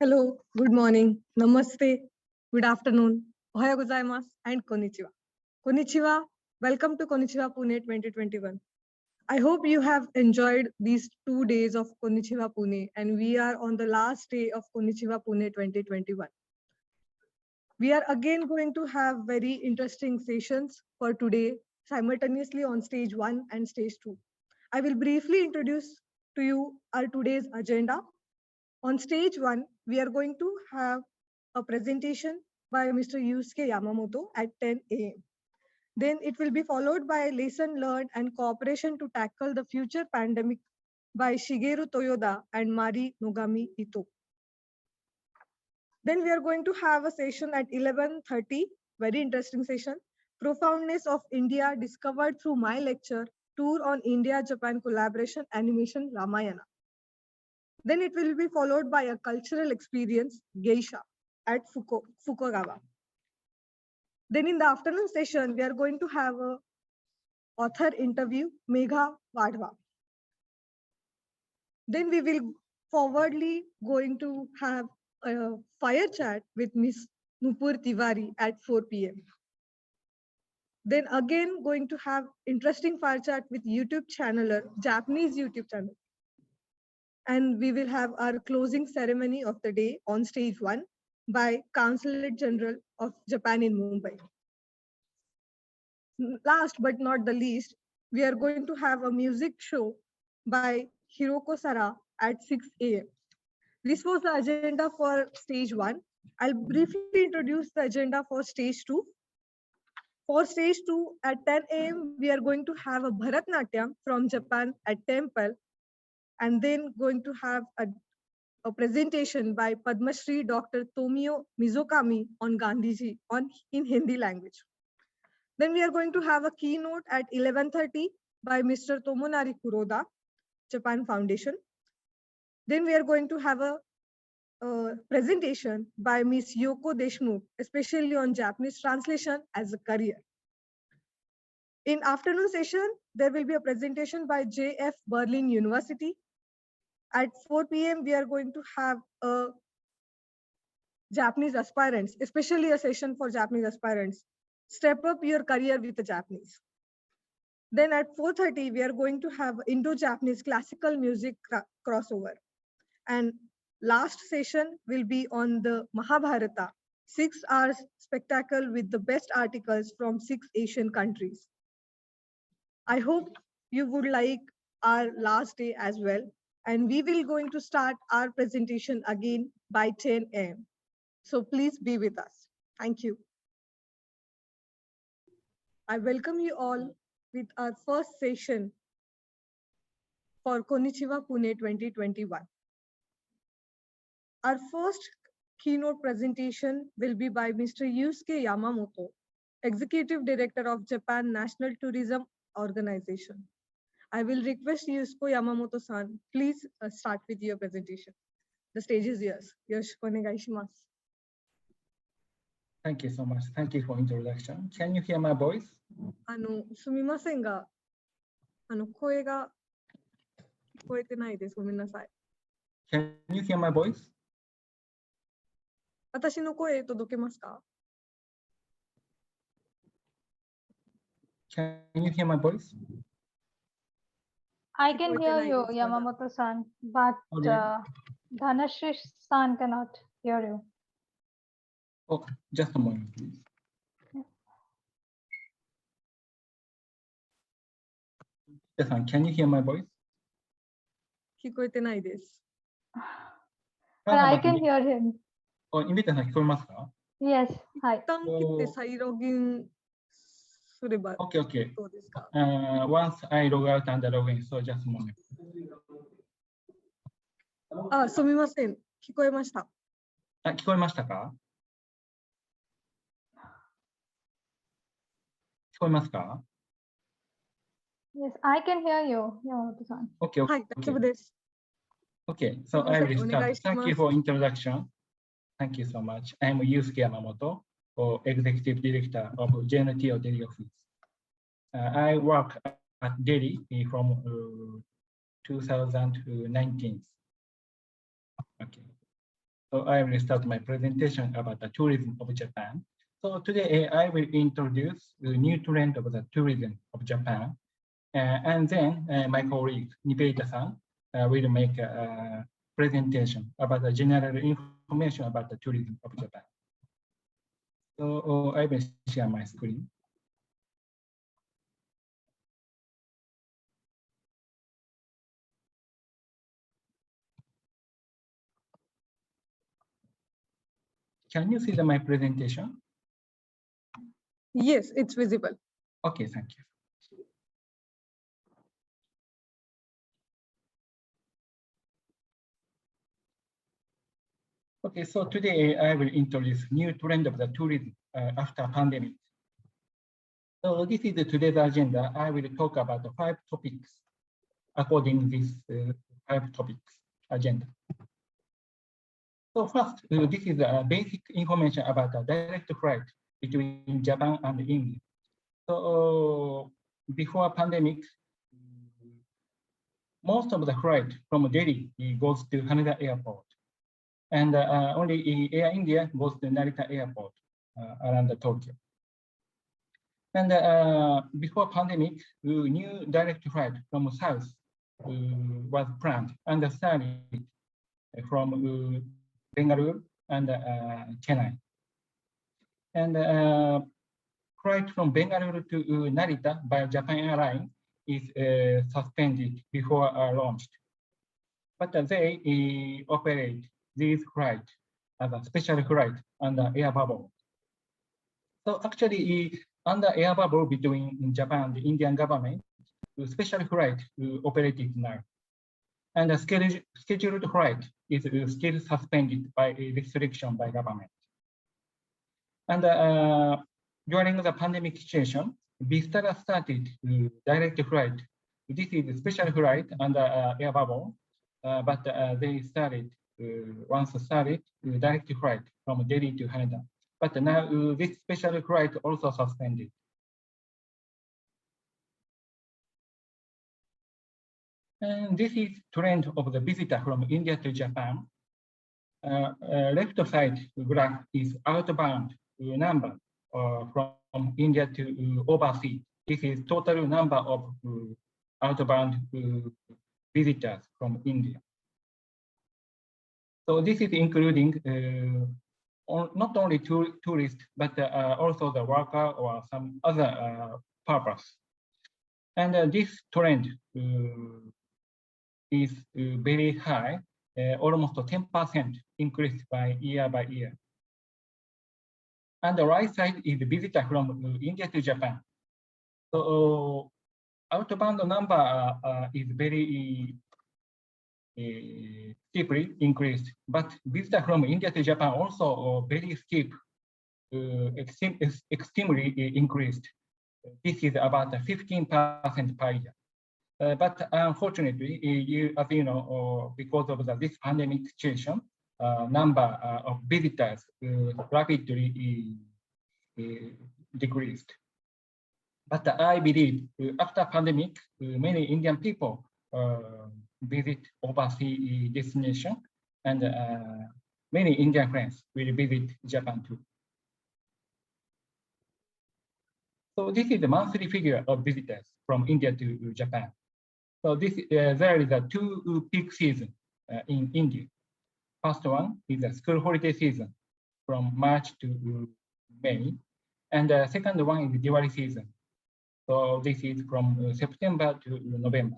Hello, good morning, namaste, good afternoon, ohayo gozaimasu, and konnichiwa. Konnichiwa, welcome to Konnichiwa Pune 2021. I hope you have enjoyed these 2 days of Konnichiwa Pune, and we are on the last day of Konnichiwa Pune 2021. We are again going to have very interesting sessions for today, simultaneously on stage 1 and stage 2. I will briefly introduce to you our today's agenda. On stage 1, we are going to have a presentation by Mr. Yusuke Yamamoto at 10 a.m. Then it will be followed by lesson learned and cooperation to tackle the future pandemic by Shigeru Toyoda and Mari Nogami Ito. Then we are going to have a session at 11:30, very interesting session, Profoundness of India Discovered Through My Lecture, Tour on India-Japan Collaboration Animation Ramayana. Then it will be followed by a cultural experience, Geisha, at Fukuoka. Then in the afternoon session, we are going to have a author interview, Megha Wadhwa. Then we will forwardly going to have a fire chat with Miss Nupur Tiwari at 4 p.m. Then again going to have interesting fire chat with YouTube channeler, Japanese YouTube channel. And we will have our closing ceremony of the day on stage 1 by Consulate General of Japan in Mumbai. Last but not the least, we are going to have a music show by Hiroko Sara at 6 a.m. This was the agenda for stage 1. I'll briefly introduce the agenda for stage 2. For stage 2 at 10 a.m., we are going to have a Bharatnatyam from Japan at Temple, and then going to have a presentation by Padma Shri Dr. Tomio Mizokami on Gandhiji in Hindi language. Then we are going to have a keynote at 11:30 by Mr. Tomonari Kuroda, Japan Foundation. Then we are going to have a presentation by Ms. Yoko Deshmukh, especially on Japanese translation as a career. In afternoon session, there will be a presentation by JF Berlin University. At 4 p.m., we are going to have a Japanese aspirants, especially a session for Japanese aspirants. Step up your career with the Japanese. Then at 4:30, we are going to have Indo-Japanese classical music crossover. And last session will be on the Mahabharata, 6 hours spectacle with the best articles from 6 Asian countries. I hope you would like our last day as well. And we will going to start our presentation again by 10 a.m. So please be with us. Thank you. I welcome you all with our first session for Konnichiwa Pune 2021. Our first keynote presentation will be by Mr. Yusuke Yamamoto, Executive Director of Japan National Tourism Organization. I will request Yusuke Yamamoto-san, please start with your presentation. The stage is yours. Yoshiko onegaishimasu. Thank you so much. Thank you for introduction. Can you hear my voice? すみませんが、声が聞こえてないです。ごめんなさい。Can you hear my voice? 私の声届けますか? Can you hear my voice? I can hear you, Yamamoto-san, but Dhanashri-san cannot hear you. Oh, just a moment, please. Can you hear my voice? 聞こえてないです。But I can hear him. インビタさん聞こえますか? Yes, はい。一旦切って再ログインすれば Okay. どうですか? Once I log out and log in, so just a moment. すみません。聞こえました。聞こえましたか? 聞こえますか? Yes, I can hear you, Yamamoto-san. Okay. はい、大丈夫です。Okay, so I will start. Thank you for introduction. Thank you so much. I'm Yusuke Yamamoto, Executive Director of JNTO Delhi Office. I work at Delhi from 2019. Okay. So I will start my presentation about the tourism of Japan. So today I will introduce the new trend of the tourism of Japan. And then my colleague, Nibeita-san, will make a presentation about the general information about the tourism of Japan. So I will share my screen. Can you see my presentation? Yes, it's visible. Okay, thank you. Okay, so today I will introduce new trend of the tourism after pandemic. So this is today's agenda. I will talk about the 5 topics according to this 5 topics agenda. So first, this is basic information about the direct flight between Japan and India. So before pandemic, most of the flight from Delhi goes to Haneda Airport, and only Air India goes to Narita Airport around Tokyo. And before pandemic, new direct flight from south was planned and started from Bengaluru and Chennai. And flight from Bengaluru to Narita by Japan Airlines is suspended before launched. But they operate these flights as a special flight under air bubble. So actually, under air bubble between Japan and the Indian government, the special flight operated now. And the scheduled flight is still suspended by a restriction by government. And during the pandemic situation, Vistara started direct flight. This is a special flight under air bubble, but they started, once started, direct flight from Delhi to Haneda. But now this special flight also suspended. And this is trend of the visitor from India to Japan. Left side graph is outbound number from India to overseas. This is total number of outbound visitors from India. So this is including not only tourists, but also the worker or some other purpose. And this trend is very high, almost 10% increase by year. And the right side is the visitor from India to Japan. So outbound number is very steeply increased, but visitor from India to Japan also very steep, extremely increased. This is about 15% per year. But unfortunately, as you know, because of this pandemic situation, number of visitors rapidly decreased. But I believe after pandemic, many Indian people visit overseas destination, and many Indian friends will visit Japan too. So this is the monthly figure of visitors from India to Japan. So this there is a 2 peak season in India. First one is a school holiday season from March to May, and the second one is the Diwali season. So this is from September to November.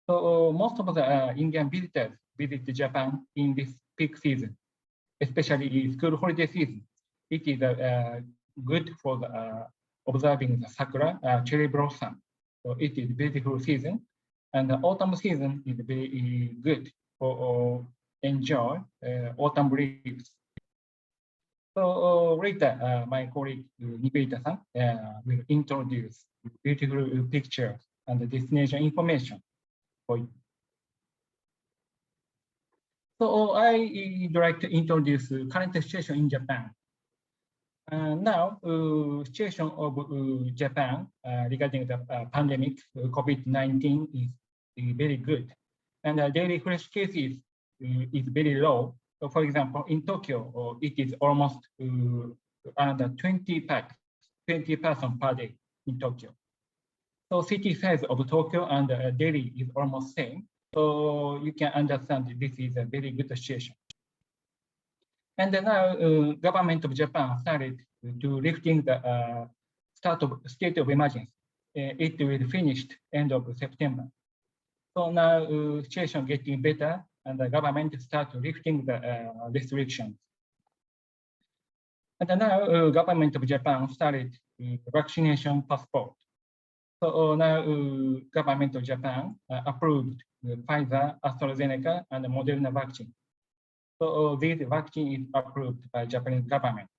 So most of the Indian visitors visit Japan in this peak season, especially school holiday season. It is good for the, observing the sakura, cherry blossom. So it is beautiful season. And the autumn season is very good for enjoy autumn leaves. So later, my colleague Nibeita-san will introduce beautiful pictures and the destination information for you. So I would like to introduce current situation in Japan. Now, situation of Japan regarding the pandemic, COVID-19 is very good. And daily fresh cases is very low, For example, in Tokyo, it is almost under 20% per day in Tokyo. So city size of Tokyo and Delhi is almost same. So you can understand this is a very good situation. And now government of Japan started to lifting the start of state of emergency. It will finish end of September. So now situation getting better and the government start lifting the restrictions. And now government of Japan started vaccination passport. So now government of Japan approved Pfizer, AstraZeneca, and Moderna vaccine. So this vaccine is approved by Japanese government.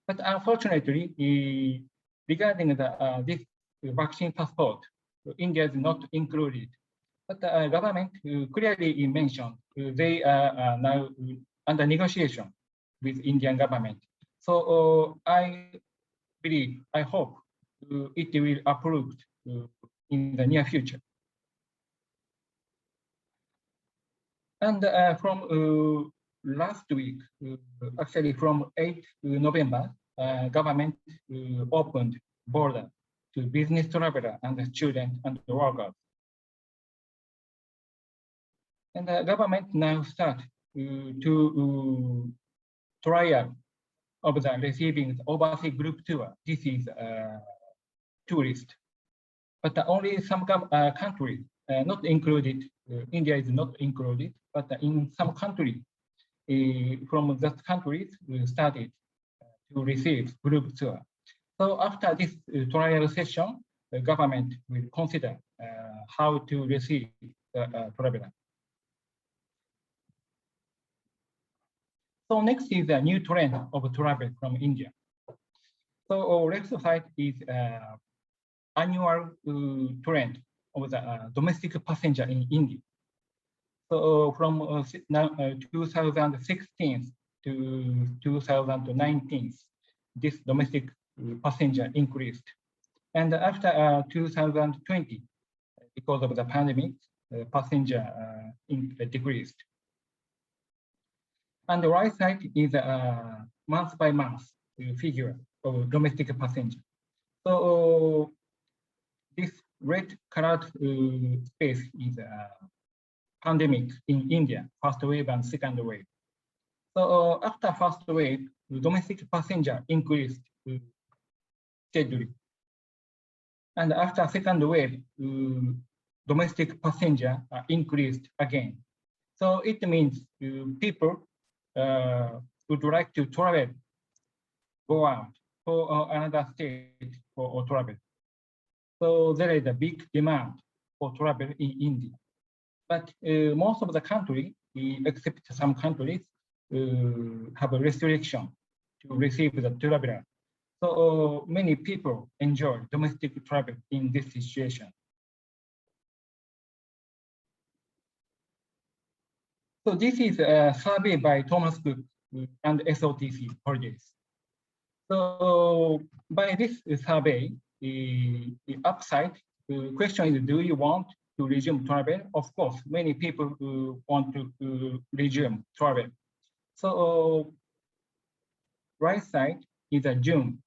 But unfortunately, regarding the this vaccine passport, India is not included. But the government clearly mentioned they are now under negotiation with Indian government. So I believe, I hope it will approved in the near future. And from last week, actually from 8th November, government opened border to business traveler and the student and the workers. And the government now start to trial of the receiving overseas group tour. This is tourist, but only some countries not included. India is not included, but in some countries from that countries we started to receive group tour. So after this trial session, the government will consider how to receive the traveler. So next is a new trend of travel from India. So left side is annual trend of the domestic passenger in India. So from now 2016 to 2019, this domestic passenger increased. And after 2020, because of the pandemic, passenger decreased. And the right side is a month by month figure of domestic passenger. So this red colored space is pandemic in India, first wave and second wave. So after first wave, the domestic passenger increased steadily. And after second wave, domestic passenger increased again. So it means people would like to travel, go out for another state for travel. So there is a big demand for travel in India. But most of the country, except some countries, have a restriction to receive the traveler. So many people enjoy domestic travel in this situation. So this is a survey by Thomas Cook and SOTC Holidays. So by this survey, the upside question is, do you want to resume travel? Of course, many people want to resume travel. So right side is June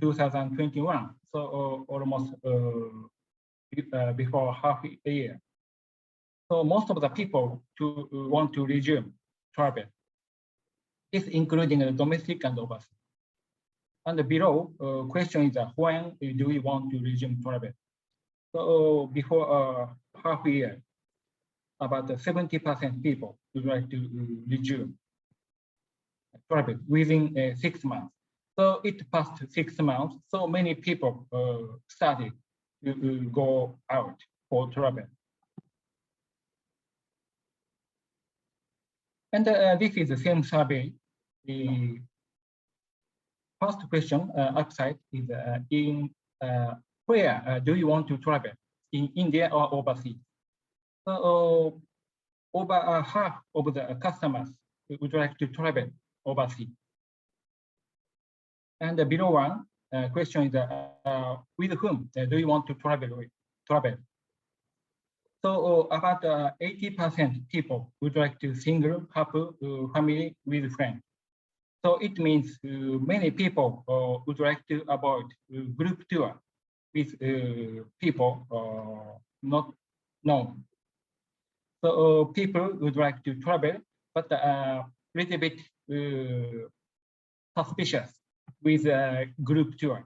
2021. So almost before half a year. So most of the people want to resume travel. It's including the domestic and overseas. And below question is when do we want to resume travel? So before half a year, about 70% people would like to resume travel within 6 months. So it passed 6 months. So many people started to go out for travel. And this is the same survey. The first question upside is in where do you want to travel, in India or overseas? So over half of the customers would like to travel overseas. And below one question is with whom do you want to travel with? So about 80% people would like to single, couple, family with friends. So it means many people would like to avoid group tour with people not known. So people would like to travel, but a little bit suspicious with a group tour.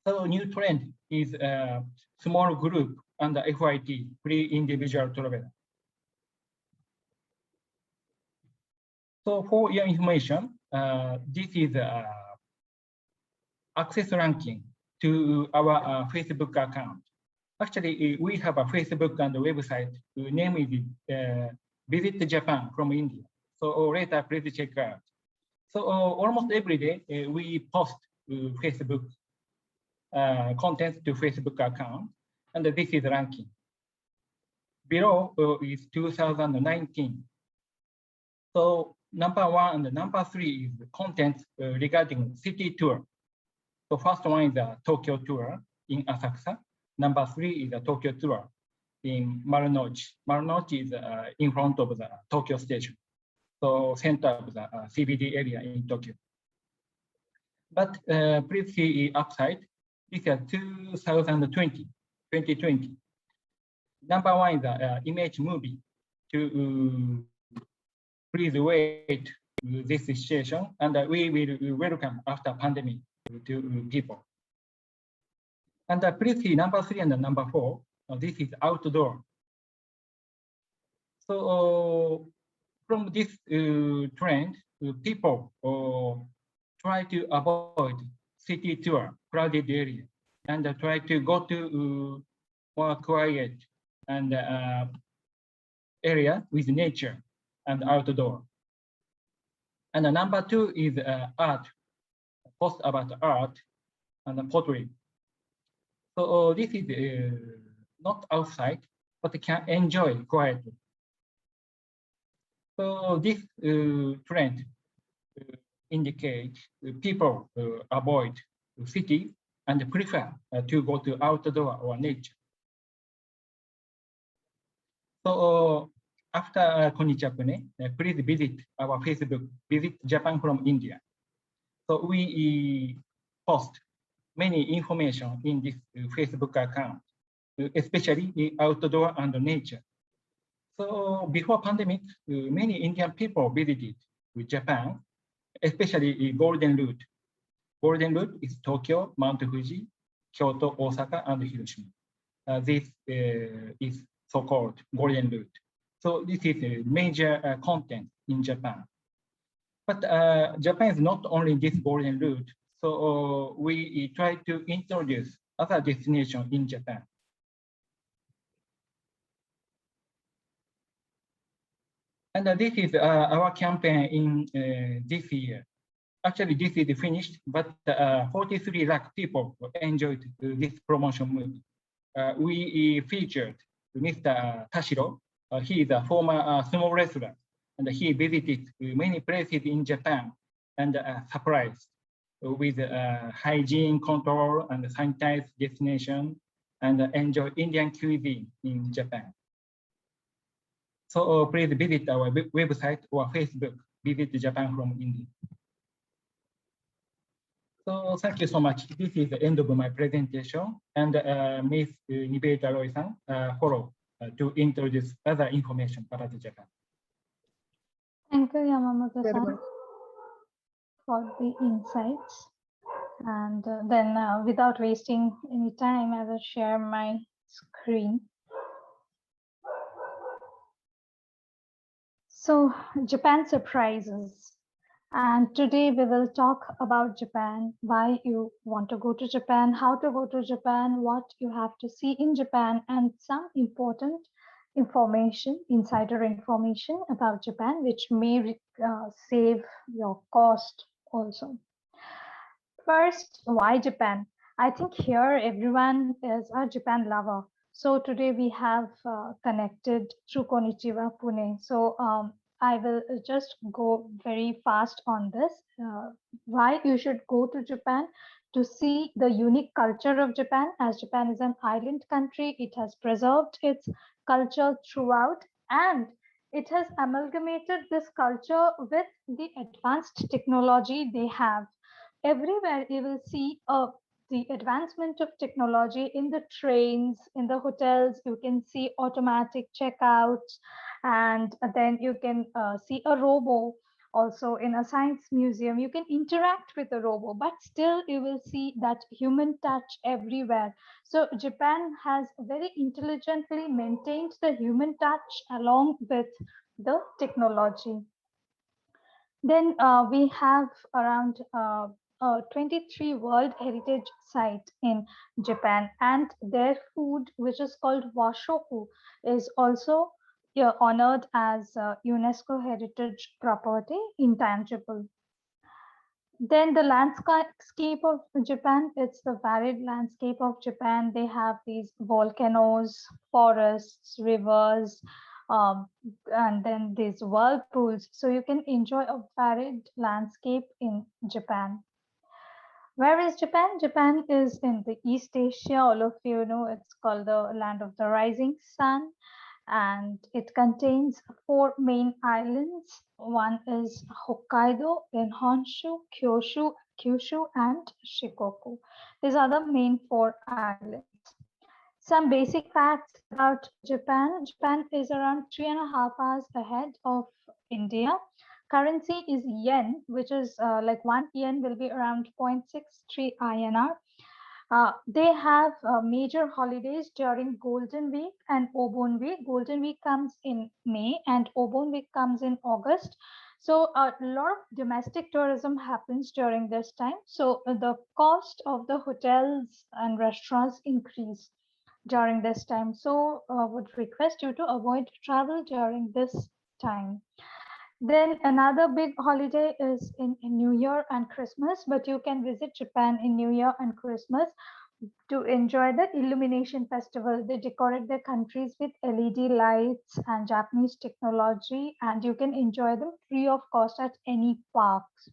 So new trend is a small group and FIT, free individual travel. So for your information, this is access ranking to our Facebook account. Actually, we have a Facebook and a website. Name is Visit Japan from India. So later, please check out. So almost every day, we post Facebook content to Facebook account, and this is ranking. Below is 2019. So number 1 and number 3 is content regarding city tour. So first one is a Tokyo tour in Asakusa. Number 3 is a Tokyo tour in Marunouchi. Marunouchi is in front of the Tokyo station. So center of the CBD area in Tokyo. But please see upside. This is 2020. Number 1 is an image movie to please wait this situation, and we will welcome after pandemic to people. And please see number 3 and number 4. This is outdoor. So from this trend, people try to avoid city tour, crowded area, and try to go to more quiet and area with nature and outdoor. And number 2 is art, post about art and pottery. So this is not outside, but can enjoy quietly. So this trend indicates people avoid city and prefer to go to outdoor or nature. So after Konnichiwa Pune, please visit our Facebook, Visit Japan from India. So we post many information in this Facebook account, especially in outdoor and nature. So before pandemic, many Indian people visited Japan, especially Golden Route. Golden Route is Tokyo, Mount Fuji, Kyoto, Osaka, and Hiroshima. This is so-called Golden Route. So this is a major content in Japan. But Japan is not only this Golden Route. So we try to introduce other destinations in Japan. And this is our campaign in this year. Actually, this is finished, but 43 lakh people enjoyed this promotion movie. We featured Mr. Tashiro. He is a former sumo wrestler, and he visited many places in Japan and surprised with hygiene control and sanitized destination and enjoy Indian cuisine in Japan. So please visit our website or Facebook, Visit Japan from India. So thank you so much. This is the end of my presentation, and Ms. Nibeta Roy-san follow to introduce other information about Japan. Thank you, Yamamoto-san, for the insights. And then without wasting any time, I will share my screen. So Japan surprises. And today we will talk about Japan, why you want to go to Japan, how to go to Japan, what you have to see in Japan, and some important information, insider information about Japan, which may save your cost also. First, why Japan? I think here everyone is a Japan lover. So today we have connected through Konnichiwa Pune. So I will just go very fast on this. Why you should go to Japan? to see the unique culture of Japan. As Japan is an island country, it has preserved its culture throughout, and it has amalgamated this culture with the advanced technology they have. Everywhere you will see the advancement of technology in the trains, in the hotels. You can see automatic checkouts, and then you can see a robo. Also in a science museum, you can interact with a robo, but still you will see that human touch everywhere. So Japan has very intelligently maintained the human touch along with the technology. Then we have around 23 World Heritage Site in Japan, and their food, which is called washoku, is also honored as UNESCO Heritage Property Intangible. Then the landscape of Japan, it's the varied landscape of Japan. They have these volcanoes, forests, rivers, and then these whirlpools. So you can enjoy a varied landscape in Japan. Where is Japan? Japan is in the East Asia. All of you know it's called the land of the rising sun, and it contains 4 main islands. One is Hokkaido, then Honshu, Kyushu, and Shikoku. These are the main 4 islands. Some basic facts about Japan. Japan is around 3.5 hours ahead of India. Currency is yen, which is like 1 yen will be around 0.63 INR. They have major holidays during Golden Week and Obon Week. Golden Week comes in May and Obon Week comes in August. So a lot of domestic tourism happens during this time. So the cost of the hotels and restaurants increase during this time. So would request you to avoid travel during this time. Then another big holiday is in New Year and Christmas, but you can visit Japan in New Year and Christmas to enjoy the illumination festival. They decorate their countries with LED lights and Japanese technology, and you can enjoy them free of cost at any parks.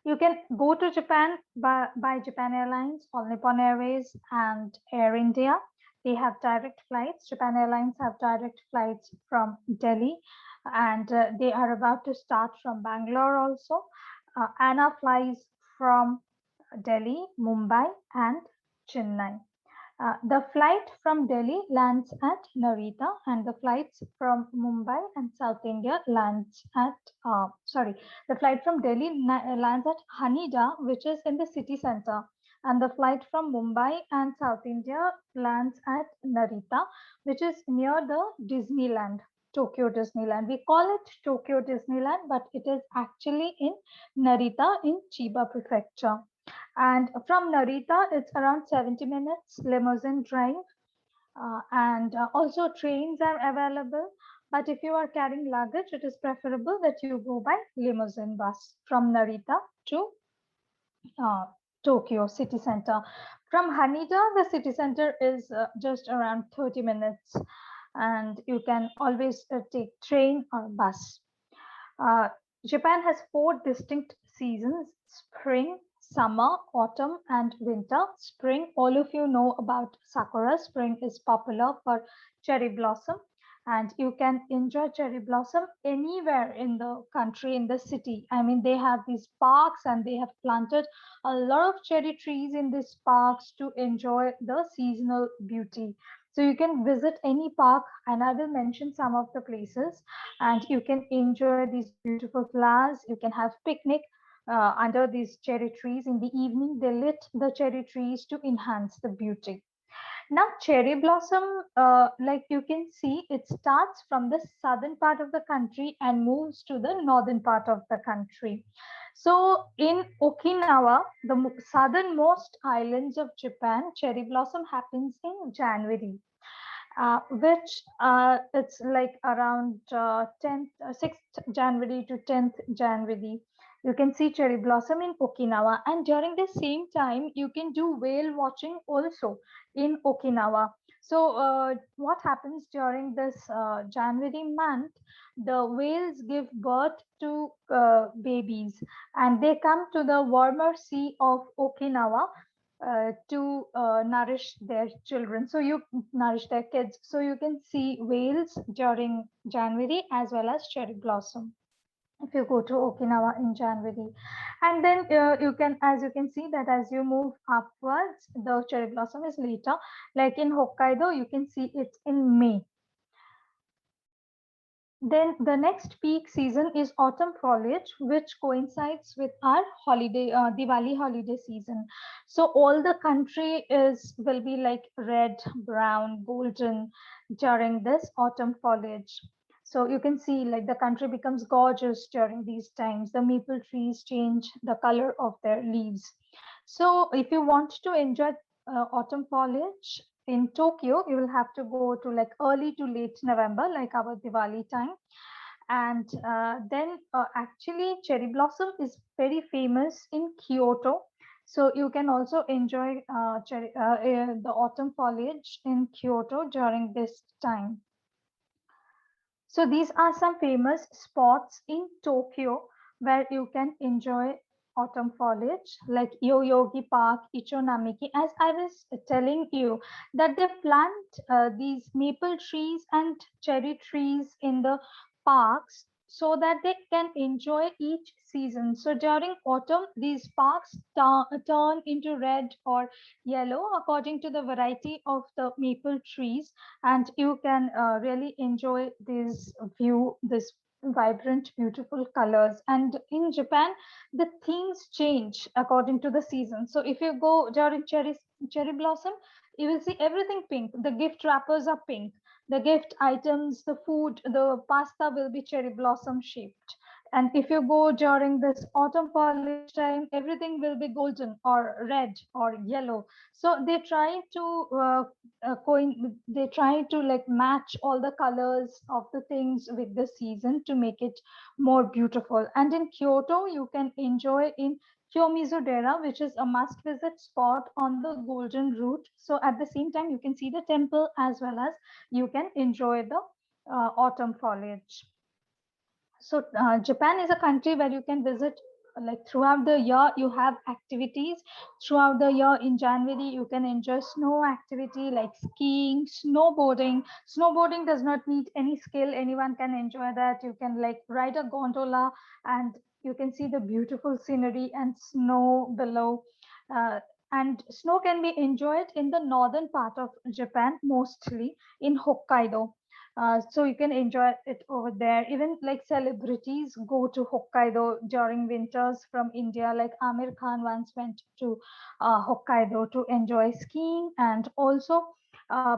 You can go to Japan by Japan Airlines, All Nippon Airways, and Air India. They have direct flights. Japan Airlines have direct flights from Delhi, and they are about to start from Bangalore also. ANA flies from Delhi, Mumbai, and Chennai. The flight from Delhi lands at Narita, and the flights from Mumbai and South India lands at, the flight from Delhi lands at Haneda, which is in the city center. And the flight from Mumbai and South India lands at Narita, which is near the Disneyland, Tokyo Disneyland. We call it Tokyo Disneyland, but it is actually in Narita in Chiba Prefecture. And from Narita, it's around 70 minutes limousine drive. Also trains are available. But if you are carrying luggage, it is preferable that you go by limousine bus from Narita to Tokyo city center. From Haneda, the city center is just around 30 minutes. And you can always take train or bus. Japan has 4 distinct seasons: spring, summer, autumn, and winter. Spring, all of you know about sakura. Spring is popular for cherry blossom, and you can enjoy cherry blossom anywhere in the country, in the city. I mean, they have these parks and they have planted a lot of cherry trees in these parks to enjoy the seasonal beauty. So you can visit any park, and I will mention some of the places, and you can enjoy these beautiful flowers. You can have picnic under these cherry trees. In the evening, they lit the cherry trees to enhance the beauty. Now, cherry blossom, like you can see, it starts from the southern part of the country and moves to the northern part of the country. So in Okinawa, the southernmost islands of Japan, cherry blossom happens in January. Which it's like around 6th January to 10th January. You can see cherry blossom in Okinawa, and during the same time, you can do whale watching also in Okinawa. So what happens during this January month? The whales give birth to babies, and they come to the warmer sea of Okinawa to nourish their children. So you nourish their kids. So you can see whales during January as well as cherry blossom if you go to Okinawa in January. And then you can, as you can see that as you move upwards, the cherry blossom is later. Like in Hokkaido, you can see it's in May. Then the next peak season is autumn foliage, which coincides with our holiday, Diwali holiday season. So all the country will be like red, brown, golden during this autumn foliage. So you can see like the country becomes gorgeous during these times. The maple trees change the color of their leaves. So if you want to enjoy autumn foliage, in Tokyo, you will have to go to like early to late November, like our Diwali time. And then actually cherry blossom is very famous in Kyoto. So you can also enjoy the autumn foliage in Kyoto during this time. So these are some famous spots in Tokyo where you can enjoy autumn foliage like Yoyogi Park, Ichonamiki. As I was telling you that they plant these maple trees and cherry trees in the parks so that they can enjoy each season. So during autumn, these parks turn into red or yellow according to the variety of the maple trees, and you can really enjoy this view, this vibrant beautiful colors. And in Japan the themes change according to the season. So if you go during cherry blossom, you will see everything pink. The gift wrappers are pink, the gift items, the food, the pasta will be cherry blossom shaped. And if you go during this autumn foliage time, everything will be golden or red or yellow. So they try to they try to like match all the colors of the things with the season to make it more beautiful. And in Kyoto, you can enjoy in Kiyomizu-dera, which is a must-visit spot on the Golden Route. So at the same time, you can see the temple as well as you can enjoy the autumn foliage. So Japan is a country where you can visit like throughout the year. You have activities throughout the year. In January, you can enjoy snow activity like skiing, snowboarding. Snowboarding does not need any skill. Anyone can enjoy that. You can like ride a gondola and you can see the beautiful scenery and snow below. And snow can be enjoyed in the northern part of Japan, mostly in Hokkaido. So you can enjoy it over there. Even like celebrities go to Hokkaido during winters from India. Like Amir Khan once went to Hokkaido to enjoy skiing, and also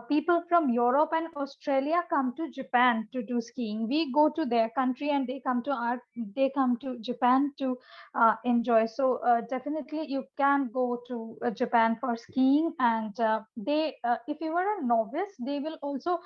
people from Europe and Australia come to Japan to do skiing. We go to their country and they come to Japan to enjoy. So definitely you can go to Japan for skiing, and if you are a novice, they will also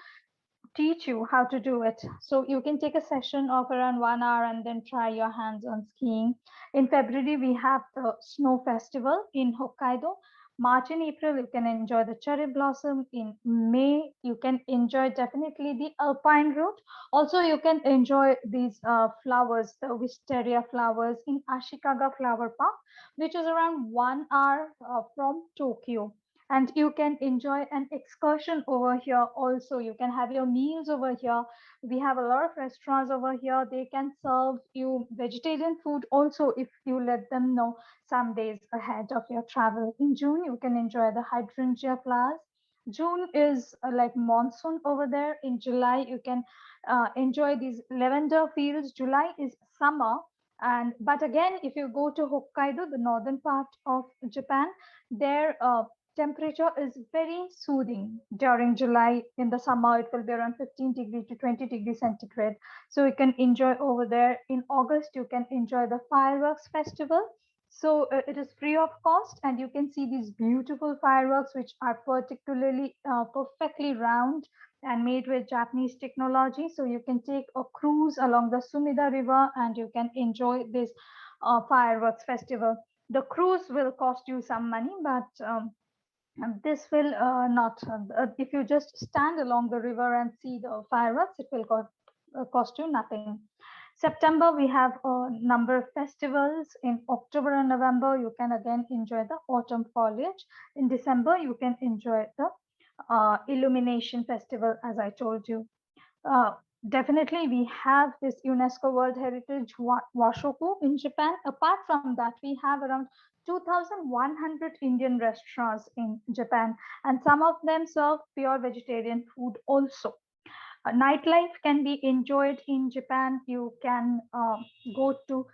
teach you how to do it. So you can take a session of around 1 hour and then try your hands on skiing. In February, we have the snow festival in Hokkaido. March and April, you can enjoy the cherry blossom. In May, you can enjoy definitely the alpine route. Also, you can enjoy these flowers, the wisteria flowers in Ashikaga Flower Park, which is around 1 hour from Tokyo. And you can enjoy an excursion over here. Also, you can have your meals over here. We have a lot of restaurants over here. They can serve you vegetarian food also if you let them know some days ahead of your travel. In June, you can enjoy the hydrangea flowers. June is like monsoon over there. In July, you can enjoy these lavender fields. July is summer. And but again, if you go to Hokkaido, the northern part of Japan, there temperature is very soothing during July. In the summer, it will be around 15 degree to 20 degrees centigrade. So you can enjoy over there. In August, you can enjoy the fireworks festival. So it is free of cost, and you can see these beautiful fireworks, which are particularly perfectly round and made with Japanese technology. So you can take a cruise along the Sumida River and you can enjoy this fireworks festival. The cruise will cost you some money, but This will not, if you just stand along the river and see the fireworks, it will cost you nothing. September, we have a number of festivals. In October and November, you can again enjoy the autumn foliage. In December, you can enjoy the illumination festival, as I told you. Uh, Definitely, we have this UNESCO World Heritage Washoku in Japan. Apart from that, we have around 2,100 Indian restaurants in Japan, and some of them serve pure vegetarian food also. Nightlife can be enjoyed in Japan. Go to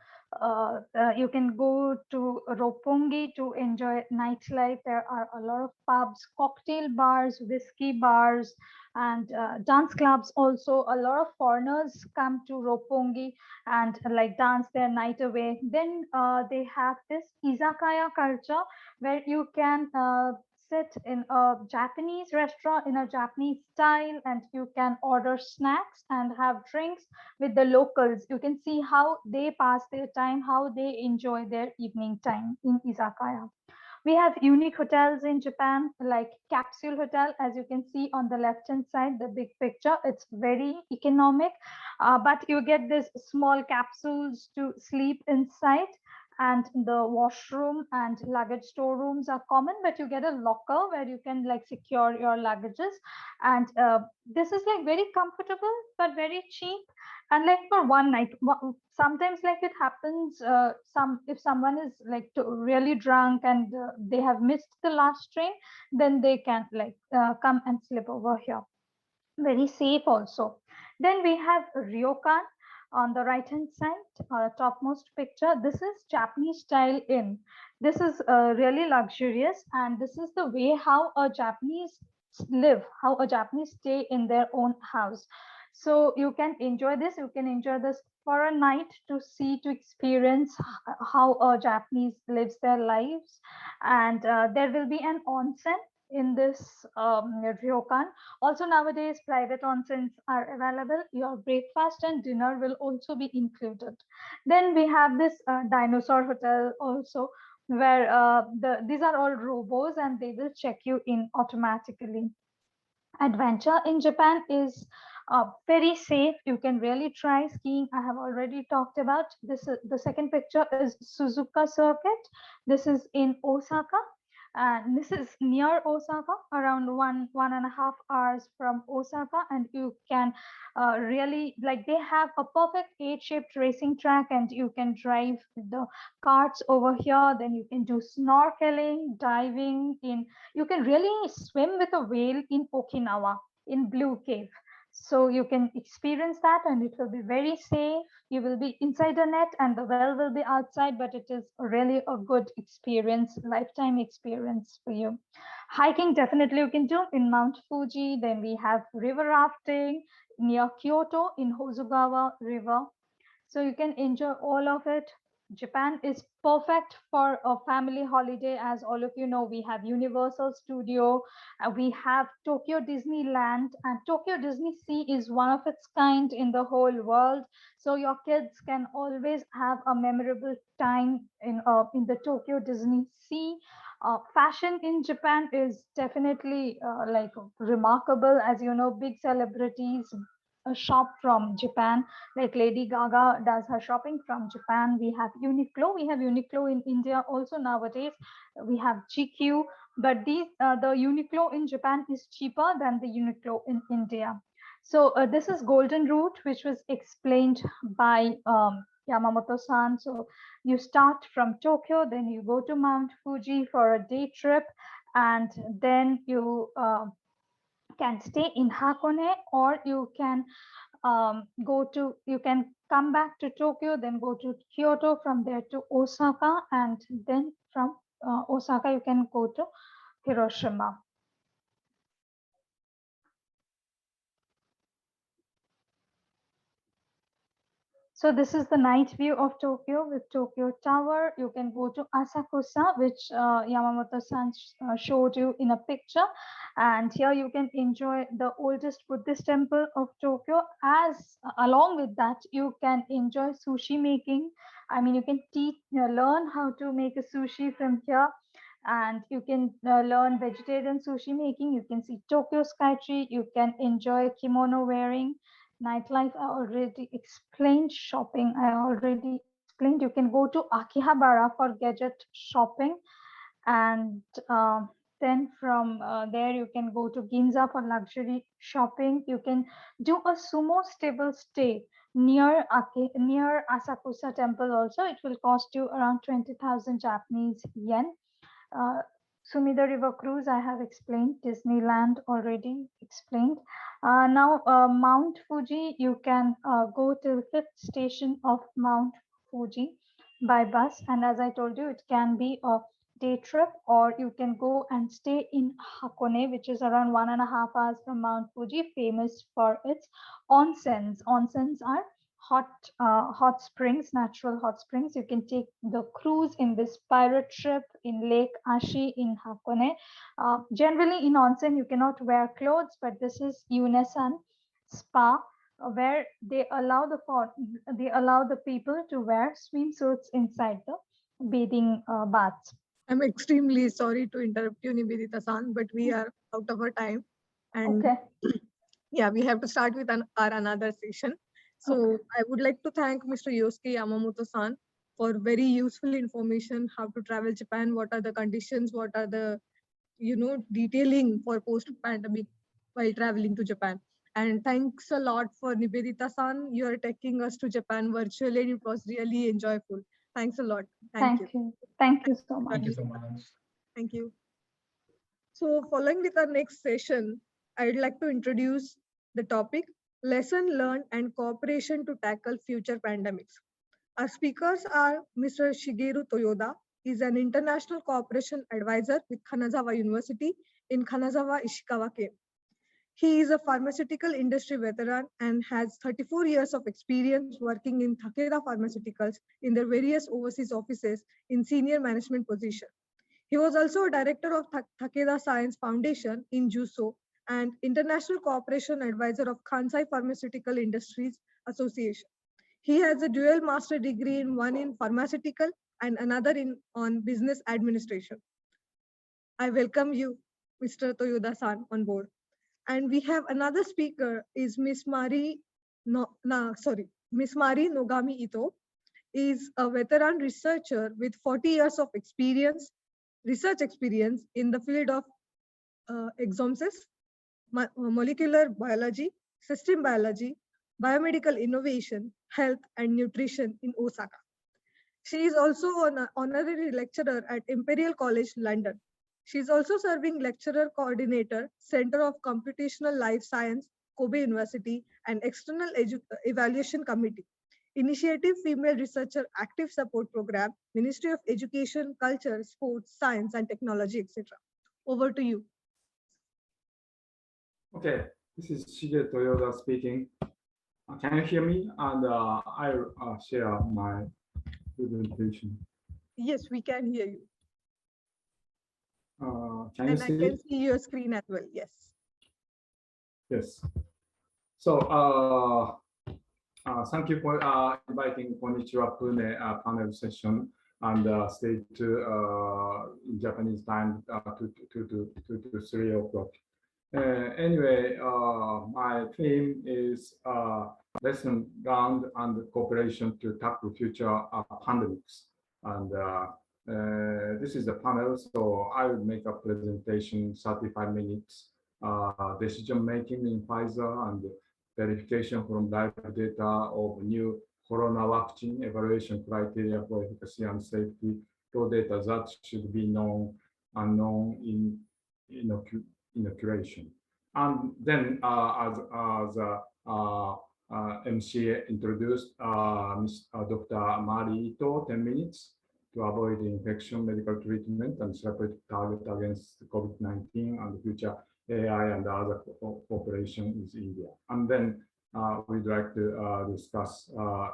you can go to Roppongi to enjoy nightlife. There are a lot of pubs, cocktail bars, whiskey bars, and dance clubs. Also, a lot of foreigners come to Roppongi and like dance their night away. Then they have this izakaya culture where you can sit in a Japanese restaurant in a Japanese style, and you can order snacks and have drinks with the locals. You can see how they pass their time, how they enjoy their evening time in izakaya. We have unique hotels in Japan, like Capsule Hotel, as you can see on the left hand side, the big picture. It's very economic, but you get this small capsules to sleep inside. And the washroom and luggage storerooms are common, but you get a locker where you can like secure your luggages. And this is like very comfortable, but very cheap. And like for one night, sometimes like it happens, if someone is like really drunk and they have missed the last train, then they can like come and sleep over here. Very safe also. Then we have ryokan on the right hand side, topmost picture. This is Japanese style inn. This is really luxurious, and this is the way how a Japanese live, how a Japanese stay in their own house. So you can enjoy this. You can enjoy this for a night to see, to experience how a Japanese lives their lives. And there will be an onsen in this ryokan. Also nowadays, private onsens are available. Your breakfast and dinner will also be included. Then we have this dinosaur hotel also, where these are all robots and they will check you in automatically. Adventure in Japan is very safe. You can really try skiing. I have already talked about this. The second picture is Suzuka Circuit. This is in Osaka. And this is near Osaka, around 1.5 hours from Osaka, and you can really like they have a perfect eight-shaped racing track, and you can drive the carts over here. Then you can do snorkeling, diving in. You can really swim with a whale in Okinawa in Blue Cave. So you can experience that, and it will be very safe. You will be inside a net and the well will be outside, but it is really a good experience, lifetime experience for you. Hiking, definitely you can do in Mount Fuji. Then we have river rafting near Kyoto in Hozugawa River. So you can enjoy all of it. Japan is perfect for a family holiday. As all of you know, we have Universal Studio, we have Tokyo Disneyland, and Tokyo Disney Sea is one of its kind in the whole world. So your kids can always have a memorable time in the Tokyo Disney Sea. Fashion in Japan is definitely like remarkable. As you know, big celebrities shop from Japan. Like Lady Gaga does her shopping from Japan. We have Uniqlo. We have Uniqlo in India also nowadays. We have GQ, but the Uniqlo in Japan is cheaper than the Uniqlo in India. So this is Golden Route, which was explained by Yamamoto-san. So you start from Tokyo, then you go to Mount Fuji for a day trip, and then you can stay in Hakone, or you can you can come back to Tokyo, then go to Kyoto, from there to Osaka, and then from Osaka you can go to Hiroshima. So this is the night view of Tokyo with Tokyo Tower. You can go to Asakusa, which Yamamoto-san showed you in a picture. And here you can enjoy the oldest Buddhist temple of Tokyo. Along with that, you can enjoy sushi making. I mean, you can learn how to make a sushi from here. and you can learn vegetarian sushi making. You can see Tokyo Skytree. You can enjoy kimono wearing. Nightlife, I already explained. Shopping, I already explained. You can go to Akihabara for gadget shopping, and then from there you can go to Ginza for luxury shopping. You can do a sumo stable stay near Asakusa temple also. It will cost you around 20,000 Japanese yen. uh, Sumida River Cruise, I have explained. Disneyland, already explained. Now, Mount Fuji, you can go to the fifth station of Mount Fuji by bus. And as I told you, it can be a day trip, or you can go and stay in Hakone, which is around 1.5 hours from Mount Fuji, famous for its onsens. Onsens are hot springs, natural hot springs. You can take the cruise in this pirate ship in Lake Ashi in Hakone. Generally in onsen you cannot wear clothes, but this is Unesan Spa, where they allow the people to wear swimsuits inside the bathing baths. I'm extremely sorry to interrupt you, Nivedita-san, but we are out of our time. And Okay. yeah, we have to start with our another session. So Okay. I would like to thank Mr. Yosuke Yamamoto-san for very useful information, how to travel Japan, what are the conditions, what are the, detailing for post-pandemic while traveling to Japan. And thanks a lot for Nivedita-san. You are taking us to Japan virtually, and it was really enjoyable. Thanks a lot. Thank you. Thank you so much. Thank you so much. Thank you. So following with our next session, I'd like to introduce the topic, lesson learned and cooperation to tackle future pandemics. Our speakers are Mr. Shigeru Toyoda. He's an international cooperation advisor with Kanazawa University in Kanazawa, Ishikawa-ken. He is a pharmaceutical industry veteran and has 34 years of experience working in Takeda Pharmaceuticals in their various overseas offices in senior management position. He was also a director of Takeda Science Foundation in Juso and international cooperation advisor of Kansai Pharmaceutical Industries Association. He has a dual master degree, in one in pharmaceutical and another on business administration. I welcome you, Mr. Toyoda-san, on board. And we have another speaker is Miss Mari Nogami Ito, is a veteran researcher with 40 years of research experience in the field of exomes, molecular biology, system biology, biomedical innovation, health, and nutrition in Osaka. She is also an honorary lecturer at Imperial College London. She is also serving lecturer coordinator, Center of Computational Life Science, Kobe University, and External Evaluation Committee. Initiative Female Researcher Active Support Program, Ministry of Education, Culture, Sports, Science, and Technology, etc. Over to you. Okay, this is Shige Toyoda speaking. Can you hear me? And I'll share my presentation. Yes, we can hear you. Can you see? I can see your screen as well. Yes. Yes. So thank you for inviting Konnichiwa Pune panel session, and stay to in Japanese time to 3 o'clock. Anyway, my theme is lesson learned and cooperation to tackle future pandemics. And this is the panel, so I will make a presentation 35 minutes. Decision making in Pfizer and verification from live data of new corona vaccine, evaluation criteria for efficacy and safety, raw data that should be unknown in inoculation. And then as MCA introduced, Dr. Mari Ito, 10 minutes to avoid infection, medical treatment, and therapeutic target against COVID-19 and future AI and other cooperation with India. And then we'd like to discuss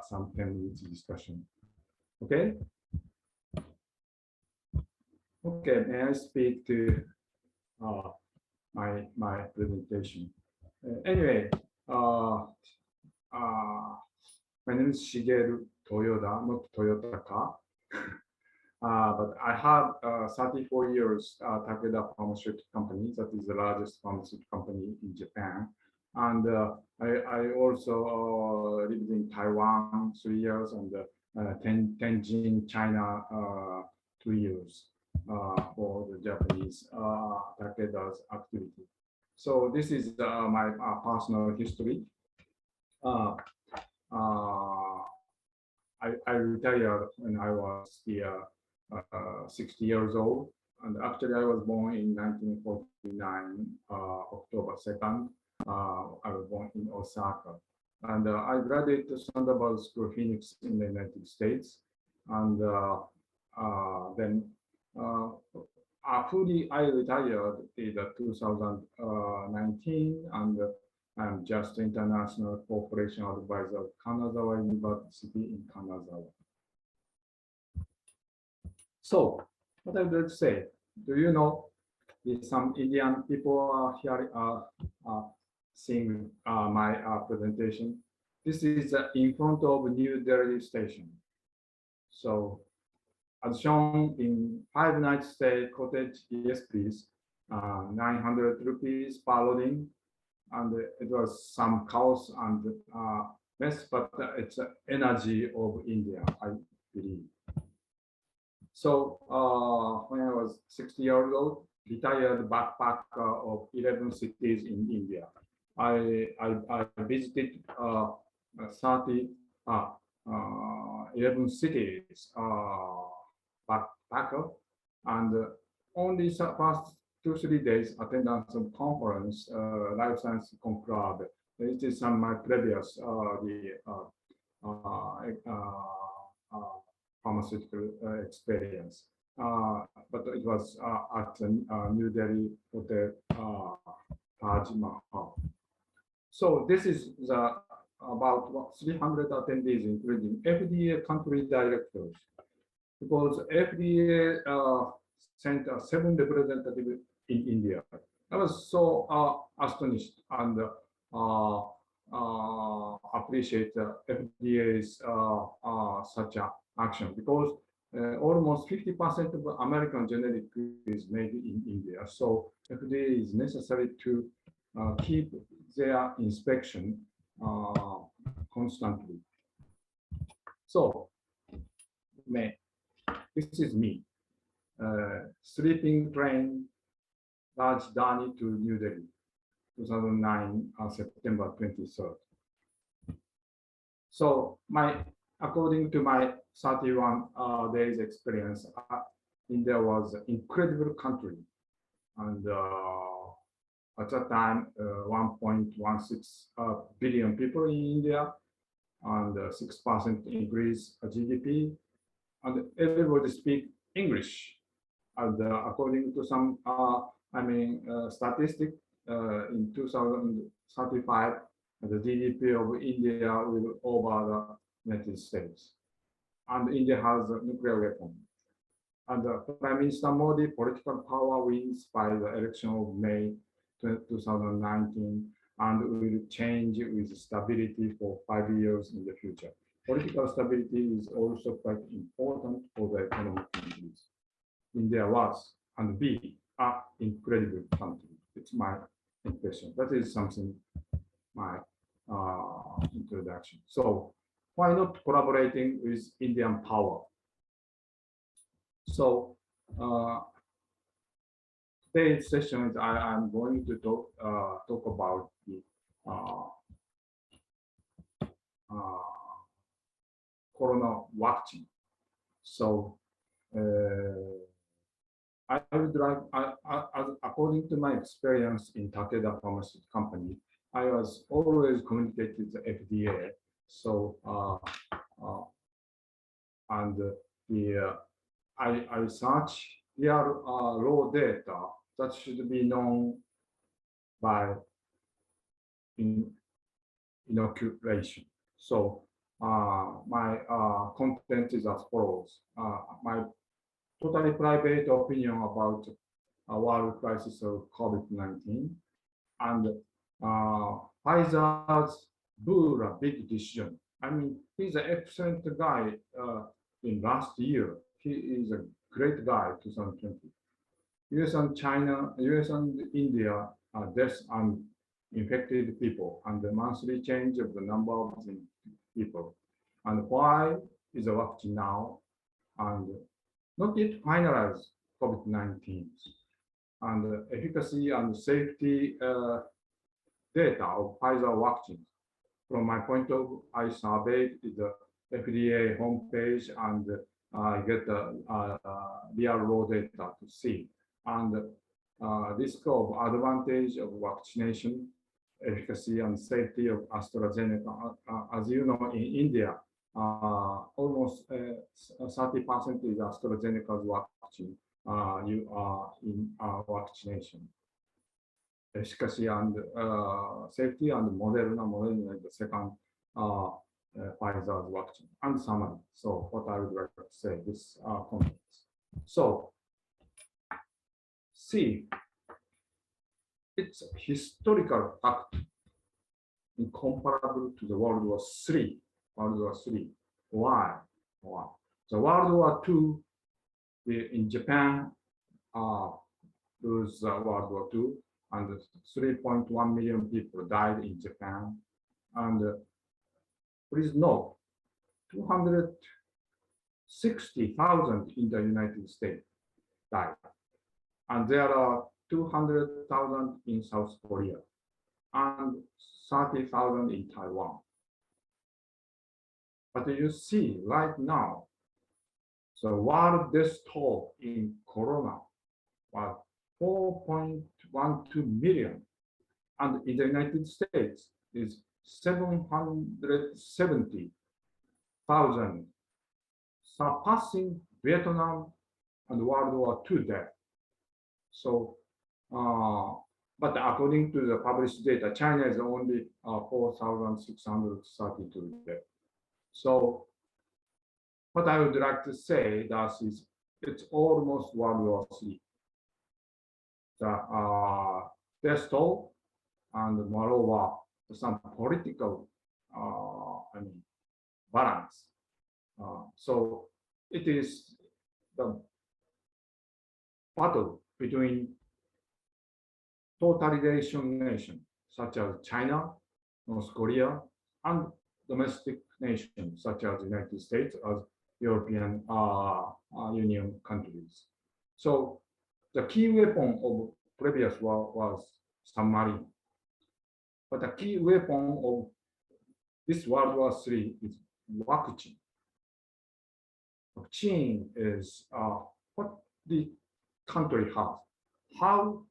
some 10 minutes discussion. Okay? Okay, may I speak to my presentation. Anyway, my name is Shigeru Toyoda, not Toyota car. But I have 34 years Takeda Pharmaceutical Company, that is the largest pharmaceutical company in Japan. And I also lived in Taiwan 3 years and Tianjin, China 2 years for the Japanese Takeda's activity. So this is my personal history. I retired when I was 60 years old, and actually I was born in 1949, October 2nd. I was born in Osaka, and I graduated Thunderbird School Phoenix in the United States, and then fully I retired in 2019, and I'm just international cooperation advisor of Kanazawa University in Kanazawa. So, what I would like to say, do you know some Indian people here seeing my presentation? This is in front of New Delhi station. So, as shown in 5-night stay cottage, yes please, 900 rupees per loading. And it was some chaos and mess, but it's energy of India, I believe. So when I was 60 years old, retired backpacker of 11 cities in India. I visited 11 cities backpacker, and only past 2-3 days attendance of conference, life science conclave. It is some my previous pharmaceutical experience, but it was at New Delhi Hotel Taj Mahal. So this is the about 300 attendees, including FDA country directors, because FDA sent 7 representatives in India. I was so astonished and appreciate FDA's such an action, because almost 50% of American generic is made in India. So FDA is necessary to keep their inspection constantly. So, this is me. Sleeping train, large journey to New Delhi, 2009, September 23rd. So according to my 31 days experience, India was an incredible country. And at that time, 1.16 billion people in India, and 6% increase GDP, and everybody speak English. And according to some, statistic, in 2035, the GDP of India will over the United States. And India has a nuclear weapon. And Prime Minister Modi political power wins by the election of May 2019, and will change with stability for 5 years in the future. Political stability is also quite important for the economic countries. India was and be an incredible country. It's my impression. That is something, my introduction. So why not collaborating with Indian power? So today's session is I'm going to talk about the corona vaccine. So I would like, according to my experience in Takeda Pharmaceutical Company, I was always communicated with the FDA. So I search real raw data that should be known by inoculation. So my content is as follows. My totally private opinion about a world crisis of COVID-19, and Pfizer's Bura big decision. I mean, he's an excellent guy in last year. he is a great guy, 2020. US and China, US and India deaths and infected people and the monthly change of the number of people. And why is the vaccine now? And not yet finalized COVID-19. And the efficacy and safety data of Pfizer vaccine. From my point of view, I surveyed the FDA homepage and get the real raw data to see. And this of advantage of vaccination, efficacy and safety of AstraZeneca. As you know, in India, almost 30% is AstraZeneca's vaccine. You are in vaccination. Efficacy and safety and Moderna is the second Pfizer's vaccine and summary. So what I would like to say this context. So see, it's a historical fact incomparable to the World War III. World War III. Why? Why? The World War II in Japan lose World War II, and 3.1 million people died in Japan. And please note, 260,000 in the United States died. And there are 200,000 in South Korea and 30,000 in Taiwan. But you see right now, the world death toll in Corona was 4.12 million, and in the United States is 770,000, surpassing Vietnam and World War II death. So, but according to the published data, China is only 4,632 death. So, what I would like to say that is, it's almost World War III. The death toll and moreover some political balance. So it is the battle between totalitarian nations such as China, North Korea, and domestic nations such as the United States, as European Union countries. So the key weapon of previous war was submarine. But the key weapon of this World War III is vaccine. Vaccine is what the country has. How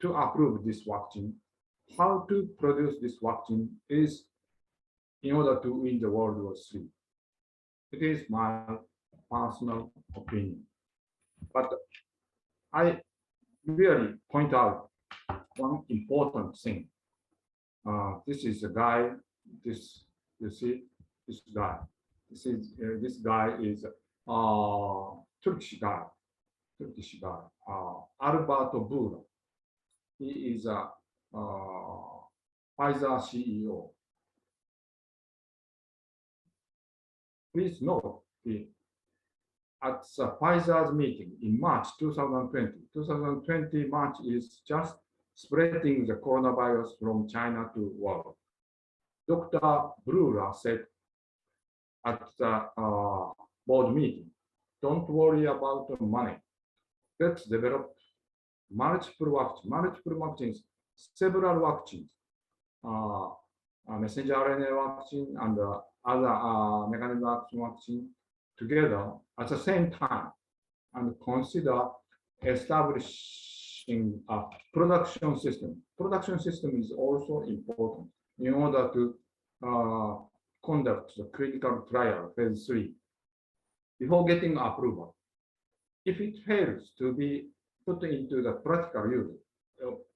to approve this vaccine, how to produce this vaccine is in order to win the World War III. It is my personal opinion. But I really point out one important thing. This is a guy. This you see this guy. This guy is Turkish guy. Alberto Bura. He is a Pfizer CEO. Please note at the Pfizer's meeting in March 2020. 2020 March is just spreading the coronavirus from China to world. Dr. Brewer said at the board meeting, don't worry about the money. Let's develop multiple vaccines, several vaccines, messenger RNA vaccine and other mechanism action vaccine together at the same time, and consider establishing a production system. Production system is also important in order to conduct the clinical trial, phase 3, before getting approval. If it fails to be put into the practical use,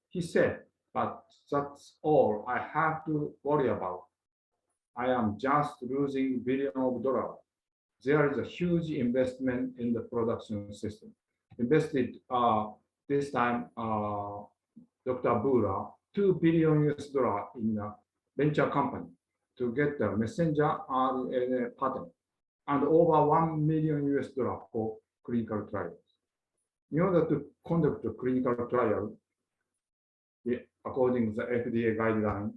he said, but that's all I have to worry about. I am just losing billions of dollars. There is a huge investment in the production system. Invested this time, Dr. Bura, $2 billion in a venture company to get the messenger RNA patent and over $1 million for clinical trials. In order to conduct a clinical trial, according to the FDA guideline,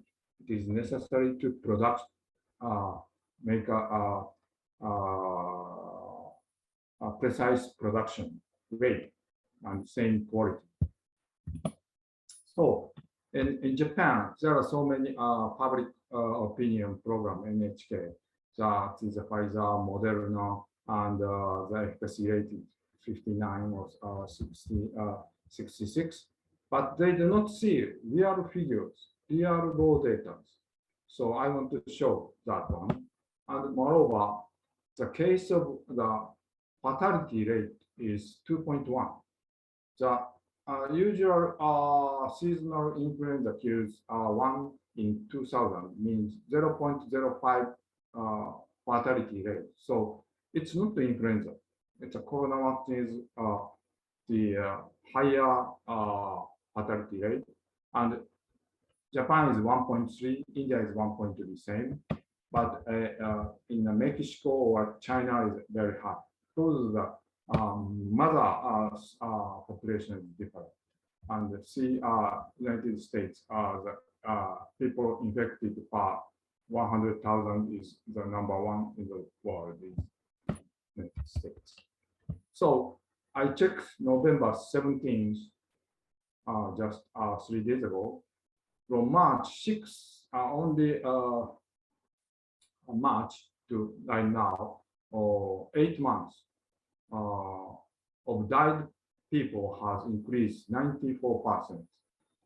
it is necessary to make a precise production rate and same quality. So in Japan, there are so many public opinion program, NHK, that is the Pfizer, Moderna, and the efficacy rate is 59 or 66, but they do not see real figures, real raw data. So I want to show that one. And moreover, the case of the fatality rate is 2.1. The usual seasonal influenza kills 1 in 2000 means 0.05 fatality rate. So it's not the influenza. It's a corona vaccine the higher fatality rate. And Japan is 1.3, India is 1.2 same. But in Mexico or China is very high. Those are the mother population is different. And see, United States, the people infected per 100,000 is the #1 in the world, is United States. So I checked November 17th, just 3 days ago. From March 6th, only March to right now, or 8 months of died people has increased 94%.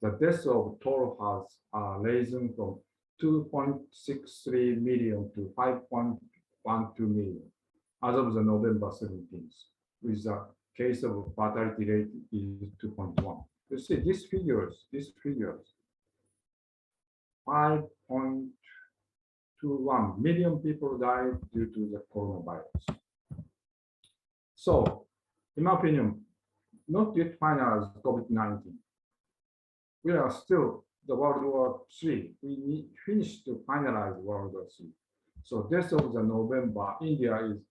The deaths of total has risen from 2.63 million to 5.12 million as of the November 17th, with the case of fatality rate is 2.1. You see these figures, 5.21 million people died due to the coronavirus. So, in my opinion, not yet finalized COVID-19. We are still the World War III. We need finished to finalize World War III. So, death of the November, India is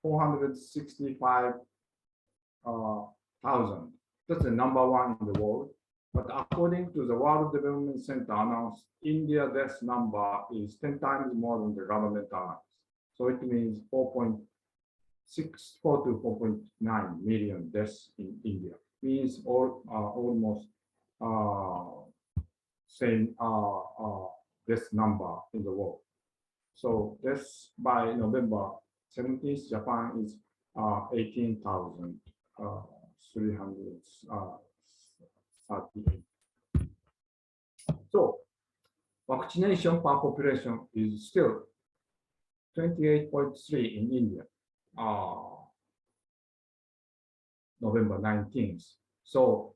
465,000. That's the #1 in the world. But according to the World Development Center announced, India death number is 10 times more than the government announced. So it means 4.64 to 4.9 million deaths in India. Means almost same death number in the world. So deaths by November 17th, Japan is 18,338. So vaccination per population is still 28.3 in India, November 19th. So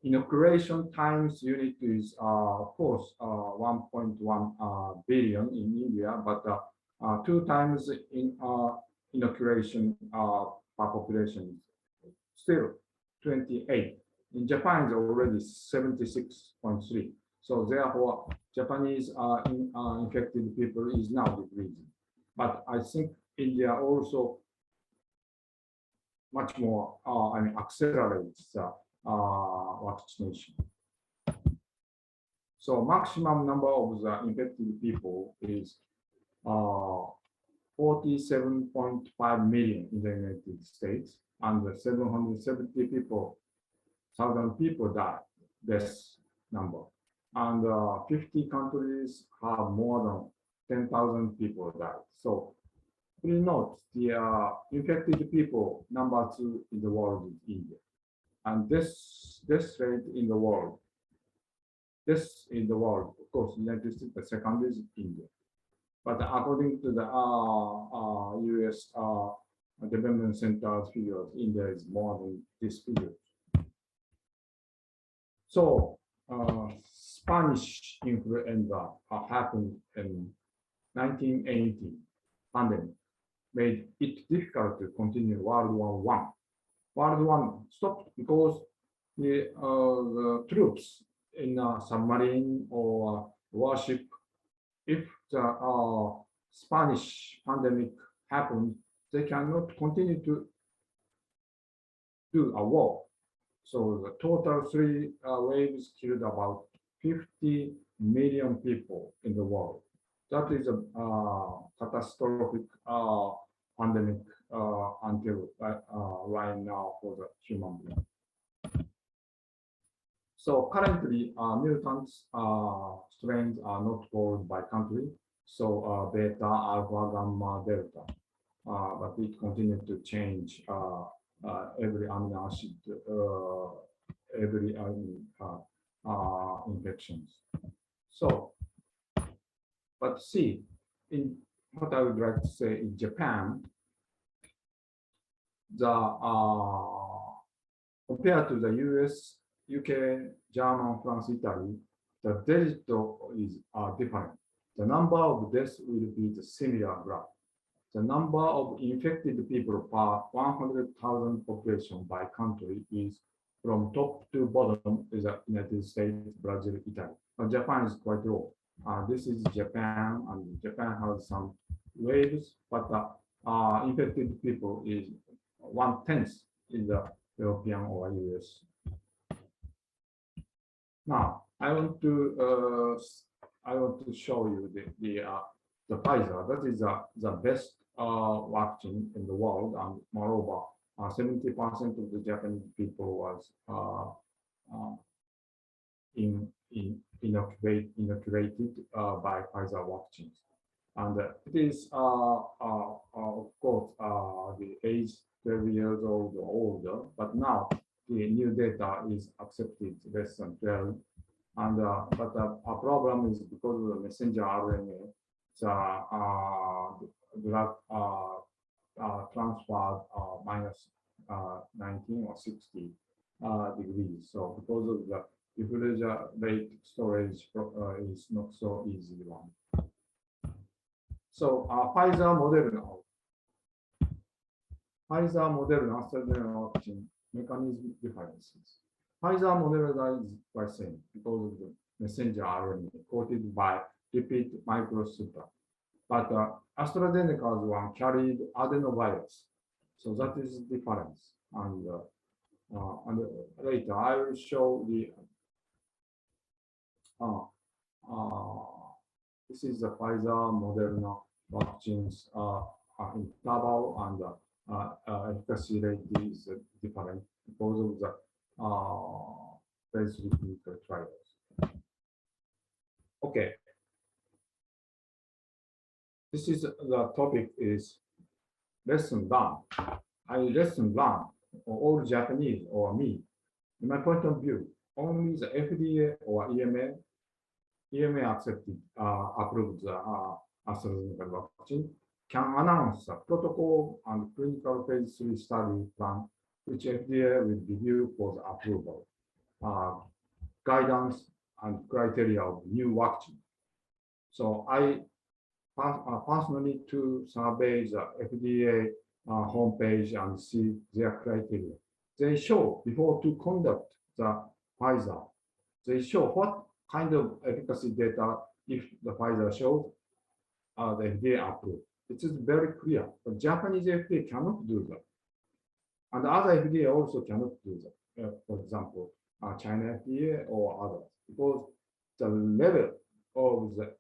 inoculation times unit is of course 1.1 billion in India, but 2 times in inoculation per population still 28. In Japan is already 76.3. So therefore, Japanese infected people is now decreasing. But I think India also much more accelerates vaccination. So maximum number of the infected people is 47.5 million in the United States, and 770,000 people died, this number. And 50 countries have more than 10,000 people died. So please note the infected people #2 in the world is India. And this rate in the world, of course, United States, the second is India. But according to the US Development Center's figures, India is more than this figure. So Spanish influenza happened in 1980, pandemic made it difficult to continue World War I. World War I stopped because the troops in a submarine or warship, if the Spanish pandemic happened, they cannot continue to do a war. So the total three waves killed about 50 million people in the world. That is a catastrophic pandemic until right now for the human being. So currently, mutants strains are not called by country. So beta, alpha, gamma, delta. But it continues to change every amino acid, every infections. So, but see, in what I would like to say in Japan, the compared to the US, UK, German, France, Italy, the death is different. The number of deaths will be the similar graph. The number of infected people per 100,000 population by country is from top to bottom is the United States, Brazil, Italy. But Japan is quite low. This is Japan, and Japan has some waves, but infected people is 1/10 in the European or US. Now, I want to show you the Pfizer. That is the best vaccine in the world, and moreover, 70% of the Japanese people was inoculated by Pfizer vaccines. And it is, of course, the age 12 years old or older, but now the new data is accepted less than 12. And but a problem is because of the messenger RNA, the drug transferred minus 19 or 60 degrees. So because of the diffuser rate storage is not so easy one. So Pfizer, Moderna, AstraZeneca vaccine mechanism differences. Pfizer, Moderna is quite same because of the messenger RNA coated by lipid microsuper. But AstraZeneca's one carried adenovirus, so that is the difference. And later I will show the. This is the Pfizer, Moderna vaccines interval, and efficacy rate is different because of the phase 3 clinical trials. Okay. This is the topic is lesson learned. Lesson learned for all Japanese or me. In my point of view, only the FDA or EMA accepted, approved the AstraZeneca vaccine can announce a protocol and clinical phase 3 study plan, which FDA will review for the approval, guidance and criteria of new vaccine. So I personally to survey the FDA homepage and see their criteria. They show before to conduct the Pfizer, they show what kind of efficacy data if the Pfizer shows the FDA approved. It is very clear, but Japanese FDA cannot do that. And other FDA also cannot do that. For example, China FDA or others, because the level of the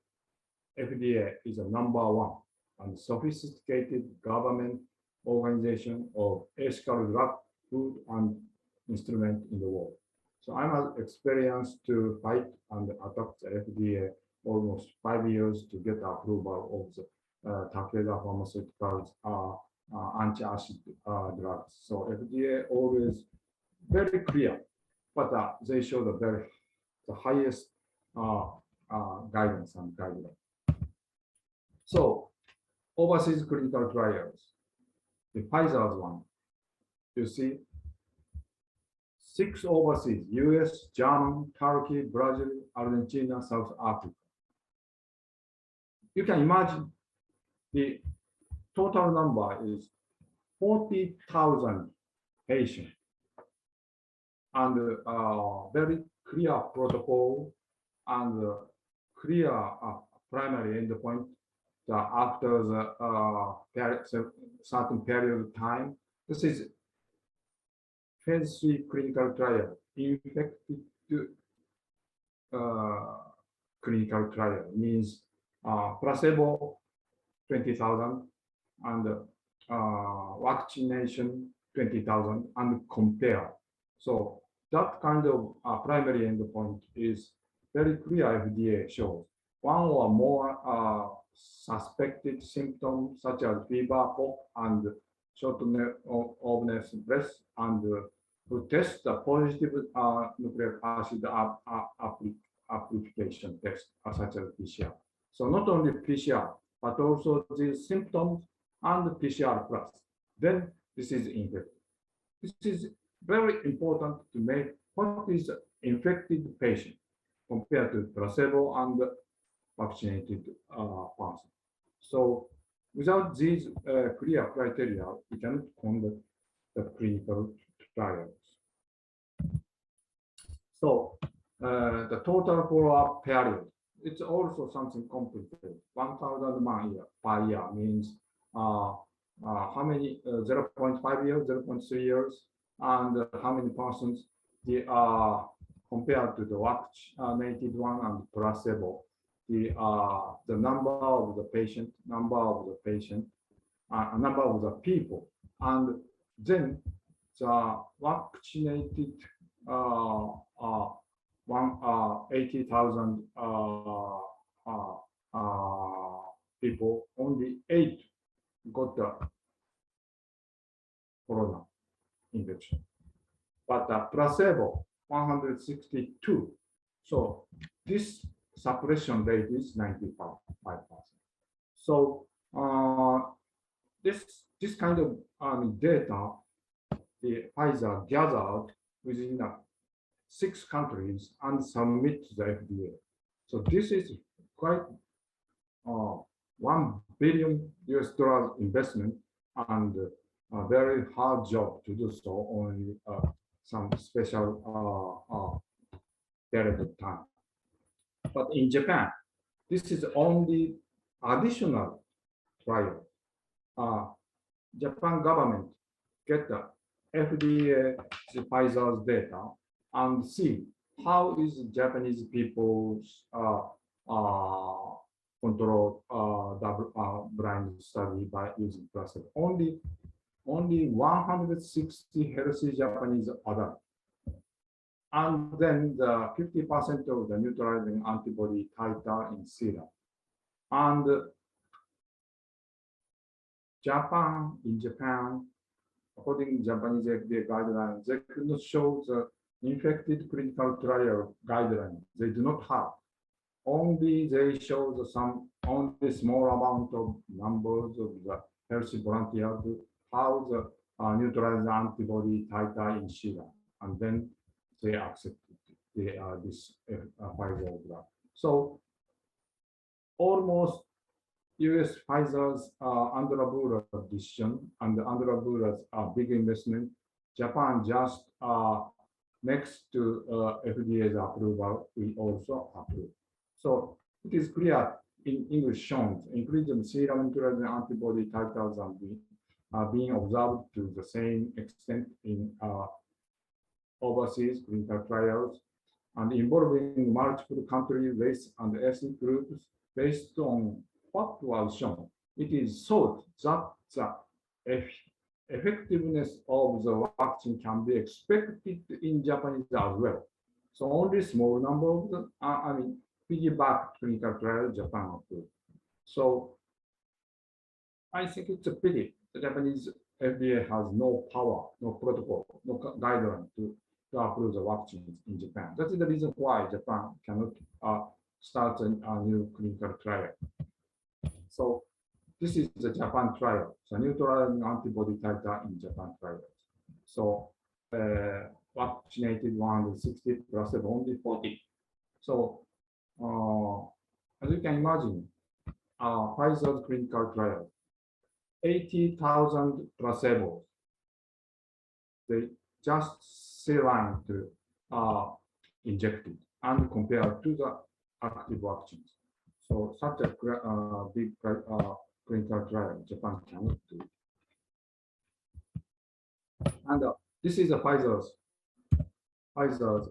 FDA is a #1 and sophisticated government organization of ethical drug, food, and instrument in the world. So I'm experienced to fight and attack the FDA almost 5 years to get approval of the Takeda Pharmaceuticals anti-acid drugs. So FDA always very clear, but they show the highest guidance and guideline. So overseas clinical trials, the Pfizer's one, you see 6 overseas, US, German, Turkey, Brazil, Argentina, South Africa. You can imagine the total number is 40,000 patients, and very clear protocol and clear primary endpoint after the certain period of time. This is phase 3 clinical trial, infected clinical trial, means placebo 20,000 and vaccination 20,000 and compare. So that kind of primary endpoint is very clear. FDA shows one or more suspected symptoms such as fever, cough, and shortness of breath, and to test the positive nucleic acid amplification test such as PCR. So not only PCR, but also the symptoms and PCR plus. Then this is infected. This is very important to make what is infected patient compared to placebo and vaccinated person. So without these clear criteria, we cannot conduct the clinical trials. So the total follow-up period, it's also something complicated. 1,000 per year means how many 0.5 years, 0.3 years, and how many persons they are compared to the vaccinated one and placebo. The number of the patient, number of the people, and then the vaccinated 80,000 people, only 8 got the corona infection, but the placebo 162. So this suppression rate is 95%. So this kind of data the Pfizer gathered within 6 countries and submit to the FDA. So this is quite $1 billion investment and a very hard job to do so on some special period of time. But in Japan, this is only additional trial. Japan government get the FDA Pfizer's data and see how is Japanese people's control blind study by using placebo. Only 160 healthy Japanese adults. And then the 50% of the neutralizing antibody titer in serum. And in Japan, according to Japanese FDA guidelines, they could not show the infected clinical trial guidelines. They do not have. Only they show only small amount of numbers of the healthy volunteers, how the neutralizing antibody titer in serum, and then they accept this Pfizer drug. So almost US Pfizer's Andra decision and Andra big investment, Japan just next to FDA's approval, we also approve. So it is clear in English shown, including serum neutralizing antibody titers are being observed to the same extent in overseas clinical trials and involving multiple country, race, and ethnic groups based on what was shown. It is thought that the effectiveness of the vaccine can be expected in Japanese as well. So only small number of the, piggyback clinical trial Japan approved. So I think it's a pity the Japanese FDA has no power, no protocol, no guideline to approve the vaccines in Japan. That is the reason why Japan cannot start a new clinical trial. So this is the Japan trial, the neutralizing antibody titer in Japan trials. So vaccinated 160 placebo only 40. So as you can imagine, Pfizer's clinical trial, 80,000 placebos. They just saline to injected and compared to the active vaccines. So such a big clinical trial, Japan cannot do. And this is the Pfizer's. Pfizer's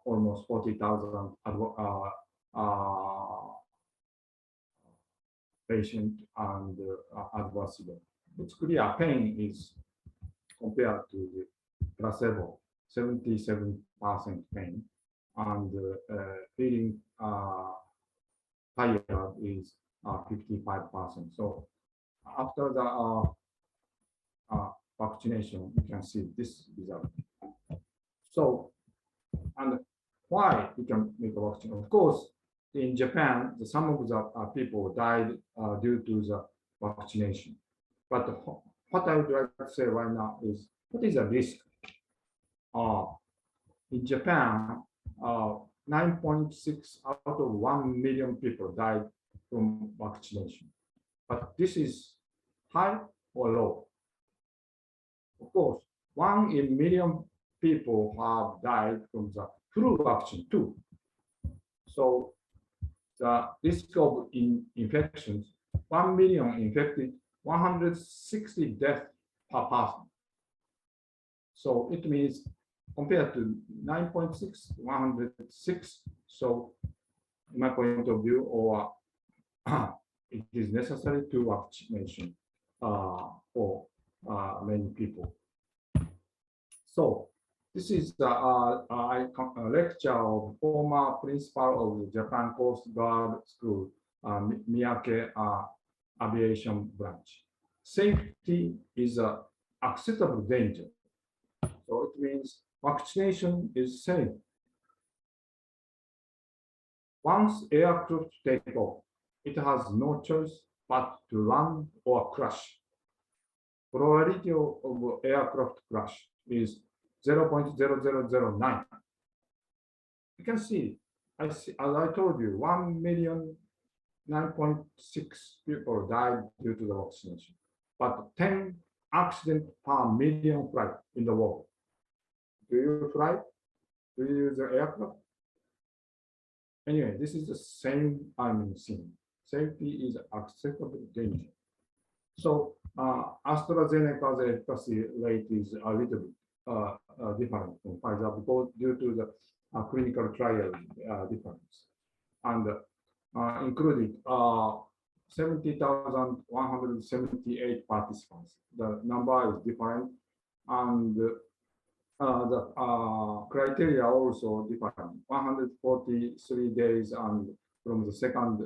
almost 40,000 patient and adverse event. It's clear pain is compared to the placebo, 77% pain, and feeling tired is 55%. So after the vaccination, you can see this result. So, and why we can make a vaccine? Of course, in Japan, some of the people died due to the vaccination. But what I would like to say right now is, what is the risk? In Japan, 9.6 out of 1 million people died from vaccination. But this is high or low? Of course, 1 in million people have died from the flu vaccine too. So the risk of infections, 1 million infected, 160 deaths per person. So it means compared to 9.6, 106. So in my point of view, or it is necessary to vaccination for many people. So this is a lecture of former principal of the Japan Coast Guard School, Miyake Aviation Branch. Safety is an acceptable danger. So it means vaccination is safe. Once aircraft take off, it has no choice but to land or crash. Probability of aircraft crash is 0.0009. You can see, as I told you, 1 million 9.6 people died due to the vaccination, but 10 accidents per million flight in the world. Do you fly? Do you use the aircraft? Anyway, this is the same thing. Safety is acceptable danger. So AstraZeneca's efficacy rate is a little bit different from Pfizer because due to the clinical trial difference, and included 70,178 participants. The number is different, and the criteria also different. 143 days, and from the second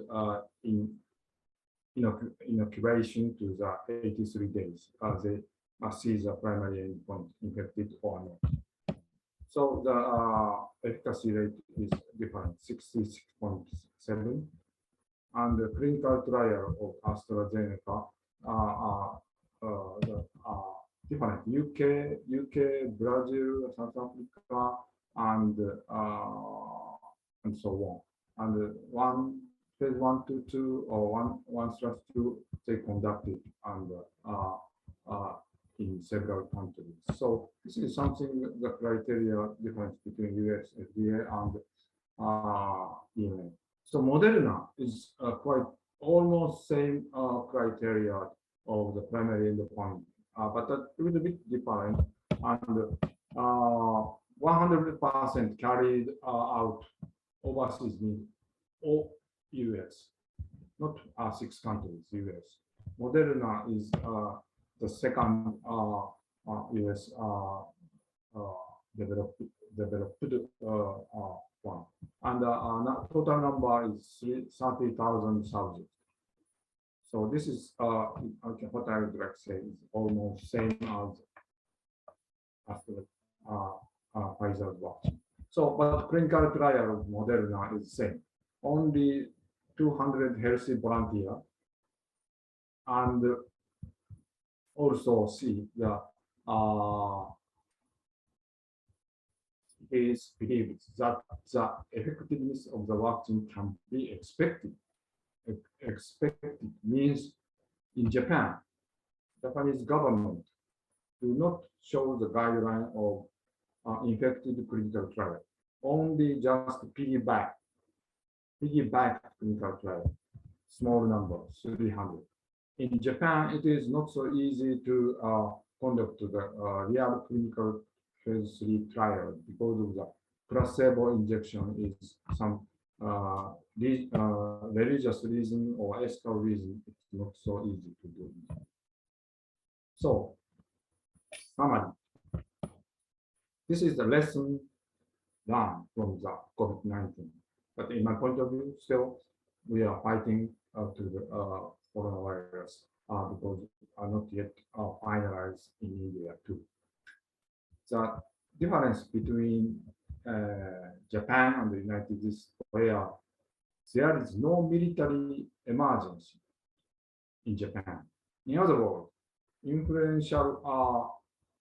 inoculation to the 83 days, they see the primary endpoint, infected or not. So the efficacy rate is different, 66.7. And the clinical trial of AstraZeneca different. UK, Brazil, South Africa, and so on. And one phase 1 to 2 or 1/2 they conducted and in several countries. So this is something, the criteria difference between US FDA and EMA. So Moderna is quite almost same criteria of the primary endpoint, but a little bit different, and 100% carried out overseas means all US, not 6 countries, US. Moderna is the second US developed one, and total number is 30,000 subjects. So this is what I would like to say is almost same as after Pfizer's vaccine. So, but clinical trial of Moderna is same. Only 200 healthy volunteers, and also see the is believed that the effectiveness of the vaccine can be expected. Expected means in Japan, Japanese government do not show the guideline of infected clinical trial, only just piggyback piggyback clinical trial, small number, 300. In Japan, it is not so easy to conduct the real clinical phase 3 trial because of the placebo injection is some religious reason or ethical reason. It's not so easy to do. So, summary. This is the lesson learned from the COVID-19. But in my point of view, still, we are fighting to the coronavirus because are not yet finalized in India too. The difference between Japan and the United States, where there is no military emergency in Japan. In other words, influential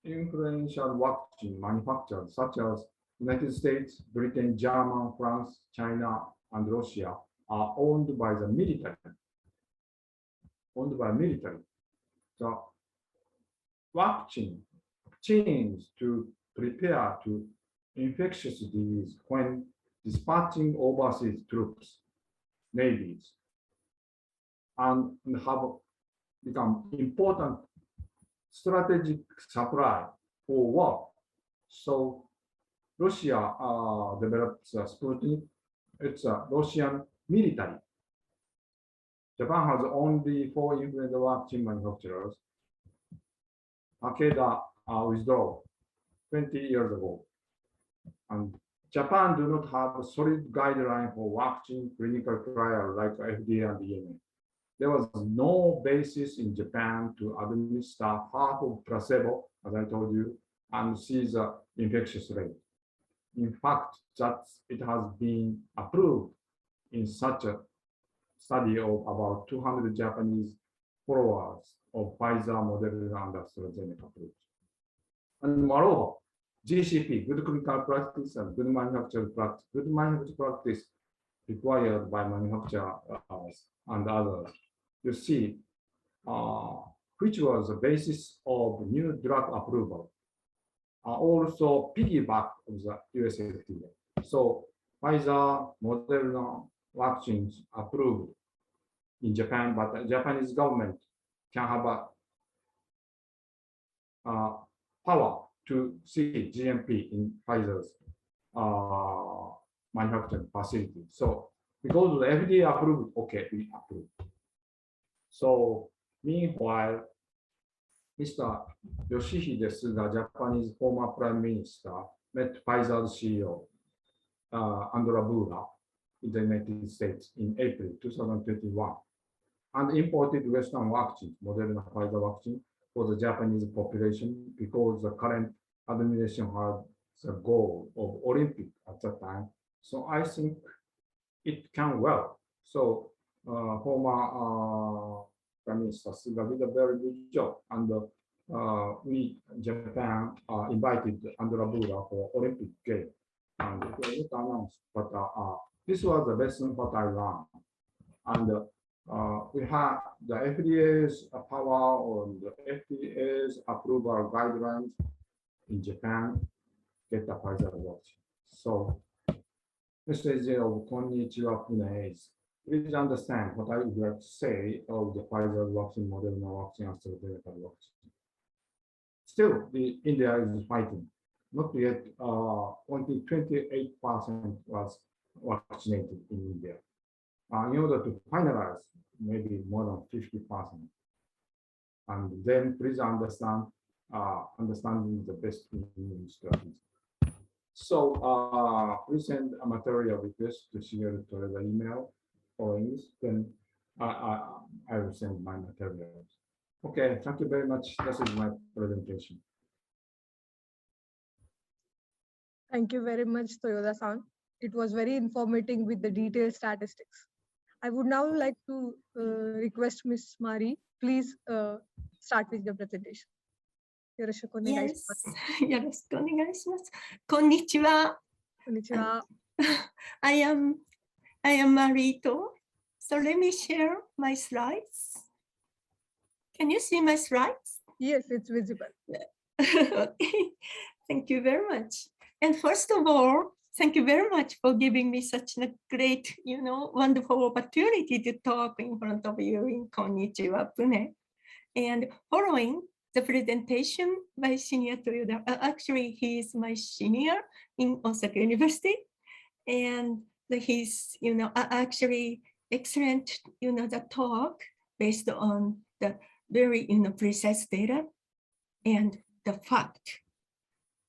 vaccine manufacturers such as United States, Britain, Germany, France, China, and Russia are owned by the military. The vaccine change to prepare to infectious disease when dispatching overseas troops, navies, and have become important strategic supply for war. So Russia developed Sputnik. It's a Russian military. Japan has only 4 influenza vaccine manufacturers. Takeda withdrew 20 years ago. And Japan do not have a solid guideline for vaccine clinical trial like FDA and EMA. There was no basis in Japan to administer half of placebo, as I told you, and see the infectious rate. In fact, that it has been approved in such a study of about 200 Japanese followers of Pfizer, Moderna, and AstraZeneca approach. And moreover, GCP, good clinical practice and good manufacturing practice. Good manufacturing practice required by manufacturers and others. You see, which was the basis of new drug approval, also piggyback of the US FDA. So Pfizer, Moderna vaccines approved in Japan, but the Japanese government can have a power to see GMP in Pfizer's manufacturing facility. So because the FDA approved, okay, we approved. So meanwhile, Mr. Yoshihide Suga, Japanese former prime minister, met Pfizer's CEO, Andra Bura, in the United States in April 2021, and imported Western vaccine, Moderna Pfizer vaccine, for the Japanese population because the current administration had the goal of Olympic at that time. So I think it can well. So former Prime Minister Suga did a very good job, and we, Japan, invited Andra Bura for Olympic game, and it was not announced, but this was the lesson what I learned. And we have the FDA's power on the FDA's approval guidelines in Japan, get the Pfizer vaccine. So, message of Konnichiwa Pune is, please understand what I would like to say of the Pfizer vaccine, Moderna vaccine, AstraZeneca vaccine. Still, India is fighting. Not yet, only 28% was vaccinated in India. In order to finalize, maybe more than 50%. And then please understand, understanding the best strategy. So please send a material request to share to the email or emails, then I will send my materials. Okay, thank you very much. This is my presentation. Thank you very much, Toyoda-san. It was very informative with the detailed statistics. I would now like to request Ms. Mari, please start with the presentation. Yes. よろしくお願いします。こんにちは。Konnichiwa. I am Marito. So let me share my slides. Can you see my slides? Yes, it's visible. Okay. Thank you very much. And first of all, thank you very much for giving me such a great, wonderful opportunity to talk in front of you in Konnichiwa Pune. And following the presentation by Senior Toyoda, actually he is my senior in Osaka University, and he's, actually excellent, the talk based on the very, precise data and the fact.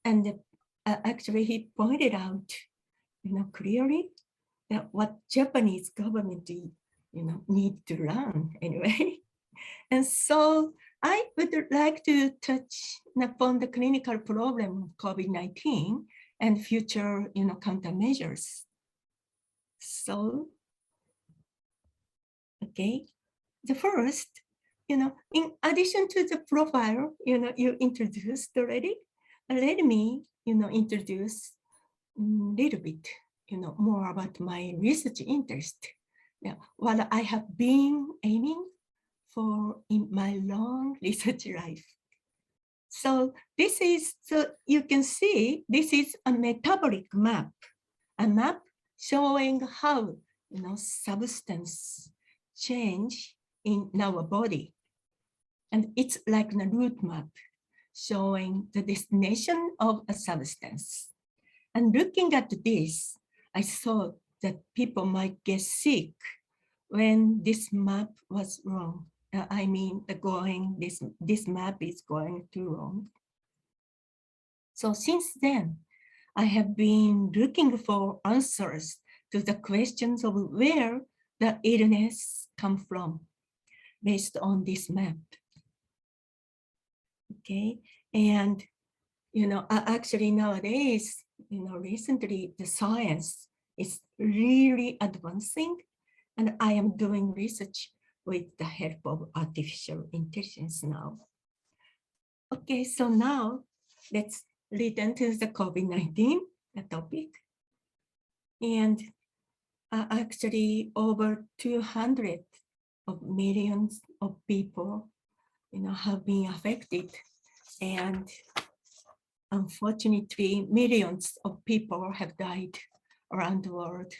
And actually he pointed out, clearly that what Japanese government, need to learn anyway. And so I would like to touch upon the clinical problem of COVID-19 and future, countermeasures. So, okay, the first, in addition to the profile, you introduced already, let me, introduce a little bit, more about my research interest. Yeah, what I have been aiming for in my long research life. So this is, so you can see, this is a metabolic map, a map showing how, substance change in our body. And it's like a route map showing the destination of a substance. And looking at this, I thought that people might get sick when this map was wrong. I mean, this map is going too wrong. So since then, I have been looking for answers to the questions of where the illness come from based on this map. Okay, and actually nowadays, recently the science is really advancing, and I am doing research with the help of artificial intelligence now. Okay, so now let's return to the COVID-19 topic. And actually over 200 of millions of people, have been affected, and unfortunately, millions of people have died around the world.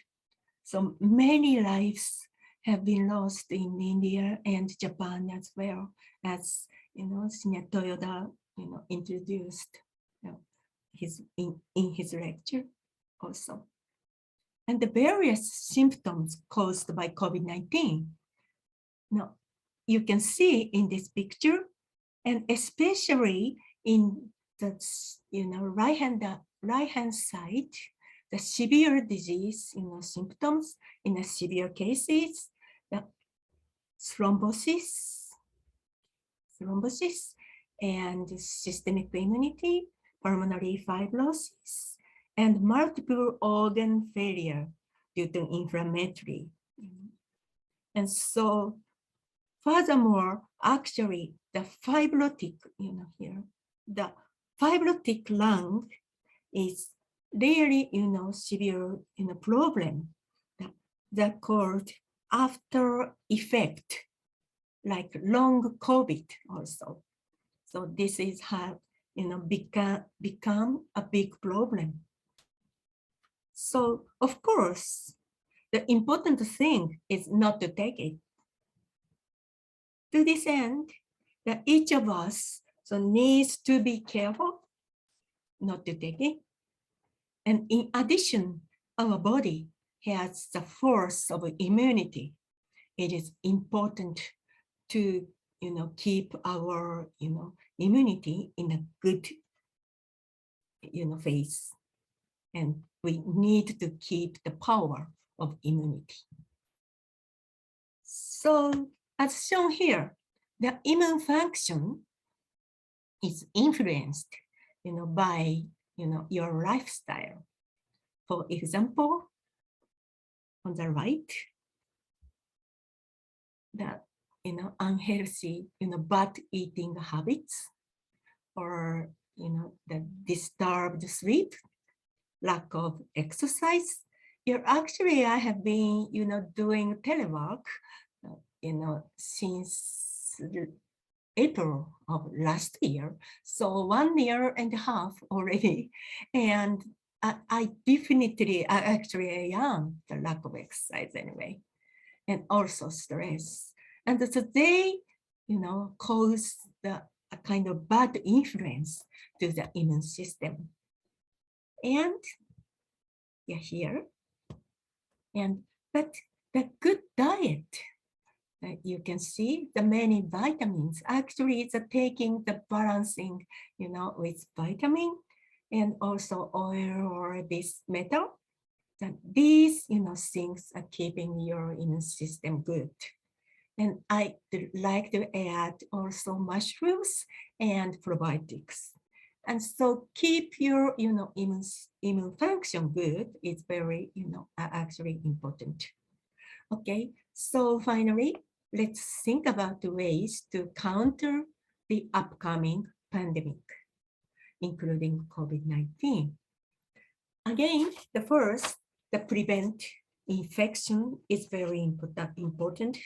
So many lives have been lost in India and Japan as well, as Senior Toyoda introduced in his lecture also. And the various symptoms caused by COVID-19. Now, you can see in this picture, and especially in the right-hand side, the severe disease, symptoms in the severe cases, the thrombosis, and systemic immunity, pulmonary fibrosis, and multiple organ failure due to inflammatory. And so, furthermore, actually, the fibrotic, here, the fibrotic lung is really, severe, problem that called after effect, like long COVID also. So this is how, become a big problem. So of course, the important thing is not to take it. To this end, that each of us needs to be careful not to take it. And in addition, our body has the force of immunity. It is important to, keep our, immunity in a good, phase. And we need to keep the power of immunity. So as shown here, the immune function is influenced, by, your lifestyle. For example, on the right, the, unhealthy, bad eating habits, or, the disturbed sleep, lack of exercise. Here, actually, I have been, doing telework, since April of last year, so 1.5 years already. And I definitely, actually I am the lack of exercise anyway, and also stress. And so they, cause a kind of bad influence to the immune system. And yeah, here. But the good diet, you can see the many vitamins. Actually, it's taking the balancing, with vitamin and also oil or this metal. That these, things are keeping your immune system good. And I like to add also mushrooms and probiotics. And so keep your, immune function good is very, actually important. Okay, so finally, let's think about the ways to counter the upcoming pandemic, including COVID-19. Again, the first, the prevent infection is very important.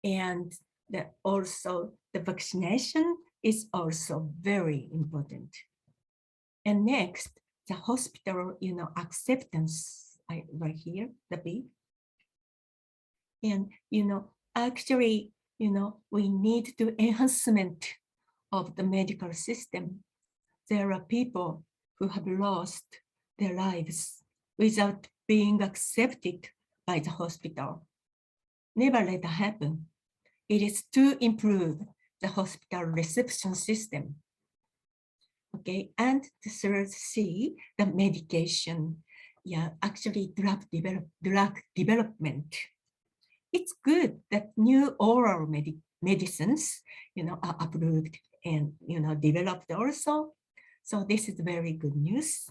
And also the vaccination is also very important. And next, the hospital, acceptance, right here, the B. And, actually, we need to enhancement of the medical system. There are people who have lost their lives without being accepted by the hospital. Never let that happen. It is to improve the hospital reception system. Okay, and the third C, the medication. Yeah, actually drug development. It's good that new oral medicines, are approved and, developed also. So this is very good news.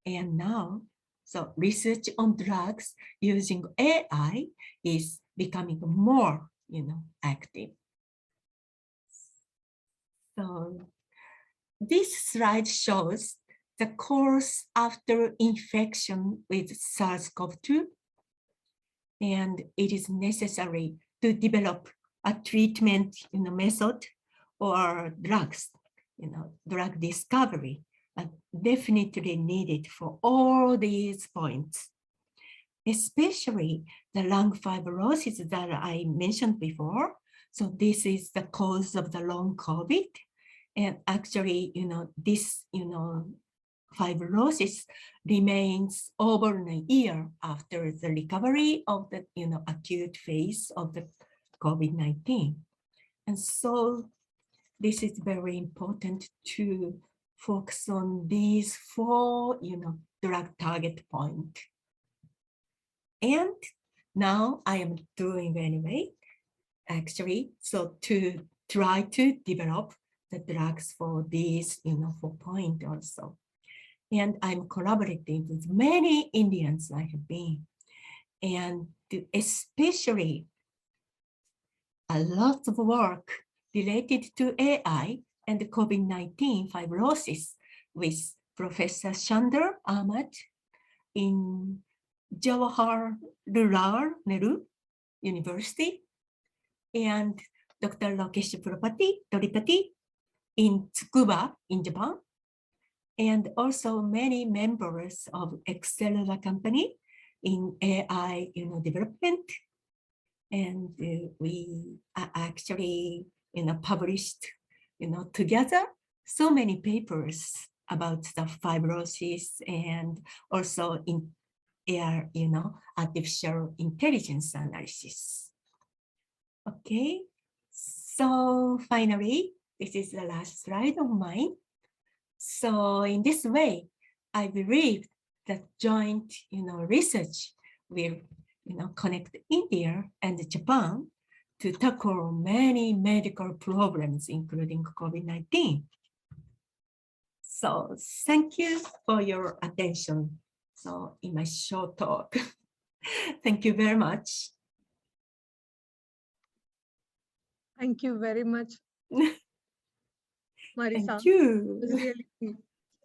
And now, so research on drugs using AI is becoming more, active. So this slide shows the course after infection with SARS-CoV-2, and it is necessary to develop a treatment, method or drugs, drug discovery, definitely needed for all these points, especially the lung fibrosis that I mentioned before. So this is the cause of the long COVID. And actually, this, fibrosis remains over a year after the recovery of the, acute phase of the COVID-19. And so this is very important to focus on these 4, drug target points. And now I am doing anyway, actually, so to try to develop the drugs for these, 4 points also. And I'm collaborating with many Indians I have been, and especially a lot of work related to AI and COVID-19 fibrosis with Professor Chandra Ahmad in Jawaharlal Nehru University and Dr. Rakesh Tripathi in Tsukuba in Japan, and also many members of Accelera company in AI development. And we actually published together so many papers about the fibrosis and also in artificial intelligence analysis. Okay, so finally, this is the last slide of mine. So in this way, I believe that joint research will connect India and Japan to tackle many medical problems, including COVID-19. So thank you for your attention. So in my short talk, thank you very much. Thank you very much, Marisa. Thank you. It was really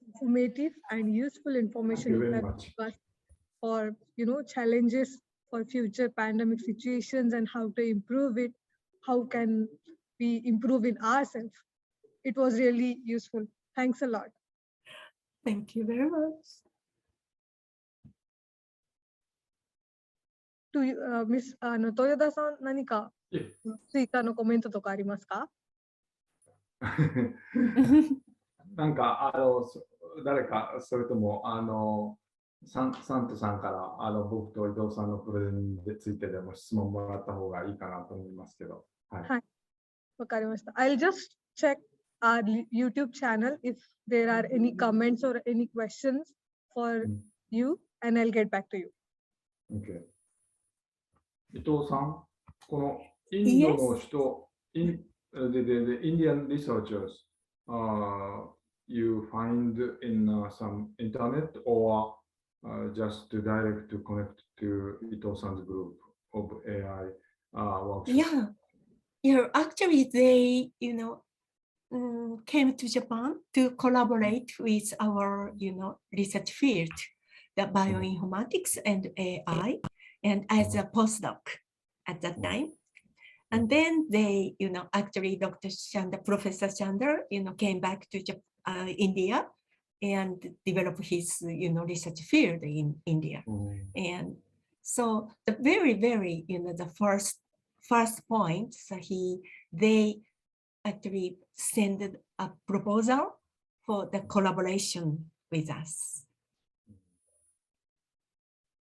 informative and useful information Thank you very much. for challenges for future pandemic situations and how to improve it. How can we improve in ourselves? It was really useful. Thanks a lot. Thank you very much. To Miss 豊田さん、何か追加のコメントとかありますか？なんか、誰か、それとも、サントさんから僕と伊藤さんのプレゼンについてでも質問もらった方がいいかなと思いますけど。はい。わかりました。I'll just check our YouTube channel if there are any comments or any questions for you, and I'll get back to you. Okay. 伊藤さん、このインドの人、the Indian researchers, you find in some internet or just to direct to connect to Ito-san's group of AI workshops? Yeah. Actually, they, came to Japan to collaborate with our, research field, the bioinformatics and AI, and as a postdoc at that time. And then they, actually Dr. Chandra, Professor Chandra, came back to India and developed his, research field in India. And so the very, the first point, so they actually sent a proposal for the collaboration with us.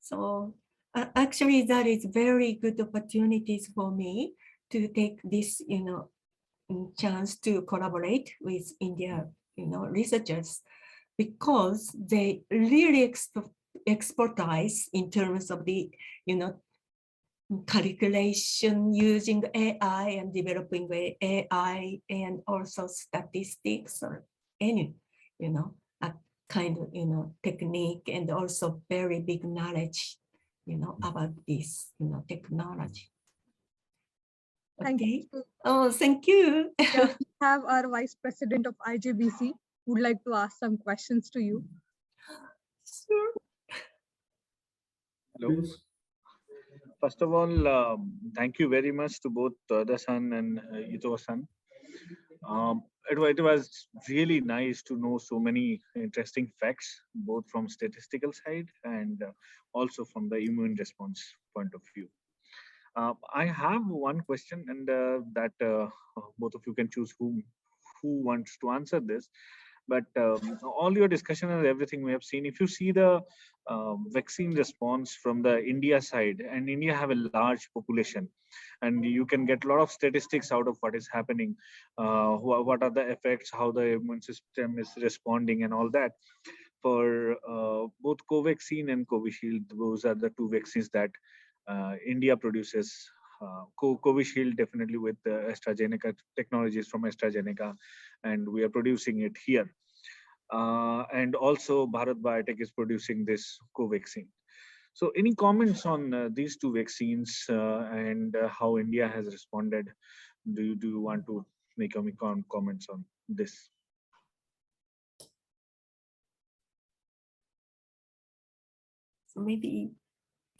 So actually, that is very good opportunities for me to take this, chance to collaborate with India, researchers, because they really expertise in terms of the, calculation using AI and developing AI and also statistics or any, a kind of, technique and also very big knowledge, about this, technology. Thank Okay. you. Oh, thank you. Yeah, we have our Vice President of IJBC who would like to ask some questions to you. Sure. Hello. Please. First of all, thank you very much to both Toyoda-san and Ito-san. It was really nice to know so many interesting facts, both from statistical side and also from the immune response point of view. I have one question, and that both of you can choose who wants to answer this. But all your discussion and everything we have seen, if you see the vaccine response from the India side, and India have a large population, and you can get a lot of statistics out of what is happening, what are the effects, how the immune system is responding, and all that. For both Covaxin and Covishield, those are the two vaccines that India produces. Covishield definitely with AstraZeneca technologies from AstraZeneca, and we are producing it here. And also Bharat Biotech is producing this Covaxin. So any comments on these two vaccines and how India has responded? Do you want to make any comments on this? So maybe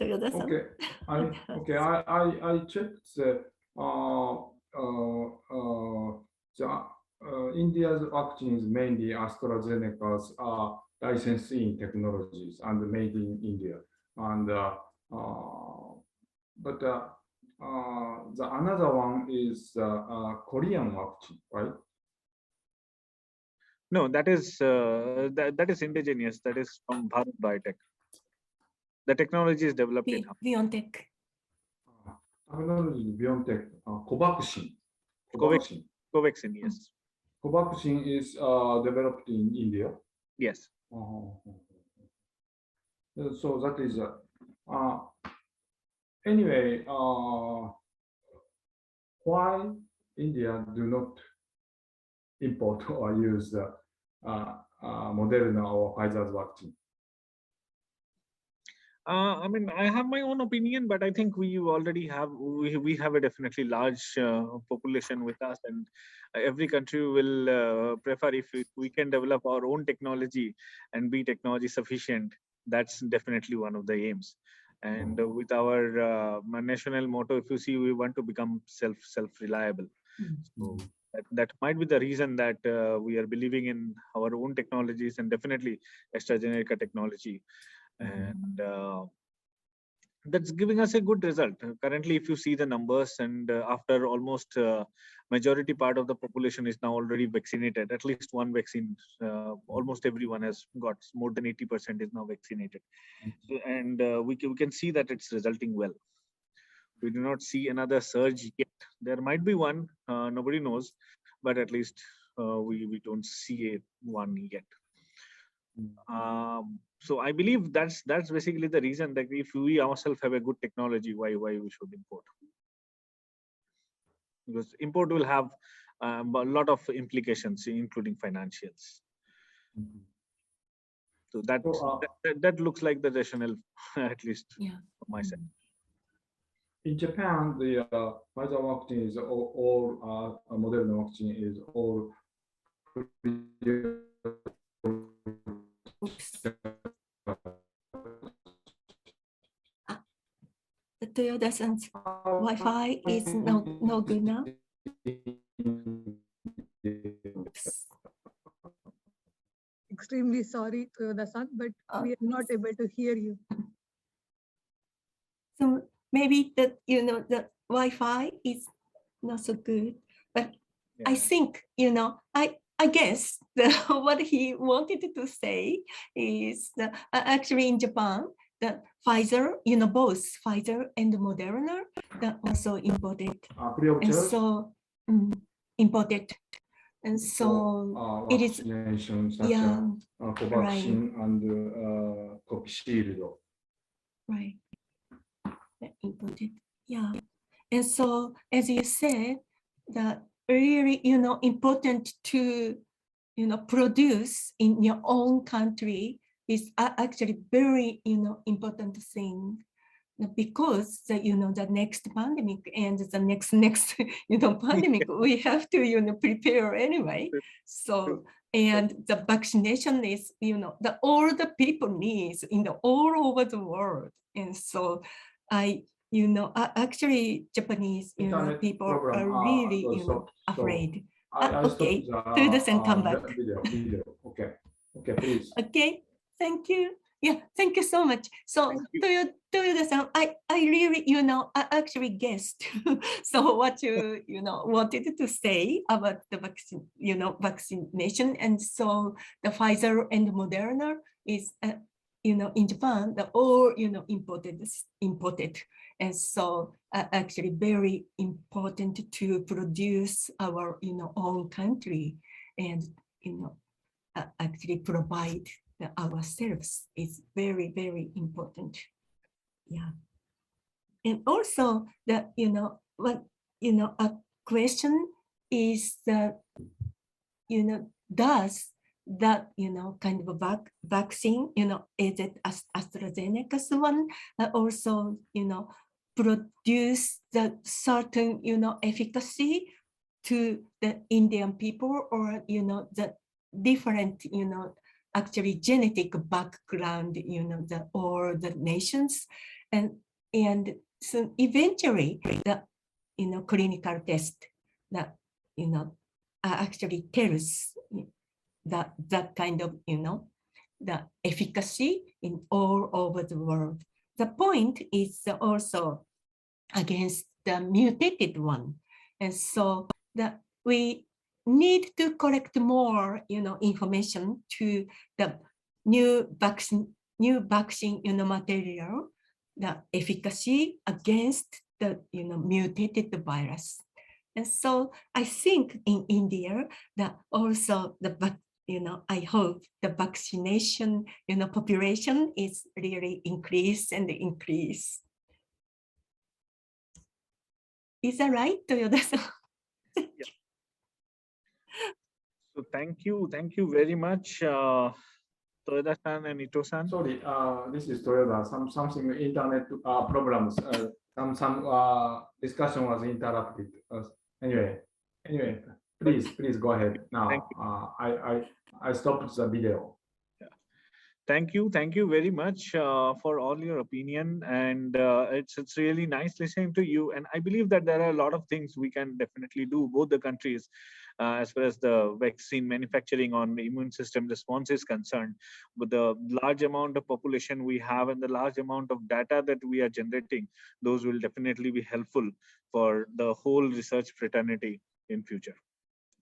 Toyoda-san. Okay. I checked India's vaccine is mainly AstraZeneca's licensing technologies and made in India. And but the another one is Korean vaccine, right? No, that is that is indigenous. That is from Bharat Biotech. The technology is developed in BioNTech. Technology BioNTech, Covaxin. Covaxin, yes. Covaxin is developed in India. Yes. So that is anyway. Why India do not import or use Moderna or Pfizer's vaccine? I mean, I have my own opinion, but I think we already have we have a definitely large population with us, and every country will prefer if we can develop our own technology and be technology sufficient. That's definitely one of the aims. And with our national motto, if you see, we want to become self-reliable. So That might be the reason that we are believing in our own technologies and definitely AstraZeneca technology. And that's giving us a good result. Currently, if you see the numbers, and after almost majority part of the population is now already vaccinated, at least one vaccine, almost everyone has got, more than 80% is now vaccinated. So, and we can see that it's resulting well. We do not see another surge yet. There might be one, nobody knows, but at least we don't see one yet. So I believe that's basically the reason that if we ourselves have a good technology, why we should import? Because import will have a lot of implications, including financials. So that looks like the rationale, at least from my side. In Japan, the Pfizer vaccine is all Moderna vaccine is all. The Toyoda-san's Wi-Fi is no good now. Oops. Extremely sorry, Toyoda-san, but we are not able to hear you. So maybe the the Wi-Fi is not so good, but I think I guess what he wanted to say is that actually in Japan, the Pfizer, both Pfizer and Moderna, that also imported, and so imported, and so it is vaccine and Covishield. Right. Imported, and so as you said, that really important to produce in your own country is actually very important thing, because the next pandemic and the next pandemic we have to prepare anyway. So and the vaccination is the all the people needs all over the world, and so actually Japanese people are really afraid. Okay, Toyoda-san, come back. Okay, please. Okay, thank you. Thank you so much. So Toyoda-san, I really I actually guessed so what you wanted to say about the vaccine, vaccination, and so the Pfizer and Moderna is in Japan, the all imported, and so actually very important to produce our own country, and actually provide ourselves is very, very important. And also that what a question is that does that kind of a vaccine is it AstraZeneca's one also produce the certain efficacy to the Indian people, or the different actually genetic background or the nations, and so eventually the clinical test that actually tells that kind of the efficacy in all over the world. The point is also against the mutated one, and so that we need to collect more information to the new vaccine material, the efficacy against the mutated virus. And so I think in India that also the I hope the vaccination population is really increase and increase. Is that right, Toyoda-san? So thank you very much, Toyoda-san and Ito-san. Sorry, this is Toyoda. Something internet problems. Some discussion was interrupted. Anyway, please go ahead now. I stopped the video. thank you very much for all your opinion, and it's really nice listening to you. And I believe that there are a lot of things we can definitely do, both the countries, as far as the vaccine manufacturing on the immune system response is concerned. With the large amount of population we have and the large amount of data that we are generating, those will definitely be helpful for the whole research fraternity in future,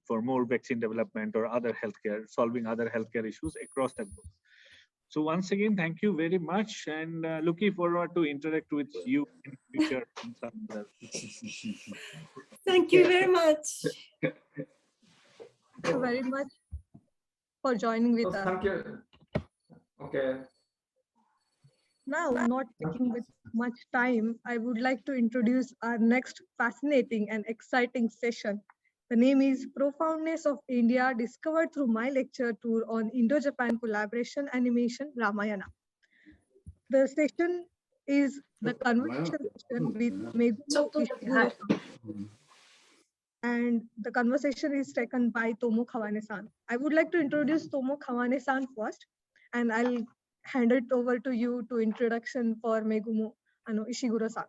for more vaccine development or other healthcare, solving other healthcare issues across the globe. So once again, thank you very much, and looking forward to interact with you in future. Thank you very much. Thank you very much for joining with us. Thank you. Okay. Now, not taking much time, I would like to introduce our next fascinating and exciting session. The name is Profoundness of India, discovered through my lecture tour on Indo-Japan collaboration animation Ramayana. The session is the conversation session with Megumi Ishiguro, and the conversation is taken by Tomo Kawane-san. I would like to introduce Tomo Kawane-san first, and I'll hand it over to you to introduction for Megumi Ishiguro-san.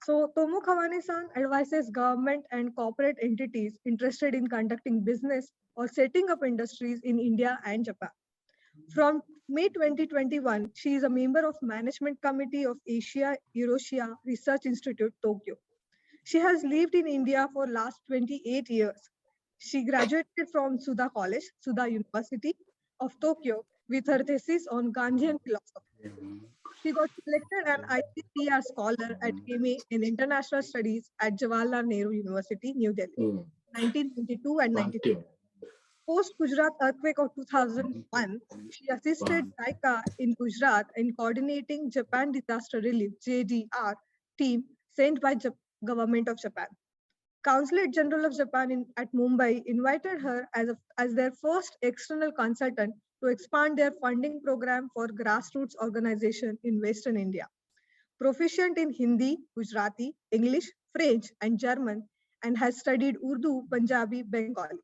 So Tomo Kawane-san advises government and corporate entities interested in conducting business or setting up industries in India and Japan. From May 2021, she is a member of Management Committee of Asia Eurasia Research Institute, Tokyo. She has lived in India for last 28 years. She graduated from Suda College, Suda University of Tokyo, with her thesis on Gandhian philosophy. She got selected an ICTR scholar at MA in International Studies at Jawaharlal Nehru University, New Delhi, 1992 and 93. Post Gujarat earthquake of 2001, she assisted JICA in Gujarat in coordinating Japan Disaster Relief (JDR) team sent by Government of Japan. Consulate General of Japan at Mumbai invited her as their first external consultant to expand their funding program for grassroots organization in Western India. Proficient in Hindi, Gujarati, English, French, and German, and has studied Urdu, Punjabi, Bengali.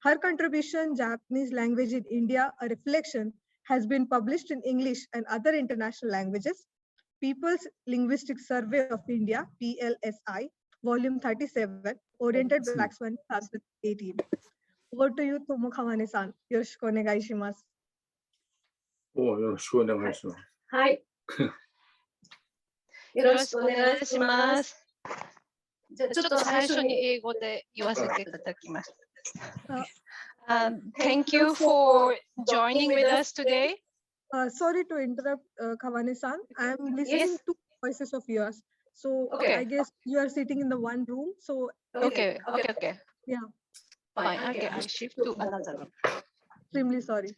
Her contribution, Japanese language in India, a reflection, has been published in English and other international languages. People's Linguistic Survey of India, PLSI, Volume 37, Oriented Black Swan, 2018. Over to you, Tomo Kawane-san. Yoroshiku onegai shimasu. よろしくお願いします。はい。よろしくお願いします。じゃあちょっと最初に英語で言わせていただきます。Thank you for joining with us today. Sorry to interrupt, Kawane-san. I am listening to voices of yours. So I guess you are sitting in the one room. So Okay. Yeah. Fine. Okay, I shift to another room. Extremely sorry.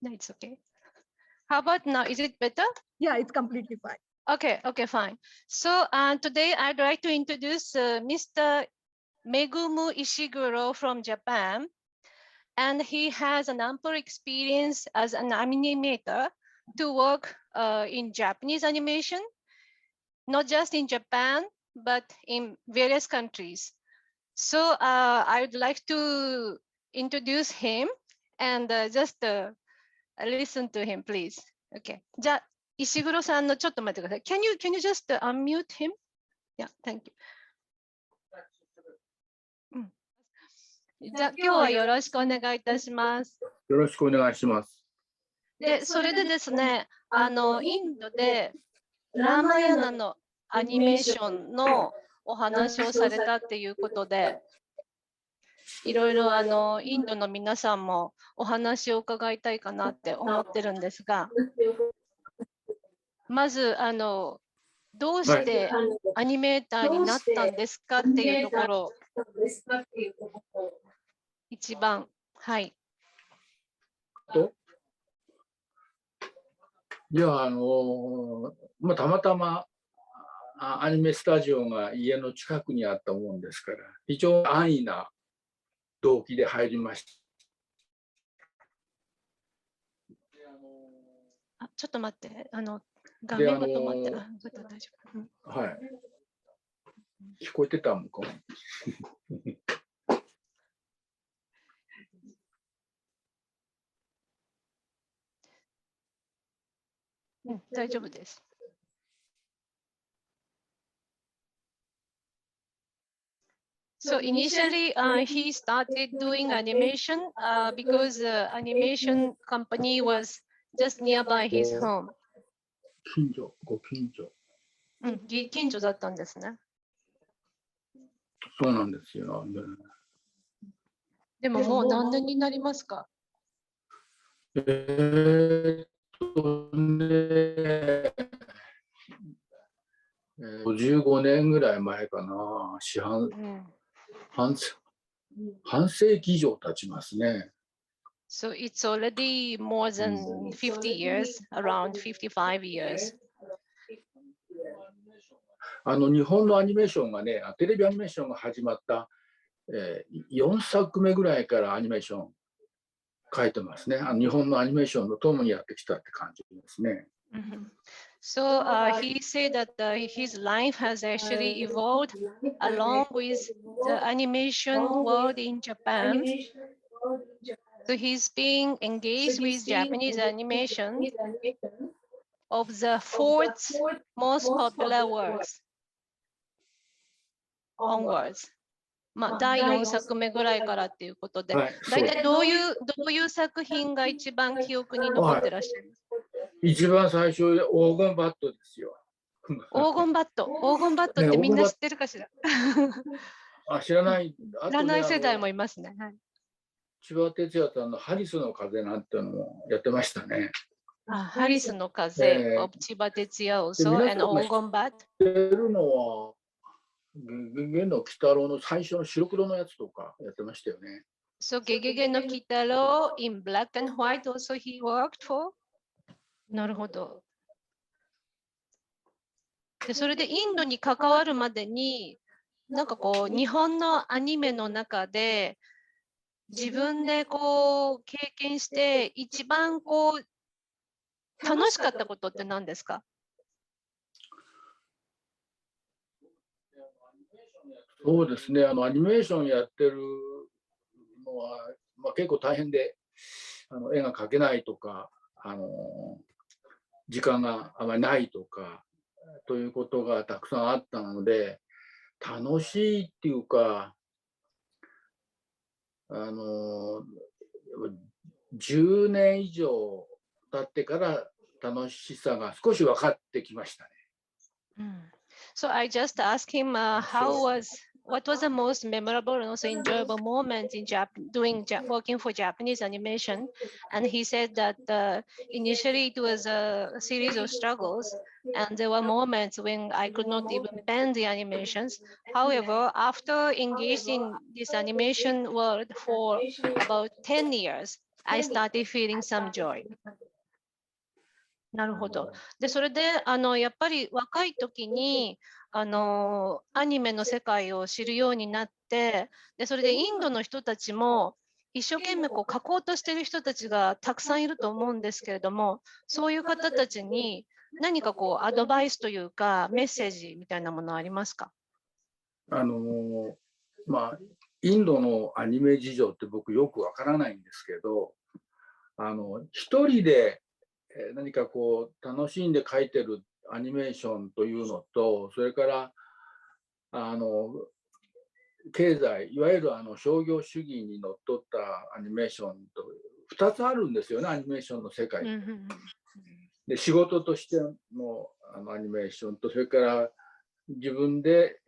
No, it's okay. How about now? Is it better? Yeah, it's completely fine. Okay, fine. So today I'd like to introduce Mr. Megumi Ishiguro from Japan. And he has an ample experience as an animator to work in Japanese animation, not just in Japan, but in various countries. So I would like to introduce him and just listen to him, please. Okay. じゃあ、石黒さんのちょっと待ってください。Can you just unmute him? Yeah, thank you. じゃあ、今日はよろしくお願いいたします。よろしくお願いします。で、それでですね、インドでラーマヤナのアニメーションのお話をされたっていうことで、いろいろインドの皆さんもお話を伺いたいかなって思ってるんですが、まずどうしてアニメーターになったんですかっていうところを一番、はい。いや、たまたまアニメスタジオが家の近くにあったもんですから、非常に安易な動機で入りました。ちょっと待って、画面が止まって、大丈夫。はい。聞こえてたもんか。大丈夫です。So initially, he started doing animation because the animation company was just nearby his home. ご近所。近所だったんですね。そうなんですよ。でももう何年になりますかね、55年ぐらい前かな。半世紀以上経ちますね。So it's already more than 50 years, around 55 years. 日本のアニメーションがね、テレビアニメーションが始まった、4作目ぐらいからアニメーション書いてますね。日本のアニメーションのともにやってきたって感じですね。So he said that his life has actually evolved along with the animation world in Japan. So he's being engaged with Japanese animation of the fourth most popular works onwards. 第4作目ぐらいからっていうことで、大体どういう作品が一番記憶に残ってらっしゃいますか？一番最初、黄金バットですよ。黄金バット。黄金バットってみんな知ってるかしら？知らない。知らない世代もいますね。千葉哲也さんのハリスの風なんていうのもやってましたね。ハリスの風、千葉哲也also, and 黄金バット。知ってるのは、ゲゲの鬼太郎の最初の白黒のやつとかやってましたよね。So ゲゲゲの鬼太郎 in black and white also he worked for? なるほど。で、それでインドに関わるまでに、なんかこう、日本のアニメの中で、自分でこう、経験して、一番こう、楽しかったことって何ですか？そうですね、アニメーションやってるのは、結構大変で、絵が描けないとか、時間があまりないとか、ということがたくさんあったので、楽しいっていうか、10年以上経ってから楽しさが少し分かってきましたね。So I just asked him what was the most memorable and also enjoyable moment in working for Japanese animation, and he said that initially it was a series of struggles, and there were moments when I could not even pen the animations. However, after engaged in this animation world for about 10 years, I started feeling some joy. なるほど。で、それで、やっぱり若い時に、アニメの世界を知るようになって、で、それでインドの人たちも、一生懸命こう書こうとしている人たちがたくさんいると思うんですけれども、そういう方たちに何かこうアドバイスというか、メッセージみたいなものはありますか？インドのアニメ事情って僕よくわからないんですけど、一人で何かこう楽しんで描いてるアニメーションというのと、それから経済、いわゆる商業主義にのっとったアニメーションと2つあるんですよね、アニメーションの世界で。仕事としてのアニメーションと、それから自分で、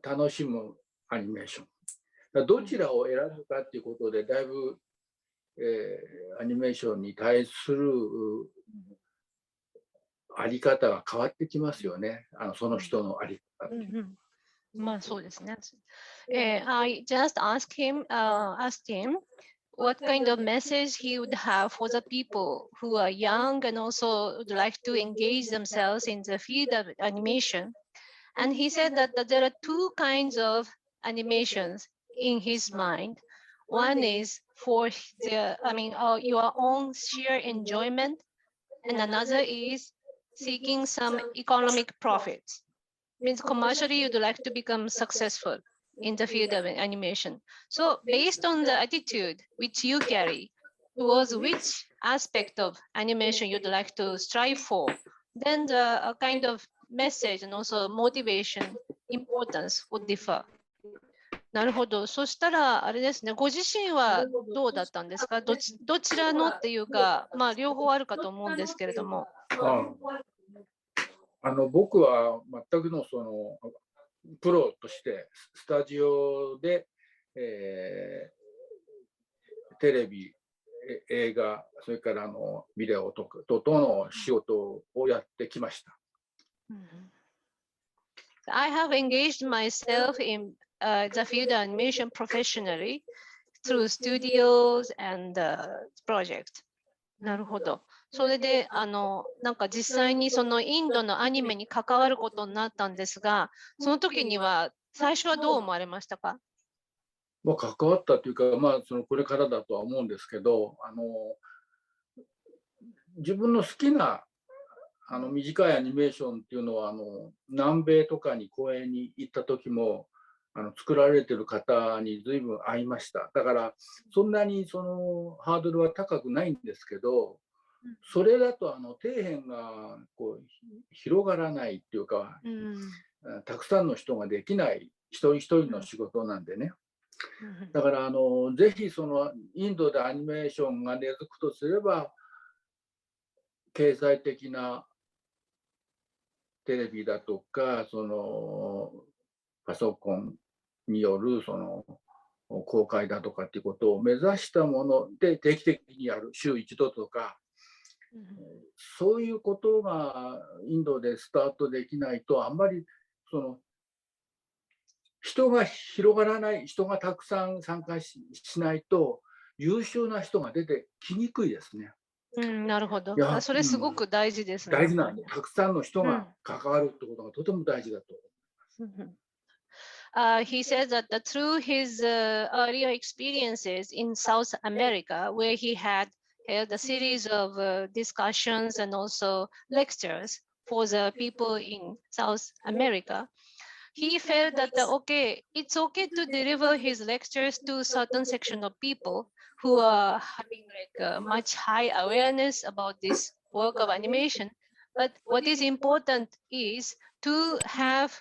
楽しむアニメーション、どちらを選ぶかっていうことでだいぶアニメーションに対するあり方が変わってきますよね。その人のあり方。まあそうですね。I just asked him what kind of message he would have for the people who are young and also would like to engage themselves in the field of animation. And he said that there are two kinds of animations in his mind. One is for your own sheer enjoyment, and another is seeking some economic profits. Means commercially you'd like to become successful in the field of animation. So based on the attitude which you carry, towards which aspect of animation you'd like to strive for, then the kind of message and also motivation, importance would differ. なるほど。そしたら、あれですね、ご自身はどうだったんですか？どちらのっていうか、まあ、両方あるかと思うんですけれども。僕は全くのそのプロとしてスタジオで、テレビ、映画、それからビデオとの仕事をやってきました。I have engaged myself in the field of animation professionally through studios and projects. なるほど。それで、なんか実際にそのインドのアニメに関わることになったんですが、その時には最初はどう思われましたか？関わったというか、これからだとは思うんですけど、自分の好きな短いアニメーションっていうのは南米とかに公演に行った時も作られてる方に随分会いました。だからそんなにそのハードルは高くないんですけど、それだと底辺がこう広がらないっていうか、たくさんの人ができない一人一人の仕事なんでね。だからぜひそのインドでアニメーションが根付くとすれば、経済的なテレビだとか、そのパソコンによるその公開だとかっていうことを目指したもので定期的にやる、週一度とか、そういうことがインドでスタートできないと、あんまりその人が広がらない、人がたくさん参加 しないと優秀な人が出てきにくいですね。なるほど。それすごく大事ですね。大事なんで、たくさんの人が関わるってことがとても大事だと思います。He says that through his earlier experiences in South America, where he had held a series of discussions and also lectures for the people in South America, he felt that it's okay to deliver his lectures to a certain section of people who are having like much high awareness about this work of animation. But what is important is to have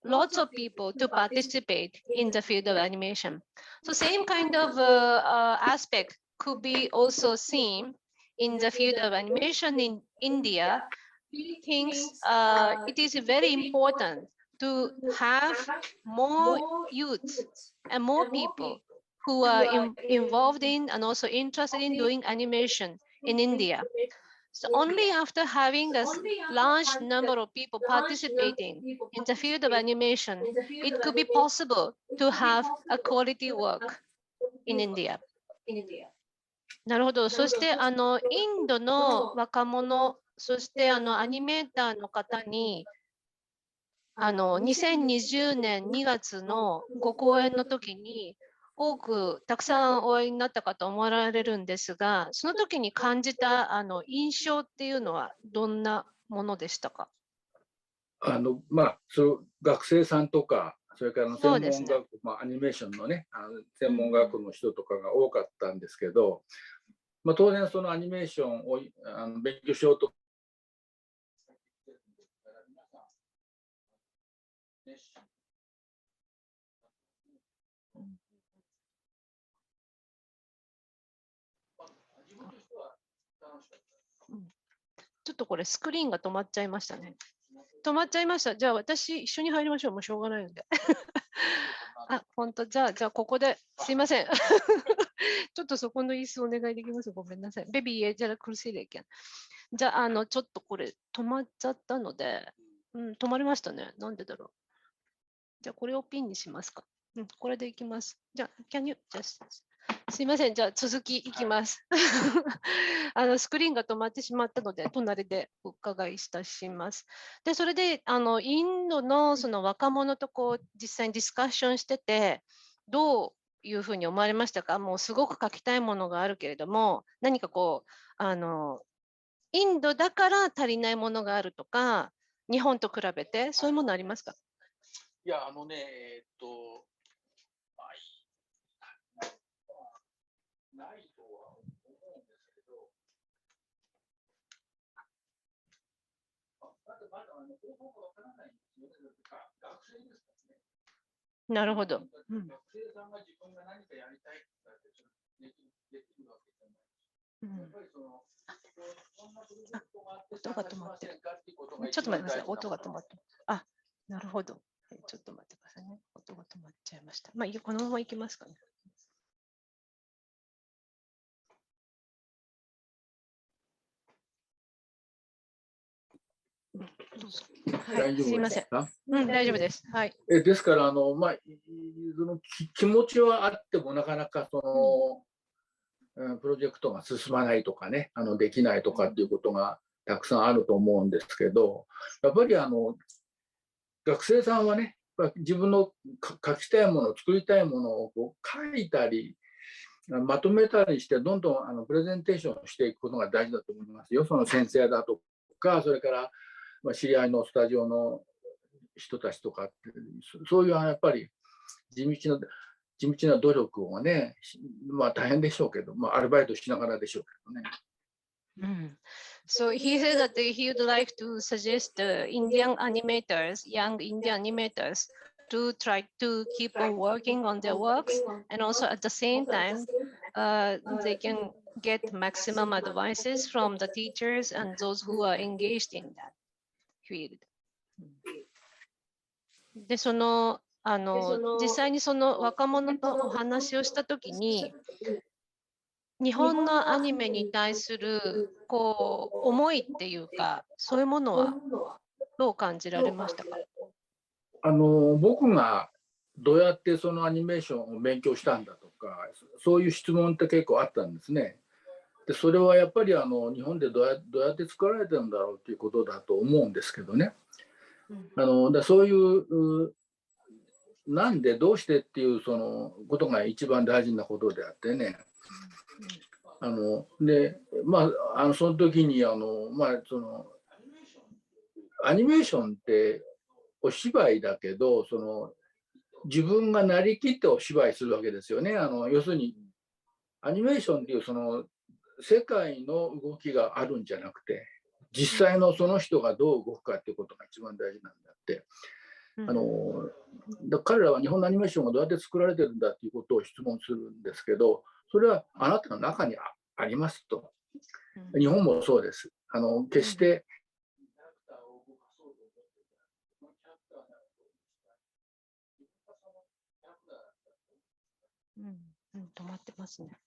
lots of people to participate in the field of animation. So same kind of aspect could be also seen in the field of animation in India. He thinks it is very important to have more youth and more people who are involved in and also interested in doing animation in India. So only after having a large number of people participating in the field of animation, it could be possible to have a quality work in India. なるほど。そして、インドの若者、そしてアニメーターの方に、2020年2月のご講演の時に、たくさんお会いになったかと思われるんですが、その時に感じた印象っていうのはどんなものでしたか？学生さんとか、それから専門学、アニメーションのね、専門学の人とかが多かったんですけど、当然そのアニメーションを勉強しようとちょっとこれスクリーンが止まっちゃいましたね。止まっちゃいました。じゃあ私一緒に入りましょう。もうしょうがないので。本当。じゃあここですいません。ちょっとそこの椅子お願いできます？ごめんなさい。ベビーじゃあ苦しいでけん。じゃあちょっとこれ止まっちゃったので、止まりましたね。なんでだろう。じゃあこれをピンにしますか。これでいきます。じゃあ、can you just すいません。じゃあ続きいきます。スクリーンが止まってしまったので、隣でお伺いします。で、それで、インドのその若者と実際にディスカッションしてて、どういうふうに思われましたか？もうすごく書きたいものがあるけれども、何かインドだから足りないものがあるとか、日本と比べて、そういうものありますか？いや、ないとは思うんなるほど。音が止まってる。ちょっと待ってください。音が止まってる。あ、なるほど。ちょっと待ってくださいね。音が止まっちゃいました。まあ、このままいきますかね。どうぞ。はい、すいません。大丈夫です。はい。ですから、その気持ちはあっても、なかなかプロジェクトが進まないとかね、できないとかっていうことがたくさんあると思うんですけど、やっぱり学生さんはね、自分の書きたいもの、作りたいものを書いたり、まとめたりして、どんどんプレゼンテーションしていくことが大事だと思いますよ。その先生だとか、それから知り合いのスタジオの人たちとかって、そういうやっぱり地道な努力をね、まあ大変でしょうけど、まあアルバイトしながらでしょうけどね。So he said that he would like to suggest Indian animators, young Indian animators, to try to keep on working on their works, and also at the same time, they can get maximum advices from the teachers and those who are engaged in that field. で、実際にその若者とお話をしたときに、日本のアニメに対する思いっていうか、そういうものはどう感じられましたか？僕がどうやってそのアニメーションを勉強したんだとか、そういう質問って結構あったんですね。でそれはやっぱり日本でどうやって作られてるんだろうっていうことだと思うんですけどね。そういうなんでどうしてっていうそのことが一番大事なことであってね。でまあその時にそのアニメーションってお芝居だけど自分がなりきってお芝居するわけですよね。要するにアニメーションっていうその世界の動きがあるんじゃなくて、実際のその人がどう動くかっていうことが一番大事なんだって。彼らは日本のアニメーションがどうやって作られてるんだっていうことを質問するんですけど、それはあなたの中にありますと。日本もそうです。決して止まってますね。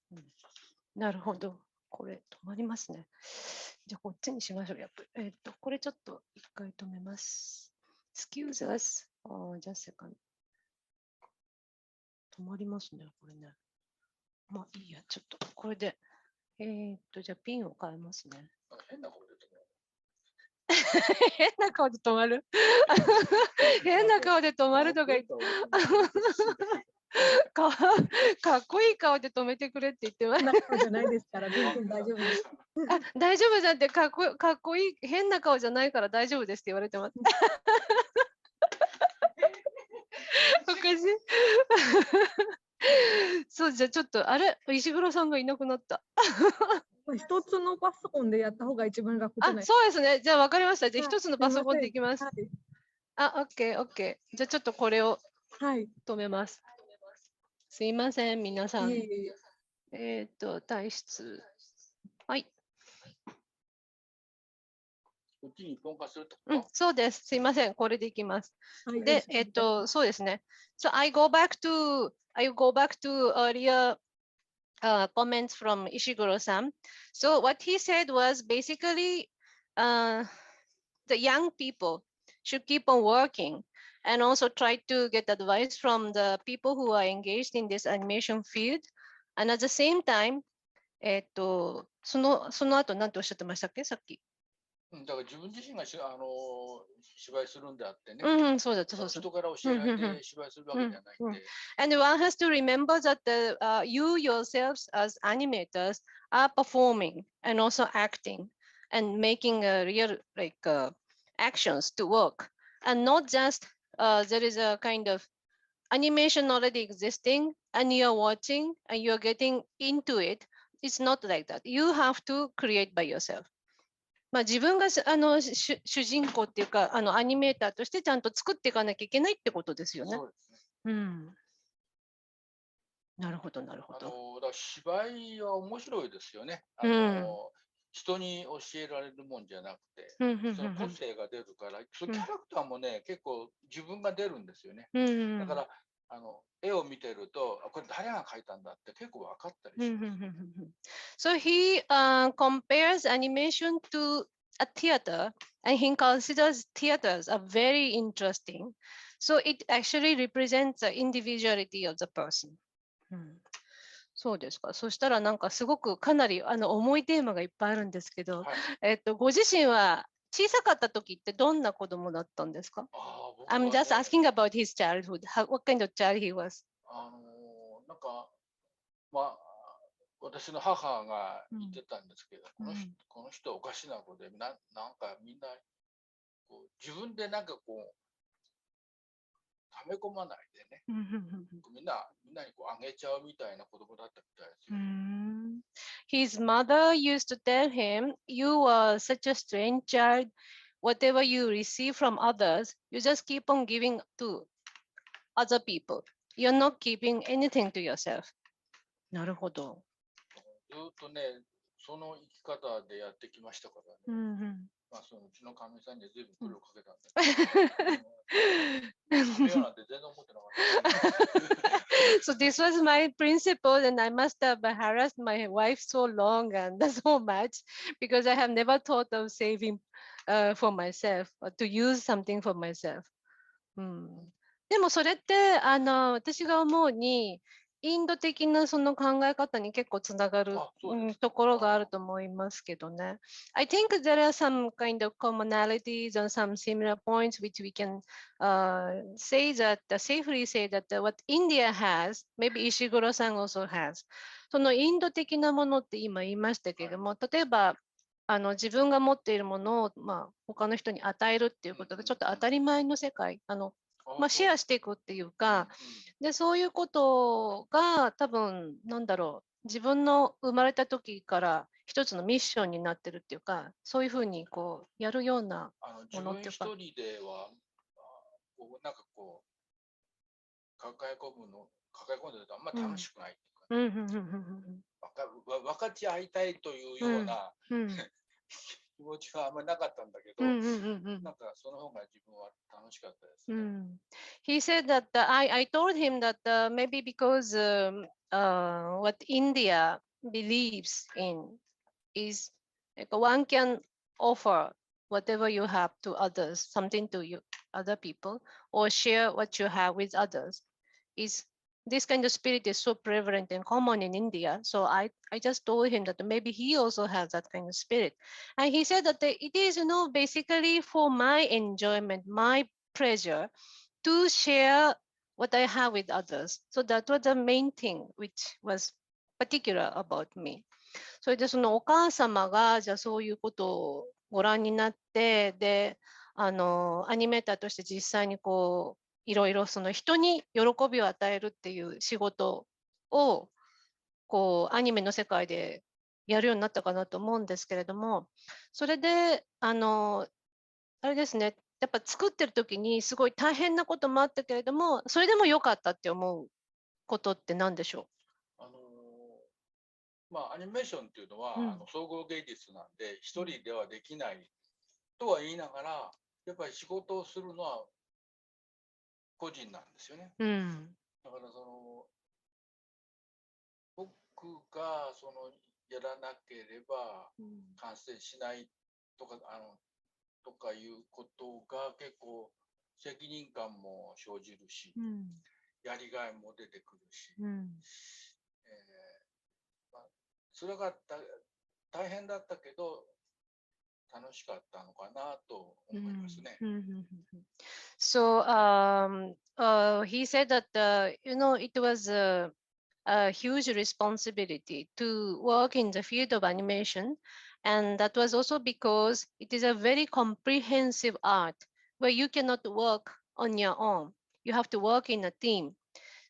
なるほど。これ止まりますね。じゃあこっちにしましょう。やっぱりこれちょっと一回止めます。Excuse us. Just a second. 止まりますね。これね。まあいいや。ちょっとこれで。じゃあピンを変えますね。変な顔で止まる。変な顔で止まるとか言って。かっこいい顔で止めてくれって言ってます。変な顔じゃないですから、全然大丈夫です。大丈夫だって、かっこいい、変な顔じゃないから大丈夫ですって言われてます。おかしい。そう、じゃあちょっと、あれ、石黒さんがいなくなった。一つのパソコンでやった方が一番楽じゃない？そうですね。じゃあ分かりました。じゃあ一つのパソコンでいきます。オッケー。じゃあちょっとこれを止めます。すいません、皆さん。退出。はい。そうです。すいません。これでいきます。で、そうですね。So I go back to earlier comments from Ishiguro-san. So what he said was basically the young people should keep on working and also try to get advice from the people who are engaged in this animation field. And at the same time, その後何ておっしゃってましたっけ、さっき。だから自分自身が芝居するんであってね。そうだ。人から教えられて芝居するわけじゃないんで。And one has to remember that you yourselves as animators are performing and also acting and making real actions to work. And not just there is a kind of animation already existing and you're watching and you're getting into it. It's not like that. You have to create by yourself. まあ、自分が主人公っていうかアニメーターとしてちゃんと作っていかなきゃいけないってことですよね。そうですね。うん。なるほどなるほど。だ芝居は面白いですよね。人に教えられるもんじゃなくて、その個性が出るから、そのキャラクターもね、結構自分が出るんですよね。だから絵を見てると、これ誰が描いたんだって結構分かったりします。So he compares animation to a theater, and he considers theaters are very interesting. So it actually represents the individuality of the person. そうですか。そしたらなんかすごくかなり重いテーマがいっぱいあるんですけど、ご自身は小さかった時ってどんな子供だったんですか？ I'm just asking about his childhood. What kind of child he was? なんか、まあ、私の母が言ってたんですけど、この人おかしな子で、なんかみんなこう自分でなんかこう、溜め込まないでね、みんなにこうあげちゃうみたいな子供だったみたいですよ。His mother used to tell him, "You are such a strange child. Whatever you receive from others, you just keep on giving to other people. You're not keeping anything to yourself." なるほど。ずっとね、その生き方でやってきましたからね。まあ、そのうちのかみさんには随分苦労かけたんだけど、食べようなんて全然思ってなかった。So this was my principle, and I must have harassed my wife so long and so much because I have never thought of saving for myself or to use something for myself. でもそれって私が思うにインド的なその考え方に結構つながるところがあると思いますけどね。I think there are some kind of commonalities and some similar points which we can say that, safely say that what India has, maybe Ishiguro-san also has. そのインド的なものって今言いましたけれども、例えば自分が持っているものを、他の人に与えるっていうことがちょっと当たり前の世界、シェアしていくっていうか、でそういうことが多分なんだろう、自分の生まれた時から一つのミッションになってるっていうか、そういうふうにこうやるようなものっていうか。自分一人ではなんかこう抱え込んでるとあんま楽しくないっていうか、分かち合いたいというような気持ちがあんまりなかったんだけど、なんかその方が自分は楽しかったですね。He said that I told him that maybe because what India believes in is like one can offer whatever you have to others, something to you, other people, or share what you have with others. Is this kind of spirit is so prevalent and common in India. So I just told him that maybe he also has that kind of spirit. And he said that it is, basically for my enjoyment, my pleasure to share what I have with others. So that was the main thing which was particular about me. それでそのお母様がじゃあそういうことをご覧になって、でアニメーターとして実際にこういろいろその人に喜びを与えるっていう仕事をこうアニメの世界でやるようになったかなと思うんですけれども、それであれですね、やっぱ作ってる時にすごい大変なこともあったけれども、それでも良かったって思うことって何でしょう？アニメーションっていうのは、総合芸術なんで一人ではできないとは言いながら、やっぱり仕事をするのは個人なんですよね。だから僕がやらなければ完成しないとか、とかいうことが結構責任感も生じるし、やりがいも出てくるし、辛かった、大変だったけど楽しかったのかなと思いますね。So he said that it was a huge responsibility to work in the field of animation, and that was also because it is a very comprehensive art where you cannot work on your own. You have to work in a team.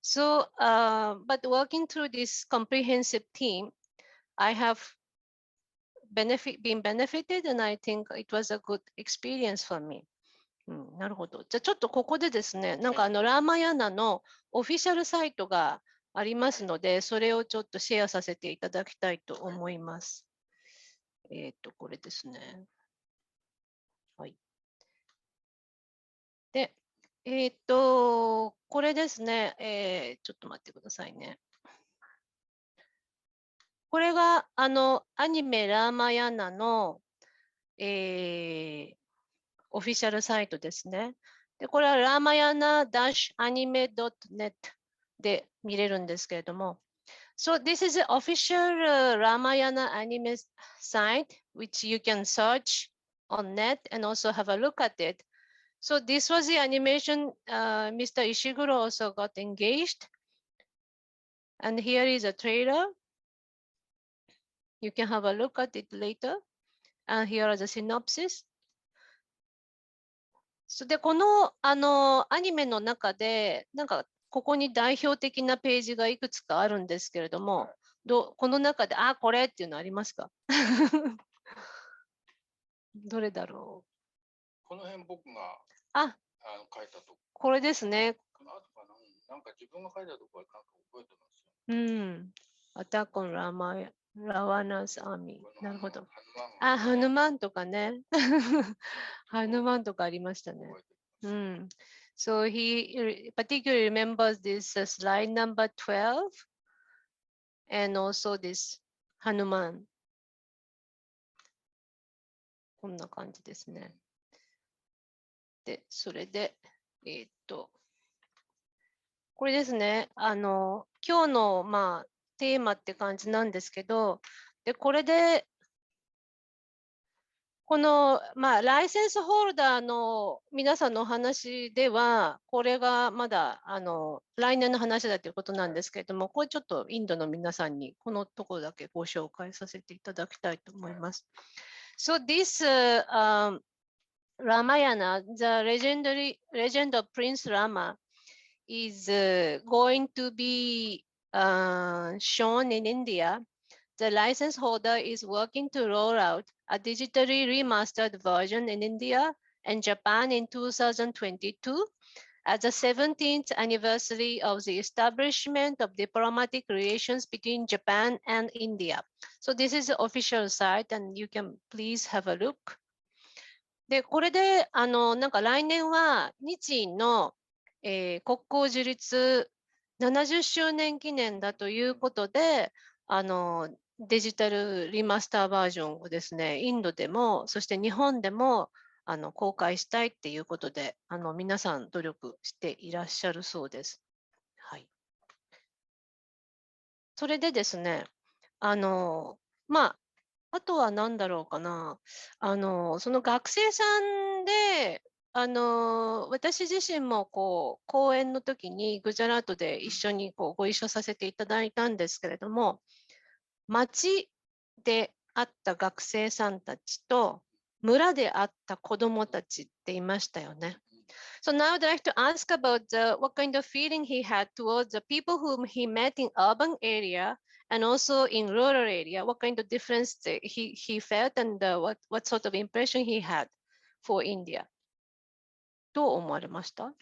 So, but working through this comprehensive team, I have been benefited, and I think it was a good experience for me. なるほど。じゃあちょっとここでですね、なんかラーマヤナのオフィシャルサイトがありますので、それをちょっとシェアさせていただきたいと思います。これですね。はい。で、これですね、ちょっと待ってくださいね。これがアニメラーマヤナの、オフィシャルサイトですね。で、これはラーマヤナ -anime.net で見れるんですけれども。So this is the official Ramayana anime site which you can search on net and also have a look at it. So this was the animation Mr. Ishiguro also got engaged. And here is a trailer. You can have a look at it later. And here are the synopsis. で、この、アニメの中で、なんか、ここに代表的なページがいくつかあるんですけれども、この中で、これっていうのありますか？どれだろう？この辺僕が書いたとこ。これですね。なんか自分が書いたとこはなんか覚えてますよ。アタックオンラワナスアーミー。なるほど。ハヌマンとかね。ハヌマンとかありましたね。So he particularly remembers this slide number 12 and also this Hanuman. こんな感じですね。で、それで、これですね。今日の、テーマって感じなんですけど、で、これで、この、ライセンスホルダーの皆さんのお話では、これがまだ、来年の話だということなんですけれども、これちょっとインドの皆さんにこのところだけご紹介させていただきたいと思います。So this Ramayana, the legend of Prince Rama is going to be shown in India. The license holder is working to roll out a digitally remastered version in India and Japan in 2022 as the 17th anniversary of the establishment of diplomatic relations between Japan and India. So this is the official site and you can please have a look. で、これで、なんか来年は日印の、国交樹立70周年記念だということで、デジタルリマスターバージョンをですね、インドでも、そして日本でも公開したいっていうことで、皆さん努力していらっしゃるそうです。はい。それでですね、あとは何だろうかな。その学生さんで、私自身も講演の時にグジャラートで一緒にご一緒させていただいたんですけれども、町で会った学生さんたちと村で会った子どもたちっていましたよね。So now I'd like to ask about what kind of feeling he had towards the people whom he met in urban area and also in rural area. What kind of difference he felt and what sort of impression he had for India. どう思われました？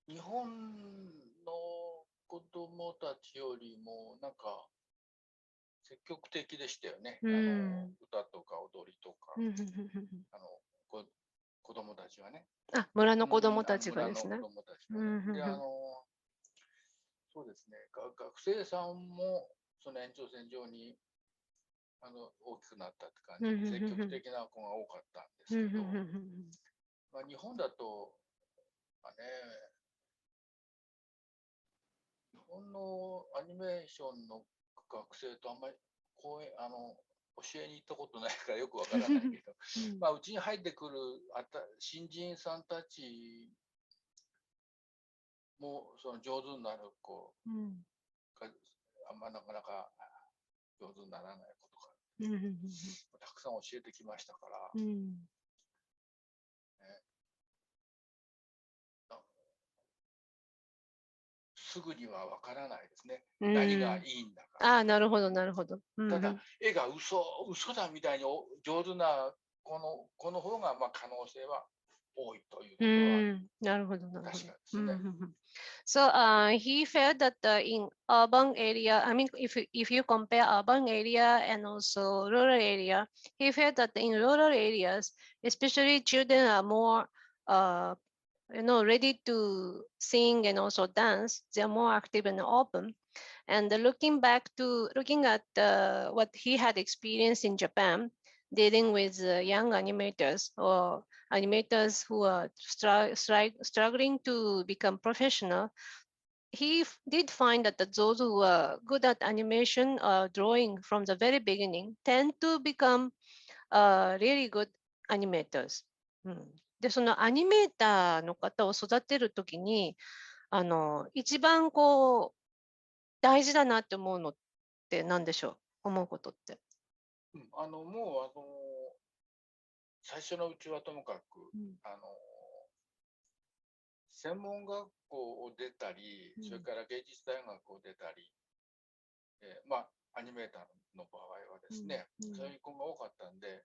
日本の子供たちよりもなんか積極的でしたよね。歌とか踊りとか、子供たちはね。村の子供たちがですね。そうですね。学生さんもその延長線上に大きくなったって感じで積極的な子が多かったんですけど、日本だと日本のアニメーションの学生とあんまり教えに行ったことないからよくわからないけど、うちに入ってくる新人さんたちもその上手になる子があんまなかなか上手にならない子とか、たくさん教えてきましたから。すぐにはわからないですね。何がいいんだか。ああ、なるほど、なるほど。ただ、絵が嘘だみたいに上手なこの方が可能性は多いということはなるほど、なるほど。確かですね。So he felt that in urban area, I mean, if you compare urban area and also rural area, he felt that in rural areas, especially children are more, ready to sing and also dance. They are more active and open. And looking at what he had experienced in Japan, dealing with young animators or animators who are struggling to become professional, he did find that those who are good at animation or drawing from the very beginning tend to become really good animators. で、そのアニメーターの方を育てるときに、一番大事だなって思うのって何でしょう、思うことって。もう最初のうちはともかく、専門学校を出たり、それから芸術大学を出たり、アニメーターの場合はですね、そういう子が多かったんで、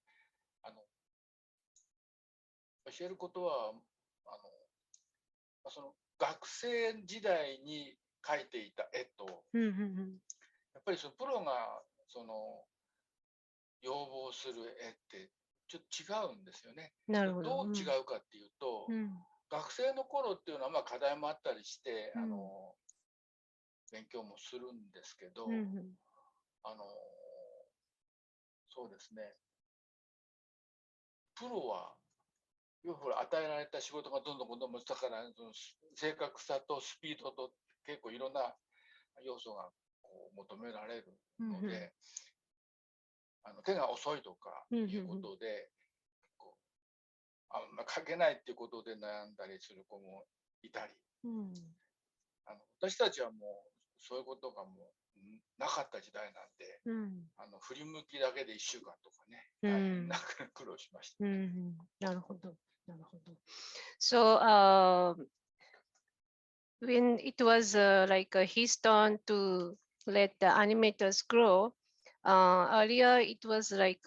教えることはその学生時代に描いていた絵と、やっぱりそのプロが要望する絵ってちょっと違うんですよね。どう違うかっていうと、学生の頃っていうのは課題もあったりして、勉強もするんですけど、そうですね、プロは要は与えられた仕事がどんどんだから正確さとスピードと結構いろんな要素が求められるので、手が遅いとかいうことで、書けないっていうことで悩んだりする子もいたり、私たちはもうそういうことがもうなかった時代なんで、振り向きだけで1週間とかね、大変な苦労しました。なるほど、なるほど。So, when it was like his turn to let the animators grow, earlier it was like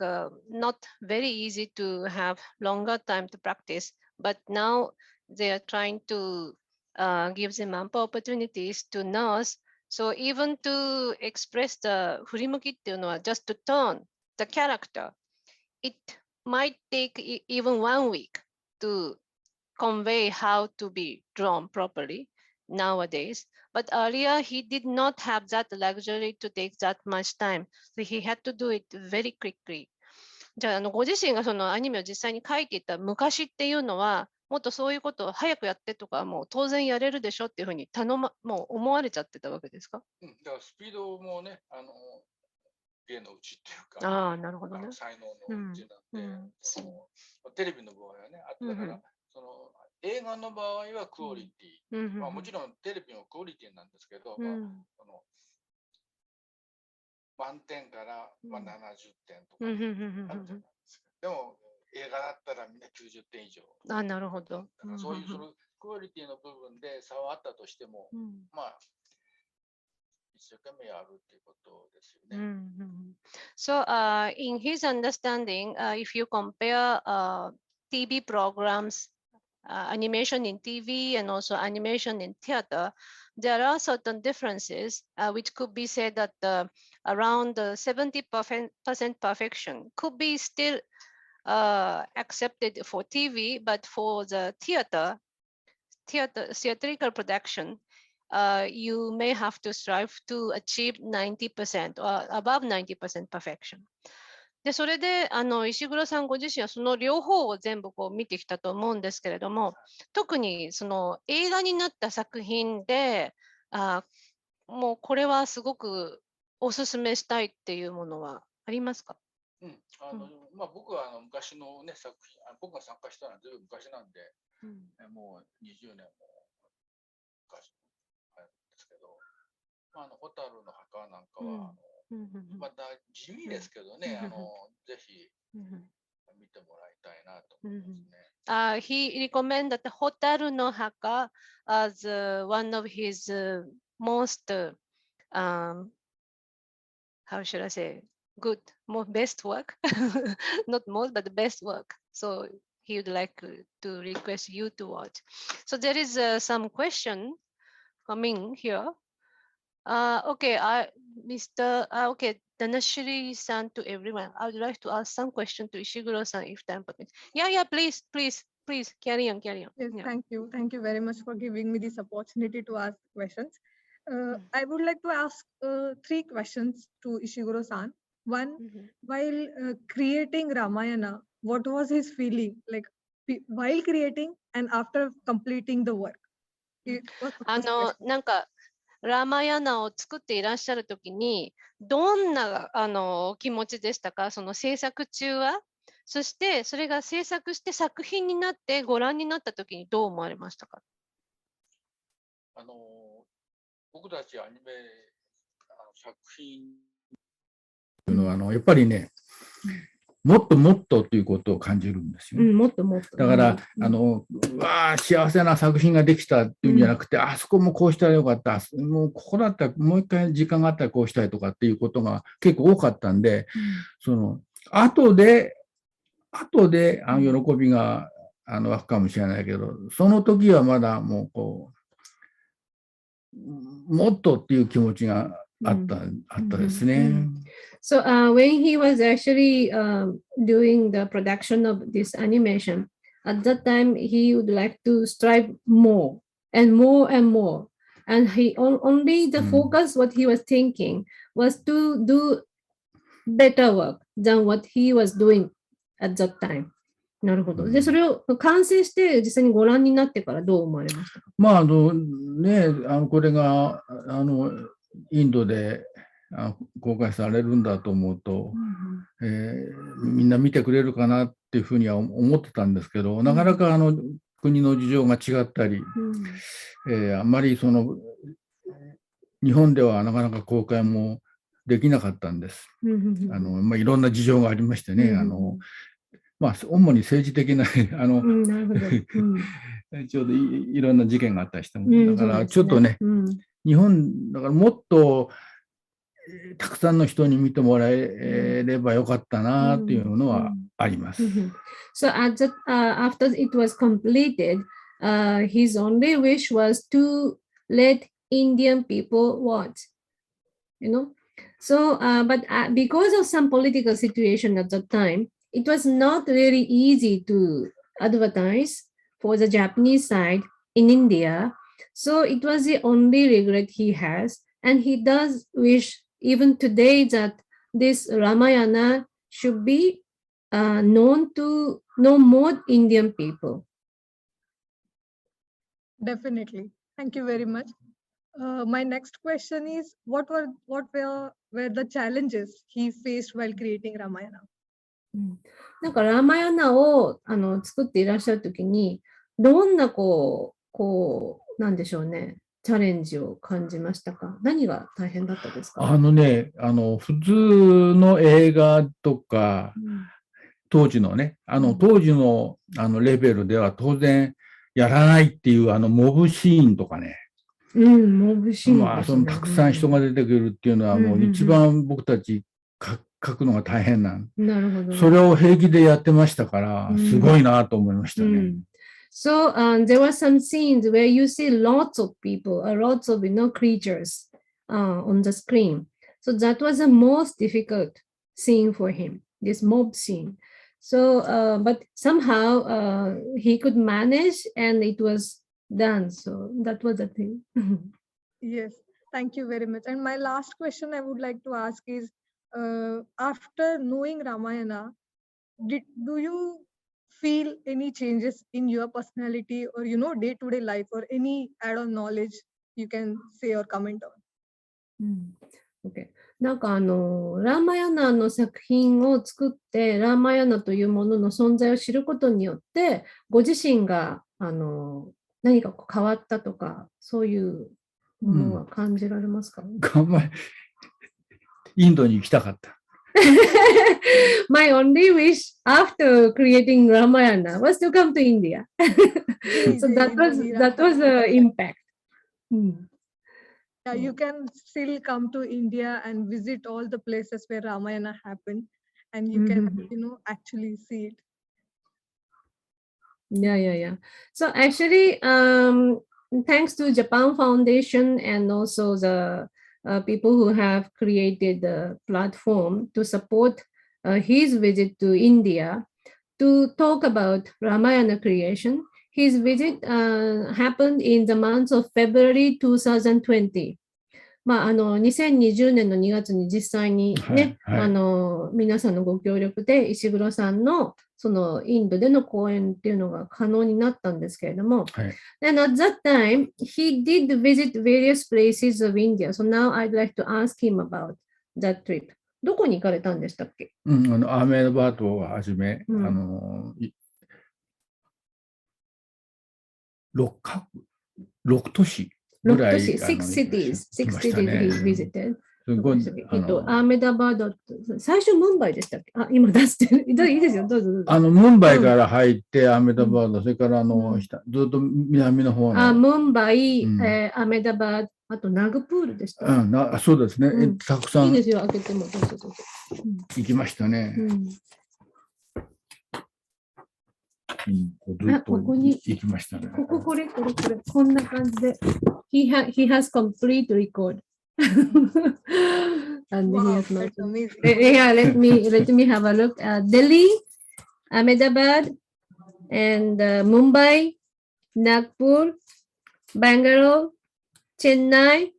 not very easy to have longer time to practice, but now they are trying to give them ample opportunities to nurse. So even to express the 振り向きっていうのは just to turn the character, it might take even 1 week to convey how to be drawn properly nowadays. But earlier, he did not have that luxury to take that much time. So he had to do it very quickly. じゃあ、ご自身がそのアニメを実際に描いていた昔っていうのは、もっとそういうことを早くやってとか、もう当然やれるでしょっていうふうにもう思われちゃってたわけですか？だからスピードもね、芸のうちっていうか、なるほどね、才能のうちなんで、テレビの場合はね、あとだから、映画の場合はクオリティ、もちろんテレビもクオリティなんですけど、満点から70点とかあるじゃないですか。でも映画だったらみんな90点以上。なるほど。そういうクオリティの部分で差はあったとしても、一生懸命やるっていうことですよね。So, in his understanding, if you compare TV programs, animation in TV and also animation in theater, there are certain differences which could be said that around 70% perfection could be still accepted for TV, but for the theatrical production, you may have to strive to achieve 90% or above 90% perfection. で、それで石黒さんご自身はその両方を全部見てきたと思うんですけれども、特にその映画になった作品で、もうこれはすごくおすすめしたいっていうものはありますか？僕は昔のね作品、僕が参加したのはずいぶん昔なんで、もう20年も昔なんですけど、蛍の墓なんかはまた地味ですけどね、ぜひ見てもらいたいなと思いますね。He recommended the Hotaru no Haka as one of his most, how should I say, good, best work, not most, but the best work. So he would like to request you to watch. So there is some question coming here. Okay, okay, Danashiri-san to everyone. I would like to ask some question to Ishiguro-san if time permits. Yeah, please, carry on. Yes, Yeah. thank you very much for giving me this opportunity to ask questions. I would like to ask 3 questions to Ishiguro-san. One, while creating Ramayana, what was his feeling like while creating and after completing the work? It was the first question. なんかラーマヤナを作っていらっしゃるときに、どんな気持ちでしたか、その制作中は。そしてそれが制作して作品になってご覧になったときにどう思われましたか。僕たちアニメ作品というのはやっぱりね、もっともっとということを感じるんですよ。もっともっと。だから、わあ、幸せな作品ができたっていうんじゃなくて、あそこもこうしたらよかった、もうここだったらもう一回時間があったらこうしたいとかっていうことが結構多かったんで、後で喜びが湧くかもしれないけど、その時はまだもうもっとっていう気持ちがあったですね。So when he was actually doing the production of this animation, at that time he would like to strive more and more and more. And he only the focus what he was thinking was to do better work than what he was doing at that time. なるほど。で、それを完成して実際にご覧になってからどう思われましたか。まあこれがインドで公開されるんだと思うと、みんな見てくれるかなっていうふうには思ってたんですけど、なかなか国の事情が違ったり、あんまり日本ではなかなか公開もできなかったんです。いろんな事情がありましてね、主に政治的なちょうどいろんな事件があったりしても、だからちょっとね、日本だからもっとたくさんの人に見てもらえればよかったなっていうのはあります。So after it was completed, his only wish was to let Indian people watch, you know. So, but because of some political situation at that time, it was not really easy to advertise for the Japanese side in India. So it was the only regret he has, and he does wish even today that this Ramayana should be known to more Indian people. Definitely. Thank you very much. My next question is, what were the challenges he faced while creating Ramayana? なんかラーマヤナを作っていらっしゃるときに、どんななんでしょうね、チャレンジを感じましたか。何が大変だったですか。普通の映画とか、当時のね、当時のレベルでは当然やらないっていうモブシーンとかね。モブシーンですね。たくさん人が出てくるっていうのはもう一番僕たち書くのが大変なんで、なるほど。それを平気でやってましたから、すごいなと思いましたね。So there were some scenes where you see lots of people, lots of creatures on the screen. So that was the most difficult scene for him, this mob scene. So, but somehow he could manage, and it was done. So that was the thing. Yes, thank you very much. And my last question I would like to ask is, after knowing Ramayana, do you feel any changes in your personality or day-to-day life, or any add-on knowledge you can say or comment on? Okay. なんかラーマヤナの作品を作って、ラーマヤナというものの存在を知ることによって、ご自身が何か変わったとか、そういうものは感じられますか。インドに行きたかった。My only wish after creating Ramayana was to come to India. So that was the impact. Yeah, you can still come to India and visit all the places where Ramayana happened, and you can, actually see it. Yeah. So actually, thanks to Japan Foundation and also the people who have created the platform to support his visit to India to talk about Ramayana creation. His visit happened in the month of February 2020. 2020年の2月に実際にね、皆さんのご協力で石黒さんのそのインドでの講演っていうのが可能になったんですけれども、and at that time, he did visit various places of India. So now I'd like to ask him about that trip. どこに行かれたんでしたっけ？アーメダバードをはじめ、6都市。6 cities he visited. アーメダバード、最初ムンバイでしたっけ？今出してる。いいですよ、どうぞ。ムンバイから入って、アーメダバード、それからずっと南の方の。ムンバイ、アーメダバード、あとナグプールでした。そうですね。たくさん。いいですよ、開けても。行きましたね。ここに行きましたね。これ。こんな感じで。He has complete record. And Wow, he has not. that's amazing. Yeah, let me have a look. Delhi, Ahmedabad, and Mumbai, Nagpur, Bangalore, Chennai,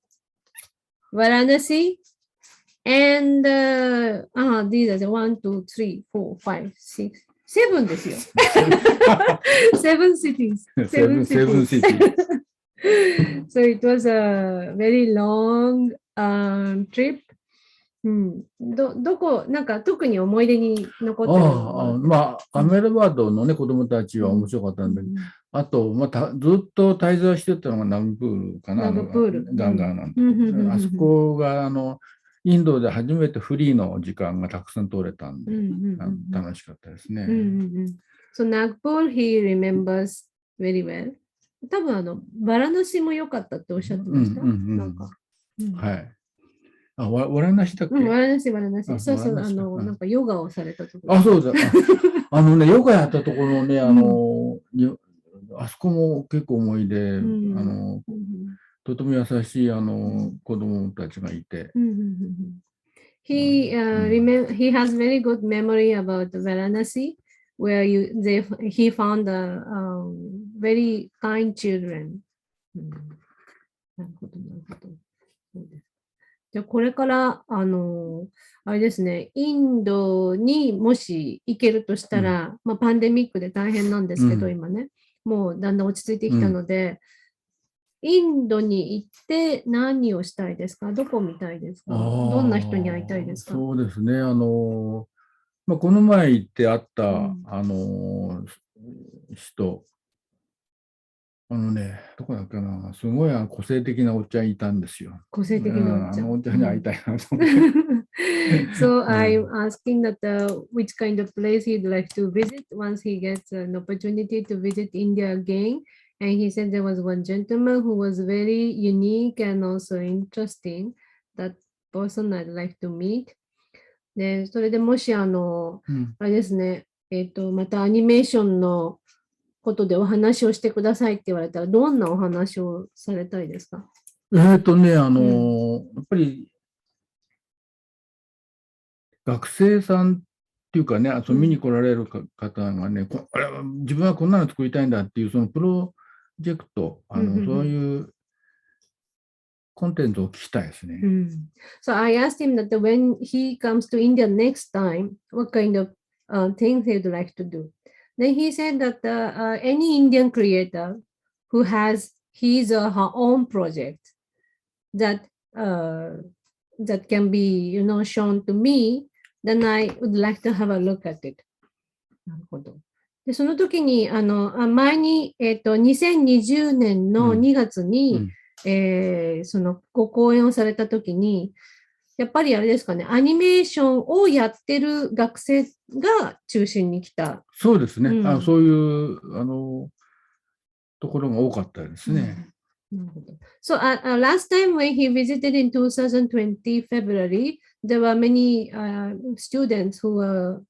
Varanasi, and these are the 1, 2, 3, 4, 5, 6, 7 ですよ。7 cities. 7 cities. So it was a very long trip. どこ、なんか特に思い出に残ってるの？アメダバードのね、子供たちは面白かったんで、あと、ずっと滞在してたのがナグプールかな、ガンガーなんで。あそこが、インドで初めてフリーの時間がたくさん取れたんで、楽しかったですね。So Nagpur, he remembers very well. 多分バラナシも良かったっておっしゃってました。なんか。はい。ワラナシだっけ？ワラナシ。そうそう、なんかヨガをされたところ。そうだ。ヨガやったところね、あそこも結構思い出、とても優しい子供たちがいて。He has very good memory about Varanasi, where he found very kind children. なるほど。じゃあこれからあれですね、インドにもし行けるとしたら、パンデミックで大変なんですけど、今ね、もうだんだん落ち着いてきたので、インドに行って何をしたいですか？どこ見たいですか？どんな人に会いたいですか？そうですね。この前行って会った、人、どこだっけな、すごい個性的なおっちゃんいたんですよ。個性的なおっちゃん。おっちゃんに会いたいなと思って。So I'm asking that which kind of place he'd like to visit once he gets an opportunity to visit India again. And he said there was one gentleman who was very unique and also interesting. That person I'd like to meet. で、それでもしあれですね、またアニメーションのことでお話をしてくださいって言われたら、どんなお話をされたいですか？やっぱり学生さんっていうかね、遊びに来られる方がね、自分はこんなの作りたいんだっていう、そのプロジェクト、そういうコンテンツを聞きたいですね。So I asked him that when he comes to India next time, what kind of things he'd like to do. Then he said that any Indian creator who has his or her own project that can be, shown to me, then I would like to have a look at it. なるほど。で、その時に、前に、2020年の2月に、そのご講演をされた時に、やっぱりあれですかね、アニメーションをやってる学生が中心に来た。そうですね。そういう、ところが多かったですね。So last time when he visited in 2020 February, there were many students who were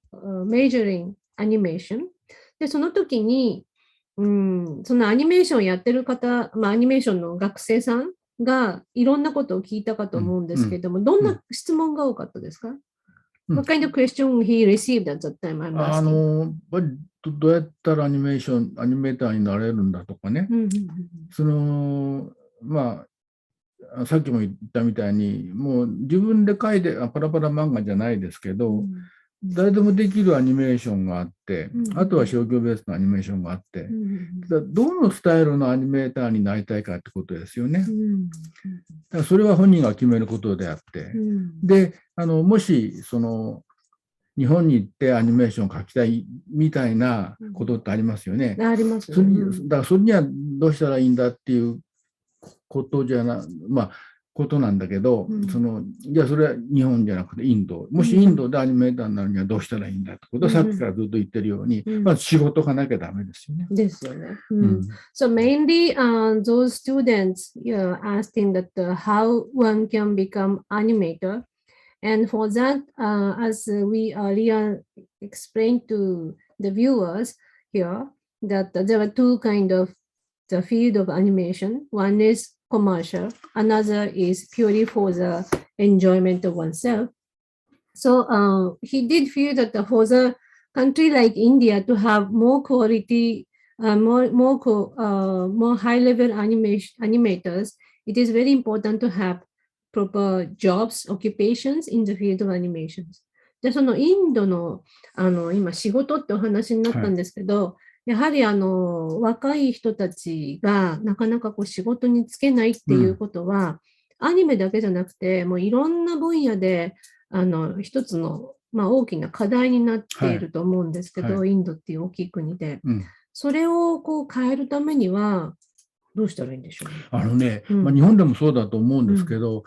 majoring animation. で、その時に、そのアニメーションやってる方、アニメーションの学生さんがいろんなことを聞いたかと思うんですけども、どんな質問が多かったですか？ What kind of question he received at that time? I'm asking. どうやったらアニメーターになれるんだとかね。さっきも言ったみたいに、もう自分で書いて、パラパラ漫画じゃないですけど、誰でもできるアニメーションがあって、あとは商業ベースのアニメーションがあって、どのスタイルのアニメーターになりたいかってことですよね。だからそれは本人が決めることであって、で、もし、日本に行ってアニメーションを描きたいみたいなことってありますよね。あります。だからそれにはどうしたらいいんだっていうことじゃな、ことなんだけど、じゃあそれは日本じゃなくてインド。もしインドでアニメーターになるにはどうしたらいいんだってことはさっきからずっと言ってるように、まず仕事がなきゃダメですよね。ですよね。So mainly those students asking that how one can become animator. And for that, as we earlier explained to the viewers here, that there are two kinds of the field of animation. One is commercial, another is purely for the enjoyment of oneself. So he did feel that for the country like India to have more quality, more high-level animators, it is very important to have proper jobs, occupations in the field of animations. で、そのインドの、今仕事ってお話になったんですけど、やはり若い人たちがなかなか仕事に就けないっていうことは、アニメだけじゃなくて、もういろんな分野で、一つの、大きな課題になっていると思うんですけど、インドっていう大きい国で。それを変えるためには、どうしたらいいんでしょうね。日本でもそうだと思うんですけど、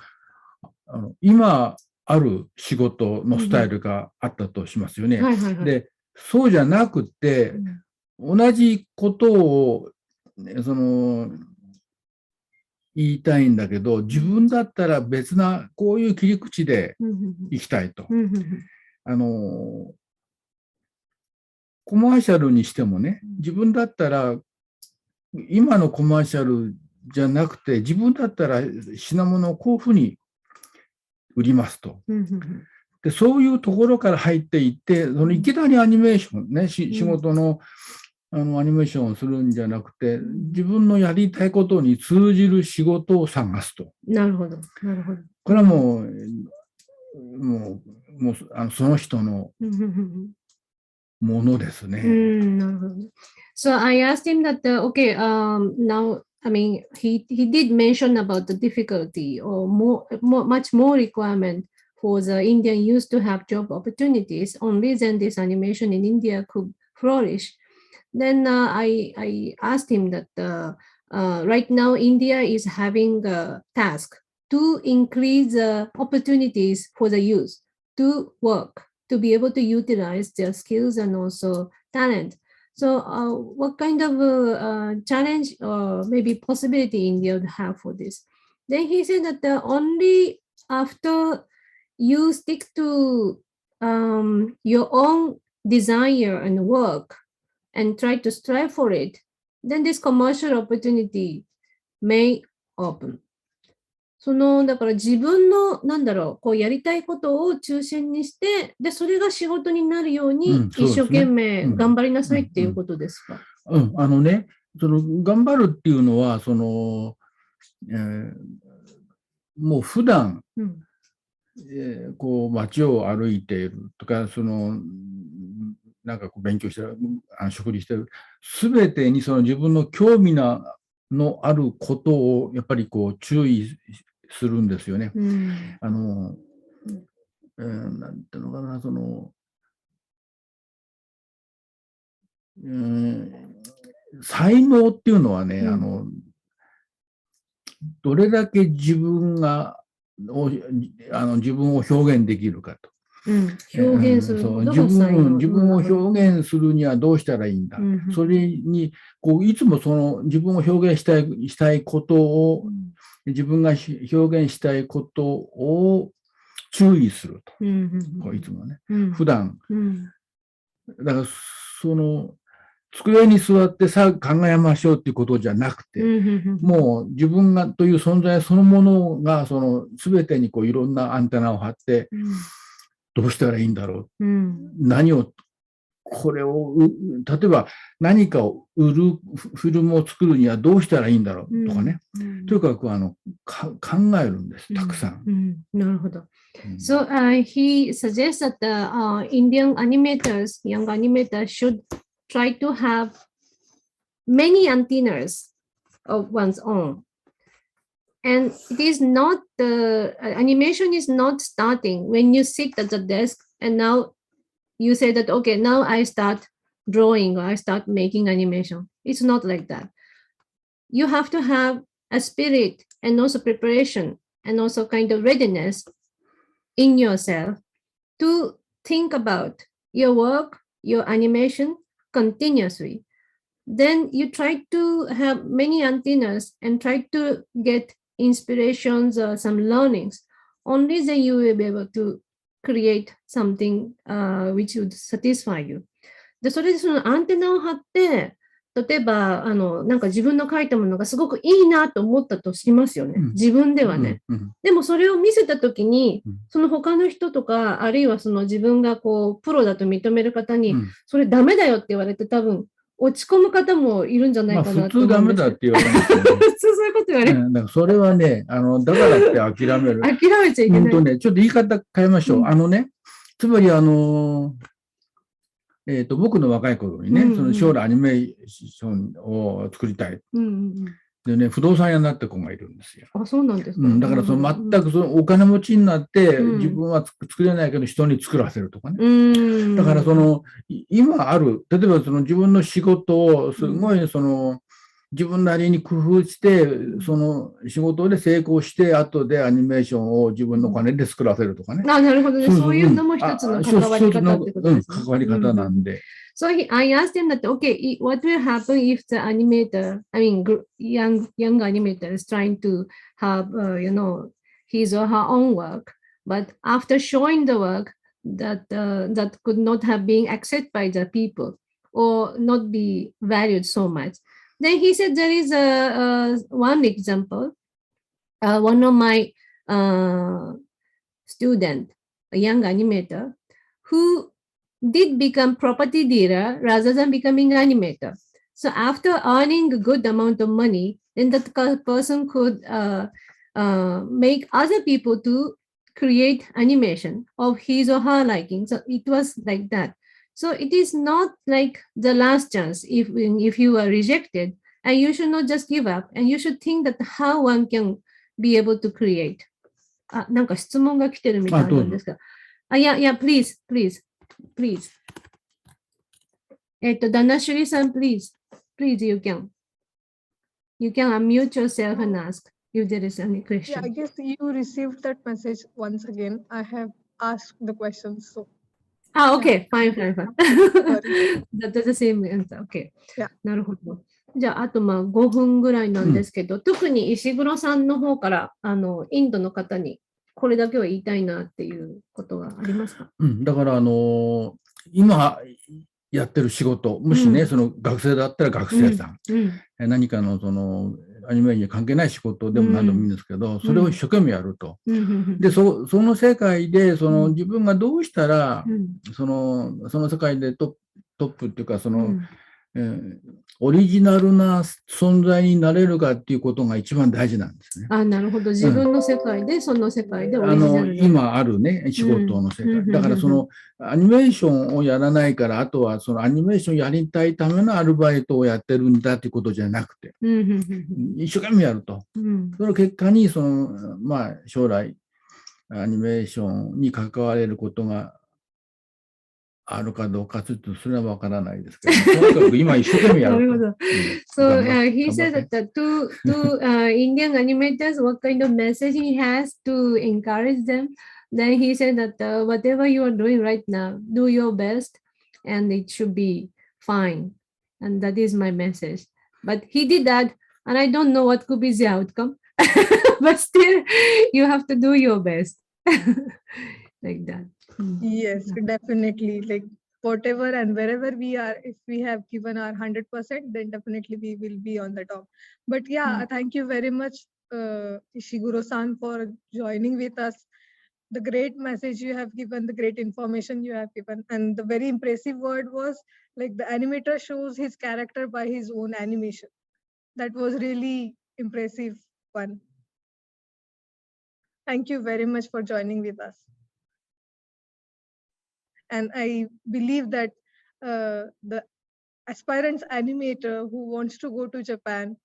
今ある仕事のスタイルがあったとしますよね。で、そうじゃなくて、同じことを言いたいんだけど、自分だったら別なこういう切り口で行きたいと。コマーシャルにしてもね、自分だったら今のコマーシャルじゃなくて、自分だったら品物をこういうふうに売りますと。で、そういうところから入っていって、いきなりアニメーションね、仕事のアニメーションをするんじゃなくて、自分のやりたいことに通じる仕事を探すと。なるほど、なるほど。これはもうその人のものですね。なるほど。So I asked him that, okay, now, I mean, he did mention about the difficulty or much more requirement for the Indian youth to have job opportunities. Only then this animation in India could flourish. Then I asked him that right now India is having a task to increase opportunities for the youth to work, to be able to utilize their skills and also talent. So what kind of challenge or maybe possibility India would have for this? Then he said that only after you stick to your own desire and work and try to strive for it, then this commercial opportunity may open. だから自分の、やりたいことを中心にして、で、それが仕事になるように、一生懸命頑張りなさいっていうことですか？頑張るっていうのは、もう普段、街を歩いているとか、勉強してる、食事してる、すべてに自分の興味のあることをやっぱり注意するんですよね。なんていうのかな、才能っていうのはね、どれだけ自分を表現できるかと。表現することが才能。自分を表現するにはどうしたらいいんだ。それにいつもその自分を表現したいことを、自分が表現したいことを注意すると。いつもね。普段。だからその机に座ってさあ考えましょうっていうことじゃなくて、もう自分がという存在そのものがその全てにいろんなアンテナを張って、どうしたらいいんだろう。何を、これを、例えば何かを売るフィルムを作るにはどうしたらいいんだろうとかね。とにかく考えるんです、たくさん。なるほど。So he suggests that the Indian animators, young animators should try to have many antennas of one's own. And it is not the animation is not starting when you sit at the desk and now you say that, okay, now I start drawing or I start making animation. It's not like that. You have to have a spirit and also preparation and also kind of readiness in yourself to think about your work, your animation continuously. Then you try to have many antennas and try to get inspirations or some learnings. Only then you will be able to create something which would satisfy you. で、それでそのアンテナを張って、例えば、なんか自分の書いたものがすごくいいなと思ったとしますよね。自分ではね。でもそれを見せたときに、その他の人とか、あるいはその自分がプロだと認める方に、それダメだよって言われて多分、落ち込む方もいるんじゃないかなと思うんです。普通ダメだって言われるんですよね。普通そういうこと言われる。だからそれはね、だからって諦める。諦めちゃいけない。ちょっと言い方変えましょう。つまり僕の若い頃にね、その将来アニメーションを作りたい。でね、不動産屋になった子がいるんですよ。あ、そうなんですか。だからその全くそのお金持ちになって、自分は作れないけど人に作らせるとかね。だからその、今ある、例えばその自分の仕事をすごいその、自分なりに工夫して、その仕事で成功して、後でアニメーションを自分のお金で作らせるとかね。なるほどね。そういうのも一つの関わり方ってことですね。関わり方なんで。So I asked him that, okay, what will happen if the animator, I mean, young animator is trying to have, his or her own work, but after showing the work that could not have been accepted by the people or not be valued so much. Then he said there is one example. One of my student, a young animator, who did become property dealer rather than becoming animator. So after earning a good amount of money, then that person could make other people to create animation of his or her liking. So it was like that. So it is not like the last chance if you are rejected, and you should not just give up, and you should think that how one can be able to create. なんか質問が来てるみたいなんですが。Yeah, please. Danashri san, please, you can unmute yourself and ask if there is any question. Yeah, I guess you received that message once again. I have asked the questions, so. Okay, fine. That's the same answer. Okay. なるほど。じゃあ、あと5分ぐらいなんですけど、特に石黒さんの方から、インドの方にこれだけは言いたいなっていうことはありますか？だから、今やってる仕事、もしね、その学生だったら学生さん、何かのそのアニメに関係ない仕事でも何でもいいんですけど、それを一生懸命やると。で、その世界で、自分がどうしたら、その世界でトップっていうか、オリジナルな存在になれるかっていうことが一番大事なんですね。なるほど。自分の世界で、その世界でオリジナル今あるね、仕事の世界。だからアニメーションをやらないから、あとはそのアニメーションやりたいためのアルバイトをやってるんだっていうことじゃなくて、一生懸命やると。その結果に、将来、アニメーションに関われることがあるかどうかちょっとそれはわからないですけど、とにかく今一生懸命やると。So he said that to Indian animators, what kind of message he has to encourage them Then he said that whatever you are doing right now, do your best and it should be fine. And that is my message. But he did that, and I don't know what could be the outcome. But still, you have to do your best. Like that. Yes, definitely. Like whatever and wherever we are, if we have given our 100%, then definitely we will be on the top. But yeah, thank you very much, Ishiguro-san, for joining with us. The great message you have given, the great information you have given, and the very impressive word was like the animator shows his character by his own animation. That was really impressive one. Thank you very much for joining with us. And I believe that the aspirant animator who wants to go to Japan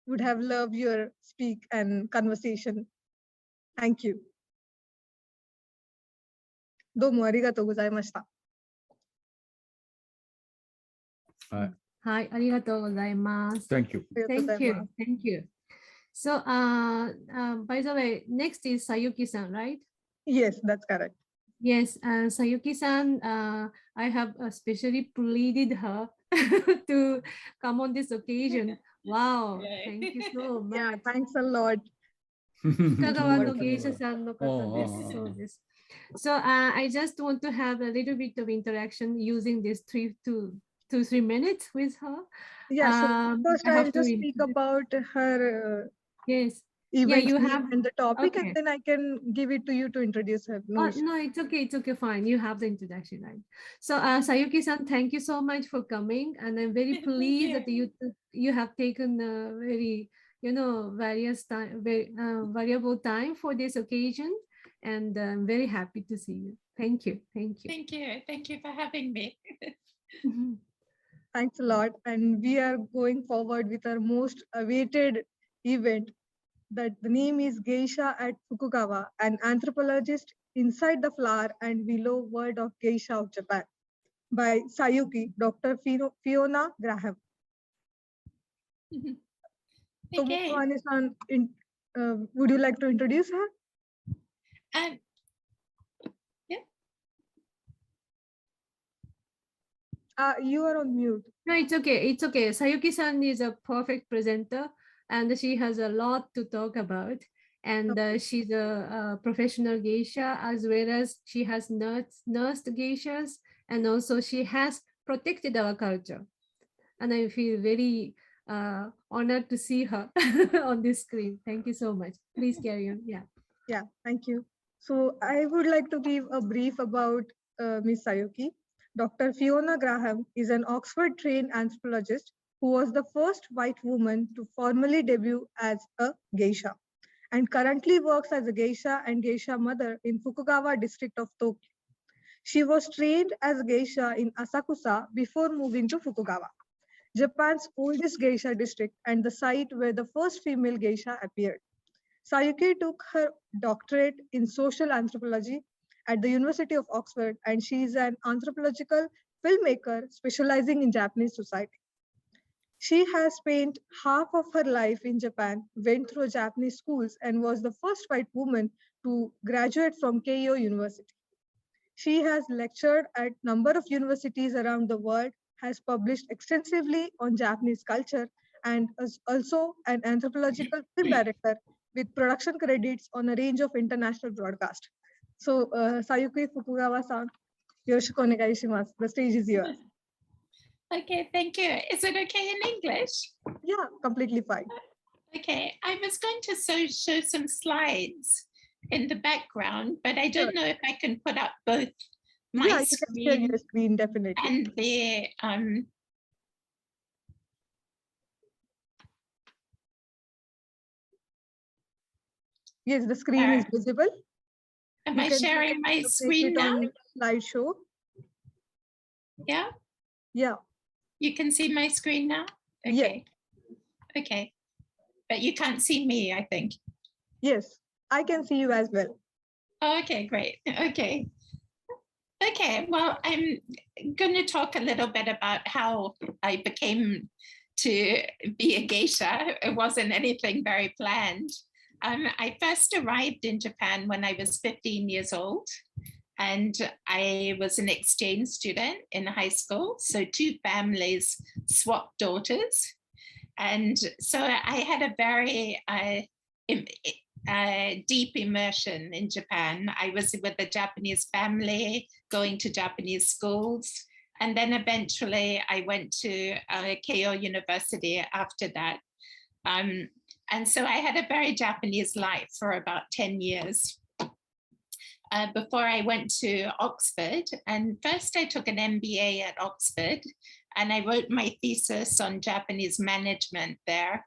would have loved your speak and conversation. Thank you. どうもありがとうございました。はい、ありがとうございます。Thank you. Thank you. Thank you. So, by the way, next is Sayuki-san, right? Yes, that's correct. Yes, Sayuki-san, I have especially pleaded her to come on this occasion. Wow, thank you so much. Yeah, thanks a lot. 深川の芸者さんの方です。そうです。So, I just want to have a little bit of interaction using this 2 to 3 minutes with her. Yeah, so first I'll just speak about her yes. event you have and the topic, okay. and then I can give it to you to introduce her. No, it's okay. It's okay. Fine. You have the introduction, right? So, Sayuki-san, thank you so much for coming, and I'm very pleased that you have taken a very variable time for this occasion, and I'm very happy to see you. Thank you. Thank you. Thank you. Thank you for having me. Thanks a lot, and we are going forward with our most awaited event. That the name is Geisha at Fukugawa, an anthropologist inside the flower and below world of geisha of Japan, by Sayuki, Dr. Fiona Graham. So, Okay. would you like to introduce her? You are on mute. No, it's okay. It's okay. Sayuki-san is a perfect presenter, and she has a lot to talk about. And she's a professional geisha, as well as she has nursed geishas, and also she has protected our culture. And I feel very honored to see her on this screen. Thank you so much. Please carry on. Yeah, thank you. So I would like to give a brief about Miss Sayuki. Dr. Fiona Graham is an Oxford-trained anthropologist who was the first white woman to formally debut as a geisha, and currently works as a geisha and geisha mother in Fukugawa district of Tokyo. She was trained as a geisha in Asakusa before moving to Fukugawa, Japan's oldest geisha district and the site where the first female geisha appeared. Sayuki took her doctorate in social anthropology at the University of Oxford, and she is an anthropological filmmaker specializing in Japanese society. She has spent half of her life in Japan, went through Japanese schools, and was the first white woman to graduate from Keio University. She has lectured at a number of universities around the world, has published extensively on Japanese culture, and is also an anthropological film director with production credits on a range of international broadcasts. So, Sayuki Fukugawa-san, yoroshiku onegai shimasu. The stage is yours. Okay, thank you. Is it okay in English? Yeah, completely fine. Okay, I was going to show some slides in the background, but I don't know if I can put up both my screen, your screen definitely and the yes, the screen is visible. Am I sharing my screen now? Slideshow. Yeah. Yeah. You can see my screen now? Okay. Yeah. Okay. But you can't see me, I think. Yes, I can see you as well. Oh, okay, great. Okay. Okay, well, I'm going to talk a little bit about how I became to be a geisha. It wasn't anything very planned. I first arrived in Japan when I was 15 years old, and I was an exchange student in high school. So 2 families swapped daughters. And so I had a very deep immersion in Japan. I was with a Japanese family, going to Japanese schools. And then eventually I went to Keio University after that. And so I had a very Japanese life for about 10 years before I went to Oxford. And first I took an MBA at Oxford, and I wrote my thesis on Japanese management there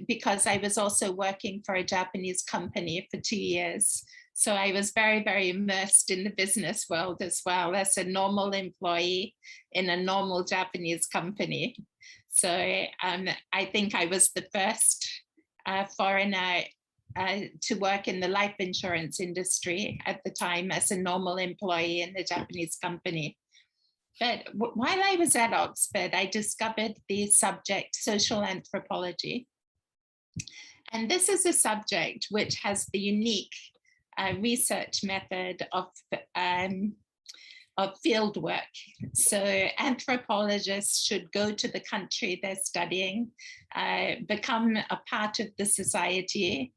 because I was also working for a Japanese company for 2 years. So I was very, very immersed in the business world as well as a normal employee in a normal Japanese company. So I think I was the first foreigner to work in the life insurance industry at the time as a normal employee in a Japanese company. But while I was at Oxford, I discovered the subject social anthropology. And this is a subject which has the unique research method of field work. So anthropologists should go to the country they're studying, become a part of the society,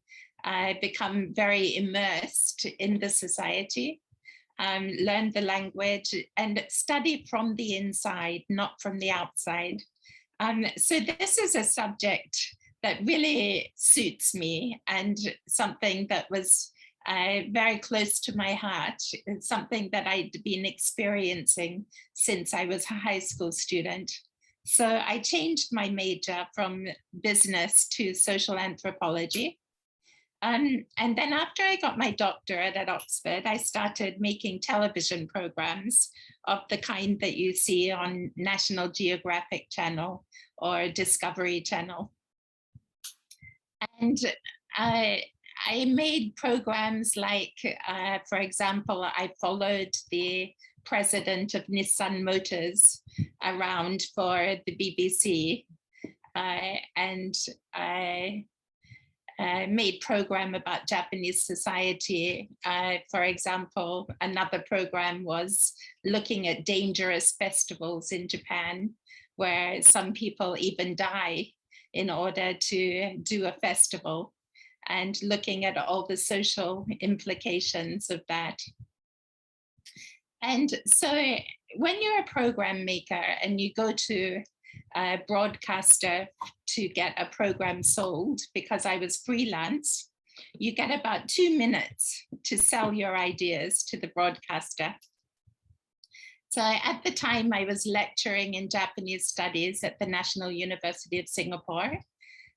become very immersed in the society, learn the language, and study from the inside, not from the outside. So this is a subject that really suits me and something that was very close to my heart. It's something that I'd been experiencing since I was a high school student. So I changed my major from business to social anthropology. And then after I got my doctorate at Oxford, I started making television programs of the kind that you see on National Geographic Channel or Discovery Channel. And I made programs like, for example, I followed the president of Nissan Motors around for the BBC, and I made program about Japanese society. For example, another program was looking at dangerous festivals in Japan, where some people even die in order to do a festival, and looking at all the social implications of that. And so when you're a program maker and you go to a broadcaster to get a program sold, because I was freelance, you get about 2 minutes to sell your ideas to the broadcaster. So at the time I was lecturing in Japanese studies at the National University of Singapore,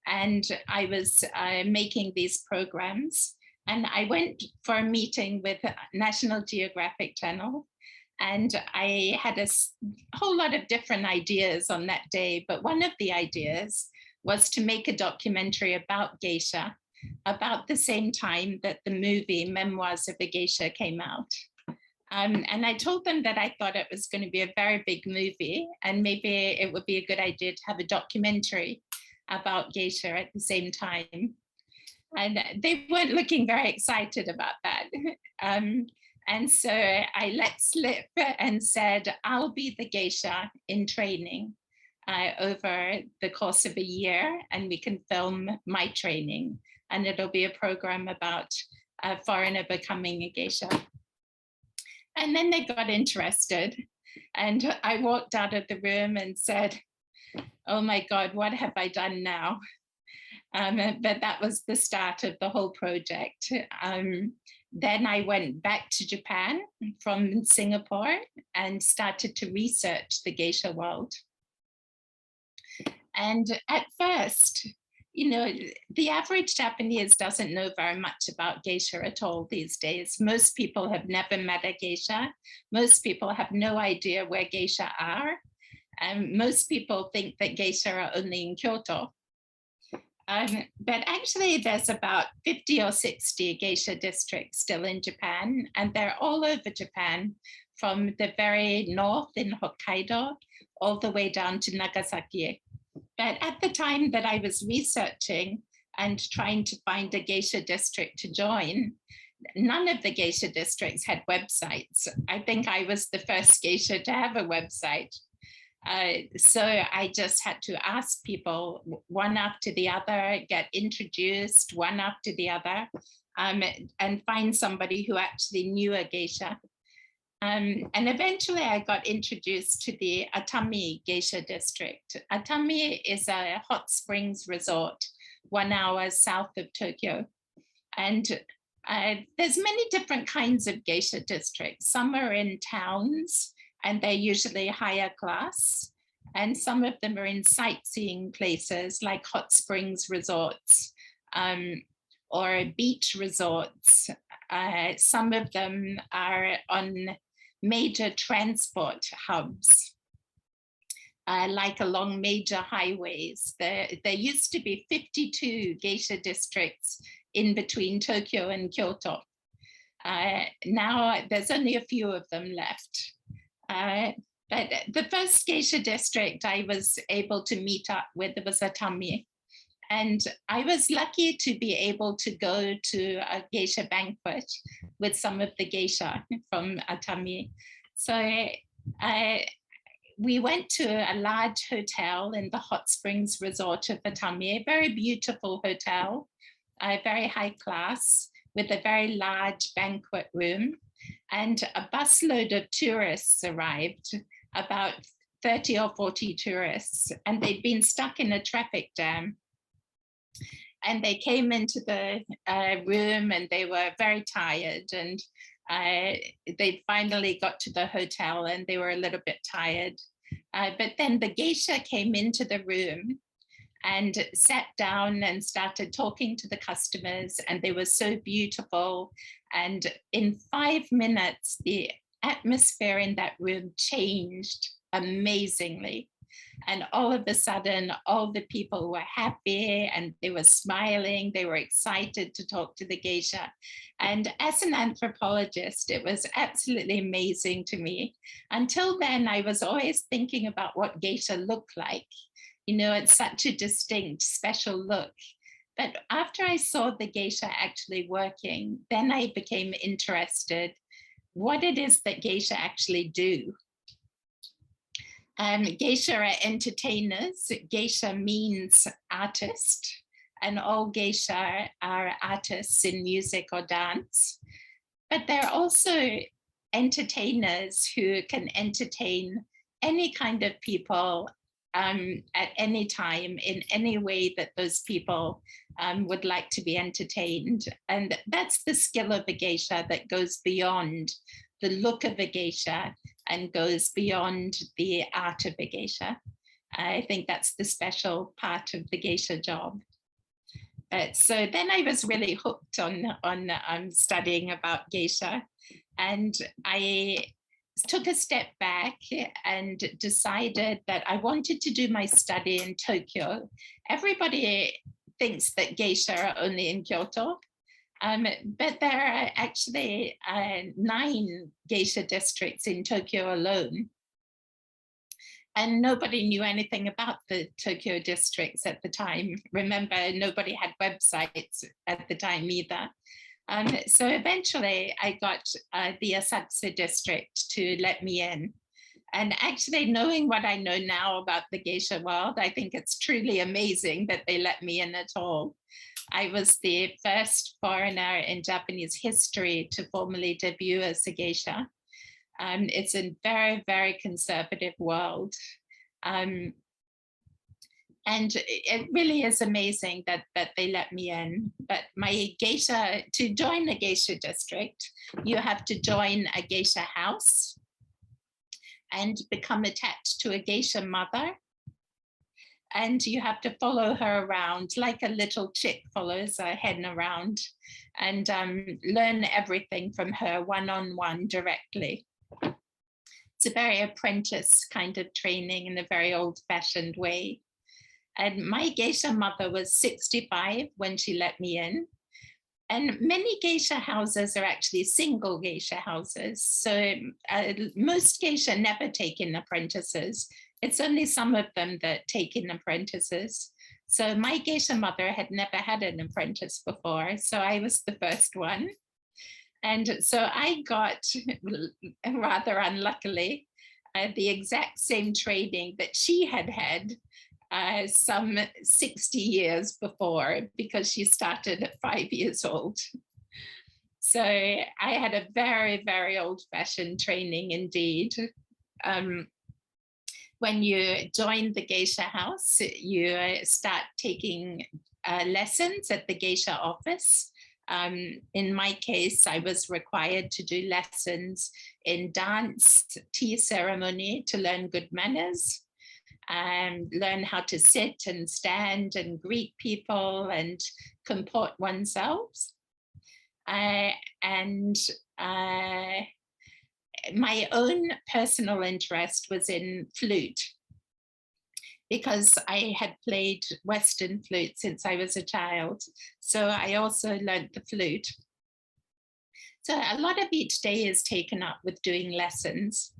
and I was making these programs, and I went for a meeting with National Geographic Channel, and I had a whole lot of different ideas on that day, but one of the ideas was to make a documentary about geisha about the same time that the movie Memoirs of a Geisha came out. And I told them that I thought it was going to be a very big movie, and maybe it would be a good idea to have a documentary about geisha at the same time. And they weren't looking very excited about that. And so I let slip and said, I'll be the geisha in training over the course of a year, and we can film my training. And it'll be a program about a foreigner becoming a geisha. And then they got interested. And I walked out of the room and said, oh my God, what have I done now? But that was the start of the whole project. Then I went back to Japan from Singapore and started to research the geisha world. And at first, you know, the average Japanese doesn't know very much about geisha at all these days. Most people have never met a geisha. Most people have no idea where geisha are. And most people think that geisha are only in Kyoto. But actually there's about 50 or 60 geisha districts still in Japan, and they're all over Japan, from the very north in Hokkaido all the way down to Nagasaki. But at the time that I was researching, and trying to find a geisha district to join. None of the geisha districts had websites. I think I was the first geisha to have a website. So I just had to ask people one after the other, get introduced one after the other, and find somebody who actually knew a geisha. And eventually I got introduced to the Atami Geisha District. Atami is a hot springs resort 1 hour south of Tokyo. And there's many different kinds of geisha districts. Some are in towns and they're usually higher class. And some of them are in sightseeing places like hot springs resorts or beach resorts. Some of them are on major transport hubs, like along major highways. There used to be 52 geisha districts in between Tokyo and Kyoto. Now there's only a few of them left. But the first geisha district I was able to meet up with was Atami. And I was lucky to be able to go to a geisha banquet with some of the geisha from Atami. So we went to a large hotel in the hot springs resort of Atami, a very beautiful hotel, very high class, with a very large banquet room. And a busload of tourists arrived, about 30 or 40 tourists, and they'd been stuck in a traffic jam. And they came into the room and they were very tired, and they finally got to the hotel and they were a little bit tired. But then the geisha came into the room and sat down and started talking to the customers, and they were so beautiful. And in 5 minutes, the atmosphere in that room changed amazingly. And all of a sudden, all the people were happy and they were smiling. They were excited to talk to the geisha. And as an anthropologist, it was absolutely amazing to me. Until then, I was always thinking about what geisha looked like. You know, it's such a distinct, special look. But after I saw the geisha actually working, then I became interested what it is that geisha actually do. Geisha are entertainers. Geisha means artist, and all geisha are artists in music or dance. But they're also entertainers who can entertain any kind of people at any time, in any way that those people would like to be entertained. And that's the skill of a geisha that goes beyond the look of a geisha and goes beyond the art of a geisha. I think that's the special part of the geisha job. So then I was really hooked on studying about geisha, and I took a step back and decided that I wanted to do my study in Tokyo. Everybody thinks that geisha are only in Kyoto, but there are actually 9 geisha districts in Tokyo alone. And nobody knew anything about the Tokyo districts at the time. Remember, nobody had websites at the time either. So eventually I got the Asakusa district to let me in. And actually, knowing what I know now about the geisha world, I think it's truly amazing that they let me in at all. I was the first foreigner in Japanese history to formally debut as a geisha. It's a very, very conservative world. And it really is amazing that they let me in. But my geisha, to join a geisha district, you have to join a geisha house and become attached to a geisha mother. And you have to follow her around like a little chick follows a hen around, and learn everything from her one-on-one directly. It's a very apprentice kind of training in a very old-fashioned way. And my geisha mother was 65 when she let me in. And many geisha houses are actually single geisha houses. So most geisha never take in apprentices. It's only some of them that take in apprentices. So my geisha mother had never had an apprentice before, so I was the first one. And so I got, rather unluckily, the exact same training that she had had some 60 years before, because she started at 5 years old. So I had a very, very old-fashioned training indeed. When you join the geisha house, you start taking lessons at the geisha office. In my case, I was required to do lessons in dance, tea ceremony to learn good manners, and learn how to sit and stand and greet people and comport oneself. My own personal interest was in flute, because I had played Western flute since I was a child. So I also learned the flute. So a lot of each day is taken up with doing lessons.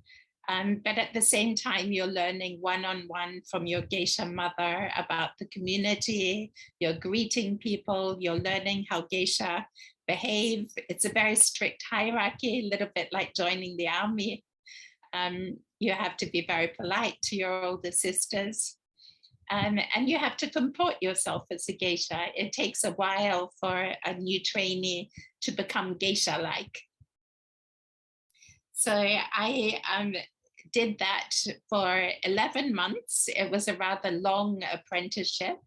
But at the same time, you're learning one-on-one from your geisha mother about the community, you're greeting people, you're learning how geisha behave. It's a very strict hierarchy, a little bit like joining the army. You have to be very polite to your older sisters. And you have to comport yourself as a geisha. It takes a while for a new trainee to become geisha-like. So I did that for 11 months. It was a rather long apprenticeship.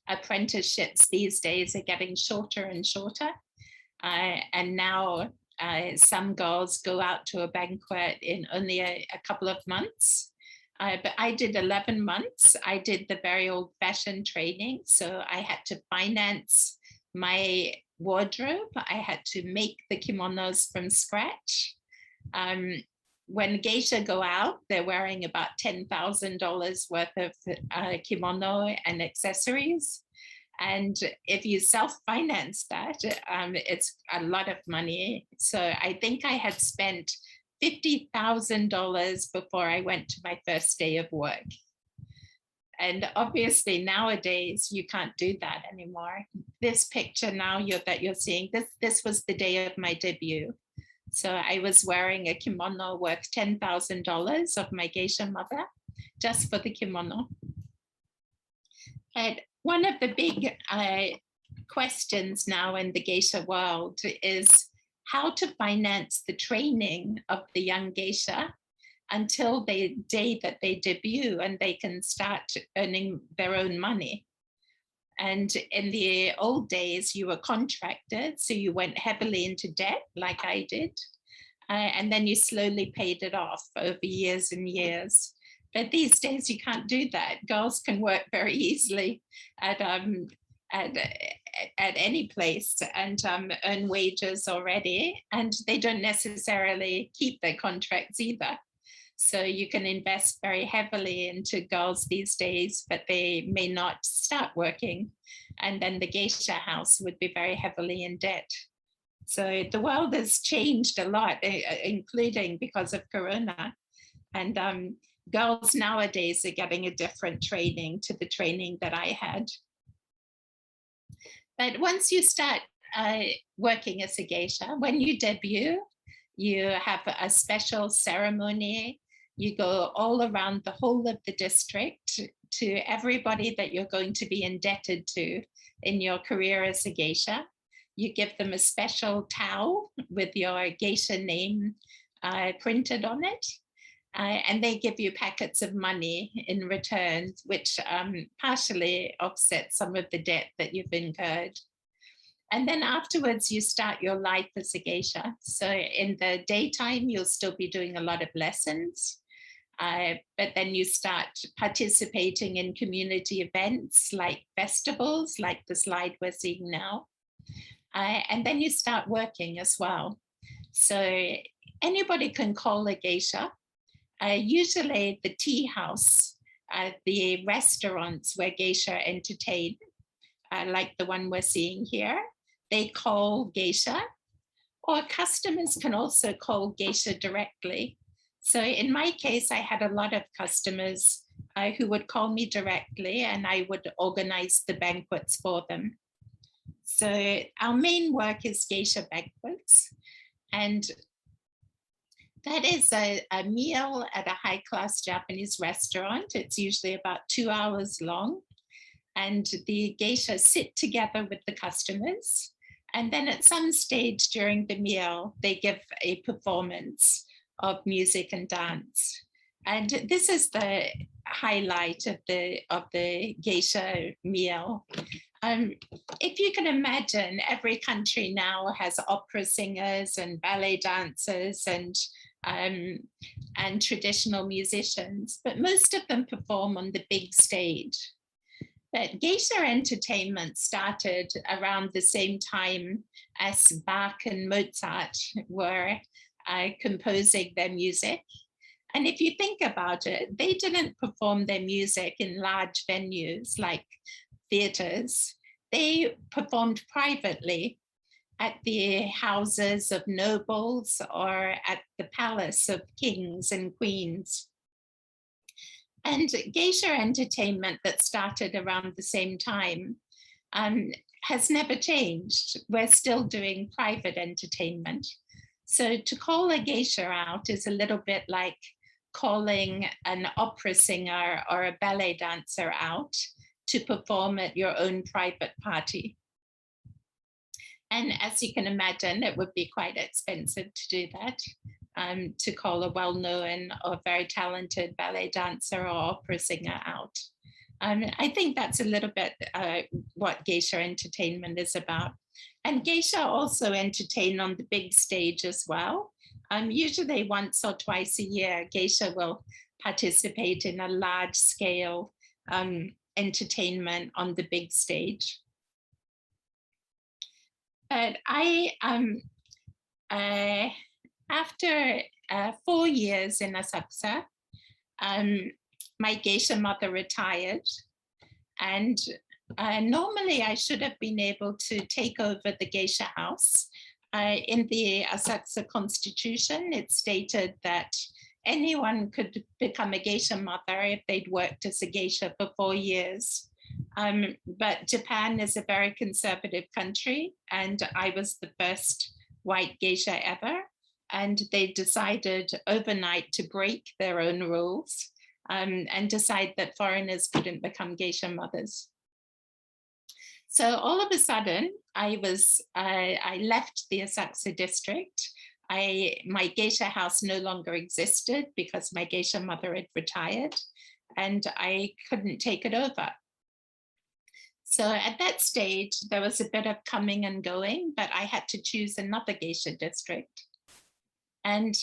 Apprenticeships these days are getting shorter and shorter. And now some girls go out to a banquet in only a couple of months. But I did 11 months. I did the very old-fashioned training. So I had to finance my wardrobe. I had to make the kimonos from scratch. When geisha go out, they're wearing about $10,000 worth of kimono and accessories. And if you self-finance that, it's a lot of money. So I think I had spent $50,000 before I went to my first day of work. And obviously nowadays you can't do that anymore. This picture now that you're seeing, this was the day of my debut. So I was wearing a kimono worth $10,000 of my geisha mother, just for the kimono. And one of the big questions now in the geisha world is how to finance the training of the young geisha until the day that they debut and they can start earning their own money. And in the old days, you were contracted, so you went heavily into debt like I did. And then you slowly paid it off over years and years. But these days you can't do that. Girls can work very easily at any place and earn wages already, and they don't necessarily keep their contracts either. So you can invest very heavily into girls these days, but they may not start working. And then the geisha house would be very heavily in debt. So the world has changed a lot, including because of Corona. And girls nowadays are getting a different training to the training that I had. But once you start working as a geisha, when you debut, you have a special ceremony. You go all around the whole of the district to everybody that you're going to be indebted to in your career as a geisha. You give them a special towel with your geisha name printed on it. And they give you packets of money in return, which partially offsets some of the debt that you've incurred. And then afterwards, you start your life as a geisha. So in the daytime, you'll still be doing a lot of lessons. But then you start participating in community events like festivals, like the slide we're seeing now. And then you start working as well. So anybody can call a geisha. Usually the tea house, the restaurants where geisha entertain, like the one we're seeing here, they call geisha, or customers can also call geisha directly. So in my case, I had a lot of customers who would call me directly, and I would organize the banquets for them. So our main work is geisha banquets, and that is a meal at a high-class Japanese restaurant. It's usually about 2 hours long, and the geisha sit together with the customers. And then at some stage during the meal, they give a performance of music and dance. And this is the highlight of the geisha meal. If you can imagine, every country now has opera singers and ballet dancers and traditional musicians, but most of them perform on the big stage. But geisha entertainment started around the same time as Bach and Mozart were composing their music. And if you think about it, they didn't perform their music in large venues like theaters. They performed privately at the houses of nobles or at the palace of kings and queens. And geisha entertainment that started around the same time has never changed. We're still doing private entertainment. So to call a geisha out is a little bit like calling an opera singer or a ballet dancer out to perform at your own private party. And as you can imagine, it would be quite expensive to do that. To call a well-known or very talented ballet dancer or opera singer out. I think that's a little bit what geisha entertainment is about. And geisha also entertain on the big stage as well. Usually once or twice a year, geisha will participate in a large-scale entertainment on the big stage. But after 4 years in Asakusa, my geisha mother retired, and normally I should have been able to take over the geisha house. In the Asakusa Constitution, it stated that anyone could become a geisha mother if they'd worked as a geisha for 4 years. But Japan is a very conservative country, and I was the first white geisha ever. And they decided overnight to break their own rules and decide that foreigners couldn't become geisha mothers. So all of a sudden, I left the Asakusa district. My geisha house no longer existed because my geisha mother had retired, and I couldn't take it over. So at that stage, there was a bit of coming and going, but I had to choose another geisha district. And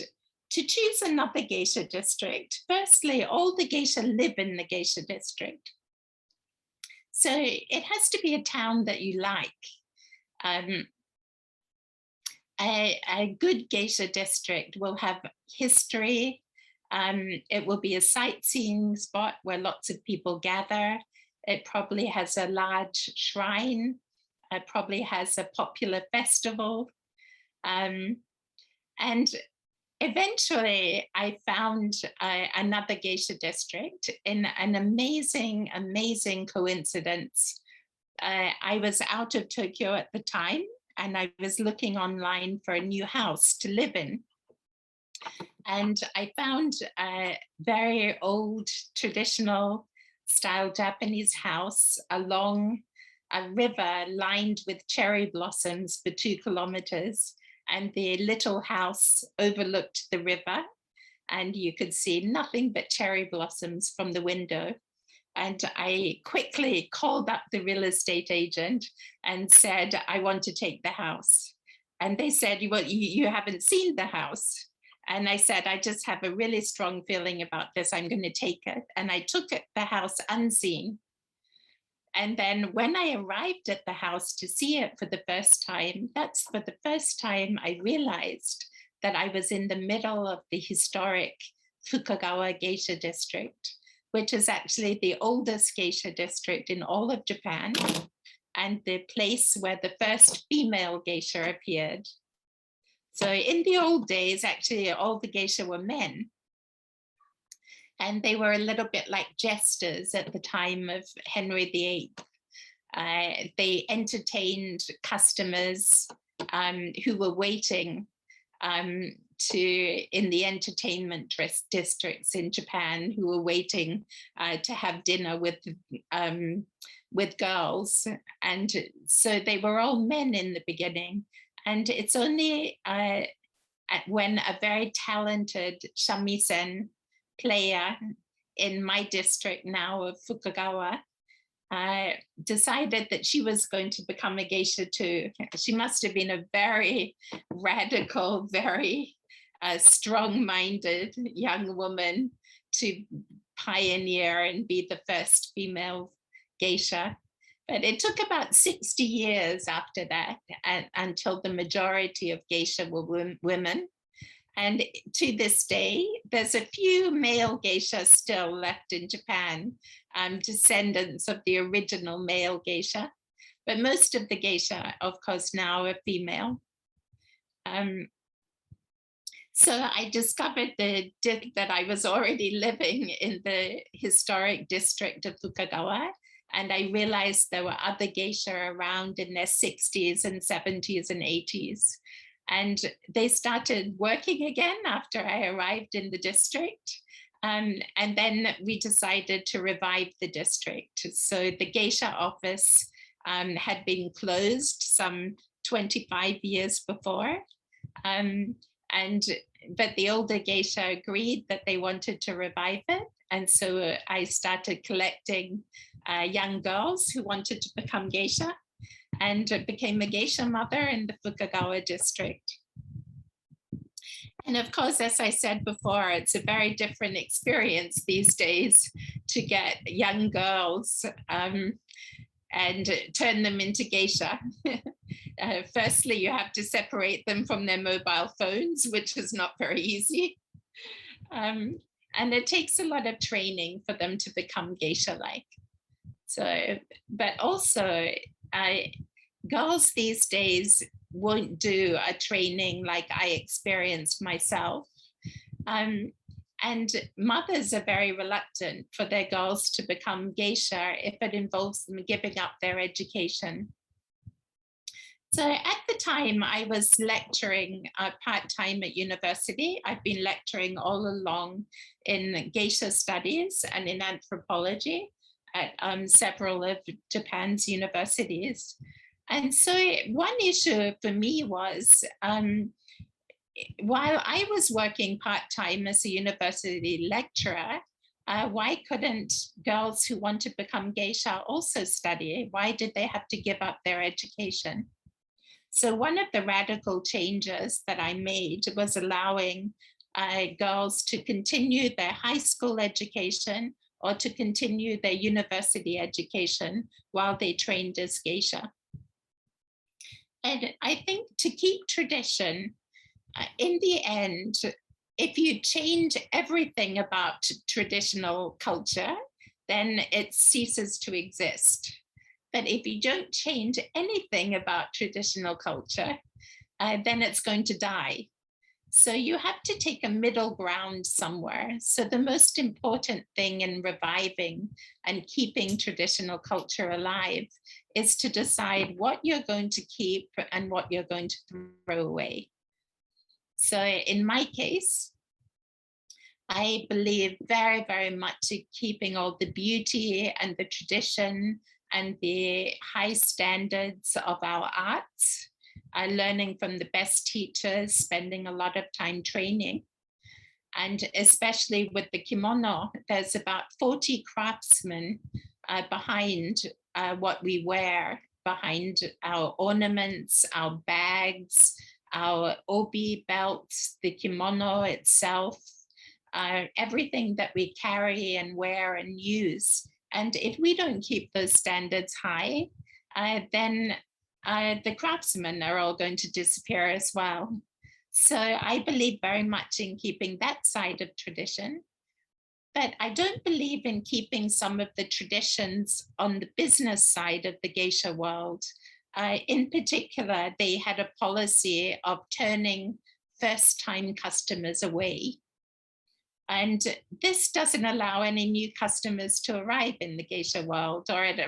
to choose another geisha district, firstly, all the geisha live in the geisha district. So it has to be a town that you like. A good geisha district will have history. It will be a sightseeing spot where lots of people gather. It probably has a large shrine. It probably has a popular festival. And eventually, I found another geisha district in an amazing, amazing coincidence. I was out of Tokyo at the time, and I was looking online for a new house to live in. And I found a very old, traditional style Japanese house along a river lined with cherry blossoms for 2 kilometers. And the little house overlooked the river, and you could see nothing but cherry blossoms from the window. And I quickly called up the real estate agent and said, I want to take the house. And they said, well, you haven't seen the house. And I said, I just have a really strong feeling about this. I'm going to take it. And I took the house unseen. And then when I arrived at the house to see it for the first time, that's for the first time I realized that I was in the middle of the historic Fukagawa Geisha District, which is actually the oldest geisha district in all of Japan, and the place where the first female geisha appeared. So in the old days, actually, all the geisha were men. And they were a little bit like jesters at the time of Henry VIII. They entertained customers who were waiting in the entertainment districts in Japan, who were waiting to have dinner with girls. And so they were all men in the beginning. And it's only when a very talented shamisen player in my district now of Fukagawa decided that she was going to become a geisha too. She must have been a very radical, very strong-minded young woman to pioneer and be the first female geisha. But it took about 60 years after that until the majority of geisha were women. And to this day, there's a few male geisha still left in Japan, descendants of the original male geisha. But most of the geisha, of course, now are female. So I discovered that I was already living in the historic district of Fukagawa. And I realized there were other geisha around in their 60s and 70s and 80s. And they started working again after I arrived in the district. And then we decided to revive the district. So the geisha office had been closed some 25 years before. But the older geisha agreed that they wanted to revive it. And so I started collecting young girls who wanted to become geisha, and became a geisha mother in the Fukagawa district. And of course, as I said before, it's a very different experience these days to get young girls and turn them into geisha. Firstly, you have to separate them from their mobile phones, which is not very easy. And it takes a lot of training for them to become geisha-like. So, but also, girls these days won't do a training like I experienced myself. And mothers are very reluctant for their girls to become geisha if it involves them giving up their education. So at the time I was lecturing part-time at university. I've been lecturing all along in geisha studies and in anthropology at several of Japan's universities. And so one issue for me was, while I was working part-time as a university lecturer, why couldn't girls who want to become geisha also study? Why did they have to give up their education? So one of the radical changes that I made was allowing girls to continue their high school education or to continue their university education while they trained as geisha. And I think to keep tradition, in the end, if you change everything about traditional culture, then it ceases to exist. But if you don't change anything about traditional culture, then it's going to die. So you have to take a middle ground somewhere. So the most important thing in reviving and keeping traditional culture alive is to decide what you're going to keep and what you're going to throw away. So in my case, I believe very, very much in keeping all the beauty and the tradition and the high standards of our arts, learning from the best teachers, spending a lot of time training. And especially with the kimono, there's about 40 craftsmen behind what we wear, behind our ornaments, our bags, our obi belts, the kimono itself, everything that we carry and wear and use. And if we don't keep those standards high, then the craftsmen are all going to disappear as well. So I believe very much in keeping that side of tradition. But I don't believe in keeping some of the traditions on the business side of the geisha world. In particular, they had a policy of turning first-time customers away. And this doesn't allow any new customers to arrive in the geisha world, or it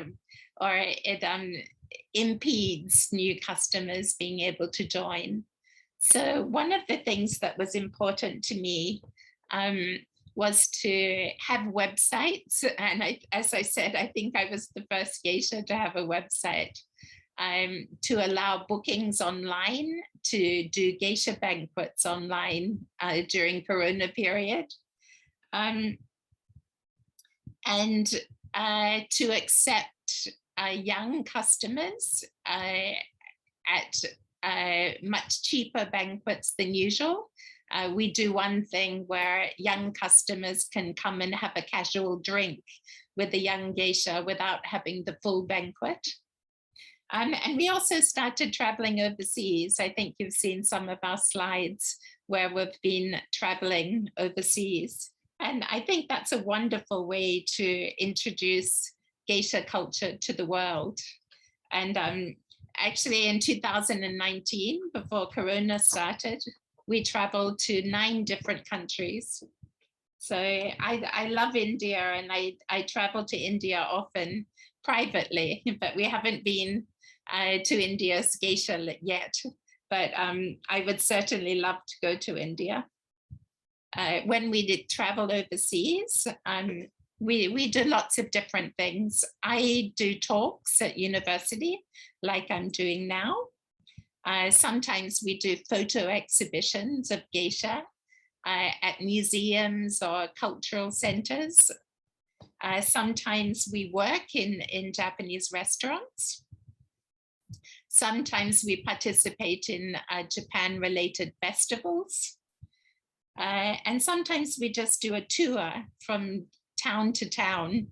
impedes new customers being able to join. So one of the things that was important to me was to have websites. And as I said, I think I was the first geisha to have a website, to allow bookings online, to do geisha banquets online during Corona period, and to accept young customers at much cheaper banquets than usual. We do one thing where young customers can come and have a casual drink with a young geisha without having the full banquet. And we also started traveling overseas. I think you've seen some of our slides where we've been traveling overseas. And I think that's a wonderful way to introduce geisha culture to the world. And actually in 2019, before Corona started, we traveled to 9 different countries. So I love India, and I travel to India often privately, but we haven't been to India's geisha yet. But I would certainly love to go to India. When we did travel overseas, we do lots of different things. I do talks at university, like I'm doing now. Sometimes we do photo exhibitions of geisha at museums or cultural centers. Sometimes we work in Japanese restaurants. Sometimes we participate in Japan-related festivals. And sometimes we just do a tour from town to town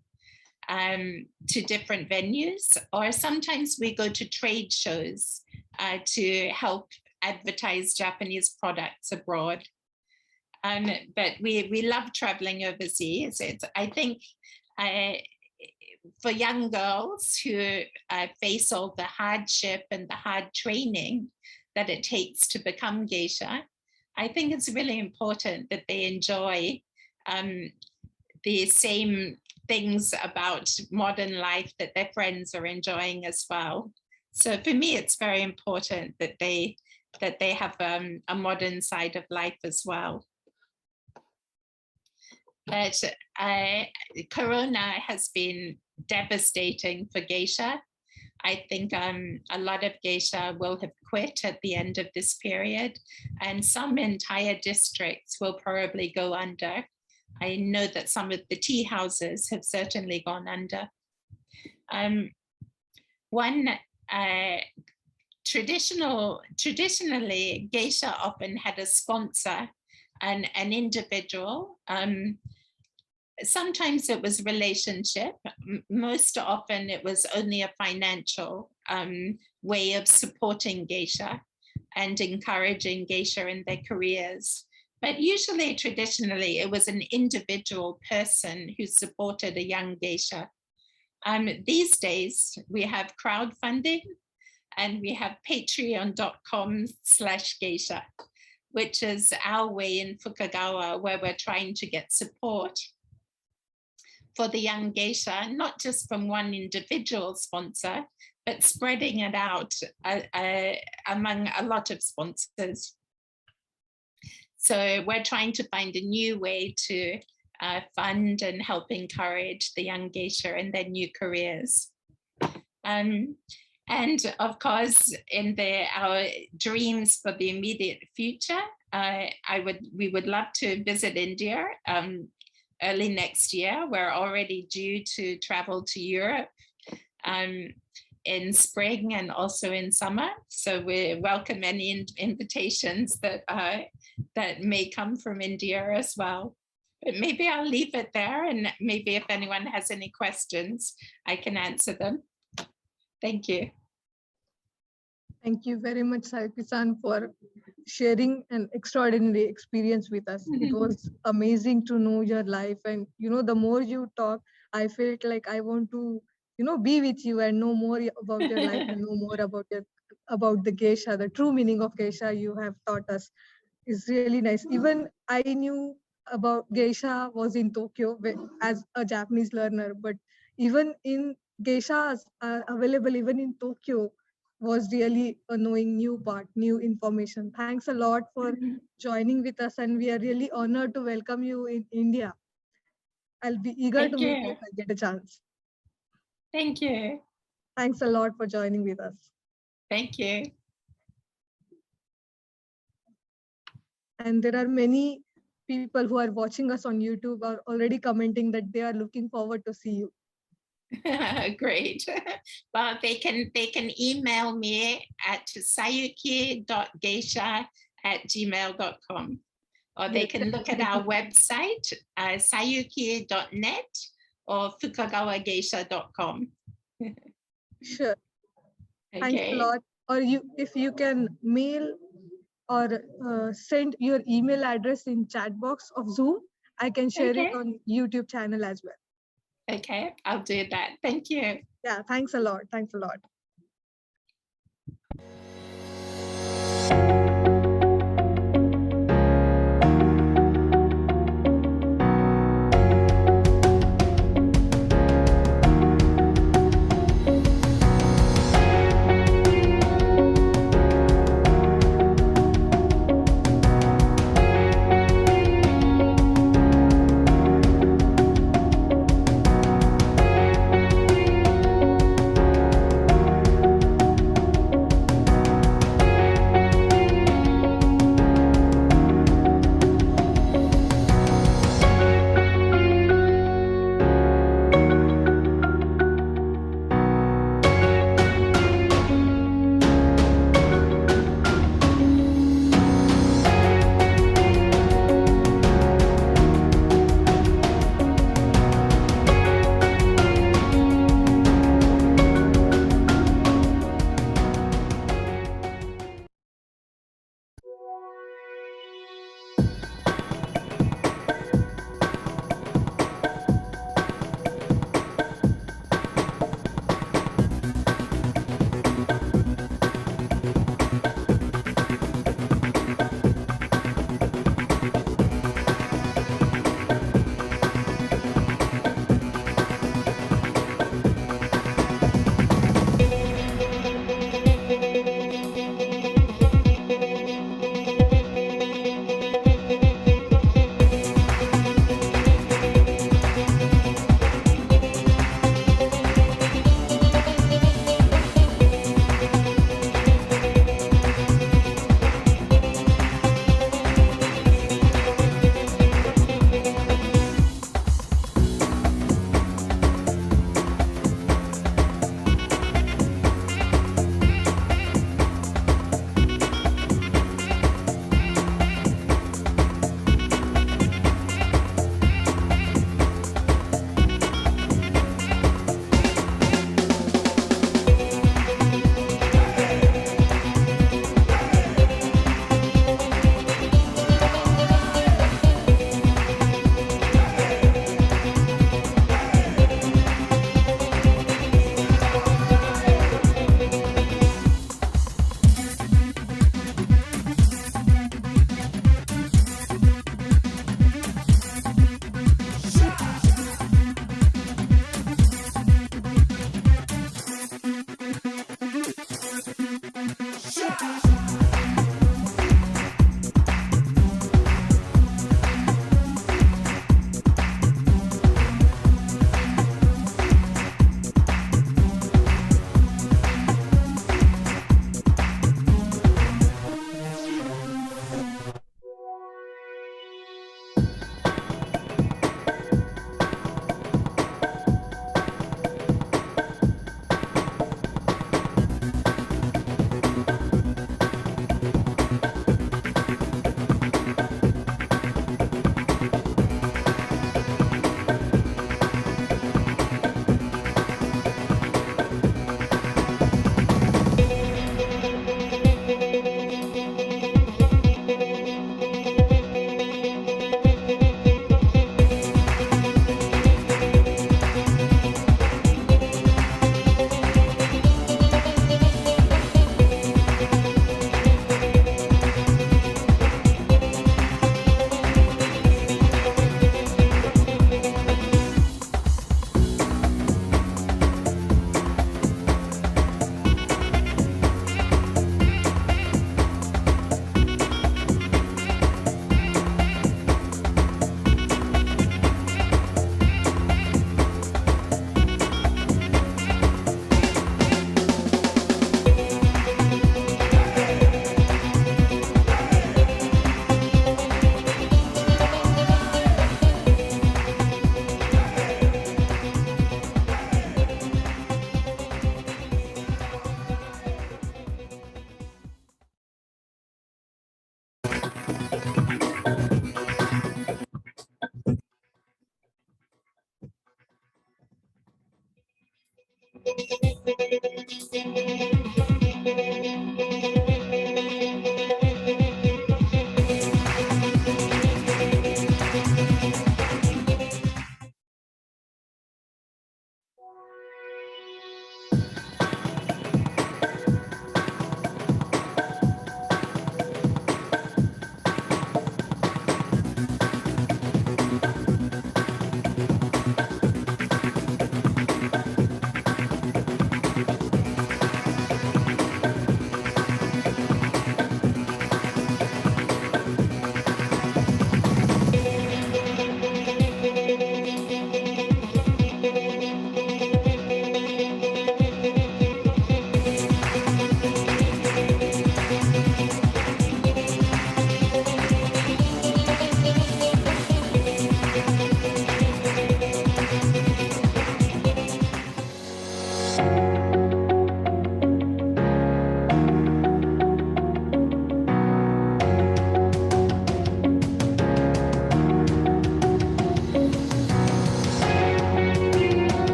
to different venues, or sometimes we go to trade shows to help advertise Japanese products abroad. But we love traveling overseas. I think for young girls who face all the hardship and the hard training that it takes to become geisha, I think it's really important that they enjoy the same things about modern life that their friends are enjoying as well. So for me, it's very important that they have a modern side of life as well. But Corona has been devastating for geisha. I think a lot of geisha will have quit at the end of this period, and some entire districts will probably go under. I know that some of the tea houses have certainly gone under. Traditionally, geisha often had a sponsor, an individual. Sometimes it was relationship. Most often it was only a financial way of supporting geisha and encouraging geisha in their careers. But usually, traditionally, it was an individual person who supported a young geisha. These days, we have crowdfunding, and we have patreon.com/geisha, which is our way in Fukagawa, where we're trying to get support for the young geisha, not just from one individual sponsor, but spreading it out among a lot of sponsors. So we're trying to find a new way to fund and help encourage the young geisha in their new careers. And of course, in our dreams for the immediate future, we would love to visit India early next year. We're already due to travel to Europe in spring and also in summer. So we welcome any invitations that may come from India as well. But maybe I'll leave it there, and maybe if anyone has any questions, I can answer them. Thank you. Thank you very much, Sayuki-san, for sharing an extraordinary experience with us. It was amazing to know your life, and the more you talk, I felt like I want to be with you and know more about your life and know more about the geisha. The true meaning of geisha you have taught us is really nice. Even I knew about geisha was in Tokyo as a Japanese learner, but even in geishas are available even in Tokyo was really a knowing new part, new information. Thanks a lot for joining with us, and we are really honored to welcome you in India. I'll be eager to meet you if I get a chance. Thank you. Thanks a lot for joining with us. Thank you. And there are many people who are watching us on YouTube are already commenting that they are looking forward to see you. Great. Well, they can email me at sayuki.geisha@gmail.com, or they can look at our website, sayuki.net or fukagawageisha.com. Sure. Okay. Thanks a lot. Or if you can mail or send your email address in chat box of Zoom, I can share it on YouTube channel as well. Okay, I'll do that. Thank you. Yeah, thanks a lot. Thanks a lot.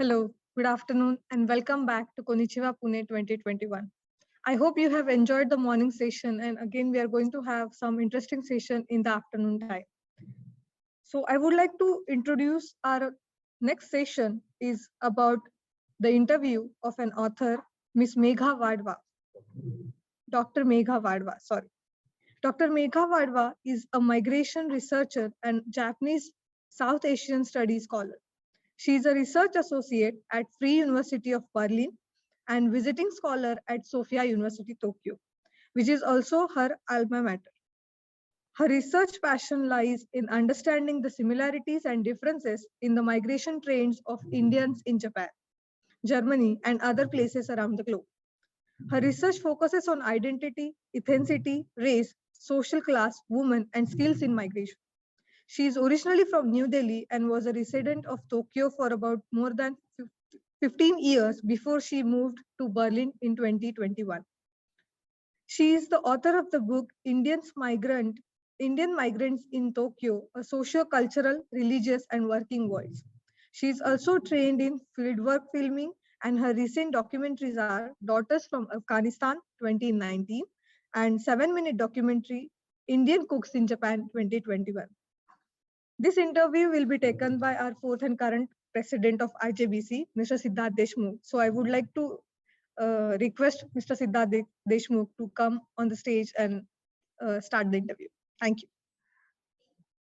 Hello, good afternoon, and welcome back to Konnichiwa Pune 2021. I hope you have enjoyed the morning session, and again, we are going to have some interesting session in the afternoon time. So I would like to introduce our next session is about the interview of an author, Miss Megha Wadhwa, Dr. Megha Wadhwa, sorry. Dr. Megha Wadhwa is a migration researcher and Japanese South Asian studies scholar. She is a research associate at Free University of Berlin and visiting scholar at Sophia University, Tokyo, which is also her alma mater. Her research passion lies in understanding the similarities and differences in the migration trends of Indians in Japan, Germany, and other places around the globe. Her research focuses on identity, ethnicity, race, social class, women, and skills in migration. She is originally from New Delhi and was a resident of Tokyo for about more than 15 years before she moved to Berlin in 2021. She is the author of the book Indian Migrants in Tokyo, a socio-cultural, religious, and working voice. She is also trained in fieldwork filming, and her recent documentaries are Daughters from Afghanistan 2019 and 7-minute documentary Indian Cooks in Japan 2021. This interview will be taken by our fourth and current president of IJBC, Mr. Siddharth Deshmukh. So I would like to request Mr. Siddharth Deshmukh to come on the stage and start the interview. Thank you.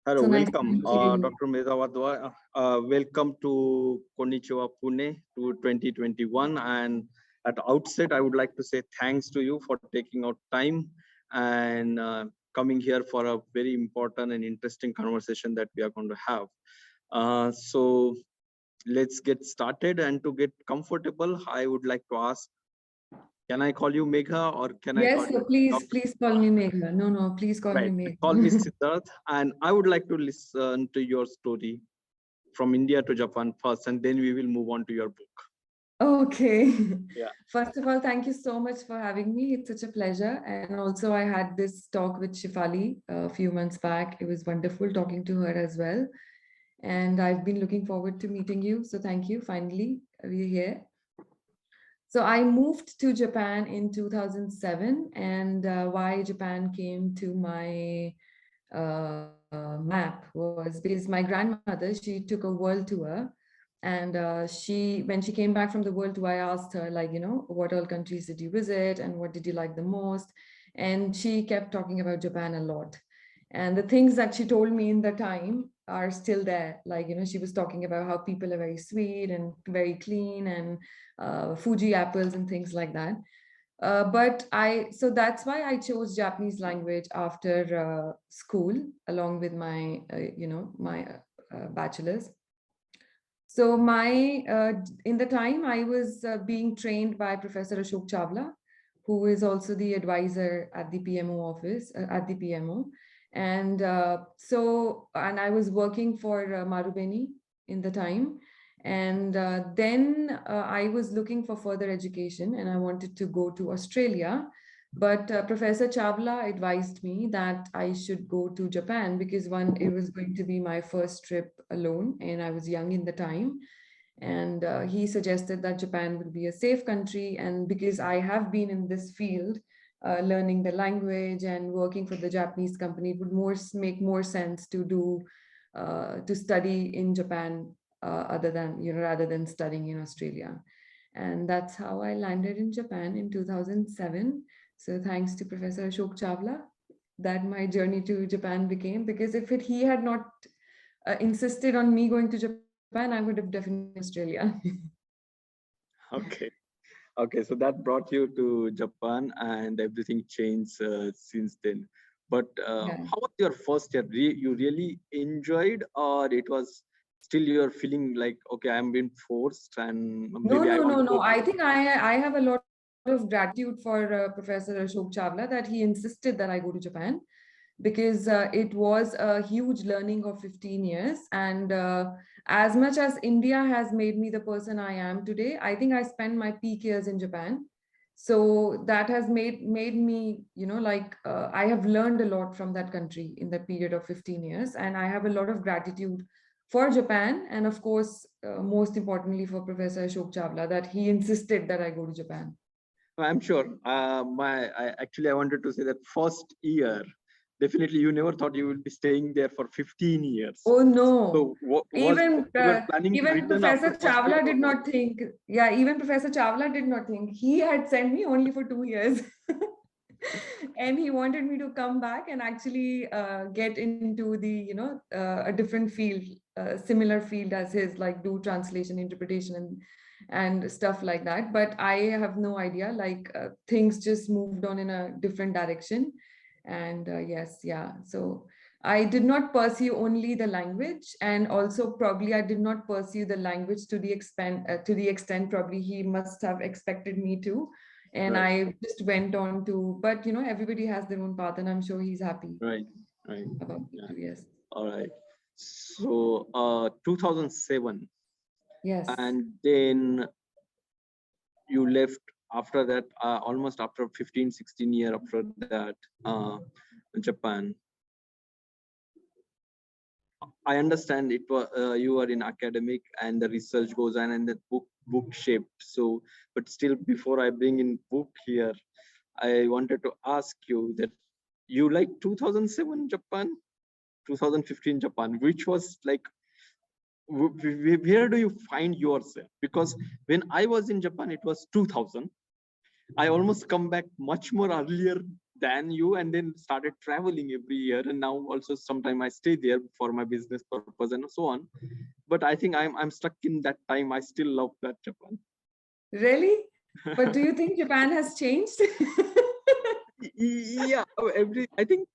Hello, So nice welcome, to meet you. Dr. Megha Wadhwa. Welcome to Konnichiwa Pune to 2021. And at the outset, I would like to say thanks to you for taking out time and coming here for a very important and interesting conversation that we are going to have. So let's get started. And to get comfortable, I would like to ask, can I call you Megha or can I call you? Yes, please call me Megha. No, please call me Megha. Call me Siddharth. And I would like to listen to your story from India to Japan first, and then we will move on to your book. Okay. Yeah. First of all, thank you so much for having me. It's such a pleasure. And also I had this talk with Shefali a few months back. It was wonderful talking to her as well. And I've been looking forward to meeting you. So thank you. Finally, we're here. So I moved to Japan in 2007, and why Japan came to my map was because my grandmother, she took a world tour, and when she came back from the world tour, I asked her, like, what all countries did you visit and what did you like the most? And she kept talking about Japan a lot. And the things that she told me in the time are still there. Like, she was talking about how people are very sweet and very clean and Fuji apples and things like that. So that's why I chose Japanese language after school, along with my, my bachelor's. So in the time I was being trained by Professor Ashok Chawla, who is also the advisor at the PMO office, at the PMO. And I was working for Marubeni in the time. And then I was looking for further education and I wanted to go to Australia. But Professor Chawla advised me that I should go to Japan because it was going to be my first trip alone and I was young in the time. And he suggested that Japan would be a safe country. And because I have been in this field, learning the language and working for the Japanese company, it would make more sense to study in Japan rather than studying in Australia. And that's how I landed in Japan in 2007. So thanks to Professor Ashok Chawla, that my journey to Japan became, because if he had not insisted on me going to Japan, I would have definitely Australia. Okay, so that brought you to Japan and everything changed since then. But how was your first year? You really enjoyed, or it was still you're feeling like, okay, I'm being forced and maybe No. I think I have a lot of gratitude for Professor Ashok Chawla that he insisted that I go to Japan, because it was a huge learning of 15 years. And as much as India has made me the person I am today, I think I spent my peak years in Japan. So that has made me, I have learned a lot from that country in that period of 15 years. And I have a lot of gratitude for Japan, and of course, most importantly for Professor Ashok Chawla, that he insisted that I go to Japan. I'm sure. Actually, I wanted to say that first year, definitely you never thought you will be staying there for 15 years. Oh no. So even Professor Chawla did not or... think, yeah, even Professor Chawla did not think. He had sent me only for 2 years. And he wanted me to come back and actually get into the, a different field, similar field as his, like do translation, interpretation and stuff like that. But I have no idea, like things just moved on in a different direction. And yes, yeah. So I did not pursue only the language, and also probably I did not pursue the language to the extent probably he must have expected me to. And right. I just went on to, but everybody has their own path, and I'm sure he's happy. Right. About it too, yes. All right. So 2007. Yes. And then you left after that, almost after 15, 16 years after that, Japan. I understand it was you were in academic and the research goes on and the book shaped. So, but still, before I bring in book here, I wanted to ask you that you like 2007 Japan, 2015 Japan, which was like, where do you find yourself? Because when I was in Japan, it was 2000. I almost come back much more earlier than you, and then started traveling every year. And now also sometime I stay there for my business purpose and so on. But I think I'm stuck in that time. I still love that Japan. Really? But do you think Japan has changed? Yeah, I think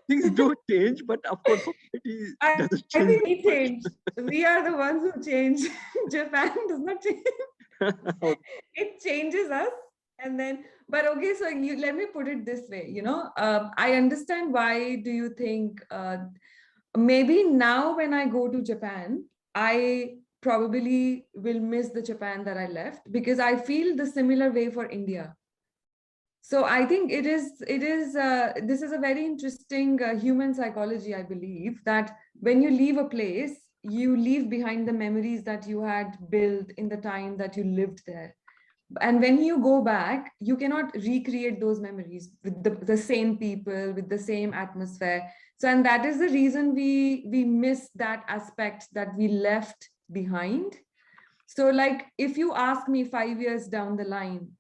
things do change, but of course society doesn't change. I think we change. We are the ones who change. Japan does not change. It changes us. And then, but okay, so let me put it this way, I understand why do you think, maybe now when I go to Japan, I probably will miss the Japan that I left, because I feel the similar way for India. So I think this is a very interesting human psychology, I believe, that when you leave a place, you leave behind the memories that you had built in the time that you lived there. And when you go back, you cannot recreate those memories with the same people, with the same atmosphere. So, and that is the reason we miss that aspect that we left behind. So like, if you ask me 5 years down the line,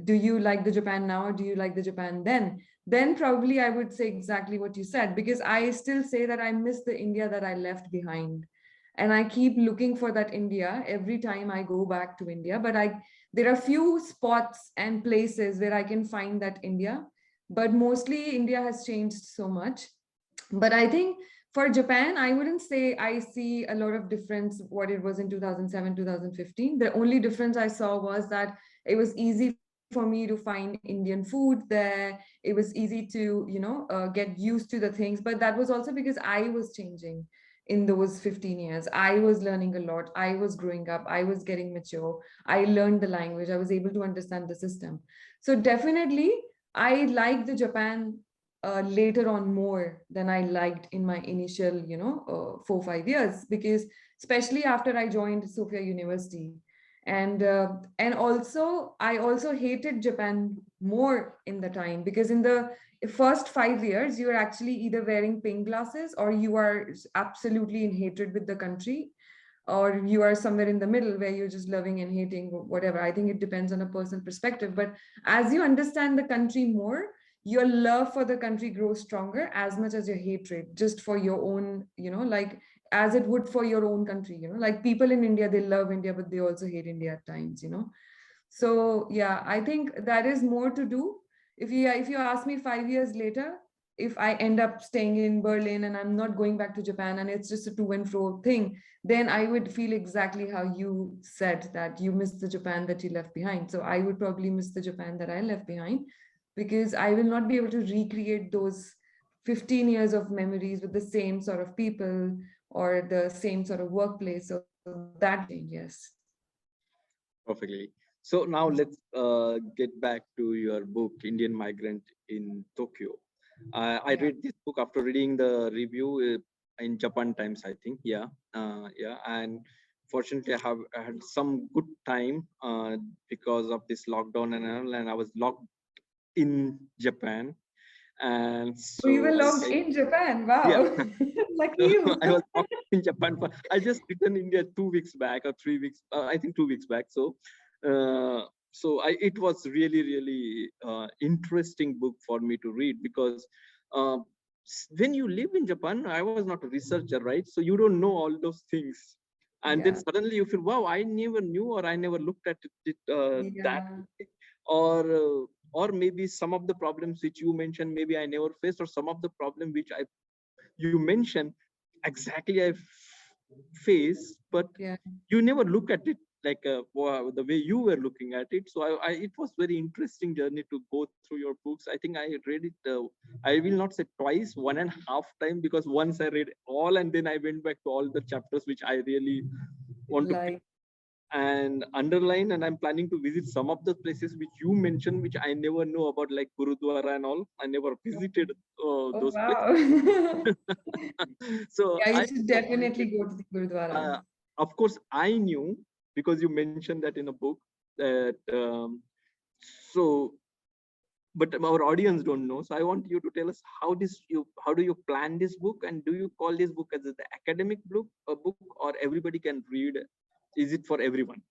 do you like the Japan now or do you like the Japan then probably I would say exactly what you said, because I still say that I miss the India that I left behind. And I keep looking for that India every time I go back to India. But there are few spots and places where I can find that India, but mostly India has changed so much. But I think for Japan, I wouldn't say I see a lot of difference what it was in 2007, 2015. The only difference I saw was that it was easy for me to find Indian food there. It was easy to, get used to the things, but that was also because I was changing. In those 15 years, I was learning a lot. I was growing up. I was getting mature. I learned the language. I was able to understand the system. So definitely, I like the Japan later on more than I liked in my initial, 4-5 years, because especially after I joined Sophia University. And also, I also hated Japan more in the time, because in the first 5 years, you're actually either wearing pink glasses or you are absolutely in hatred with the country, or you are somewhere in the middle where you're just loving and hating, whatever. I think it depends on a personal perspective. But as you understand the country more, your love for the country grows stronger as much as your hatred, just for your own, like as it would for your own country, like people in India, they love India, but they also hate India at times, So yeah, I think that is more to do. If you ask me 5 years later, if I end up staying in Berlin and I'm not going back to Japan and it's just a to and fro thing, then I would feel exactly how you said that you missed the Japan that you left behind. So I would probably miss the Japan that I left behind, because I will not be able to recreate those 15 years of memories with the same sort of people or the same sort of workplace. So that change, yes. Perfectly. So now let's get back to your book, Indian Migrant in Tokyo. I read this book after reading the review. in Japan times, I think. Yeah, yeah. And fortunately, I had some good time because of this lockdown and all, and I was locked in Japan. And So you were so locked in Japan. yeah. Wow. Lucky So you. I was locked in Japan. I just returned India 2 weeks back or 3 weeks. I think 2 weeks back. So, it was really, really interesting book for me to read because when you live in Japan, I was not a researcher, right? So you don't know all those things, and then suddenly you feel, wow, I never knew, or I never looked at it that way. Or maybe some of the problems which you mentioned, maybe I never faced, or some of the problem which you mentioned exactly I face, but you never look at it like the way you were looking at it. So it was very interesting journey to go through your books. I think I read it, I will not say twice, 1.5 time, because once I read all and then I went back to all the chapters which I really want to pick and underline, and I'm planning to visit some of the places which you mentioned, which I never know about, like Gurudwara and all. I never visited those places. So yeah, you should definitely go to the Gurudwara. Of course, I knew because you mentioned that in a book that but our audience don't know. So I want you to tell us how do you plan this book, and do you call this book as the academic book, or everybody can read? Is it for everyone?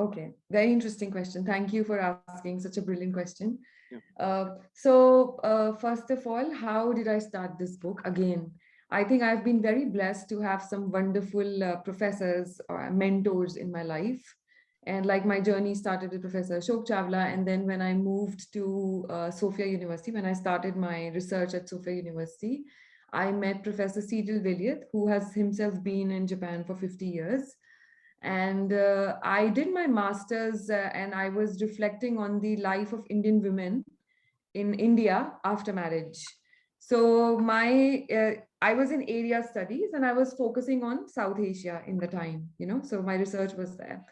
Okay, very interesting question. Thank you for asking such a brilliant question. Yeah. First of all, how did I start this book? Again, I think I've been very blessed to have some wonderful professors or mentors in my life. And like my journey started with Professor Ashok Chawla. And then when I moved to Sophia University, when I started my research at Sophia University, I met Professor Cyril Villiers, who has himself been in Japan for 50 years. And I did my master's and I was reflecting on the life of Indian women in India after marriage. So I was in area studies and I was focusing on South Asia in the time, so my research was there.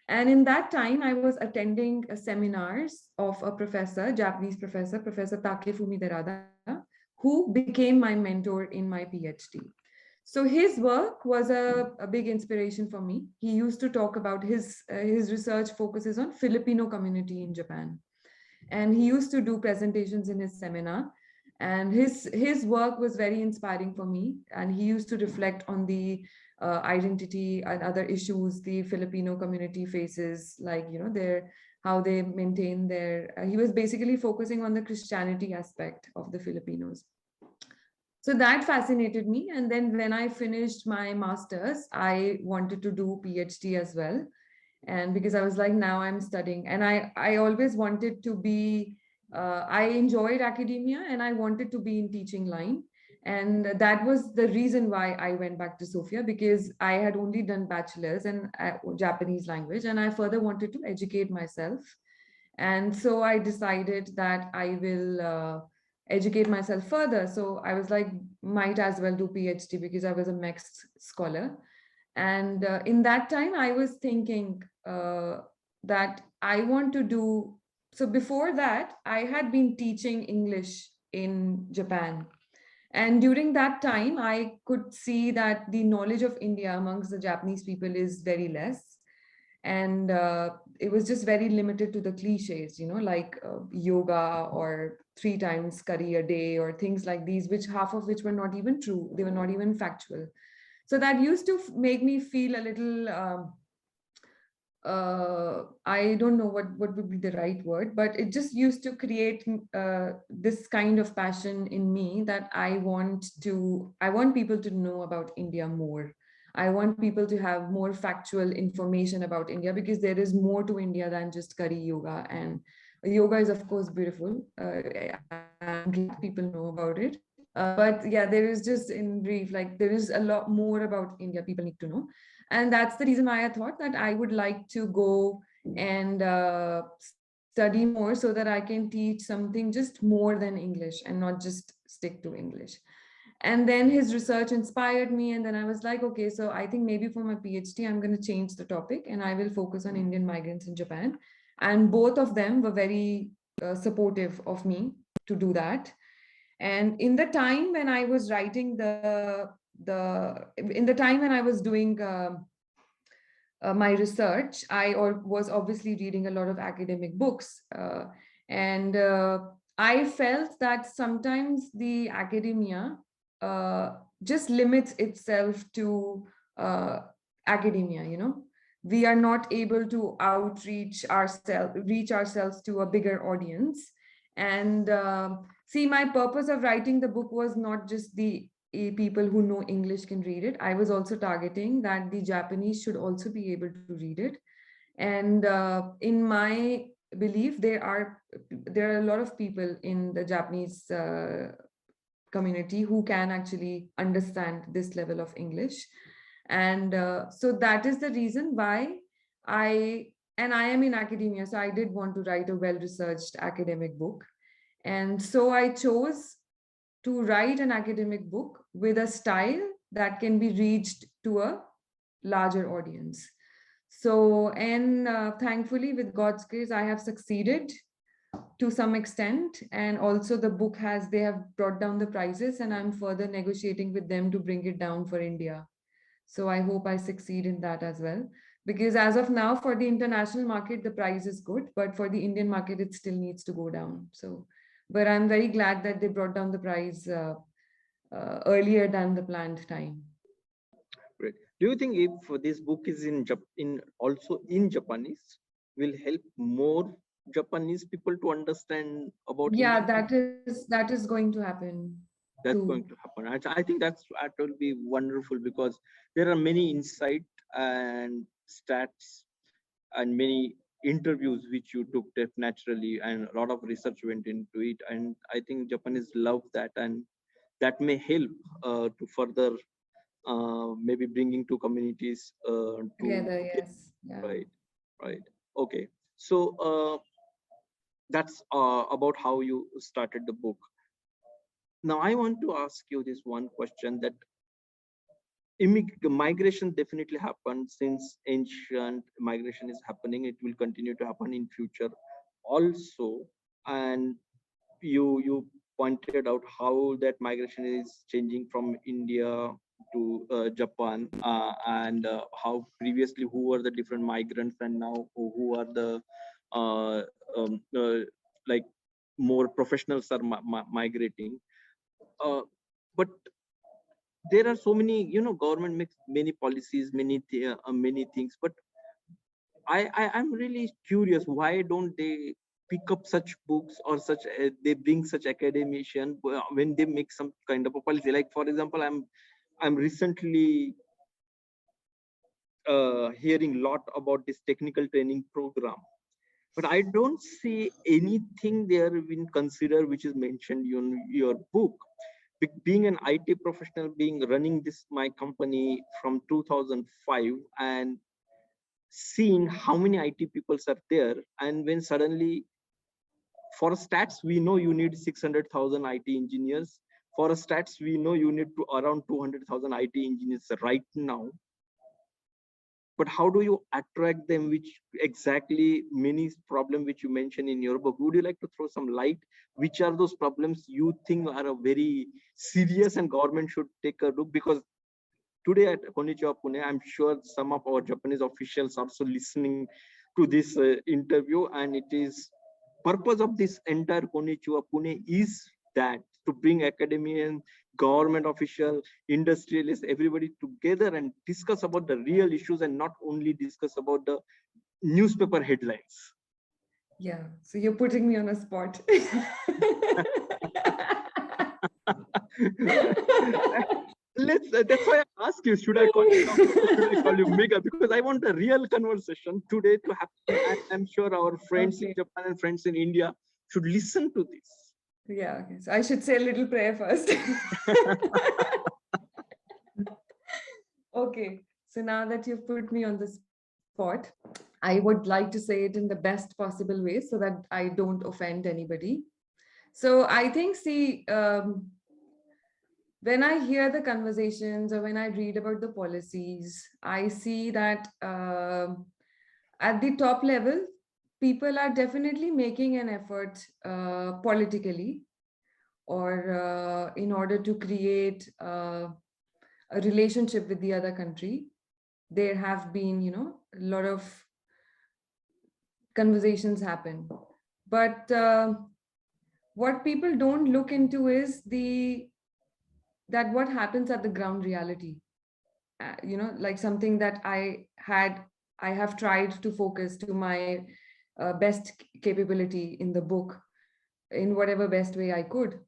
And in that time, I was attending seminars of a professor, Japanese professor, Professor Takefumi Derada, who became my mentor in my PhD. So his work was a big inspiration for me. He used to talk about his research focuses on Filipino community in Japan. And he used to do presentations in his seminar. And his work was very inspiring for me. And he used to reflect on the identity and other issues the Filipino community faces, like, how they maintain their, he was basically focusing on the Christianity aspect of the Filipinos. So that fascinated me. And then when I finished my master's, I wanted to do PhD as well. And because I was like, now I'm studying. And I always wanted to be, I enjoyed academia and I wanted to be in teaching line. And that was the reason why I went back to Sophia, because I had only done bachelor's in Japanese language and I further wanted to educate myself. And so I decided that I will educate myself further. So I was like, might as well do PhD because I was a mixed scholar. And in that time, I was thinking that I want to do, so before that, I had been teaching English in Japan. And during that time, I could see that the knowledge of India amongst the Japanese people is very less. And it was just very limited to the cliches, like yoga or 3 times curry a day or things like these, which half of which were not even true. They were not even factual. So that used to make me feel a little, I don't know what would be the right word, but it just used to create this kind of passion in me that I want people to know about India more. I want people to have more factual information about India, because there is more to India than just curry yoga. And yoga is, of course, beautiful. I'm glad people know about it. But yeah, there is just, in brief, like there is a lot more about India people need to know. And that's the reason why I thought that I would like to go and study more so that I can teach something just more than English and not just stick to English. And then his research inspired me. And then I was like, okay, so I think maybe for my PhD, I'm going to change the topic and I will focus on Indian migrants in Japan. And both of them were very supportive of me to do that. And in the time when I was writing in the time when I was doing my research, I was obviously reading a lot of academic books. And I felt that sometimes the academia just limits itself to academia, you know. We are not able to reach ourselves to a bigger audience. And see, my purpose of writing the book was not just the people who know English can read it. I was also targeting that the Japanese should also be able to read it. And in my belief, there are a lot of people in the Japanese community who can actually understand this level of English. And so that is the reason why I am in academia, so I did want to write a well-researched academic book. And so I chose to write an academic book with a style that can be reached to a larger audience. So, and thankfully, with God's grace, I have succeeded to some extent. And also the book they have brought down the prices, and I'm further negotiating with them to bring it down for India. So I hope I succeed in that as well. Because as of now, for the international market, the price is good, but for the Indian market, it still needs to go down. So, but I'm very glad that they brought down the price earlier than the planned time. Great. Do you think if this book is also in Japanese, will help more Japanese people to understand about? Yeah, that is going to happen. That's going to happen. I think that will be wonderful, because there are many insight and stats and many interviews which you took naturally, and a lot of research went into it. And I think Japanese love that, and that may help to further maybe bringing two communities together. Yes. Yeah. Right. Okay. So that's about how you started the book. Now I want to ask you this one question, that migration definitely happened since ancient. Migration is happening. It will continue to happen in future also. And you pointed out how that migration is changing from India to Japan, and how previously who were the different migrants, and now who are the like more professionals are migrating. But there are so many, government makes many policies, many things, but I'm really curious, why don't they pick up such books, or they bring such academician when they make some kind of a policy? Like, for example, I'm recently hearing a lot about this technical training program, but I don't see anything there been considered which is mentioned in your book. Being an IT professional, running my company from 2005, and seeing how many IT people are there, and when suddenly, for stats we know you need 600,000 IT engineers. For stats we know you need around 200,000 IT engineers right now. But how do you attract them? Which exactly many problems which you mentioned in your book? Would you like to throw some light? Which are those problems you think are very serious and government should take a look? Because today at Konnichiwa Pune, I'm sure some of our Japanese officials are also listening to this interview, and it is purpose of this entire Konnichiwa Pune is that to bring academicians, government official, industrialists, everybody together and discuss about the real issues, and not only discuss about the newspaper headlines. Yeah, so you're putting me on a spot. That's why I ask you, should I call you Mega? Because I want a real conversation today to happen. And I'm sure our friends in Japan and friends in India should listen to this. Yeah, okay. So I should say a little prayer first. Okay, so now that you've put me on the spot, I would like to say it in the best possible way so that I don't offend anybody. So I think, see, when I hear the conversations or when I read about the policies, I see that at the top level, people are definitely making an effort politically or in order to create a relationship with the other country, there have been, a lot of conversations happen. But what people don't look into is that what happens at the ground reality. Like something that I have tried to focus to my best capability in the book, in whatever best way I could,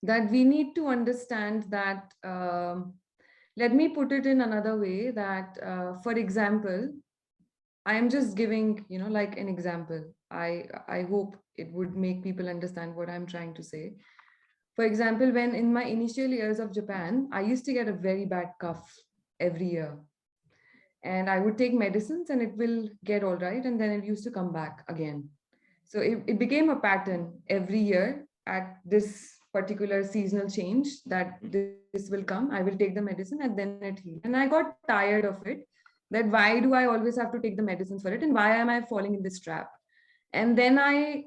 that we need to understand that, let me put it in another way, that, for example, I am just giving, like an example. I hope it would make people understand what I'm trying to say. For example, when in my initial years of Japan, I used to get a very bad cough every year. And I would take medicines and it will get all right. And then it used to come back again. So it became a pattern every year at this particular seasonal change, that this will come, I will take the medicine and then it heals. And I got tired of it, that why do I always have to take the medicines for it? And why am I falling in this trap? And then I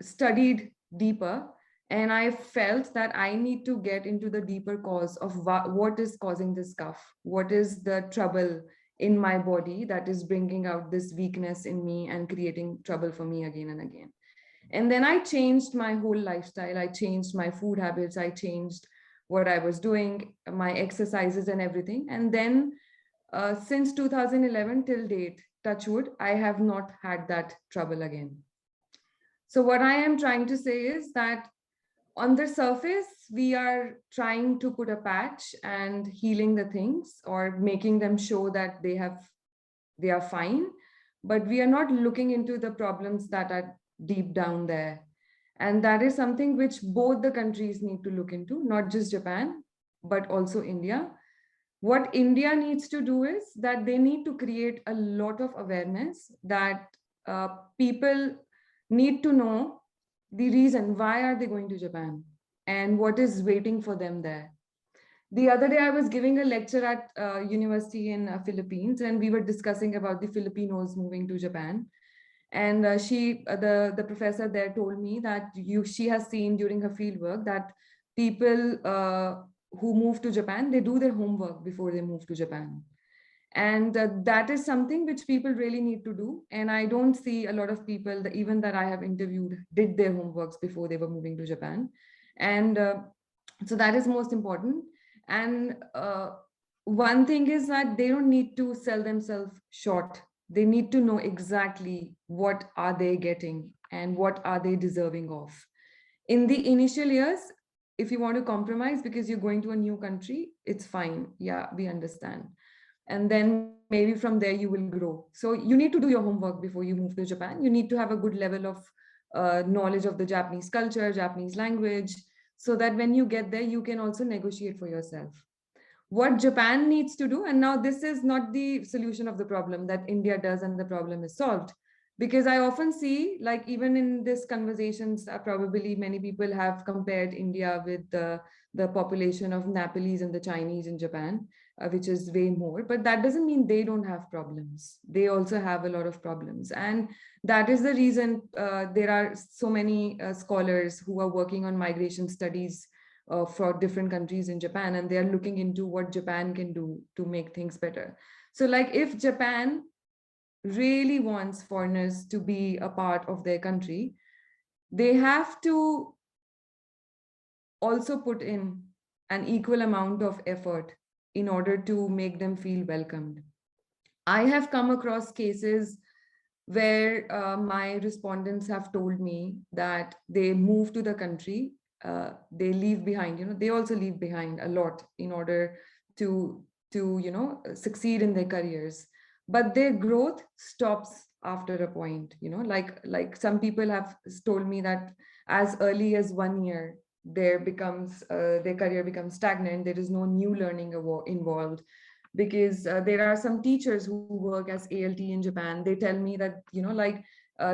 studied deeper, and I felt that I need to get into the deeper cause of what is causing this cough. What is the trouble in my body that is bringing out this weakness in me and creating trouble for me again and again. And then I changed my whole lifestyle. I changed my food habits. I changed what I was doing, my exercises and everything. And then since 2011 till date, touch wood, I have not had that trouble again. So what I am trying to say is that on the surface, we are trying to put a patch and healing the things or making them show that they are fine, but we are not looking into the problems that are deep down there. And that is something which both the countries need to look into, not just Japan, but also India. What India needs to do is that they need to create a lot of awareness that people need to know the reason why are they going to Japan and what is waiting for them there. The other day I was giving a lecture at university in Philippines, and we were discussing about the Filipinos moving to Japan. And the professor there told me that she has seen during her fieldwork that people who move to Japan, they do their homework before they move to Japan. And that is something which people really need to do. And I don't see a lot of people, even that I have interviewed, did their homeworks before they were moving to Japan. And so that is most important. And one thing is that they don't need to sell themselves short. They need to know exactly what are they getting and what are they deserving of. In the initial years, if you want to compromise because you're going to a new country, it's fine. Yeah, we understand. And then maybe from there you will grow. So you need to do your homework before you move to Japan. You need to have a good level of knowledge of the Japanese culture, Japanese language, so that when you get there, you can also negotiate for yourself. What Japan needs to do, and now this is not the solution of the problem that India does and the problem is solved. Because I often see, like even in this conversations, probably many people have compared India with the population of Nepalese and the Chinese in Japan, which is way more. But that doesn't mean they don't have problems. They also have a lot of problems. And that is the reason there are so many scholars who are working on migration studies for different countries in Japan, and they are looking into what Japan can do to make things better. So like if Japan really wants foreigners to be a part of their country, they have to also put in an equal amount of effort in order to make them feel welcomed. I have come across cases where my respondents have told me that they move to the country, they leave behind, they also leave behind a lot in order to succeed in their careers. But their growth stops after a point, like some people have told me that as early as 1 year, their career becomes stagnant. There is no new learning involved. Because there are some teachers who work as ALT in Japan. They tell me that,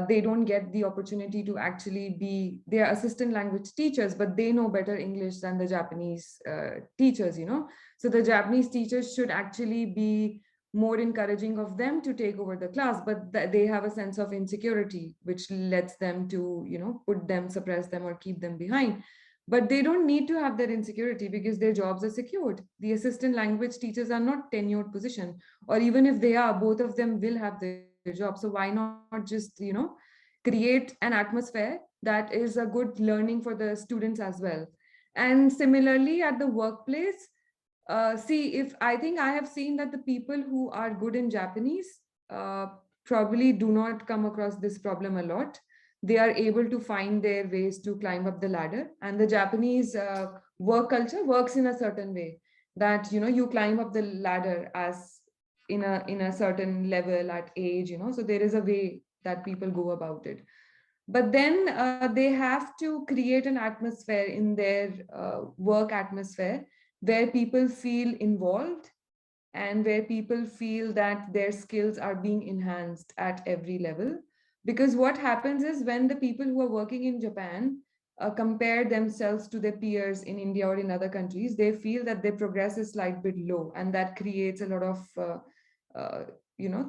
they don't get the opportunity to actually they are assistant language teachers, but they know better English than the Japanese teachers, So the Japanese teachers should actually be more encouraging of them to take over the class, but they have a sense of insecurity, which lets them to, suppress them or keep them behind. But they don't need to have that insecurity because their jobs are secured. The assistant language teachers are not tenured position, or even if they are, both of them will have their job. So why not just, create an atmosphere that is a good learning for the students as well. And similarly at the workplace, see, if I think I have seen that the people who are good in Japanese probably do not come across this problem a lot. They are able to find their ways to climb up the ladder, and the Japanese work culture works in a certain way that you climb up the ladder as in a certain level at age. So there is a way that people go about it. But then they have to create an atmosphere in their work atmosphere where people feel involved and where people feel that their skills are being enhanced at every level. Because what happens is when the people who are working in Japan compare themselves to their peers in India or in other countries, they feel that their progress is slight bit low, and that creates a lot of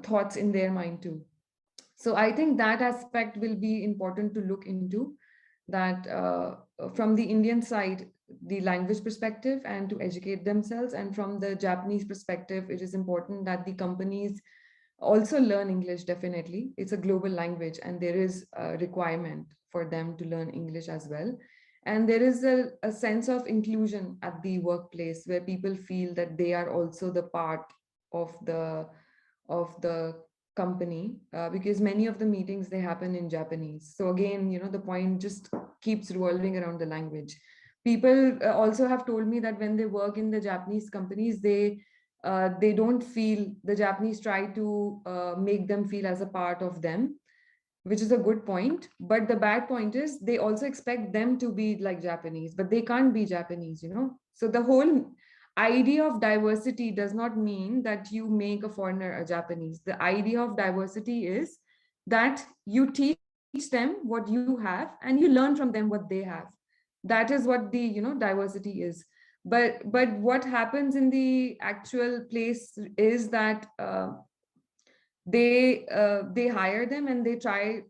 thoughts in their mind too. So I think that aspect will be important to look into, that from the Indian side, the language perspective and to educate themselves, and from the Japanese perspective, it is important that the companies also learn English. Definitely, it's a global language and there is a requirement for them to learn English as well. And there is a sense of inclusion at the workplace where people feel that they are also the part of the company, because many of the meetings, they happen in Japanese. So again, the point just keeps revolving around the language. People also have told me that when they work in the Japanese companies, they don't feel, the Japanese try to make them feel as a part of them, which is a good point. But the bad point is they also expect them to be like Japanese, but they can't be Japanese. So the whole idea of diversity does not mean that you make a foreigner a Japanese. The idea of diversity is that you teach them what you have and you learn from them what they have. That is what the diversity is. But what happens in the actual place is that they hire them and they try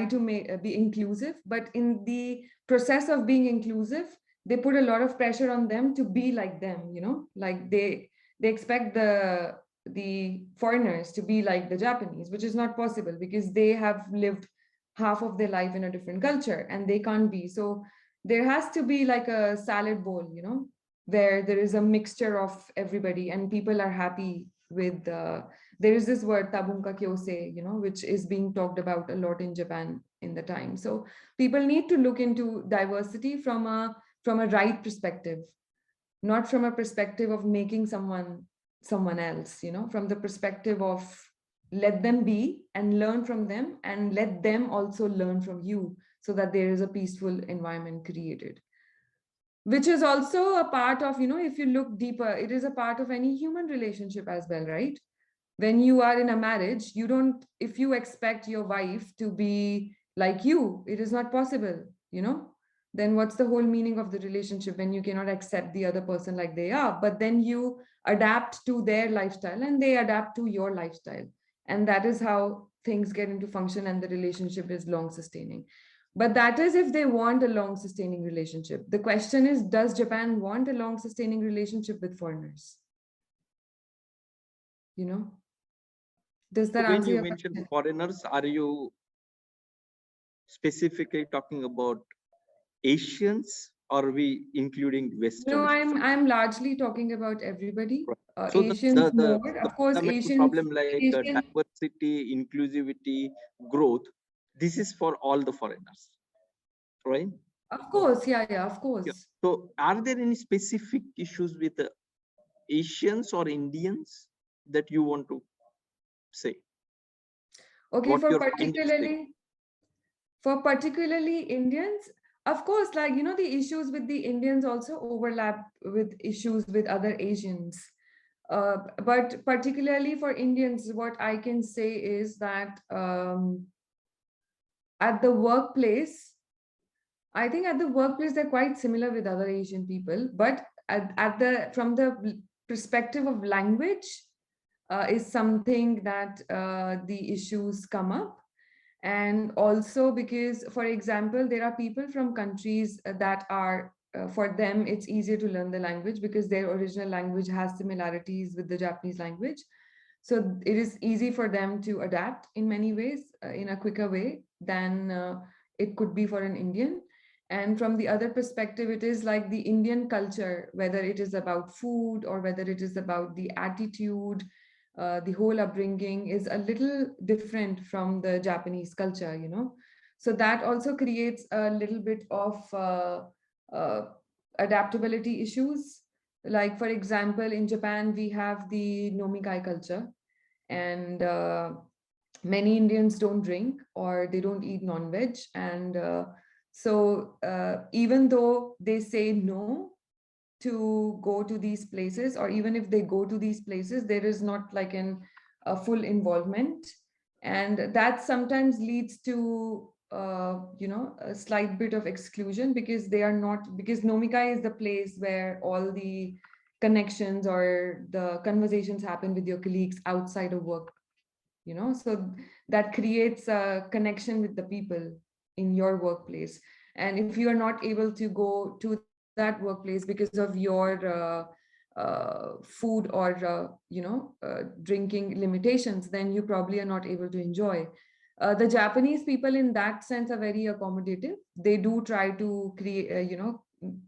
to be inclusive, but in the process of being inclusive, they put a lot of pressure on them to be like them. Like they expect the foreigners to be like the Japanese, which is not possible because they have lived half of their life in a different culture and they can't be. So there has to be like a salad bowl, where there is a mixture of everybody and people are happy with there is this word tabunka kyose, which is being talked about a lot in Japan in the time. So people need to look into diversity from a right perspective, not from a perspective of making someone else, from the perspective of let them be and learn from them, and let them also learn from you, so that there is a peaceful environment created. Which is also a part of, if you look deeper, it is a part of any human relationship as well, right? When you are in a marriage, if you expect your wife to be like you, it is not possible, then what's the whole meaning of the relationship when you cannot accept the other person like they are? But then you adapt to their lifestyle and they adapt to your lifestyle. And that is how things get into function and the relationship is long sustaining. But that is if they want a long sustaining relationship. The question is, does Japan want a long sustaining relationship with foreigners? Does that when answer you your mention question? foreigners, are you specifically talking about Asians, or are we including Western? No, I'm largely talking about everybody. So Asians more, of course. fundamental problem like diversity, inclusivity, growth, this is for all the foreigners, right? Of course, yeah, of course. Yeah. So are there any specific issues with Asians or Indians that you want to say? Okay, for particularly Indians, of course, like, the issues with the Indians also overlap with issues with other Asians. But particularly for Indians, what I can say is that at the workplace, I think at the workplace, they're quite similar with other Asian people, but from the perspective of language is something that the issues come up. And also because, for example, there are people from countries that are, for them, it's easier to learn the language because their original language has similarities with the Japanese language. So it is easy for them to adapt in many ways, in a quicker way than it could be for an Indian. And from the other perspective, it is like the Indian culture, whether it is about food or whether it is about the attitude, the whole upbringing is a little different from the Japanese culture, you know. So that also creates a little bit of adaptability issues. Like, for example, in Japan, we have the nomikai culture, and many Indians don't drink or they don't eat non-veg. And so even though they say no to go to these places, or even if they go to these places, there is not like a full involvement. And that sometimes leads to you know, a slight bit of exclusion, because they are not, because nomikai is the place where all the connections or the conversations happen with your colleagues outside of work, you know. So that creates a connection with the people in your workplace. And if you are not able to go to that workplace because of your food or you know, drinking limitations, then you probably are not able to enjoy. The Japanese people in that sense are very accommodative. They do try to create, you know,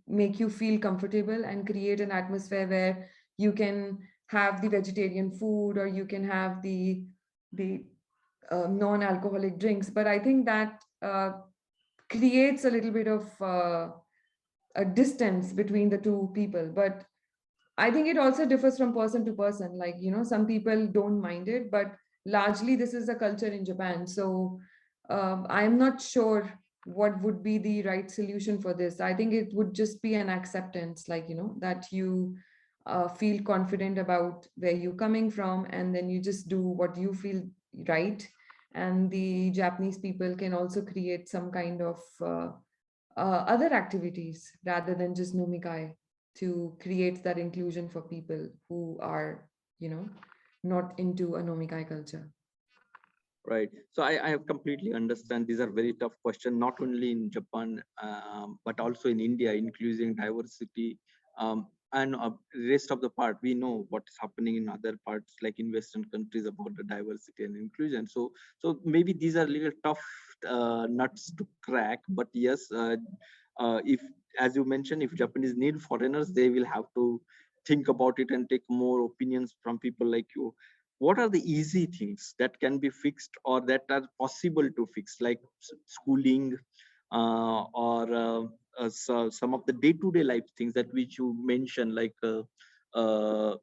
make you feel comfortable and create an atmosphere where you can have the vegetarian food, or you can have the non-alcoholic drinks. But I think that creates a little bit of a distance between the two people. But I think it also differs from person to person. Like, you know, some people don't mind it, but largely this is a culture in Japan. So I'm not sure what would be the right solution for this. I think it would just be an acceptance, like, you know, that you feel confident about where you're coming from, and then you just do what you feel right. And the Japanese people can also create some kind of other activities rather than just nomikai, to create that inclusion for people who are, you know, not into a nomikai culture. Right. So I have completely understand. These are very tough questions, not only in Japan, but also in India, including diversity. And rest of the part, we know what's happening in other parts, like in Western countries, about the diversity and inclusion. So maybe these are little tough nuts to crack. But yes, if, as you mentioned, if Japanese need foreigners, they will have to think about it and take more opinions from people like you. What are the easy things that can be fixed or that are possible to fix, like schooling or so some of the day-to-day life things that which you mentioned, like what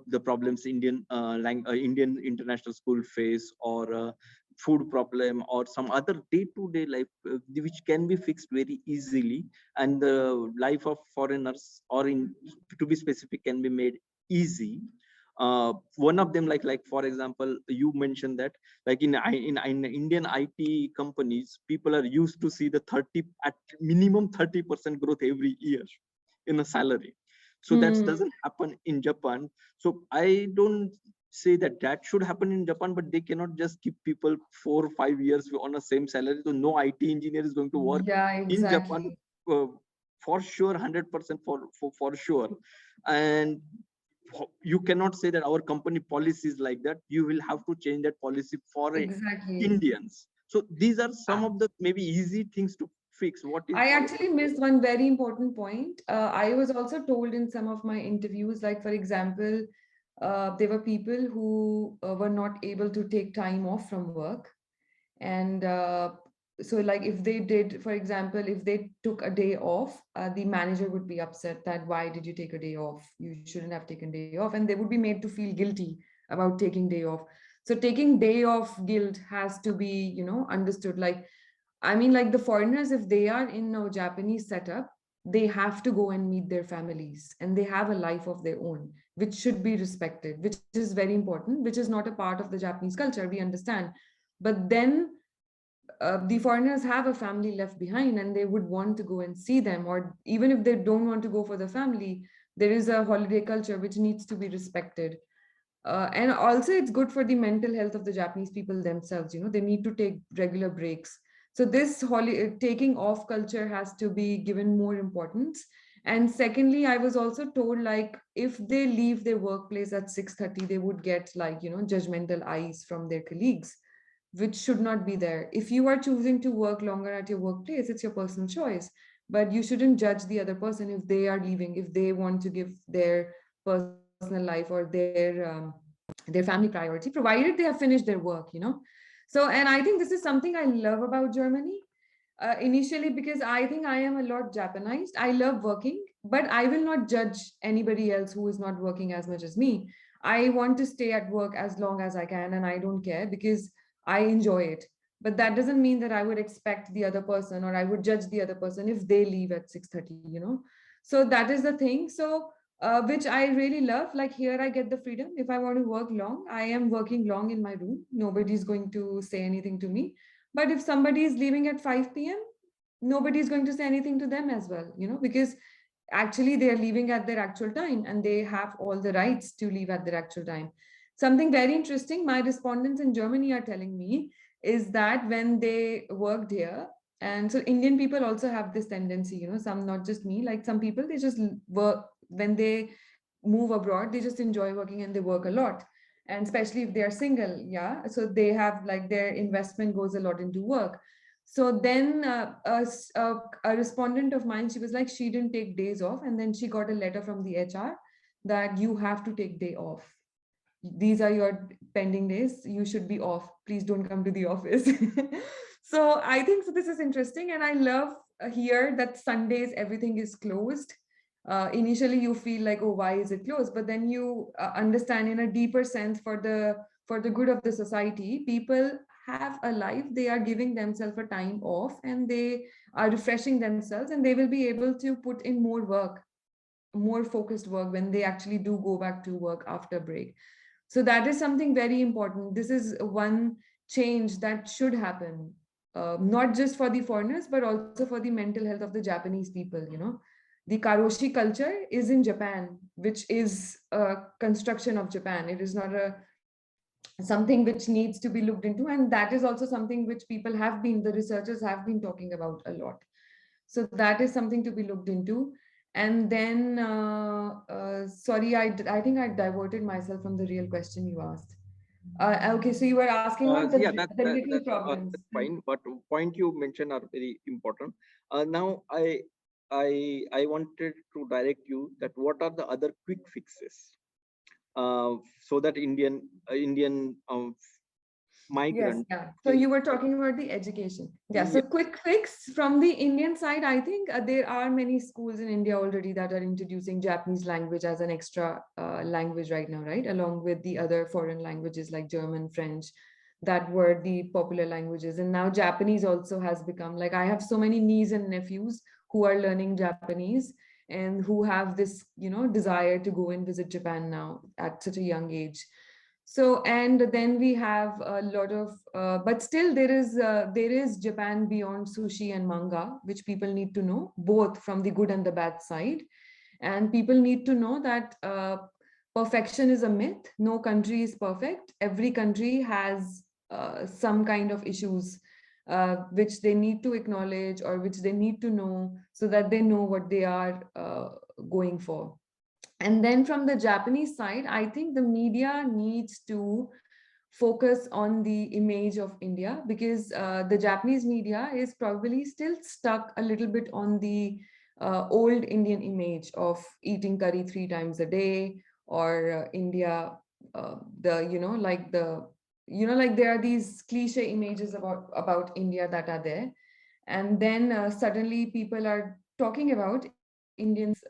the problems Indian Indian international school face, or food problem, or some other day-to-day life which can be fixed very easily, and the life of foreigners, or in, to be specific, can be made easy. One of them, like for example, you mentioned that, like in Indian IT companies, people are used to see the 30 at minimum 30% growth every year in a salary. So that doesn't happen in Japan. So I don't say that that should happen in Japan, but they cannot just keep people 4 or 5 years on the same salary. So no IT engineer is going to work in Japan for sure, 100% for sure. And you cannot say that our company policy is like that. You will have to change that policy for Indians. So these are some of the maybe easy things to fix. What is I actually missed one very important point. I was also told in some of my interviews, like, for example, there were people who were not able to take time off from work. And so, like, if they did, for example, if they took a day off, the manager would be upset that, why did you take a day off? You shouldn't have taken day off. And they would be made to feel guilty about taking day off. So taking day off guilt has to be, you know, understood. Like, I mean, like, the foreigners, if they are in a Japanese setup, they have to go and meet their families, and they have a life of their own, which should be respected, which is very important, which is not a part of the Japanese culture. We understand. But then the foreigners have a family left behind, and they would want to go and see them. Or even if they don't want to go for the family, there is a holiday culture which needs to be respected. And also it's good for the mental health of the Japanese people themselves. They need to take regular breaks. So this taking off culture has to be given more importance. And secondly, I was also told, like, if they leave their workplace at 6:30, they would get, like, judgmental eyes from their colleagues, which should not be there. If you are choosing to work longer at your workplace, it's your personal choice. But you shouldn't judge the other person if they are leaving, if they want to give their personal life or their family priority, provided they have finished their work. So, and I think this is something I love about Germany. Initially, because I think I am a lot Japanized. I love working, but I will not judge anybody else who is not working as much as me. I want to stay at work as long as I can, and I don't care because I enjoy it. But that doesn't mean that I would expect the other person, or I would judge the other person if they leave at 6:30. So that is the thing. So which I really love. Like, here I get the freedom. If I want to work long, I am working long in my room. Nobody's going to say anything to me. But if somebody is leaving at 5 p.m., nobody's going to say anything to them as well, because actually they are leaving at their actual time and they have all the rights to leave at their actual time. Something very interesting my respondents in Germany are telling me is that when they worked here, and so Indian people also have this tendency, some, not just me, like some people, they just work when they move abroad, they just enjoy working and they work a lot. And especially if they are single, yeah, so they have, like, their investment goes a lot into work. So then a respondent of mine, she was like, she didn't take days off, and then she got a letter from the HR that you have to take day off. These are your pending days, you should be off, please don't come to the office. So I think, so this is interesting, and I love here that Sundays everything is closed. Initially you feel like, oh, why is it closed? But then you understand in a deeper sense, for the good of the society, people have a life, they are giving themselves a time off, and they are refreshing themselves, and they will be able to put in more work, more focused work, when they actually do go back to work after break. So that is something very important. This is one change that should happen, not just for the foreigners, but also for the mental health of the Japanese people. The karoshi culture is in Japan, which is a construction of Japan. It is not something which needs to be looked into. And that is also something which the researchers have been talking about a lot. So that is something to be looked into. And then, sorry, I think I diverted myself from the real question you asked. Okay, so you were asking about the little problems. That's fine, but point you mentioned are very important. Now, I wanted to direct you that what are the other quick fixes so that Indian migrant. Yes, yeah. So you were talking about the education. Yeah, so quick fix from the Indian side, I think there are many schools in India already that are introducing Japanese language as an extra language right now, right? Along with the other foreign languages like German, French, that were the popular languages. And now Japanese also has become, like, I have so many nieces and nephews who are learning Japanese and who have this, desire to go and visit Japan now at such a young age. So, and then we have a lot of, but still there is Japan beyond sushi and manga, which people need to know, both from the good and the bad side. And people need to know that perfection is a myth. No country is perfect. Every country has some kind of issues which they need to acknowledge, or which they need to know, so that they know what they are going for. And then from the Japanese side, I think the media needs to focus on the image of India, because the Japanese media is probably still stuck a little bit on the old Indian image of eating curry 3 times a day, or India, like there are these cliche images about India that are there. And then suddenly people are talking about Indians,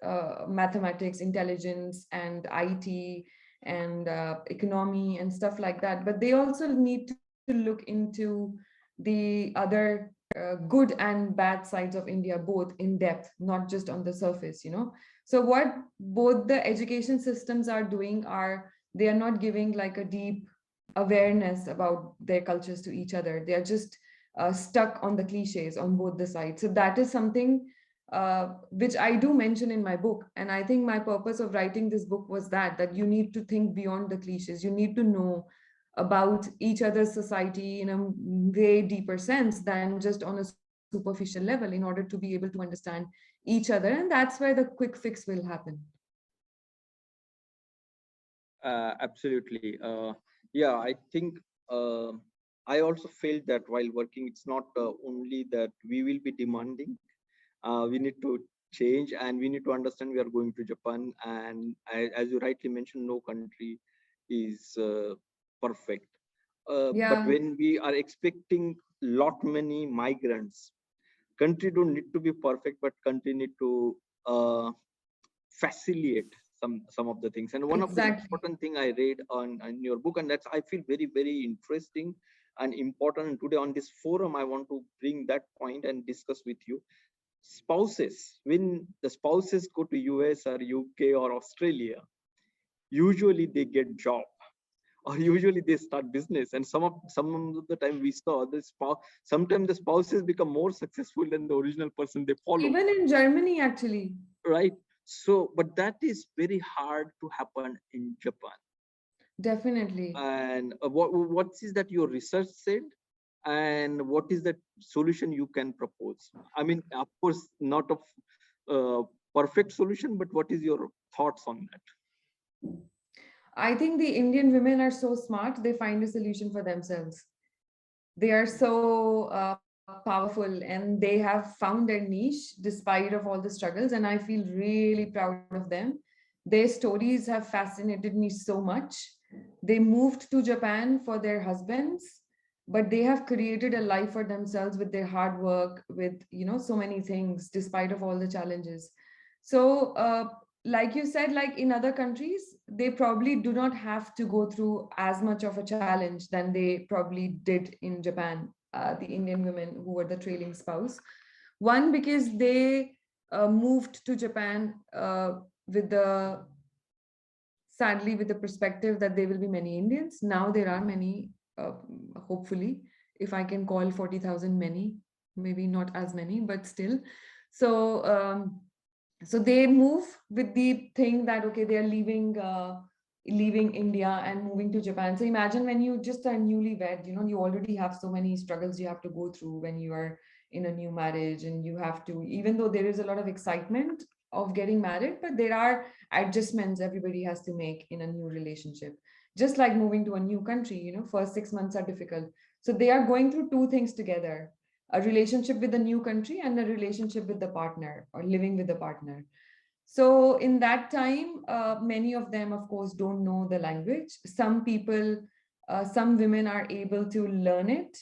mathematics, intelligence, and IT, and economy and stuff like that. But they also need to look into the other good and bad sides of India, both in depth, not just on the surface. So what both the education systems are doing they are not giving like a deep awareness about their cultures to each other. They are just stuck on the cliches on both the sides. So that is something which I do mention in my book. And I think my purpose of writing this book was that you need to think beyond the cliches. You need to know about each other's society in a way deeper sense than just on a superficial level in order to be able to understand each other. And that's where the quick fix will happen. Absolutely. Yeah, I think I also felt that while working, it's not only that we will be demanding, we need to change and we need to understand we are going to Japan. And as you rightly mentioned, no country is perfect. But when we are expecting many migrants, country don't need to be perfect, but country need to facilitate some of the things. And one of the important thing I read on your book, and that's I feel very interesting and important. And today on this forum, I want to bring that point and discuss with you. Spouses, when the spouses go to US or UK or Australia, usually they get job, or usually they start business. And some of the time we saw the spouse, sometimes the spouses become more successful than the original person they follow. Even in Germany, actually. Right. So, but that is very hard to happen in Japan. Definitely. And what is that your research said? And what is the solution you can propose? I mean, of course, not a perfect solution, but what is your thoughts on that? I think the Indian women are so smart, they find a solution for themselves. They are so powerful and they have found their niche despite of all the struggles. And I feel really proud of them. Their stories have fascinated me so much. They moved to Japan for their husbands, but they have created a life for themselves with their hard work, with, so many things, despite of all the challenges. So, like you said, like in other countries, they probably do not have to go through as much of a challenge than they probably did in Japan, the Indian women who were the trailing spouse. One, because they moved to Japan sadly, with the perspective that there will be many Indians. Now there are many, hopefully, if I can call 40,000 many, maybe not as many, but still. So they move with the thing that, okay, they are leaving India and moving to Japan. So imagine when you just are newlywed, you already have so many struggles you have to go through when you are in a new marriage, and you have to, even though there is a lot of excitement of getting married, but there are adjustments everybody has to make in a new relationship. Just like moving to a new country, first 6 months are difficult. So they are going through two things together: a relationship with a new country and a relationship with the partner, or living with the partner. So in that time, many of them, of course, don't know the language. Some people, some women are able to learn it.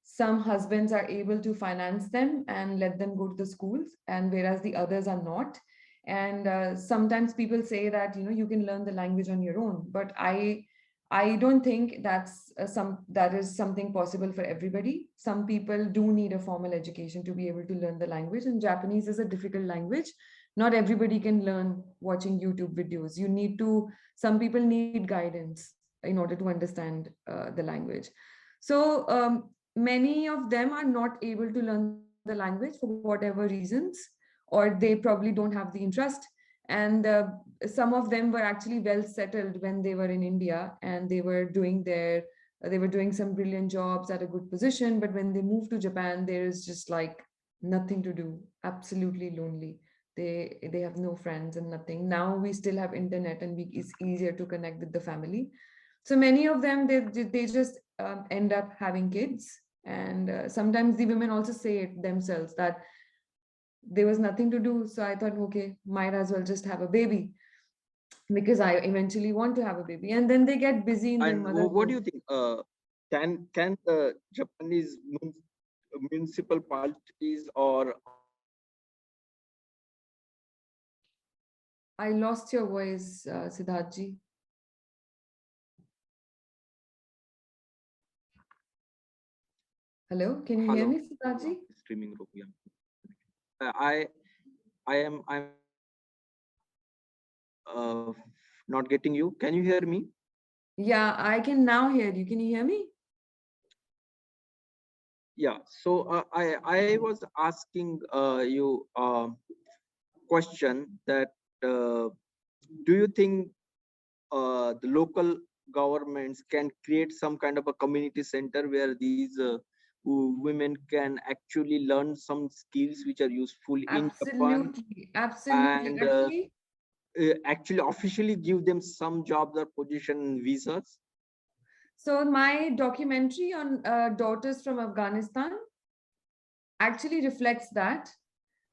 Some husbands are able to finance them and let them go to the schools, and whereas the others are not. And sometimes people say that, you can learn the language on your own, but I don't think that is something possible for everybody. Some people do need a formal education to be able to learn the language, and Japanese is a difficult language. Not everybody can learn watching YouTube videos. Some people need guidance in order to understand the language. So many of them are not able to learn the language for whatever reasons, or they probably don't have the interest. And some of them were actually well settled when they were in India, and they were doing some brilliant jobs at a good position. But when they moved to Japan, there is just like nothing to do, absolutely lonely. They have no friends and nothing. Now we still have internet, and it's easier to connect with the family. So many of them, they just end up having kids. And sometimes the women also say it themselves that there was nothing to do. So I thought, okay, might as well just have a baby, because I eventually want to have a baby. And then they get busy in their motherhood. What do you think? Can the Japanese municipal parties or I lost your voice, Siddharthji. Hello, can you hear me, Siddharthji? Streaming room, yeah. I'm not getting you. Can you hear me? Yeah, I can now hear you. Can you hear me? Yeah, so I was asking you question that do you think the local governments can create some kind of a community center where these women can actually learn some skills which are useful in Japan Absolutely, absolutely. and Actually, actually officially give them some jobs or position and visas? so my documentary on daughters from Afghanistan actually reflects that.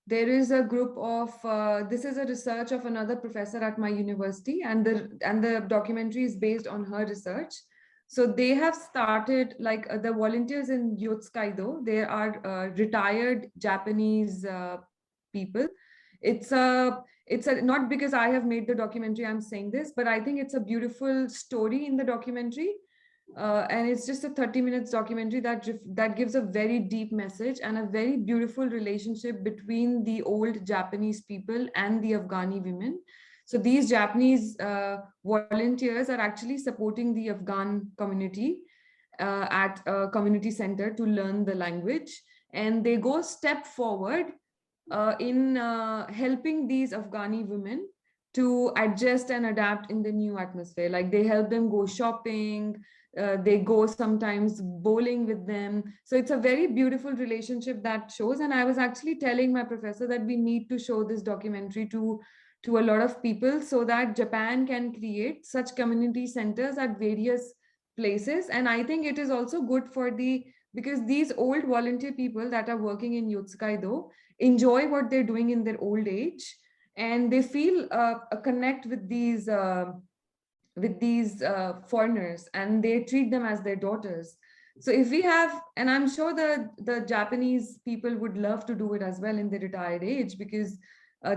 There is a group of this is a research of another professor at my university, and the documentary is based on her research. So they have started like the volunteers in Yotsukaido. They are retired Japanese people. It's a not because I have made the documentary I'm saying this, but I think it's a beautiful story in the documentary. And it's just a 30 minutes documentary that gives a very deep message and a very beautiful relationship between the old Japanese people and the Afghani women. So these Japanese volunteers are actually supporting the Afghan community at a community center to learn the language, and they go step forward in helping these Afghani women to adjust and adapt in the new atmosphere. Like they help them go shopping, they go sometimes bowling with them. So it's a very beautiful relationship that shows. And I was actually telling my professor that we need to show this documentary to a lot of people so that Japan can create such community centers at various places. And I think it is also good for because these old volunteer people that are working in Yotsukaido enjoy what they're doing in their old age, and they feel a connect with these foreigners, and they treat them as their daughters. So if we have, and I'm sure the Japanese people would love to do it as well in the retired age, because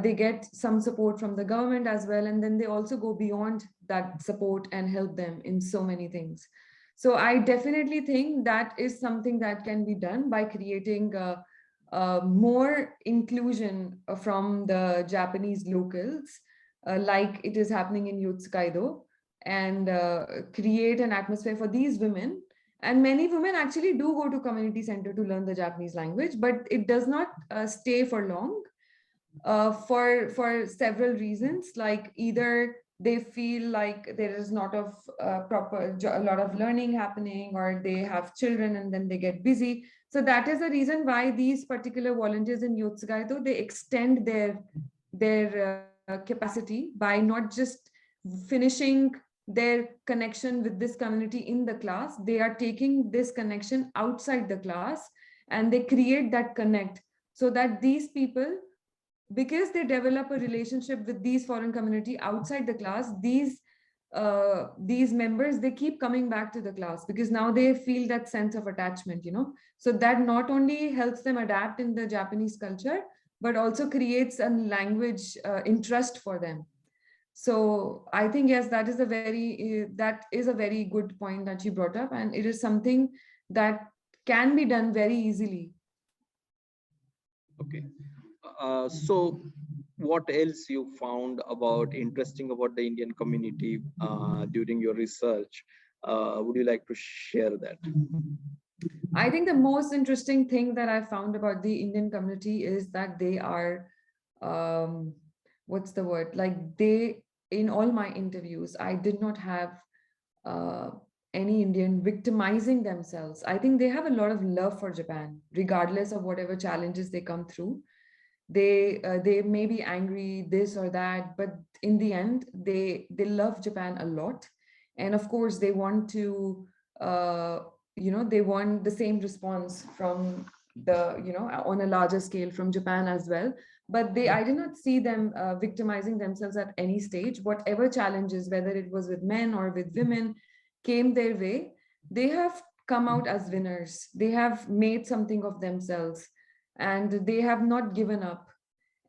they get some support from the government as well, and then they also go beyond that support and help them in so many things. So I definitely think that is something that can be done by creating more inclusion from the Japanese locals, like it is happening in Yotsukaido, and create an atmosphere for these women. And many women actually do go to community center to learn the Japanese language, but it does not stay for long, for several reasons. Like either they feel like there is not of a lot of learning happening, or they have children and then they get busy. So that is the reason why these particular volunteers in Yotsukaido, they extend their capacity by not just finishing their connection with this community in the class. They are taking this connection outside the class, and they create that connect, so that these people, because they develop a relationship with these foreign community outside the class, these members, they keep coming back to the class because now they feel that sense of attachment, so that not only helps them adapt in the Japanese culture, but also creates a language interest for them. So I think, yes, that is a very good point that you brought up, and it is something that can be done very easily. Okay. So what else you found interesting about the Indian community during your research? Would you like to share that? I think the most interesting thing that I found about the Indian community is that they are, what's the word? Like in all my interviews, I did not have any Indian victimizing themselves. I think they have a lot of love for Japan, regardless of whatever challenges they come through. They may be angry, this or that, but in the end, they love Japan a lot, and of course, they want to, they want the same response from on a larger scale from Japan as well. But I did not see them victimizing themselves at any stage. Whatever challenges, whether it was with men or with women, came their way, they have come out as winners. They have made something of themselves, and they have not given up.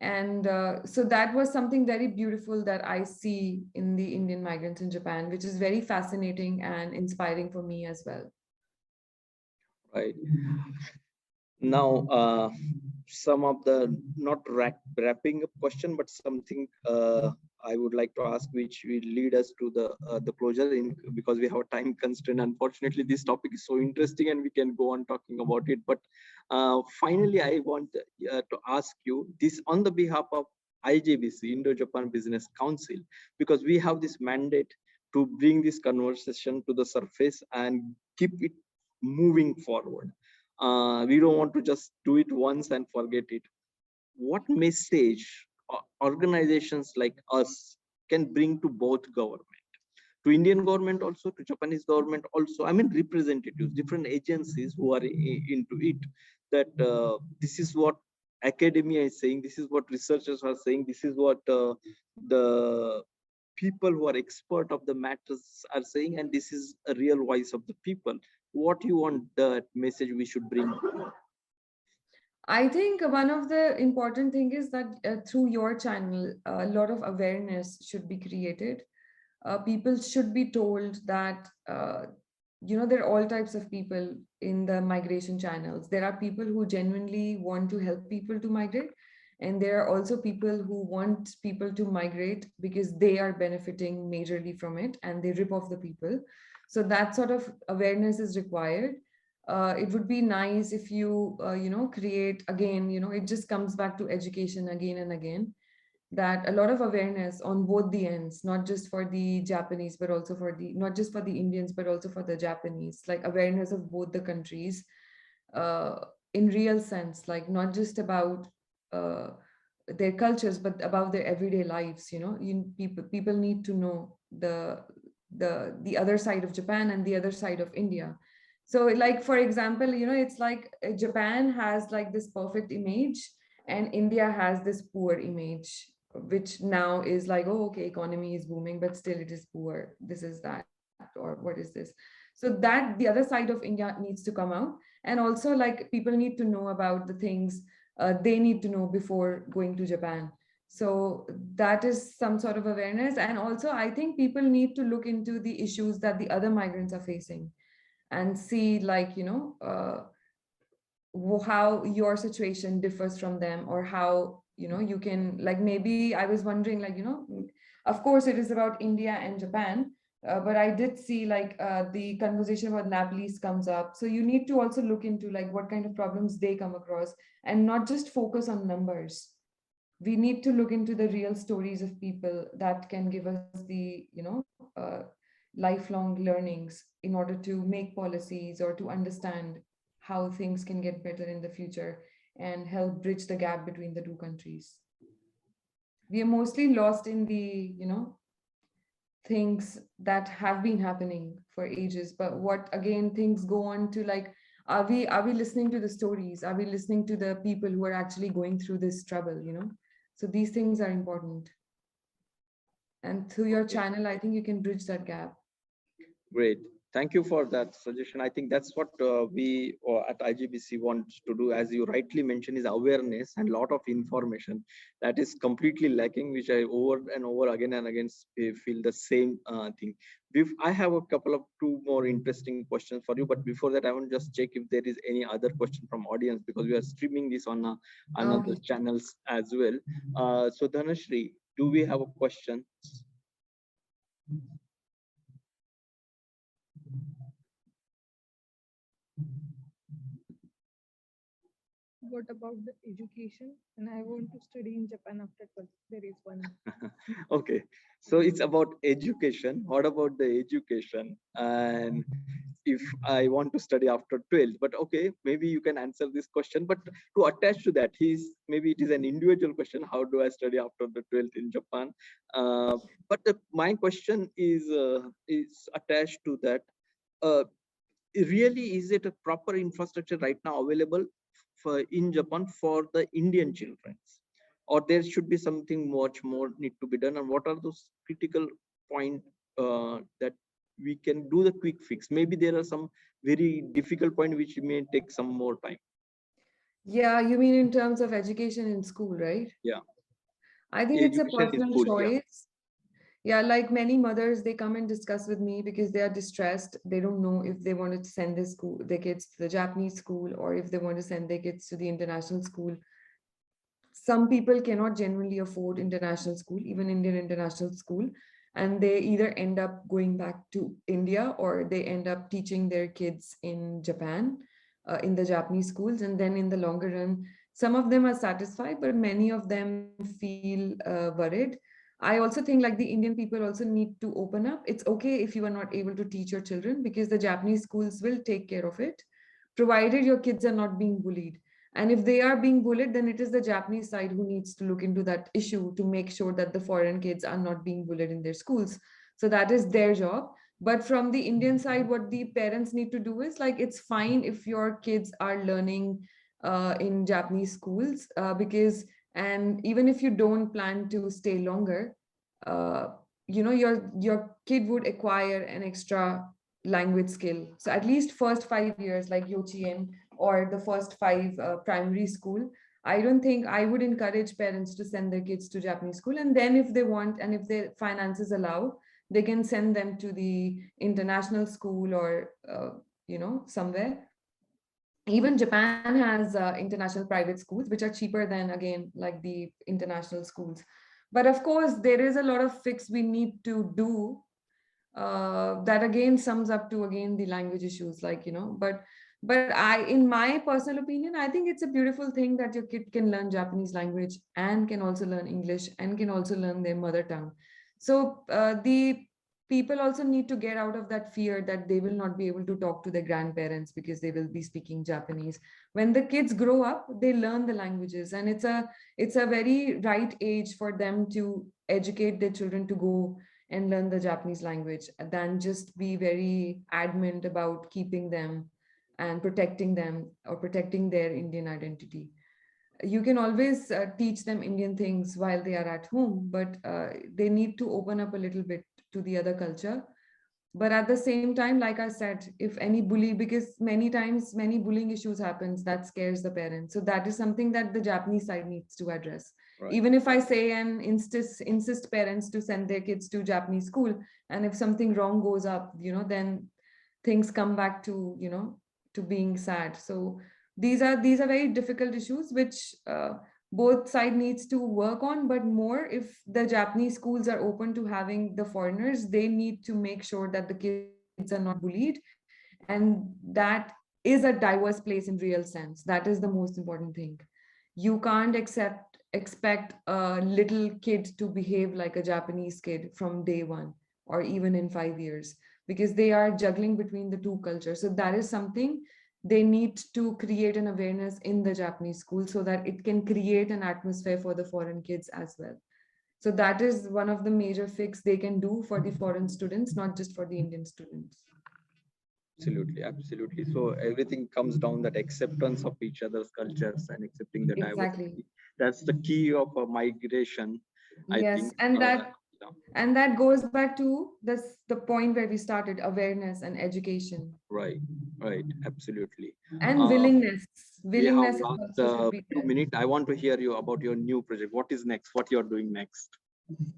And so that was something very beautiful that I see in the Indian migrants in Japan, which is very fascinating and inspiring for me as well. Right. Now, some of the not wrapping up question, but something I would like to ask, which will lead us to the closure, because we have a time constraint. Unfortunately, this topic is so interesting and we can go on talking about it. But finally, I want to ask you this on the behalf of IJBC, Indo-Japan Business Council, because we have this mandate to bring this conversation to the surface and keep it moving forward. We don't want to just do it once and forget it. What message organizations like us can bring to both government, to Indian government also, to Japanese government also, I mean representatives, different agencies who are into it, that this is what academia is saying, this is what researchers are saying, this is what the people who are expert of the matters are saying, and this is a real voice of the people. What you want that message we should bring? I think one of the important thing is that through your channel, a lot of awareness should be created. People should be told that, there are all types of people in the migration channels. There are people who genuinely want to help people to migrate. And there are also people who want people to migrate because they are benefiting majorly from it and they rip off the people. So that sort of awareness is required. It would be nice if you, create again, it just comes back to education again and again, that a lot of awareness on both the ends, not just for the Japanese, but also not just for the Indians, but also for the Japanese, like awareness of both the countries in real sense, like not just about their cultures, but about their everyday lives. People need to know the other side of Japan and the other side of India. So like, for example, it's like Japan has like this perfect image and India has this poor image, which now is like, oh, okay, economy is booming, but still it is poor. This is that, or what is this? So that the other side of India needs to come out. And also like people need to know about the things they need to know before going to Japan. So that is some sort of awareness. And also I think people need to look into the issues that the other migrants are facing and see like, how your situation differs from them, or how, you can, like, maybe I was wondering, like, of course it is about India and Japan, but I did see like the conversation about Nepalese comes up. So you need to also look into like what kind of problems they come across and not just focus on numbers. We need to look into the real stories of people that can give us the, lifelong learnings in order to make policies or to understand how things can get better in the future and help bridge the gap between the two countries. We are mostly lost in the, things that have been happening for ages, but what again things go on to like, are we listening to the stories? Are we listening to the people who are actually going through this trouble, So these things are important. And through your channel, I think you can bridge that gap. Great. Thank you for that suggestion. I think that's what we at IGBC want to do, as you rightly mentioned, is awareness and a lot of information that is completely lacking, which I over and over again and again feel the same thing. I have a couple of two more interesting questions for you, but before that, I want to just check if there is any other question from audience, because we are streaming this on another channels as well. So Dhanashri, do we have a question? What about the education? And I want to study in Japan after 12th. There is one. Okay, so it's about education. What about the education? And if I want to study after 12th, but okay, maybe you can answer this question. But to attach to that, maybe it is an individual question. How do I study after the 12th in Japan? But my question is attached to that. Really, is it a proper infrastructure right now available in Japan for the Indian children, or there should be something much more need to be done? And what are those critical points that we can do the quick fix? Maybe there are some very difficult point which may take some more time. Yeah, you mean in terms of education in school, right? Yeah, I think it's a personal school, choice. Yeah, like many mothers, they come and discuss with me because they are distressed. They don't know if they want to send their kids to the Japanese school, or if they want to send their kids to the international school. some people cannot genuinely afford international school, even Indian international school, and they either end up going back to India or they end up teaching their kids in Japan, in the Japanese schools. And then in the longer run, some of them are satisfied, but many of them feel worried. I also think like the Indian people also need to open up. It's okay if you are not able to teach your children, because the Japanese schools will take care of it, provided your kids are not being bullied. And if they are being bullied, then it is the Japanese side who needs to look into that issue to make sure that the foreign kids are not being bullied in their schools. So that is their job. But from the Indian side, what the parents need to do is like, it's fine if your kids are learning in Japanese schools, and even if you don't plan to stay longer, uh, your kid would acquire an extra language skill. So at least first 5 years, like Yochien, or the first 5 primary school, I don't think I would encourage parents to send their kids to Japanese school. And then if they want, and if their finances allow, they can send them to the international school or, somewhere. Even Japan has international private schools, which are cheaper than, again, like the international schools. But of course, there is a lot of fix we need to do, that again sums up to again the language issues, like, but in my personal opinion, I think it's a beautiful thing that your kid can learn Japanese language and can also learn English and can also learn their mother tongue. So the people also need to get out of that fear that they will not be able to talk to their grandparents because they will be speaking Japanese. When the kids grow up, they learn the languages, and it's a very right age for them to educate their children to go and learn the Japanese language, than just be very adamant about keeping them and protecting them or protecting their Indian identity. You can always teach them Indian things while they are at home, but they need to open up a little bit to the other culture. But at the same time, like I said, if any bully, because many times many bullying issues happens, that scares the parents. So that is something that the Japanese side needs to address. Right. Even if I say and insist parents to send their kids to Japanese school, and if something wrong goes up, then things come back to, to being sad. So these are very difficult issues which both side needs to work on. But more, if the Japanese schools are open to having the foreigners, they need to make sure that the kids are not bullied, and that is a diverse place in real sense. That is the most important thing. You can't expect a little kid to behave like a Japanese kid from day one or even in 5 years, because they are juggling between the two cultures. So that is something they need to create an awareness in the Japanese school, so that it can create an atmosphere for the foreign kids as well. So that is one of the major fix they can do for the foreign students, not just for the Indian students. Absolutely, absolutely. So everything comes down that acceptance of each other's cultures and accepting the diversity. That's the key of a migration, I think. And that goes back to the point where we started, awareness and education. Right, absolutely. And willingness. We have last 2 minutes. I want to hear you about your new project. What is next? What you're doing next?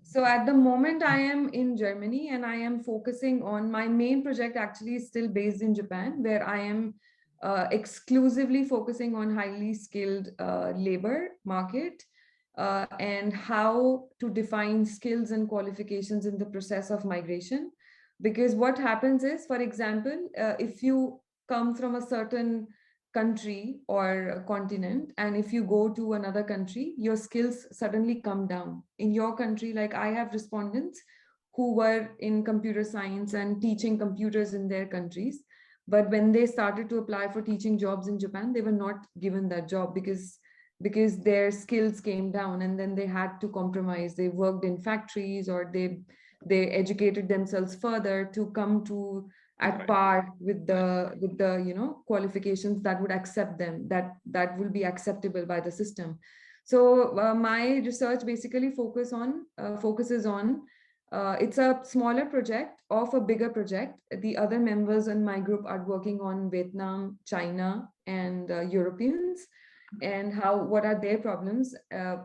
So at the moment, I am in Germany, and I am focusing on my main project. Actually is still based in Japan, where I am exclusively focusing on highly skilled labor market, and how to define skills and qualifications in the process of migration. Because what happens is, for example, if you come from a certain country or continent, and if you go to another country, your skills suddenly come down. In your country, like I have respondents who were in computer science and teaching computers in their countries, but when they started to apply for teaching jobs in Japan, they were not given that job because their skills came down, and then they had to compromise. They worked in factories, or they educated themselves further to come to at par with the qualifications that would accept them, that will be acceptable by the system. So my research basically focuses on it's a smaller project of a bigger project. The other members in my group are working on Vietnam, China, and Europeans, and what are their problems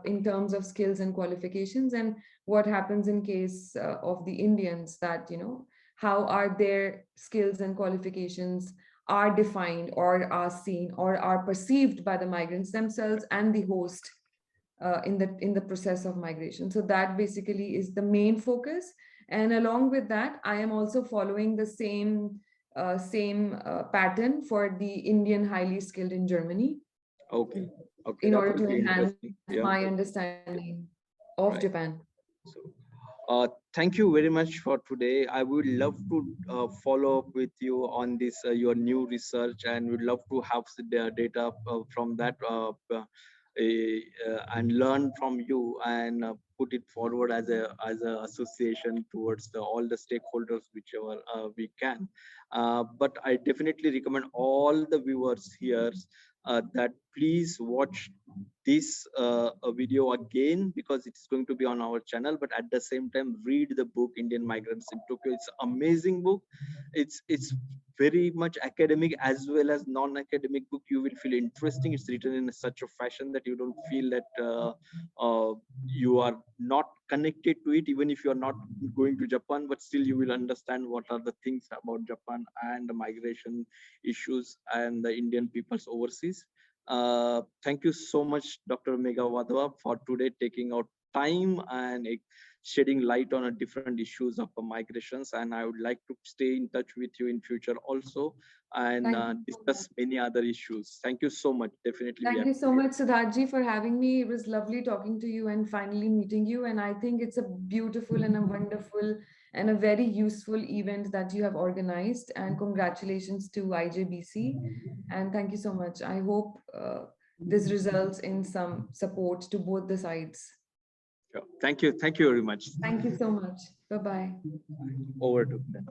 in terms of skills and qualifications, and what happens in case of the Indians, that how are their skills and qualifications are defined or are seen or are perceived by the migrants themselves and the host in the process of migration. So that basically is the main focus. And along with that, I am also following the same pattern for the Indian highly skilled in Germany. Okay. Okay. In That order would to be enhance interesting. Yeah. my understanding of Right. Japan. So, thank you very much for today. I would love to follow up with you on this your new research, and would love to have the data from that and learn from you, and put it forward as a association towards all the stakeholders whichever we can. But I definitely recommend all the viewers here that please watch this video again, because it's going to be on our channel, but at the same time read the book Indian Migrants in Tokyo. It's an amazing book. It's very much academic as well as non-academic book. You will feel interesting. It's written in such a fashion that you don't feel that you are not connected to it, even if you are not going to Japan, but still you will understand what are the things about Japan and the migration issues and the Indian peoples overseas. Thank you so much, Dr. Megha Wadhwa, for today taking out time and shedding light on different issues of migrations. And I would like to stay in touch with you in future also, and discuss many other issues. Thank you so much. Definitely. Thank you so much, Siddharthji, for having me. It was lovely talking to you and finally meeting you. And I think it's a beautiful and a wonderful and a very useful event that you have organized. And congratulations to IJBC. And thank you so much. I hope this results in some support to both the sides. Sure. Thank you. Thank you very much. Thank you so much. Bye-bye. Over to you.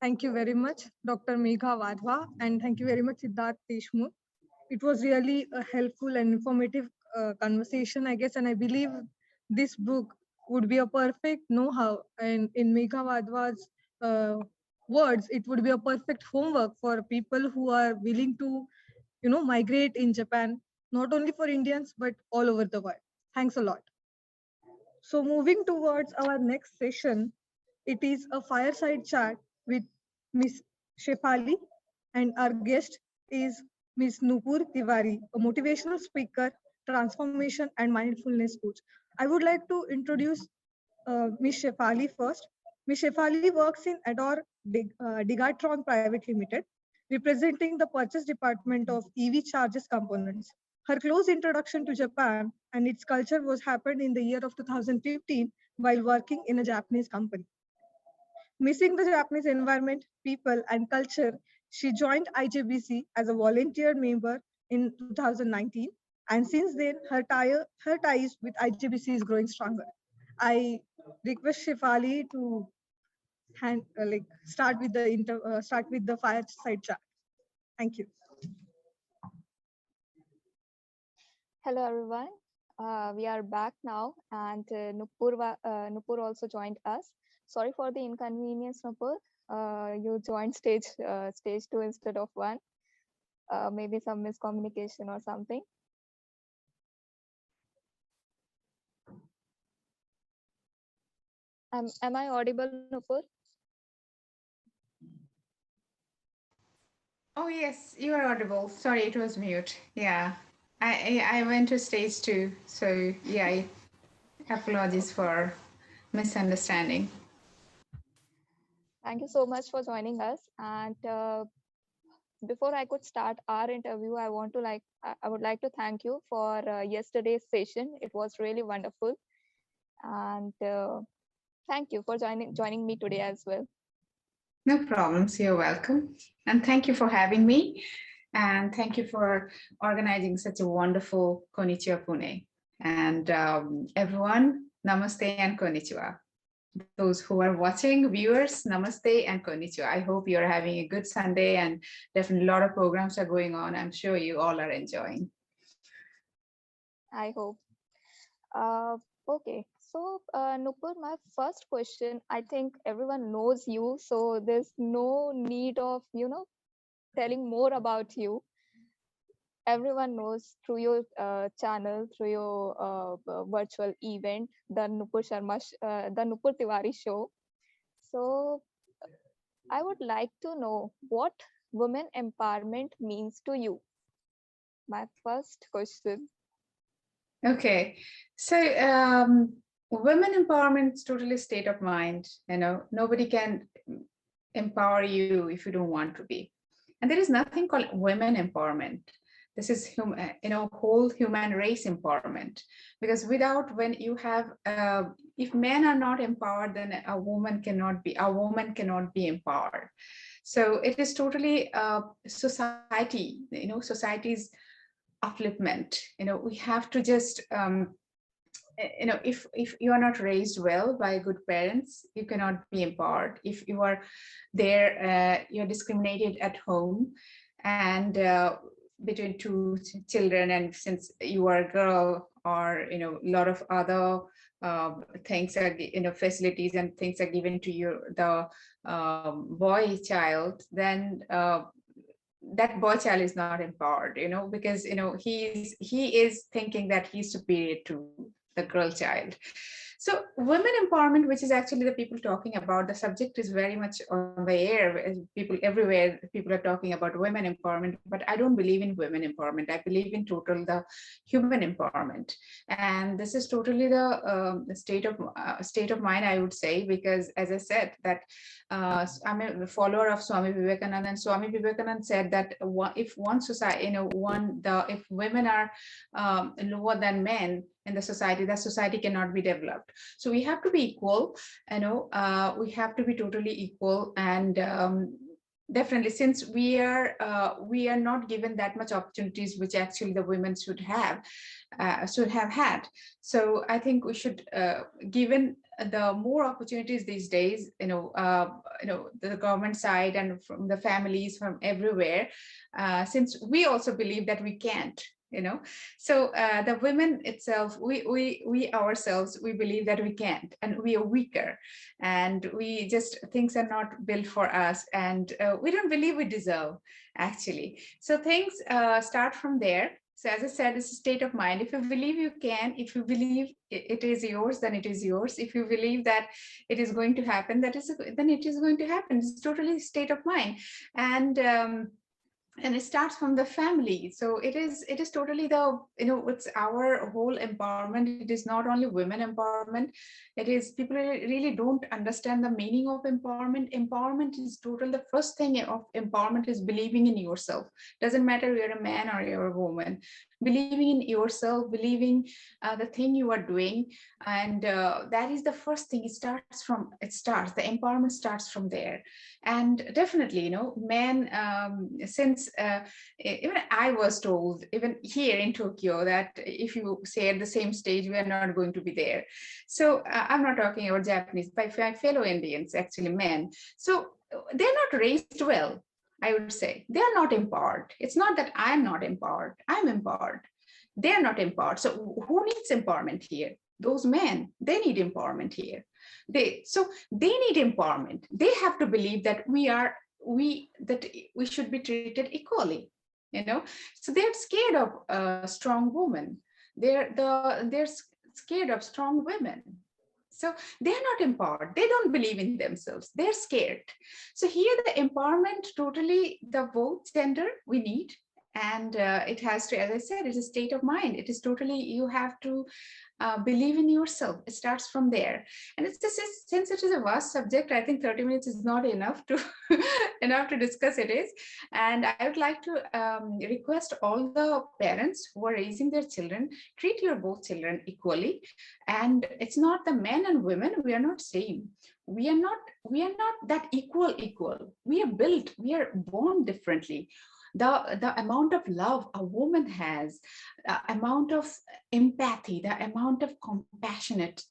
Thank you very much, Dr. Megha Wadhwa, and thank you very much, Siddharth Deshmukh. It was really a helpful and informative conversation, I guess, and I believe this book would be a perfect know-how. And in Megha Wadhwa's words, it would be a perfect homework for people who are willing to, migrate in Japan, not only for Indians, but all over the world. Thanks a lot. So moving towards our next session, it is a fireside chat with Ms. Shefali, and our guest is Ms. Nupur Tiwari, a motivational speaker, transformation and mindfulness coach. I would like to introduce Ms. Shefali first. Ms. Shefali works in Adore Digatron Private Limited, representing the purchase department of EV charges components. Her close introduction to Japan and its culture was happened in the year of 2015 while working in a Japanese company. Missing the Japanese environment, people, and culture, she joined IJBC as a volunteer member in 2019. And since then, her ties with IJBC is growing stronger. I request Shefali to start with the fireside chat. Thank you. Hello, everyone. We are back now, and Nupur also joined us. Sorry for the inconvenience, Nupur. You joined stage 2 instead of 1. Maybe some miscommunication or something. Am I audible, Nupur? Oh, yes, you are audible. Sorry, it was mute. Yeah, I went to stage 2. So yeah, apologies for misunderstanding. Thank you so much for joining us. And before I could start our interview, I would like to thank you for yesterday's session. It was really wonderful, and thank you for joining me today as well. No problems. You're welcome, and thank you for having me, and thank you for organizing such a wonderful Konnichiwa Pune. And everyone, namaste and konnichiwa. Those who are watching, viewers, namaste and konnichiwa. I hope you're having a good Sunday, and definitely a lot of programs are going on. I'm sure you all are enjoying. I hope. Okay, so Nupur, my first question, I think everyone knows you, so there's no need of, telling more about you. Everyone knows through your channel, through your virtual event, the Nupur Tiwari show. So I would like to know what women empowerment means to you. My first question. Okay, so women empowerment is totally state of mind. You know, nobody can empower you if you don't want to be. And there is nothing called women empowerment. This is whole human race empowerment. Because without, when you have, if men are not empowered, then a woman cannot be empowered. So it is totally society. Society's upliftment. We have to just if you are not raised well by good parents, you cannot be empowered. If you are there, you're discriminated at home and between two children, and since you are a girl, or a lot of other things are, facilities and things are given to you, the boy child, then that boy child is not empowered, because he is thinking that he's superior to the girl child. So women empowerment, which is actually the people talking about, the subject is very much on the air. People everywhere, people are talking about women empowerment, but I don't believe in women empowerment. I believe in total the human empowerment. And this is totally the state of mind, I would say, because as I said, that I'm a follower of Swami Vivekananda, and Swami Vivekananda said that if one society, if women are lower than men in the society, that society cannot be developed. So we have to be equal, we have to be totally equal. And definitely, since we are not given that much opportunities which actually the women should have had. So I think we should given the more opportunities these days, the government side and from the families from everywhere, since we also believe that we can't. So the women itself, we ourselves, we believe that we can't, and we are weaker, and we just, things are not built for us, and we don't believe we deserve, actually. So things start from there. So as I said, it's a state of mind. If you believe you can, if you believe it is yours, then it is yours. If you believe that it is going to happen, then it is going to happen. It's totally a state of mind. And it starts from the family. So it is totally the, it's our whole empowerment. It is not only women empowerment. It is, people really don't understand the meaning of empowerment. Empowerment is total. The first thing of empowerment is believing in yourself. Doesn't matter you're a man or you're a woman. Believing in yourself, believing the thing you are doing. And that is the first thing. The empowerment starts from there. And definitely, men, since even I was told, even here in Tokyo, that if you say at the same stage, we are not going to be there. So I'm not talking about Japanese, but my fellow Indians, actually men. So they're not raised well, I would say. They're not empowered. It's not that I'm not empowered. I'm empowered. They're not empowered. So who needs empowerment here? Those men, they need empowerment here. They need empowerment. They have to believe that we should be treated equally. So they're scared of strong women. They're scared of strong women. So they're not empowered. They don't believe in themselves. They're scared. So here the empowerment, totally the both gender we need. And it has to, as I said, it's a state of mind. It is totally, you have to believe in yourself. It starts from there. And it's just, since it is a vast subject, I think 30 minutes is not enough to discuss it is. And I would like to request all the parents who are raising their children, treat your both children equally. And it's not the men and women, we are not same. We are not that equal. We are born differently. The amount of love a woman has, the amount of empathy, the amount of compassionate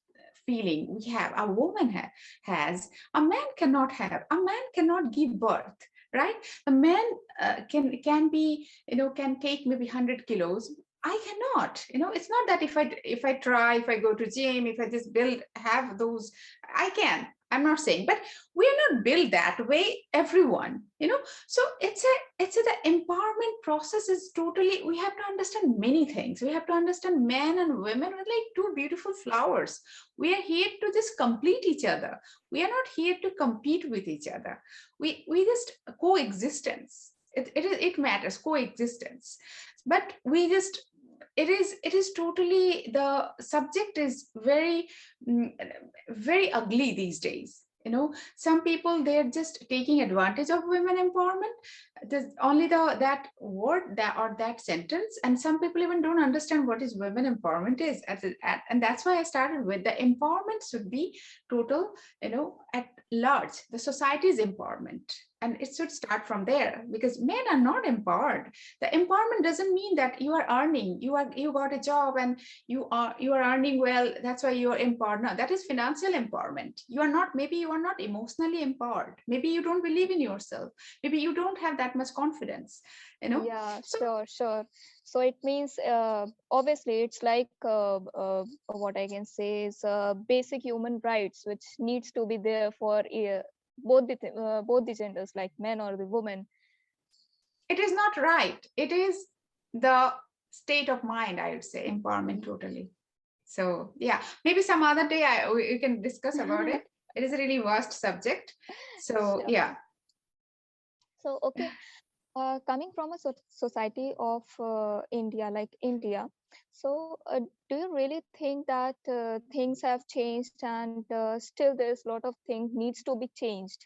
feeling we have, a woman has, a man cannot have. A man cannot give birth, right? A man can be, can take maybe 100 kilos. I cannot, it's not that if I try, if I go to gym, if I just have those, I can. I'm not saying, but we are not built that way, everyone, so the empowerment process is totally, we have to understand many things. We have to understand men and women with like two beautiful flowers. We are here to just complete each other. We are not here to compete with each other. We just coexistence. It matters, coexistence. But we just, it is totally, the subject is very very ugly these days. Some people, they're just taking advantage of women empowerment. There's only that word, that sentence, and some people even don't understand what is women empowerment is. And that's why I started with the empowerment should be total, at large, the society's empowerment. And it should start from there, because men are not empowered. The empowerment doesn't mean that you are earning, you got a job and you are earning well, that's why you are empowered. No, that is financial empowerment. Maybe you are not emotionally empowered. Maybe you don't believe in yourself. Maybe you don't have that much confidence. Yeah, sure. So it means obviously it's like what I can say is basic human rights which needs to be there for both the genders, like men or the women. It is not right. It is the state of mind, I would say, empowerment totally. So yeah, maybe some other day we can discuss about it. It is a really vast subject. So Sure. yeah. So okay, coming from a society of India, like India, so do you really think that things have changed and still there's a lot of things needs to be changed?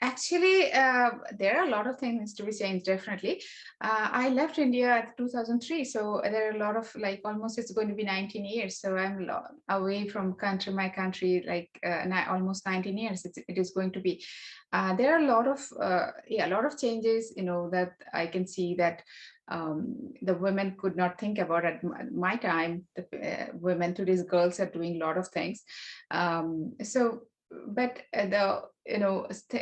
Actually, there are a lot of things to be changed, definitely. I left India at 2003, so there are a lot of, like, almost it's going to be 19 years. So I'm away from my country, like almost 19 years. It is going to be. There are a lot of changes, that I can see that the women could not think about at my time. The women, today's girls, are doing a lot of things. But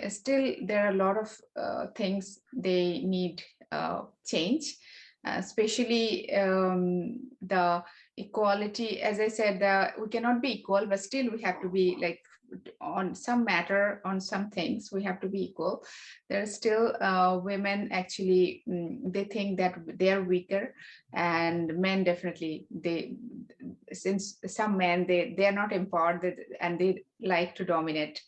still there are a lot of things they need change, especially the equality. As I said, we cannot be equal, but still we have to be, like, on some matter, on some things we have to be equal. There are still women, actually, they think that they are weaker, and men, definitely, since some men, they are not empowered, and they like to dominate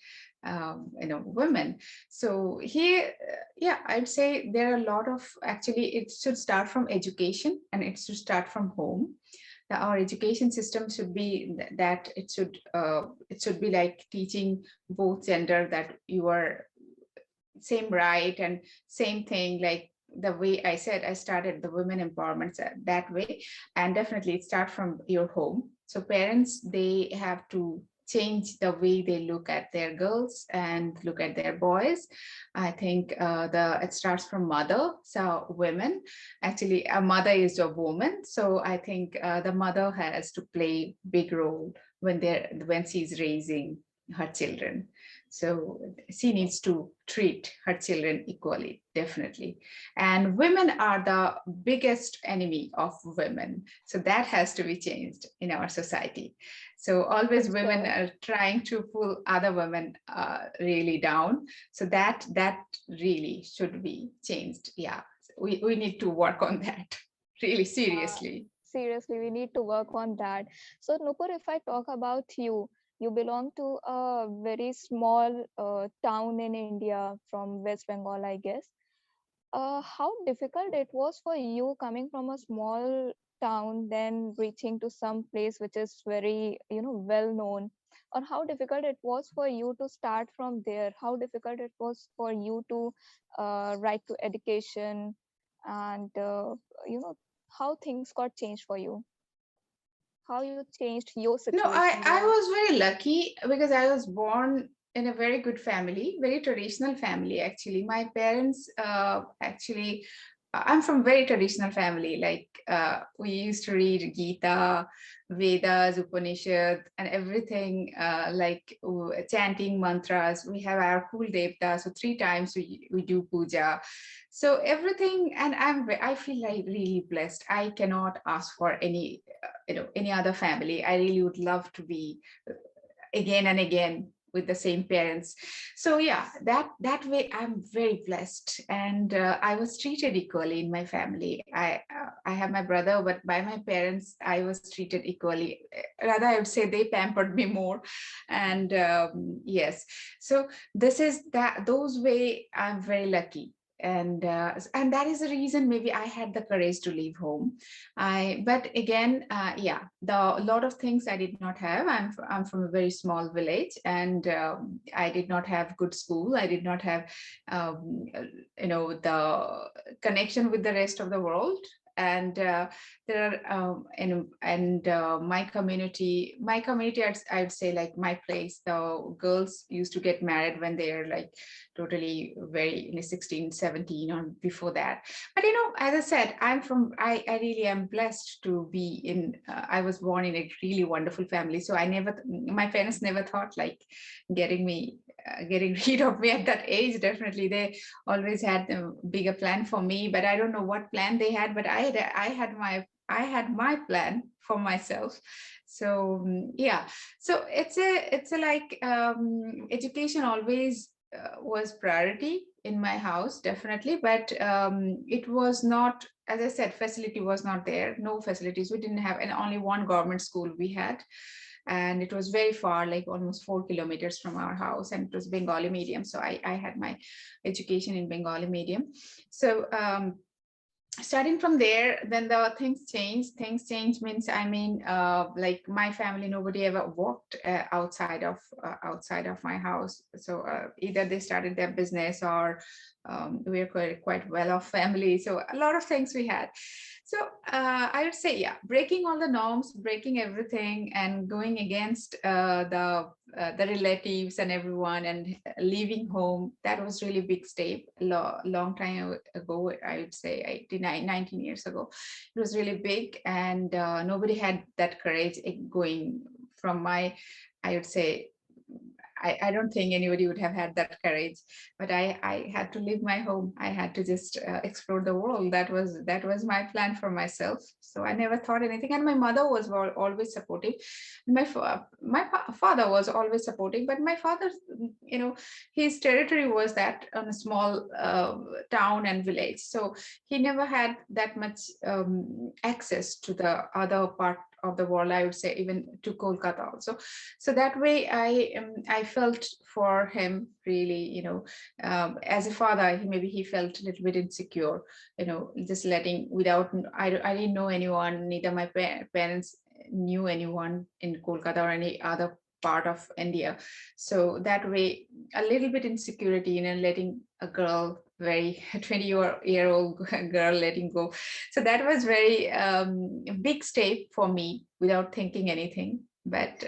women. So here, yeah, I'd say there are a lot of, actually, it should start from education, and it should start from home. Our education system should be that it should be like teaching both gender that you are same right and same thing, like the way I said, I started the women empowerment that way. And definitely it starts from your home. So parents, they have to change the way they look at their girls and look at their boys. I think it starts from mother. So women, actually, a mother is a woman. So I think the mother has to play big role when she's raising her children. So she needs to treat her children equally, definitely. And women are the biggest enemy of women. So that has to be changed in our society. So always women are trying to pull other women really down. So that really should be changed. Yeah, we need to work on that really seriously. Seriously, we need to work on that. So Nupur, if I talk about you belong to a very small town in India from West Bengal, I guess. How difficult it was for you coming from a small town, then reaching to some place which is very, well known, or how difficult it was for you to start from there? How difficult it was for you to right to education, and how things got changed for you? How you changed your situation? No, I was very lucky because I was born in a very good family, very traditional family, actually. My parents, actually, I'm from very traditional family. Like we used to read Gita, Vedas, Upanishad, and everything, like chanting mantras. We have our Kul Devta, so 3 times we do puja. So everything, and I feel like really blessed. I cannot ask for any other family. I really would love to be again and again with the same parents. So yeah, that way I'm very blessed, and I was treated equally in my family. I have my brother, but by my parents I was treated equally. Rather, I would say they pampered me more. And yes, so this is that, those way I'm very lucky. And that is the reason maybe I had the courage to leave home. But again, yeah, a lot of things I did not have. I'm from a very small village, and I did not have good school. I did not have the connection with the rest of the world. And there are my community, I'd say, like my place, the girls used to get married when they're like totally very 16, 17 or before that. But as I said, I really am blessed to be in, I was born in a really wonderful family. So my parents never thought like getting rid of me at that age. Definitely they always had a bigger plan for me, but I don't know what plan they had, but I had my plan for myself. So yeah, so it's a like education always was priority in my house, definitely. But it was not, as I said, facility was not there, no facilities. We didn't have, and only one government school we had. And it was very far, like almost 4 kilometers from our house, and it was Bengali medium. So I had my education in Bengali medium. So starting from there, then the things changed. Things changed means, I mean, like my family, nobody ever worked outside of my house. So either they started their business, or we're quite well-off family. So a lot of things we had. So I would say, yeah, breaking all the norms, breaking everything, and going against the relatives and everyone, and leaving home. That was really big step. Long time ago, I would say 19 years ago. It was really big, and nobody had that courage going from my, I would say, I don't think anybody would have had that courage, but I had to leave my home. I had to just explore the world. That was my plan for myself. So I never thought anything. And my mother was always supportive. My father was always supportive, but my father, his territory was that on a small town and village. So he never had that much access to the other part of the world, I would say, even to Kolkata also. So that way I felt for him really, as a father, maybe he felt a little bit insecure, just letting without, I didn't know anyone, neither my parents knew anyone in Kolkata or any other part of India. So that way, a little bit insecurity, letting a girl, very 20-year-old girl, letting go. So that was very big step for me without thinking anything. But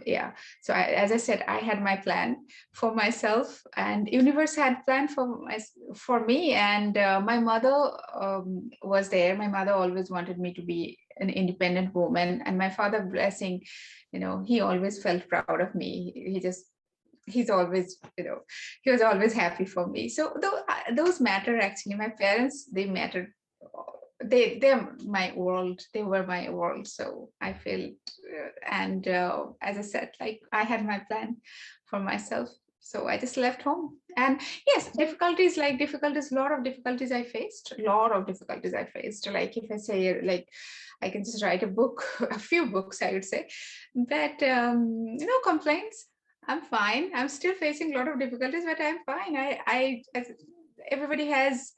yeah, so as I said, I had my plan for myself, and universe had planned for me. And my mother was there. My mother always wanted me to be an independent woman, and my father, blessing, he always felt proud of me. He's always, he was always happy for me. So those matter, actually. My parents, they mattered. They're my world. They were my world. So I felt, and as I said, like I had my plan for myself. So I just left home. And yes, difficulties, a lot of difficulties I faced. Like if I say, like, I can just write a book, a few books, I would say. But no complaints. I'm fine. I'm still facing a lot of difficulties, but I'm fine. Everybody has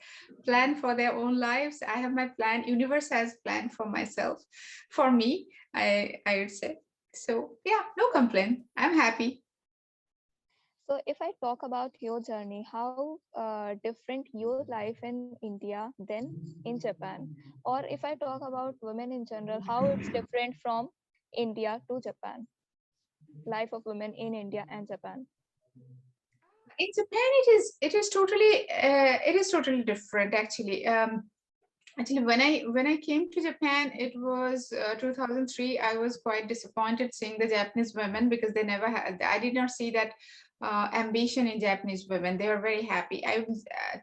planned for their own lives. I have my plan. Universe has planned for myself, for me, I would say. So yeah, no complaint. I'm happy. So if I talk about your journey, how different your life in India than in Japan? Or if I talk about women in general, how it's different from India to Japan? Life of women in India and Japan. In Japan, it is totally different, actually. Actually, when I came to Japan, it was 2003. I was quite disappointed seeing the Japanese women, because they never had. I did not see that ambition in Japanese women. They were very happy.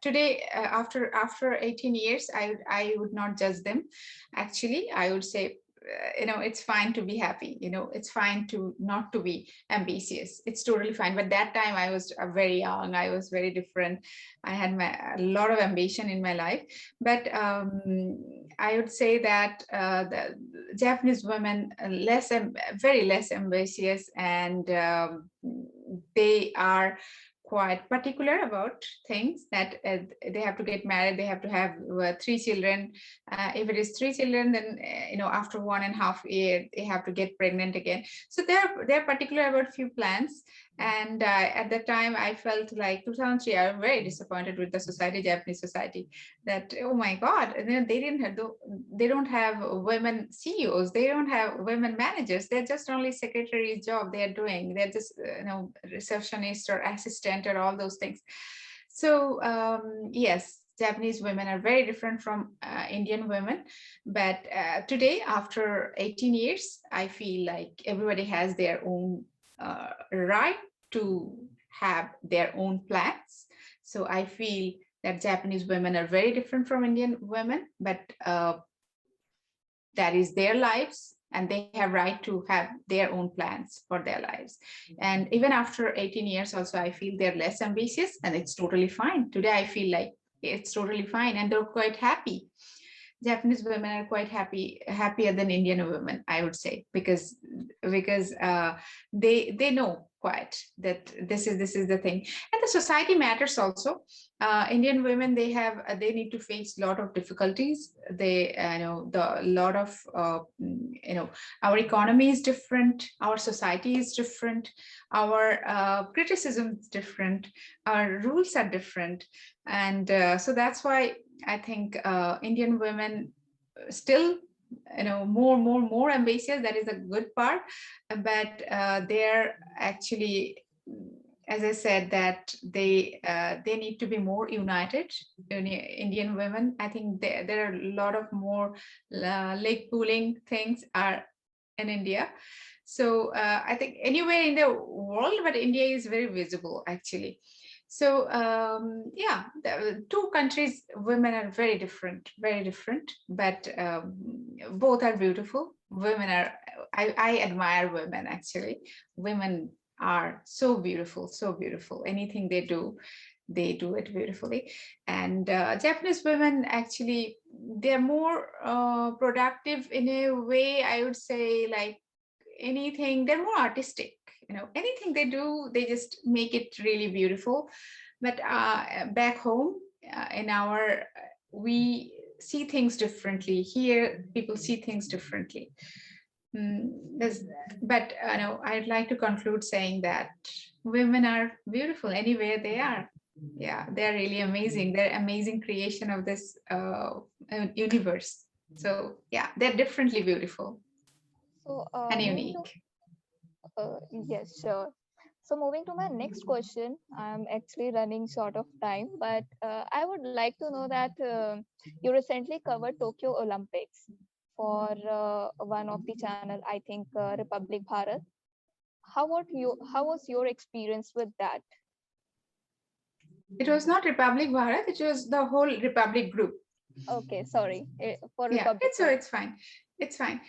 Today, after 18 years, I would not judge them. Actually, I would say it's fine to be happy, it's fine to not to be ambitious. It's totally fine. But that time I was very young, I was very different. I had a lot of ambition in my life. But I would say that the Japanese women very less ambitious, and they are quite particular about things, that they have to get married, they have to have 3 children. If it is 3 children, then after 1.5 years they have to get pregnant again. So they're particular about few plans. And at that time I felt like 2003, I was very disappointed with the society, Japanese society, that oh my God, and then they don't have women CEOs, they don't have women managers, they're just only secretary job they're doing, they're just receptionist or assistant or all those things. So yes, Japanese women are very different from Indian women. But today, after 18 years, I feel like everybody has their own right to have their own plans. So I feel that Japanese women are very different from Indian women, but that is their lives, and they have right to have their own plans for their lives. And even after 18 years also, I feel they're less ambitious, and it's totally fine. Today, I feel like it's totally fine, and they're quite happy. Japanese women are quite happier than Indian women, I would say, because they know quite that this is the thing. And the society matters also. Indian women, they need to face a lot of difficulties. Our economy is different, our society is different, our criticism is different, our rules are different. And so that's why I think Indian women still more ambitious. That is a good part. But they're actually, as I said, that they need to be more united. Indian women, I think there are a lot of more leg pulling things are in India. So I think anywhere in the world, but India is very visible actually. So yeah, the 2 countries, women are very different, but both are beautiful. Women are, I admire women actually. Women are so beautiful, so beautiful. Anything they do it beautifully. And Japanese women, actually, they're more productive in a way, I would say, like anything, they're more artistic. Anything they do, they just make it really beautiful. But back home, we see things differently. Here, people see things differently. But I'd like to conclude saying that women are beautiful anywhere they are. Yeah, they're really amazing. They're amazing creation of this universe. So yeah, they're differently beautiful and unique. Yes, sure. So moving to my next question, I'm actually running short of time, but I would like to know that you recently covered Tokyo Olympics for one of the channel, I think Republic Bharat. How was your experience with that? It was not Republic Bharat, it was the whole Republic group. Okay, sorry. For Republic. It's fine. It's fine.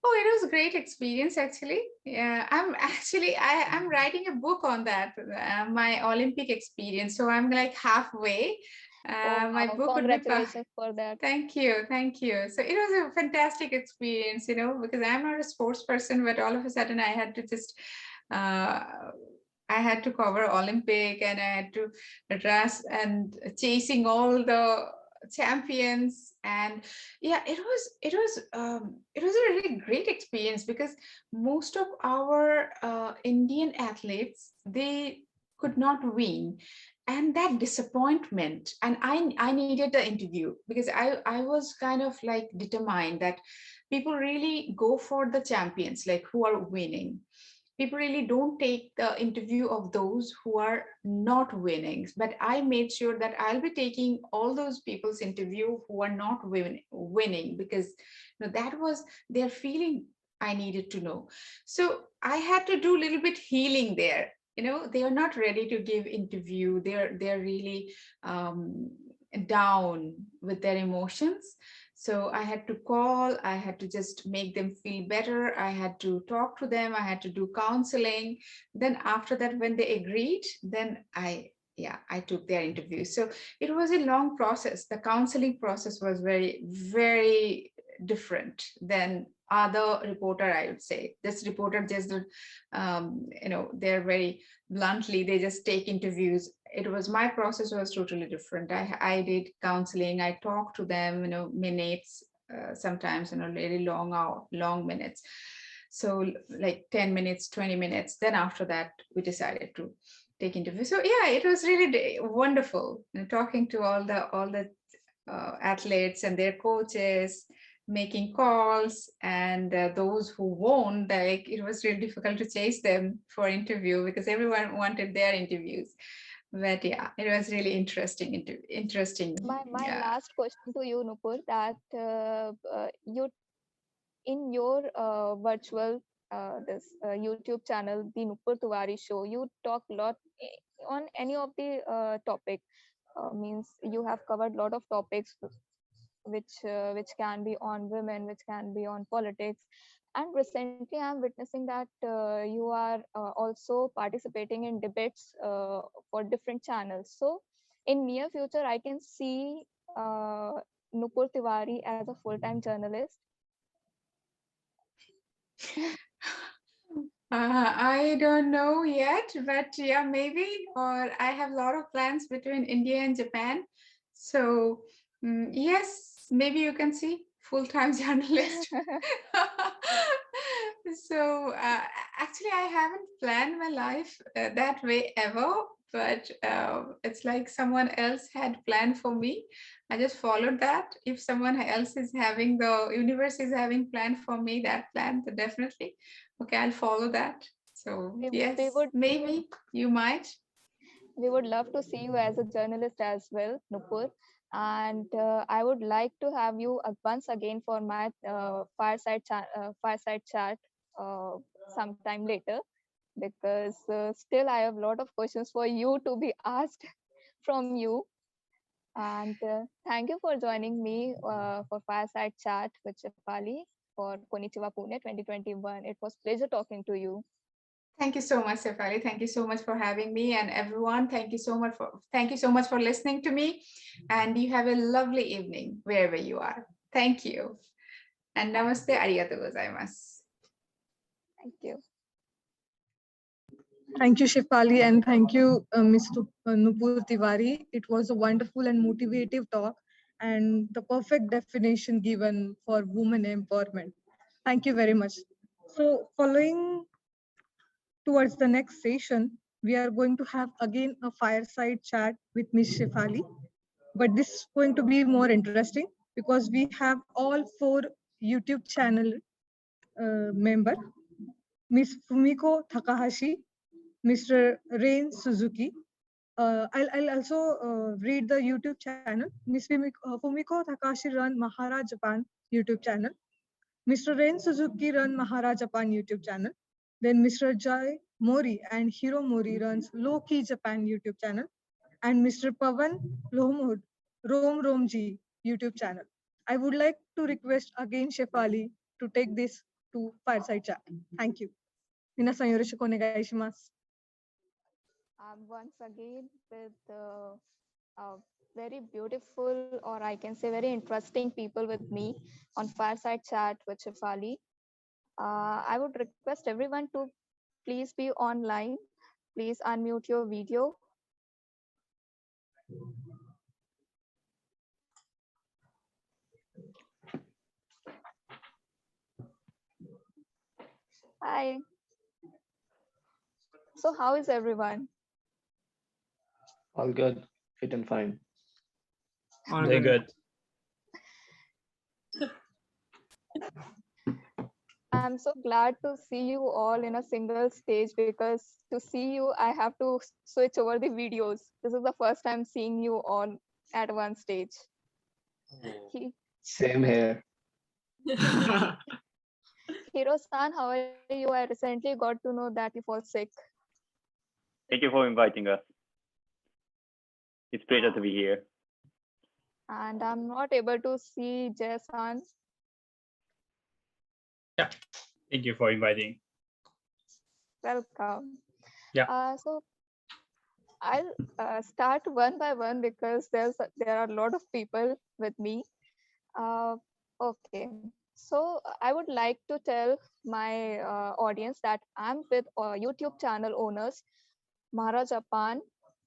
Oh, it was a great experience actually. Yeah, I'm writing a book on that, my Olympic experience. So I'm like halfway. My book would be congratulations for that. Thank you. So it was a fantastic experience, because I'm not a sports person, but all of a sudden I had to just I had to cover Olympic, and I had to address and chasing all the champions. And yeah, it was a really great experience, because most of our Indian athletes, they could not win, and that disappointment. And I needed the interview, because I was kind of like determined that people really go for the champions, like who are winning. People really don't take the interview of those who are not winning. But I made sure that I'll be taking all those people's interview who are not winning, because that was their feeling I needed to know. So I had to do a little bit healing there. They are not ready to give interview. They're really down with their emotions. So I had to call, I had to just make them feel better. I had to talk to them, I had to do counseling. Then after that, when they agreed, then I took their interview. So it was a long process. The counseling process was very, very different than other reporter, I would say. This reporter just, they're very bluntly, they just take interviews. It was, my process was totally different. I did counseling, I talked to them, minutes, sometimes, really long minutes. So like 10 minutes, 20 minutes. Then after that, we decided to take interviews. So yeah, it was really wonderful, talking to all the athletes and their coaches, making calls, and those who won, like, it was really difficult to chase them for interview because everyone wanted their interviews. But yeah, it was really interesting. My last question to you, Nupur, that you, in your virtual this YouTube channel, the Nupur Tiwari Show, you talk a lot on any of the topic. Means you have covered a lot of topics which can be on women, which can be on politics. And recently, I'm witnessing that you are also participating in debates for different channels. So, in near future, I can see Nupur Tiwari as a full-time journalist. I don't know yet, but yeah, maybe. Or I have a lot of plans between India and Japan. So yes, maybe you can see full-time journalist. So actually, I haven't planned my life that way ever, but it's like someone else had planned for me. I just followed that. If someone else is having, the universe is having planned for me that plan, then definitely, okay, I'll follow that. So yes, maybe you might. We would love to see you as a journalist as well, Nupur. And I would like to have you once again for my fireside chat sometime later, because still I have a lot of questions for you to be asked from you. And thank you for joining me for fireside chat with Shefali for Konnichiwa Pune 2021. It was pleasure talking to you. Thank you so much, Sefali. Thank you so much for having me, and everyone, thank you so much for listening to me. And you have a lovely evening wherever you are. Thank you. And namaste, arigatou gozaimasu. Thank you. Thank you, Shefali, and thank you, Mr. Nupur Tiwari. It was a wonderful and motivative talk, and the perfect definition given for women empowerment. Thank you very much. So, following towards the next session, we are going to have again a fireside chat with Ms. Shefali. But this is going to be more interesting because we have all 4 YouTube channel member, Ms. Fumiko Takahashi, Mr. Rain Suzuki. I'll also read the YouTube channel. Ms. Fumiko Takahashi run Mahara Japan YouTube channel. Mr. Rain Suzuki run Mahara Japan YouTube channel. Then Mr. Jai Mori and Hiro Mori runs Low Key Japan YouTube channel. And Mr. Pavan Lohmud, Rom Ji YouTube channel. I would like to request again Shefali to take this to fireside chat. Thank you. Minasan yoroshiku onegaishimasu. Once again with very beautiful, or I can say very interesting people with me on fireside chat with Shefali. I would request everyone to please be online. Please unmute your video. Hi. So how is everyone? All good, fit and fine. Very good. I'm so glad to see you all in a single stage, because to see you, I have to switch over the videos. This is the first time seeing you all at one stage. Same here. Hiro-san, how are you? I recently got to know that you fall sick. Thank you for inviting us. It's a pleasure to be here. And I'm not able to see Jason. Yeah, thank you for inviting. Welcome. Yeah. So I'll start one by one because there are a lot of people with me. Okay, so I would like to tell my audience that I'm with YouTube channel owners Mara Japan,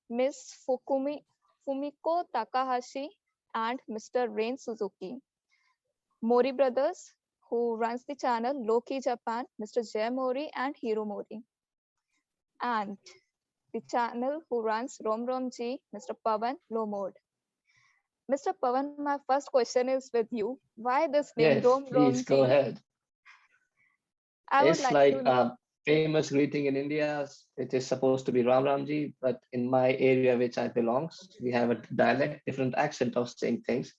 Miss Fumiko Takahashi, and Mr. Rain Suzuki. Mori brothers, who runs the channel Loki Japan, Mr. Jay Mori and Hiro Mori. And the channel who runs Rom Rom Ji, Mr. Pavan Lomod. Mr. Pavan, my first question is with you. Why this name Yes, Rom Rom please Ji? go ahead. I would It's like like to a famous greeting in India. It is supposed to be Ram Ramji, but in my area which I belongs, we have a dialect, different accent of saying things.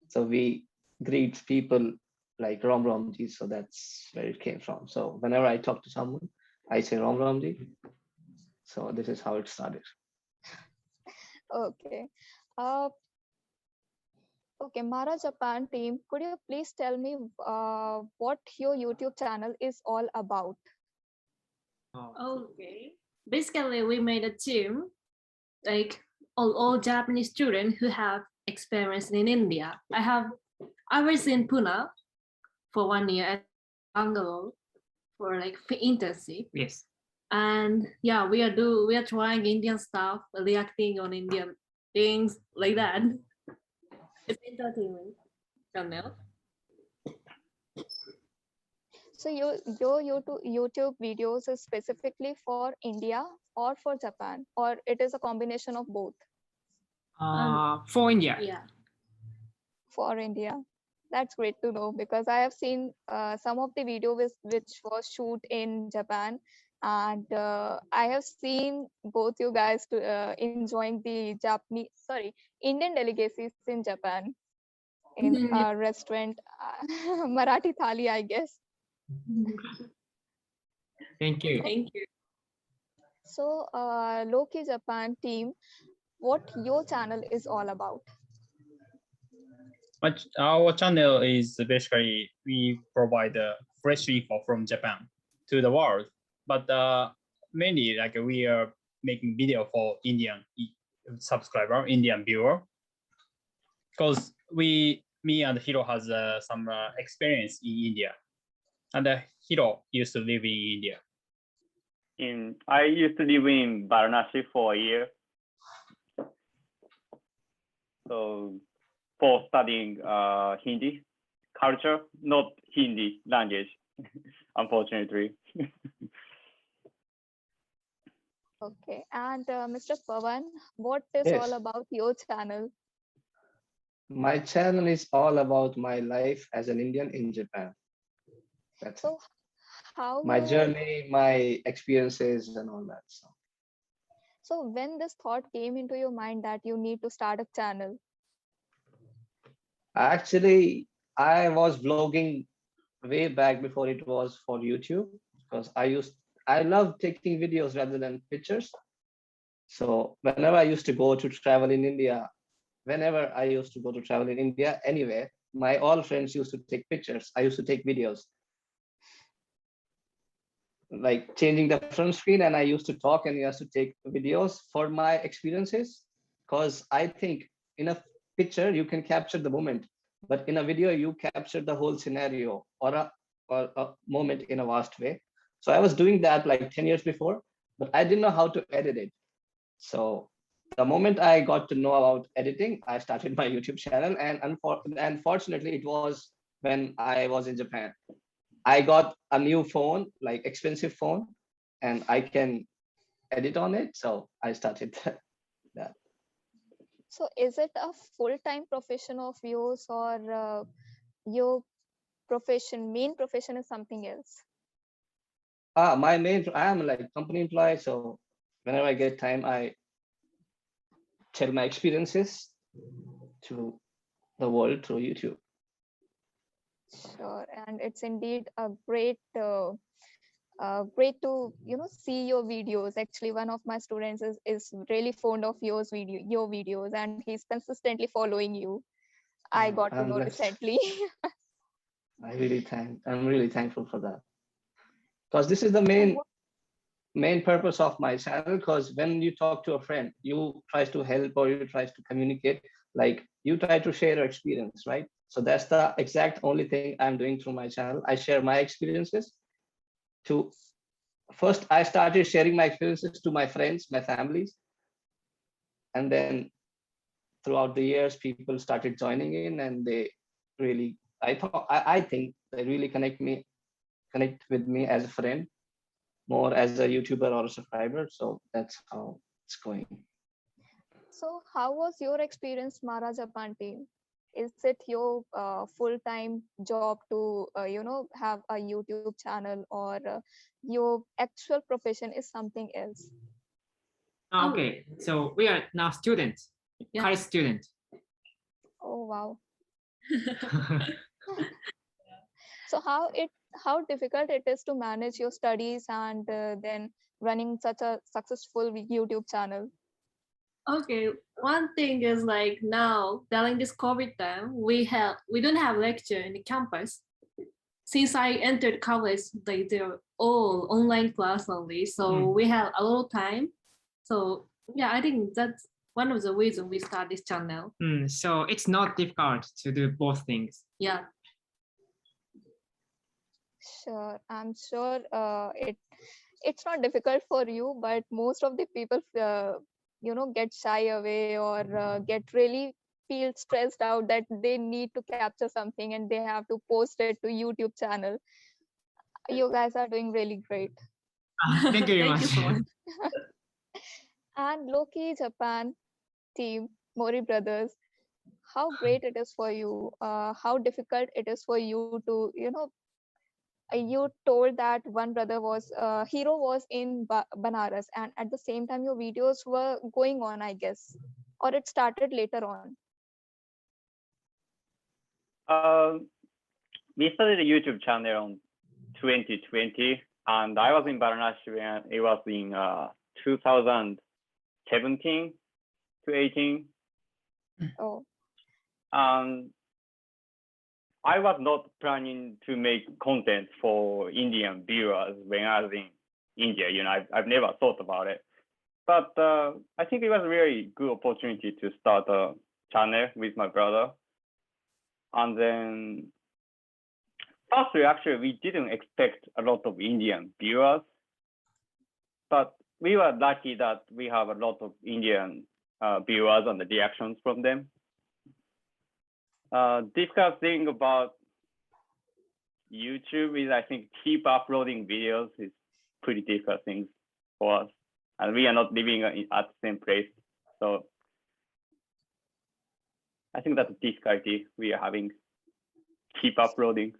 So we greet people like Ram Ramji. So that's where it came from. So whenever I talk to someone, I say Ram Ramji. So this is how it started. Okay. Okay, Mara Japan team, could you please tell me what your YouTube channel is all about? Okay. Basically, we made a team, like all Japanese students who have experience in India. I was in Pune for 1 year at Bangalore for like internship. Yes. And yeah, we are trying Indian stuff, reacting on Indian things like that. It's entertainment channel. So your YouTube videos is specifically for India or for Japan, or it is a combination of both? For India. Yeah. For India. That's great to know because I have seen some of the videos which was shoot in Japan, and I have seen both you guys enjoying the Indian delicacies in Japan in a restaurant, Marathi thali, I guess. Thank you. Thank you. So Loki Japan team, what your channel is all about? But our channel is basically we provide fresh info from Japan to the world, but mainly like we are making video for Indian subscriber, Indian viewer, because me and Hiro has some experience in India, and Hiro used to live in India. I used to live in Varanasi for a year. So for studying Hindi culture, not Hindi language, unfortunately. Okay, and Mr. Pavan, what is Yes. all about your channel? My channel is all about my life as an Indian in Japan. That's so how my you, journey, my experiences, and all that. so when this thought came into your mind that you need to start a channel? Actually, I was vlogging way back before it was for YouTube because I love taking videos rather than pictures. So whenever I used to go to travel in India, anywhere, my all friends used to take pictures. I used to take videos, like changing the front screen, and I used to talk and I used to take videos for my experiences. Because I think in a picture you can capture the moment, but in a video you capture the whole scenario or a moment in a vast way. So I was doing that like 10 years before, but I didn't know how to edit it. So the moment I got to know about editing, I started my YouTube channel, and unfortunately it was when I was in Japan. I got a new phone, like expensive phone, and I can edit on it. So I started that. So is it a full-time profession of yours, or your main profession is something else? I am like company employee. So whenever I get time, I tell my experiences to the world through YouTube. Sure, and it's indeed a great to see your videos. Actually, one of my students is really fond of your videos, and he's consistently following you. I got to know recently. I'm really thankful for that. Because this is the main purpose of my channel. Because when you talk to a friend, you try to help or you try to communicate, like you try to share your experience, right? So that's the exact only thing I'm doing through my channel. I share my experiences to, first I started sharing my experiences to my friends, my families. And then throughout the years, people started joining in, and they really, I think they really connect with me as a friend, more as a YouTuber or a subscriber. So that's how it's going. So how was your experience, Mara Japan team? Is it your full-time job to, have a YouTube channel, or your actual profession is something else? Okay, so we are now students, college students. Oh, wow. So how difficult it is to manage your studies and then running such a successful YouTube channel? Okay, one thing is like now during this COVID time, we don't have lecture in the campus. Since I entered college, like they're all online class only, so we have a lot of time. So yeah, I think that's one of the reasons we start this channel. So it's not difficult to do both things. Yeah. Sure, I'm sure it's not difficult for you, but most of the people get shy away or get really feel stressed out that they need to capture something and they have to post it to YouTube channel. You guys are doing really great. Thank you very much. So much. And Loki Japan team, Mori brothers, how great it is for you, how difficult it is for you to, you told that one brother was hero was in Banaras, and at the same time your videos were going on, I guess, or it started later on. We started a YouTube channel on 2020, and I was in Varanasi when it was in 2017 to 18. Oh. I was not planning to make content for Indian viewers when I was in India. I've never thought about it. But I think it was a really good opportunity to start a channel with my brother. And then, firstly, actually, we didn't expect a lot of Indian viewers. But we were lucky that we have a lot of Indian viewers and the reactions from them. Difficult thing about YouTube is, I think, keep uploading videos is pretty difficult thing for us, and we are not living at the same place, so I think that's a difficulty we are having. Keep uploading.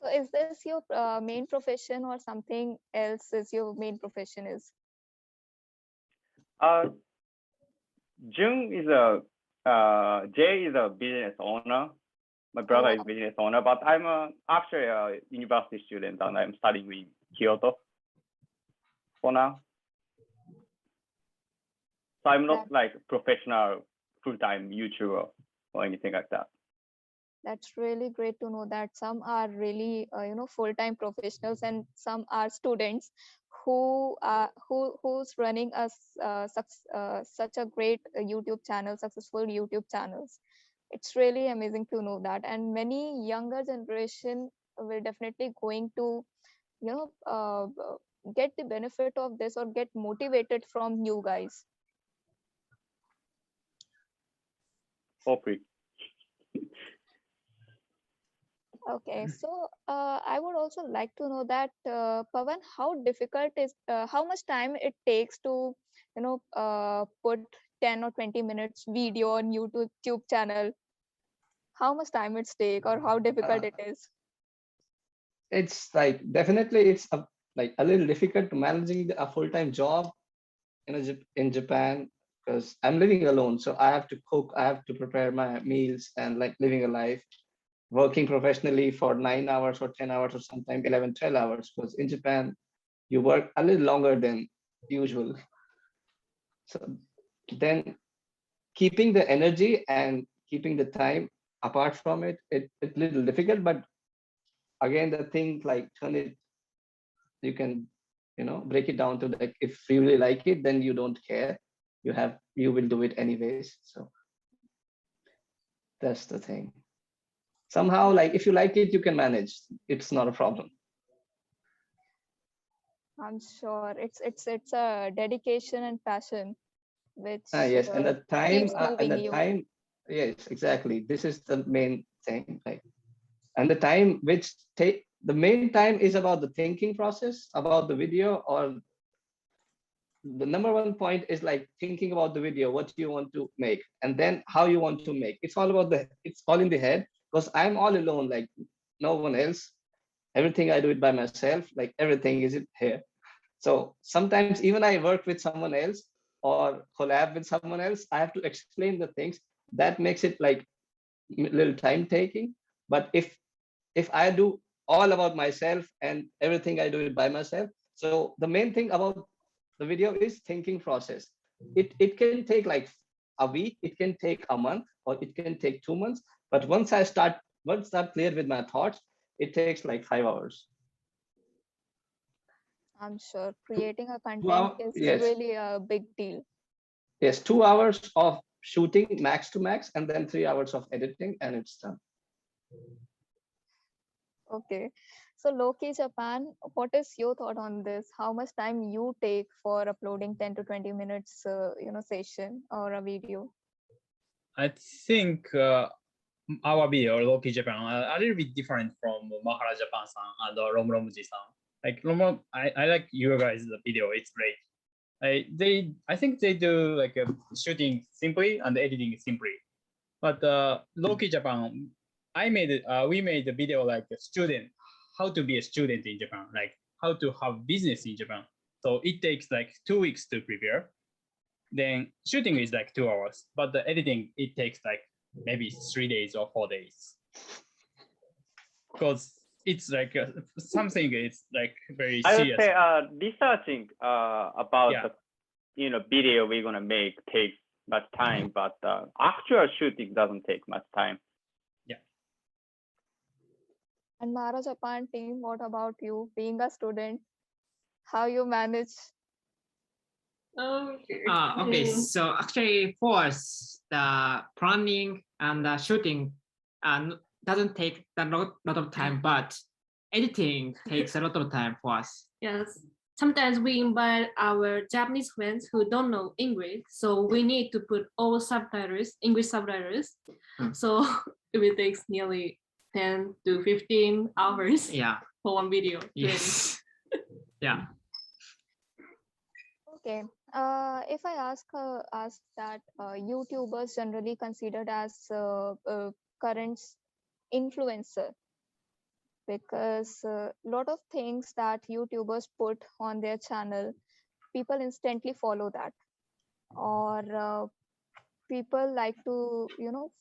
So is this your main profession or something else is your main profession is? Jung is Jay is a business owner. My brother is business owner, but I'm actually a university student and I'm studying in Kyoto for now. So I'm not like professional full-time YouTuber or anything like that. That's really great to know that some are really full-time professionals and some are students who's running such a great YouTube channel, successful YouTube channels. It's really amazing to know that, and many younger generation will definitely going to get the benefit of this or get motivated from you guys. Hopefully. Okay, so I would also like to know that Pawan, how much time it takes to put 10 or 20 minutes video on YouTube channel? How much time it take or how difficult it is? It's like definitely it's a little difficult to managing a full-time job in Japan, because I'm living alone, so I have to cook, I have to prepare my meals and like living a life. Working professionally for 9 hours or 10 hours or sometimes 11, 12 hours, because in Japan, you work a little longer than usual. So then keeping the energy and keeping the time apart from it, it's a little difficult, but again, the thing like turn it, you can, break it down to like, if you really like it, then you don't care. You will do it anyways. So that's the thing. Somehow, like if you like it, you can manage. It's not a problem. I'm sure it's a dedication and passion which Yes, and the time, keeps moving you. yes, exactly. This is the main thing. Like, and the time which the main time is about the thinking process, about the video, or the number one point is like thinking about the video, what you want to make, and then how you want to make. It's all in the head, because I'm all alone, like no one else. Everything I do it by myself, like everything is it here. So sometimes even I work with someone else or collab with someone else, I have to explain the things. That makes it like a little time taking. But if I do all about myself and everything I do it by myself, so the main thing about the video is thinking process. It can take like a week, it can take a month, or it can take 2 months. But once I'm clear with my thoughts, it takes like 5 hours. I'm sure creating a content is really a big deal. Yes, 2 hours of shooting max to max, and then 3 hours of editing, and it's done. Okay, so Loki Japan, what is your thought on this? How much time you take for uploading 10 to 20 minutes, session or a video? I think our video, Loki Japan, a little bit different from Mahara Japan-san and Romromji-san. Like I like you guys' video. It's great. I think they do like shooting simply and editing simply. But Loki Japan, we made the video like a student, how to be a student in Japan, like how to have business in Japan. So it takes like 2 weeks to prepare. Then shooting is like 2 hours, but the editing, it takes like maybe 3 days or 4 days. Because it's like something is like very serious. I would say researching about the video we're gonna make takes much time, but actual shooting doesn't take much time. Yeah. And Mahara Japan team, what about you? Being a student, how you manage? Okay, so actually for us, the planning and the shooting doesn't take a lot of time, but editing takes a lot of time for us. Yes. Sometimes we invite our Japanese friends who don't know English, so we need to put all subtitles, English subtitles. So it will take nearly 10 to 15 hours for one video. Yes. Yeah. Okay. If I ask that YouTubers generally considered as current influencer, because a lot of things that YouTubers put on their channel, people instantly follow that, or people like to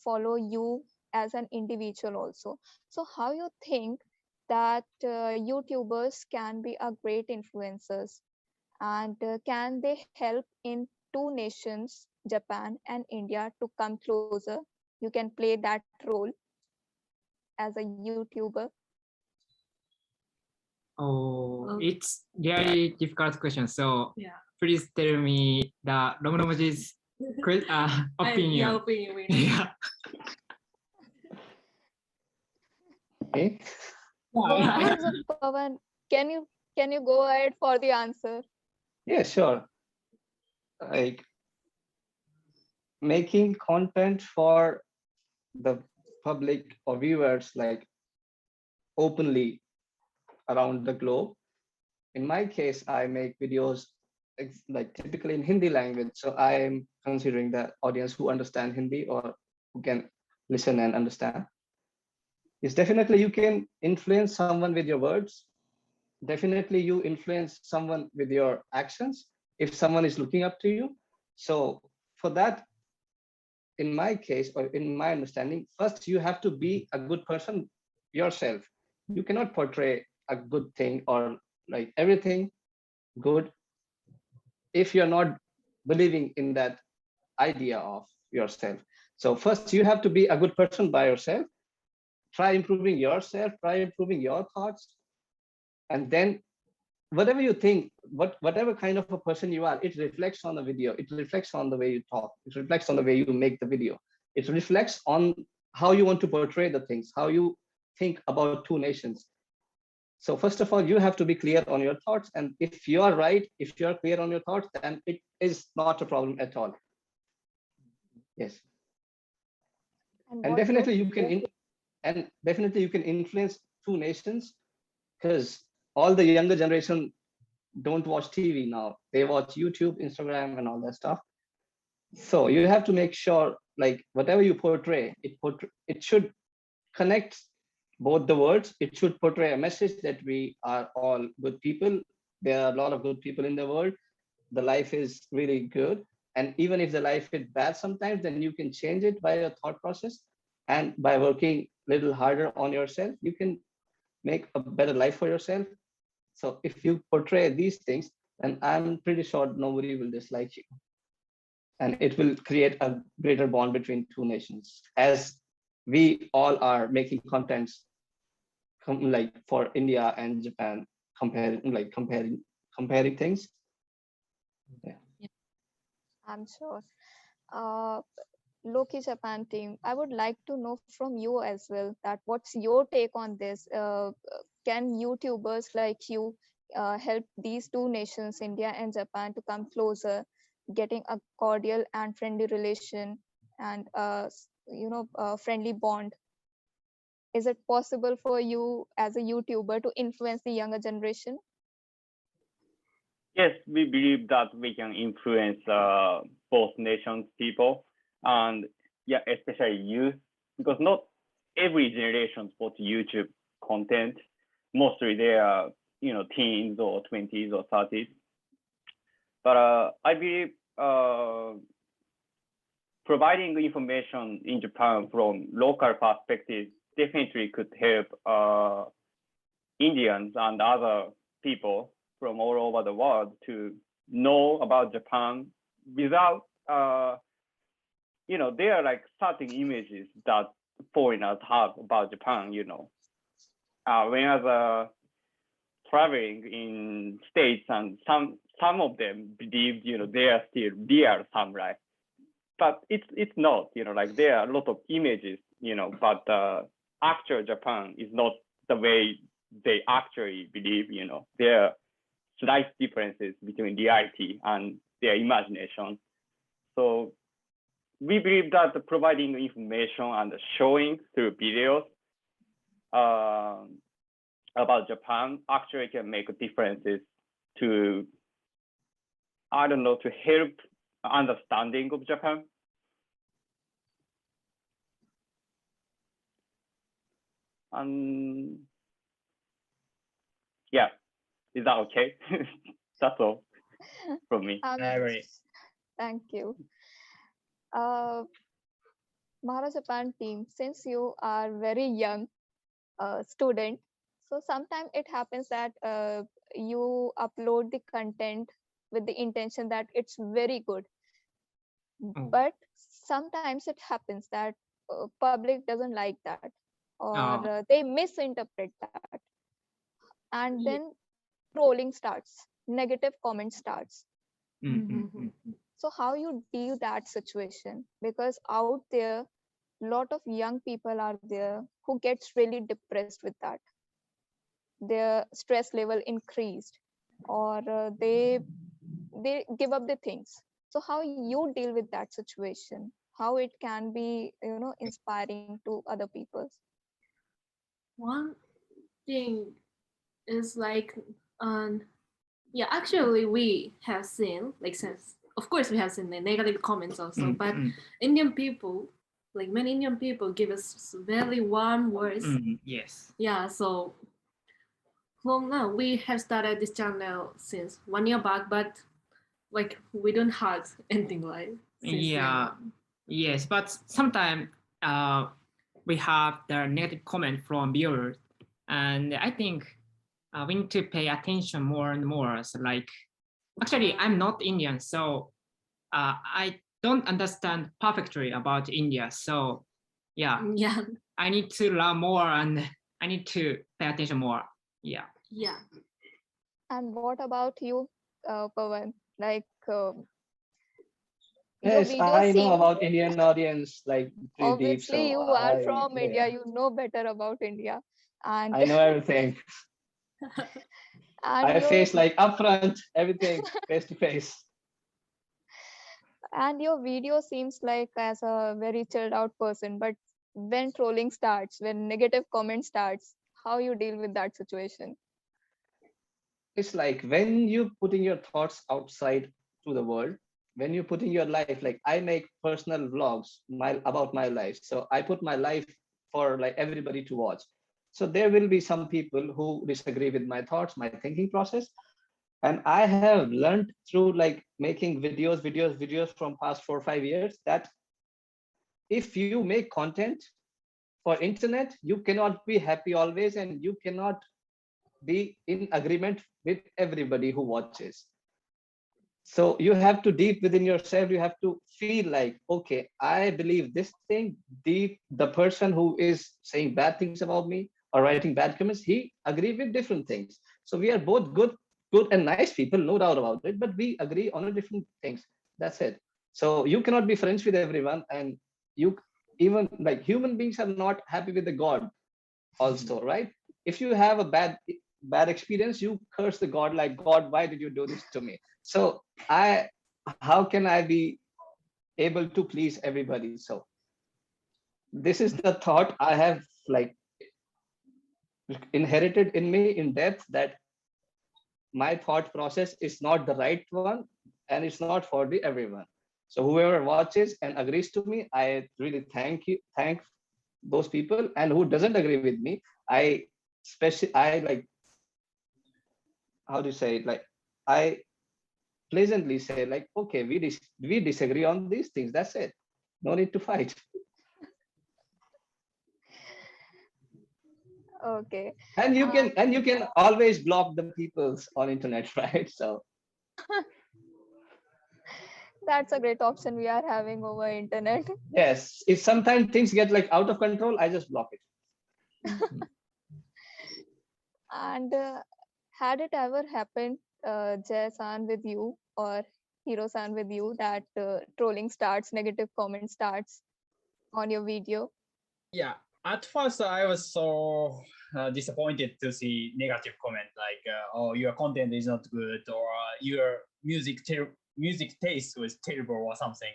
follow you as an individual also. So how you think that YouTubers can be a great influencers, and can they help in two nations, Japan and India, to come closer? You can play that role as a YouTuber. Oh, it's very difficult question. So please tell me the Romromji's opinion. Yeah. Okay. Pawan, can you go ahead for the answer? Yeah, sure. Like making content for the public or viewers, like openly around the globe. In my case, I make videos like typically in Hindi language. So I am considering the audience who understand Hindi or who can listen and understand. Is definitely you can influence someone with your words. Definitely you influence someone with your actions if someone is looking up to you. So for that, in my case, or in my understanding, first you have to be a good person yourself. You cannot portray a good thing or like everything good if you're not believing in that idea of yourself. So first you have to be a good person by yourself. Try improving yourself, try improving your thoughts. And then whatever you think, whatever kind of a person you are, it reflects on the video. It reflects on the way you talk. It reflects on the way you make the video. It reflects on how you want to portray the things, how you think about two nations. So first of all, you have to be clear on your thoughts. And if you are right, if you are clear on your thoughts, then it is not a problem at all. Yes. And definitely you can, influence two nations, because all the younger generation don't watch TV now. They watch YouTube, Instagram, and all that stuff. So you have to make sure, like, whatever you portray, it should connect both the worlds. It should portray a message that we are all good people. There are a lot of good people in the world. The life is really good. And even if the life is bad sometimes, then you can change it by your thought process. And by working a little harder on yourself, you can make a better life for yourself. So if you portray these things, then I'm pretty sure nobody will dislike you. And it will create a greater bond between two nations, as we all are making contents like for India and Japan, comparing things. Yeah. I'm sure. Loki Japan team, I would like to know from you as well that what's your take on this? Can YouTubers like you help these two nations, India and Japan, to come closer, getting a cordial and friendly relation and friendly bond? Is it possible for you as a YouTuber to influence the younger generation? Yes, we believe that we can influence both nations' people, and yeah, especially youth, because not every generation supports YouTube content. Mostly they are, teens or 20s or 30s. But I believe providing information in Japan from local perspective definitely could help Indians and other people from all over the world to know about Japan without, there are like certain images that foreigners have about Japan, when I was traveling in States, and some of them believed, they are still real samurai, but it's not, like there are a lot of images, but actual Japan is not the way they actually believe, there are slight differences between reality and their imagination. So we believe that providing information and showing through videos about Japan actually can make differences to, to help understanding of Japan. Yeah, is that okay? That's all from me. Thank you. Mahara Japan team, since you are very young student, so sometimes it happens that you upload the content with the intention that it's very good, but sometimes it happens that public doesn't like that, or they misinterpret that, and then trolling starts, negative comment starts. So how you deal that situation? Because out there, lot of young people are there who gets really depressed with that. Their stress level increased, or they give up the things. So how you deal with that situation? How it can be, inspiring to other people? One thing is like, yeah, actually we have seen, like, since of course we have seen the negative comments also, but Indian people, like many Indian people, give us very warm words. Yes. Yeah, so from now we have started this channel since 1 year back, but like we don't have anything like. Yeah. Yes, but sometimes we have the negative comment from viewers, and I think we need to pay attention more and more. So like, actually, I'm not Indian, so I don't understand perfectly about India. So yeah, Yeah. I need to learn more and I need to pay attention more. Yeah. Yeah. And what about you, Pawan? Like your Yes, video I know seems, about Indian audience like pretty deep, obviously so you are I from India, you know better about India, and I know everything. and I your face like upfront everything face to face. and your video seems like as a very chilled out person, but when trolling starts, when negative comment starts, how you deal with that situation? It's like when you putting your thoughts outside to the world, when you putting your life, like I make personal vlogs about my life. So I put my life for like everybody to watch. So there will be some people who disagree with my thoughts, my thinking process. And I have learned through like making videos from past 4 or 5 years that if you make content for internet, you cannot be happy always and you cannot be in agreement with everybody who watches. So you have to deep within yourself, you have to feel like, okay, I believe this thing. The person who is saying bad things about me or writing bad comments, he agree with different things. So we are both good and nice people, no doubt about it, but we agree on a different things. That's it. So you cannot be friends with everyone, and you even like human beings are not happy with the god also, right? If you have a bad experience, you curse the god like, god, why did you do this to me? So how can I be able to please everybody? So this is the thought I have like inherited in me in depth, that my thought process is not the right one and it's not for the everyone. So whoever watches and agrees to me, I really thank those people. And who doesn't agree with me, I like, how do you say it, like I pleasantly say like, okay, we disagree on these things, that's it, no need to fight. Okay. And you can always block the peoples on internet, right? So That's a great option we are having over internet. yes, if sometimes things get like out of control, I just block it. And had it ever happened, Jay-san, with you or Hiro-san with you, that trolling starts, negative comment starts on your video? Yeah, at first I was so disappointed to see negative comment like, oh, your content is not good, or your music taste was terrible or something.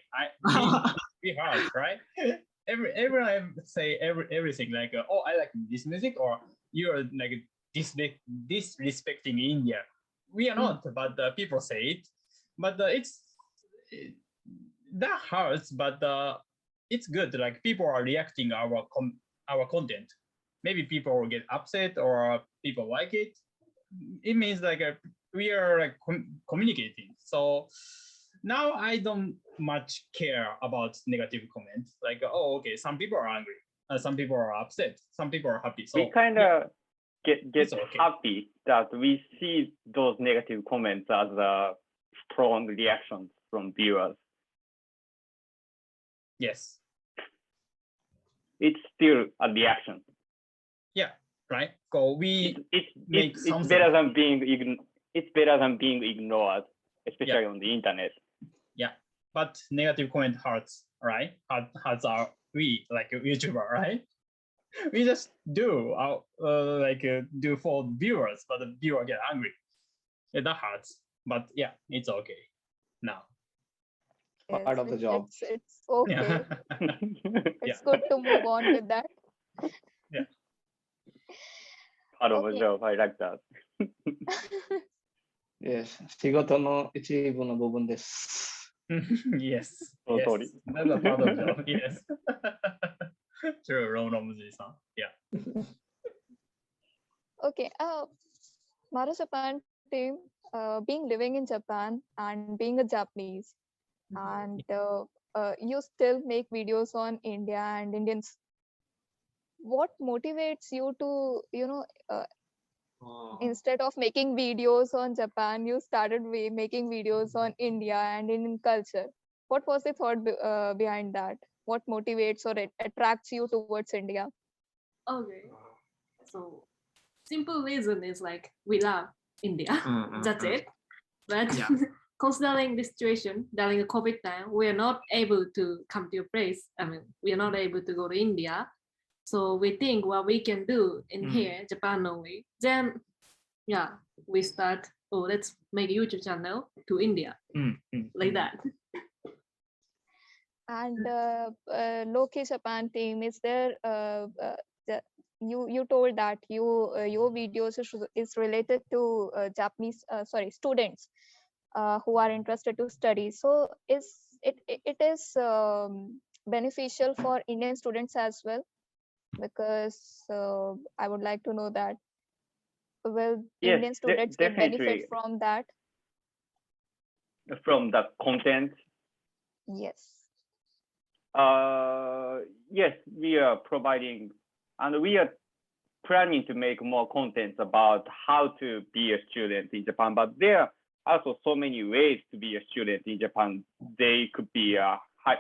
We heard, right? Everyone say everything like, oh, I like this music, or you're like disrespecting India. We are not, but people say it. But that hurts, but it's good. Like people are reacting our content. Maybe people will get upset or people like it. It means like we are like communicating. So now I don't much care about negative comments. Like, oh, okay, some people are angry, some people are upset, some people are happy. So we kind of get okay. happy that we see those negative comments as strong reactions from viewers. Yes. It's still a reaction. Yeah, right. So we it's better than being ignored, especially on the internet. Yeah, but negative comment hurts, right? Hurts are we like a YouTuber, right? We just do do for viewers, but the viewer get angry. Yeah, that hurts. But yeah, it's okay now. Part of the job. It's okay. Yeah. It's good to move on with that. Yeah. Part of the job. I like that. Yes, 仕事の一部の部分です。Yes. So yes. sorry. That's a part of the job. Yes. True, Romuji-san. Yeah. Okay. Maru Japan team, being living in Japan and being a Japanese, and you still make videos on India and Indians. What motivates you to, instead of making videos on Japan, you started making videos on India and Indian culture? What was the thought behind that? What motivates or it attracts you towards India? Okay, so simple reason is like we love India. That's it. But Yeah. considering the situation during the COVID time, we are not able to come to your place. I mean, we are not able to go to India. So we think what we can do in here, Japan only. Then, yeah, we start, oh, let's make a YouTube channel to India, like that. And Loki Japan team, is there? You told that your videos is related to Japanese students who are interested to study. So it is beneficial for Indian students as well, because I would like to know that will Yes, Indian students get definitely benefit from that? from the content. Yes. Yes, we are providing, and we are planning to make more content about how to be a student in Japan. But there are also so many ways to be a student in Japan. They could be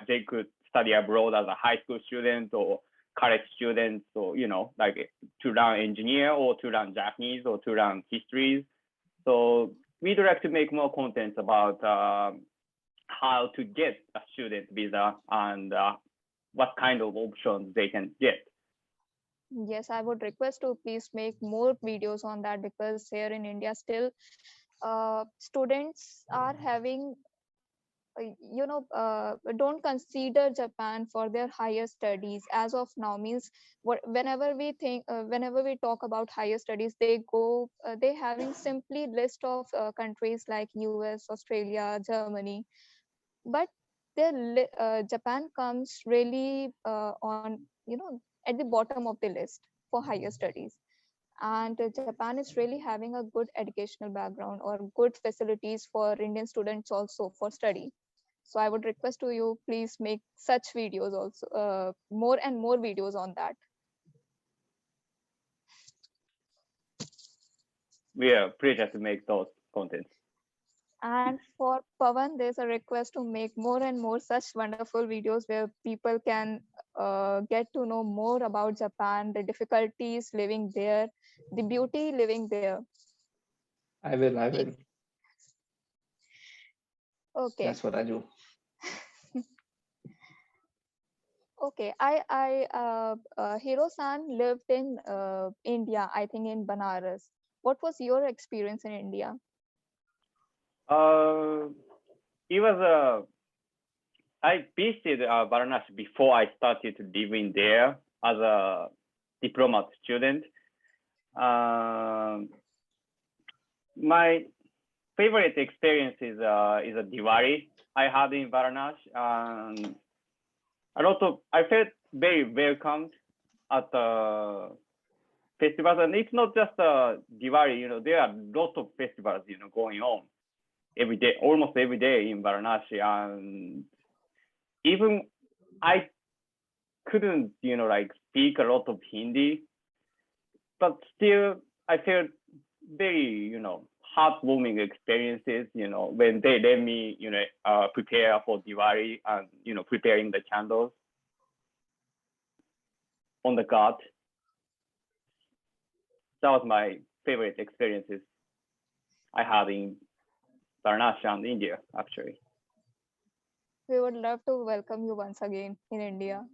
they could study abroad as a high school student or college student, or like to learn engineer or to learn Japanese or to learn histories. So we'd like to make more content about how to get a student visa and what kind of options they can get. Yes, I would request to please make more videos on that, because here in India still students are having don't consider Japan for their higher studies as of now. Means whenever we talk about higher studies, they having simply list of countries like US, Australia, Germany, but Japan comes really on at the bottom of the list for higher studies. And Japan is really having a good educational background or good facilities for Indian students also for study. So I would request to you, please make such videos also, more and more videos on that. We are pleased to make those contents. And for Pawan, there's a request to make more and more such wonderful videos where people can get to know more about Japan, the difficulties living there, the beauty living there. I will. Okay. That's what I do. Okay, Hiro-san lived in India, I think in Banaras. What was your experience in India? It was I visited Varanasi before I started living there as a diplomat student. My favorite experience is a Diwali I had in Varanasi, and I felt very welcomed at the festivals. And it's not just Diwali, there are lots of festivals, going on every day, almost every day in Varanasi. And even I couldn't, speak a lot of Hindi, but still I felt very, heartwarming experiences, when they let me, prepare for Diwali and, preparing the candles on the god. That was my favorite experiences I had in Varanasi and India, actually. We would love to welcome you once again in India.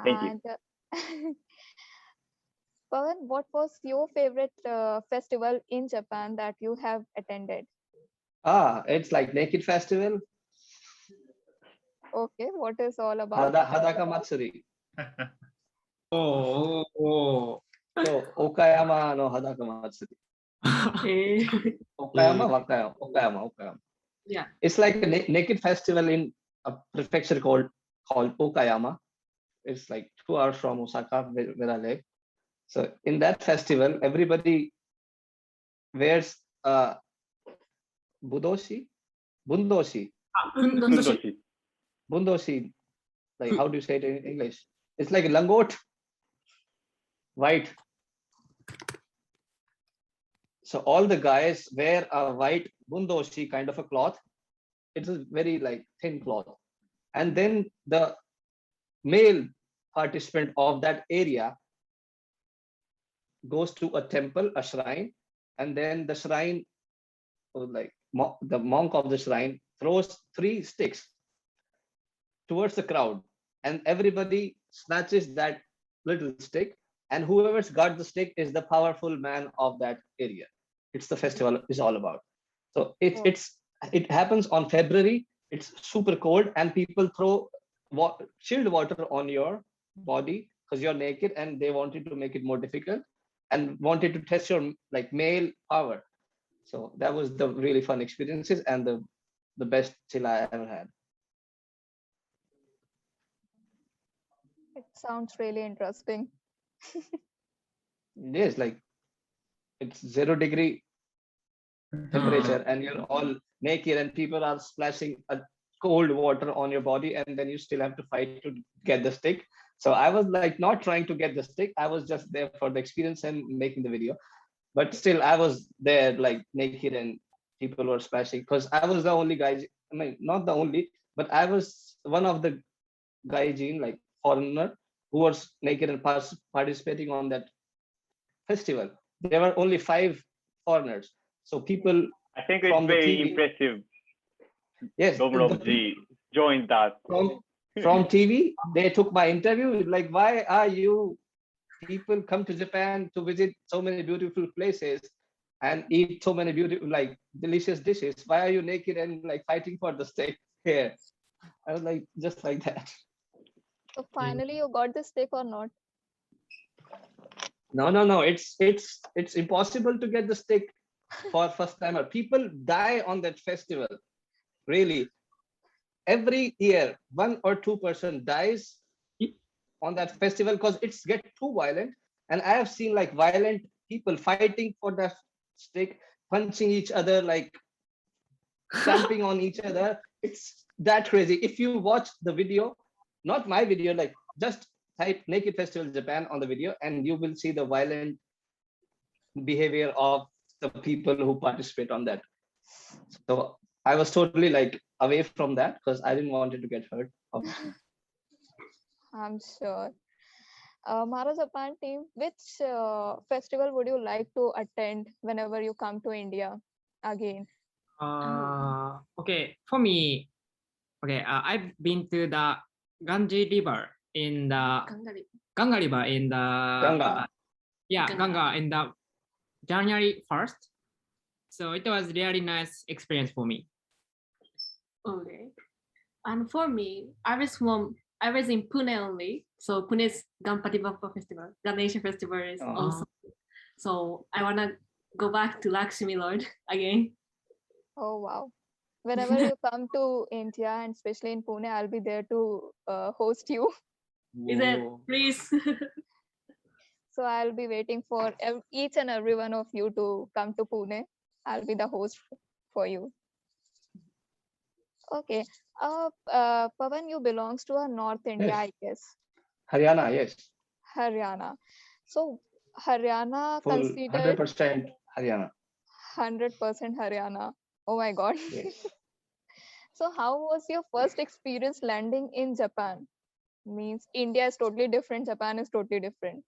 Thank you. Pawan, what was your favorite festival in Japan that you have attended? It's like Naked Festival. Okay, what is all about? Hadaka Matsuri. Oh. So Okayama no Hadaka Matsuri. Okayama. Yeah. It's like a naked festival in a prefecture called Okayama. It's like 2 hours from Osaka, where I live. So in that festival, everybody wears bundoshi. Like, how do you say it in English? It's like a langot, white. So all the guys wear a white bundoshi kind of a cloth, it's a very like thin cloth. And then the male participant of that area goes to a temple, a shrine, and then the shrine, like the monk of the shrine, throws 3 sticks towards the crowd, and everybody snatches that little stick, and whoever's got the stick is the powerful man of that area. It's the festival is all about. So it happens on February. It's super cold, and people throw chilled water on your body because you're naked, and they wanted to make it more difficult and wanted to test your like male power. So that was the really fun experiences and the best chill I ever had. It sounds really interesting. Yes, like it's 0-degree temperature and you're all naked and people are splashing a cold water on your body, and then you still have to fight to get the stick. So I was like not trying to get the stick. I was just there for the experience and making the video. But still I was there like naked and people were splashing because I was the only guy. I mean, not the only, but I was one of the gaijin, like foreigner, who was naked and participating on that festival. There were only 5 foreigners. So people, I think it's very impressive. Yes, G joined that. From TV, they took my interview. Like, why are you people come to Japan to visit so many beautiful places and eat so many beautiful, like delicious dishes? Why are you naked and like fighting for the steak here? I was like, just like that. So finally, you got the stick or not? No. It's impossible to get the stick for first timer. People die on that festival. Really, every year 1 or 2% dies on that festival because it's get too violent. And I have seen like violent people fighting for the stick, punching each other, like stamping on each other. It's that crazy. If you watch the video, not my video, like just type Naked Festival Japan on the video and you will see the violent behavior of the people who participate on that. So I was totally like away from that because I didn't want it to get hurt, obviously. I'm sure. Mara Japan team, which festival would you like to attend whenever you come to India again? Okay, for me, okay, I've been to the Ganges River in the Ganga River in the Ganga. Ganga in the January 1st. So it was really nice experience for me. Okay. And for me, I was in Pune only. So Pune's Ganpati Bappa Festival, Ganesha Festival is also. So I wanna go back to Lakshmi Lord again. Oh wow. Whenever you come to India and especially in Pune, I'll be there to host you. Is it? Please. So I'll be waiting for each and every one of you to come to Pune. I'll be the host for you. Okay. Pawan, you belongs to a North India, Yes. I guess. Haryana, yes. Haryana. So Haryana Full considered 100% Haryana. 100% Haryana. Oh my God. Yes. So how was your first experience landing in Japan? Means India is totally different, Japan is totally different.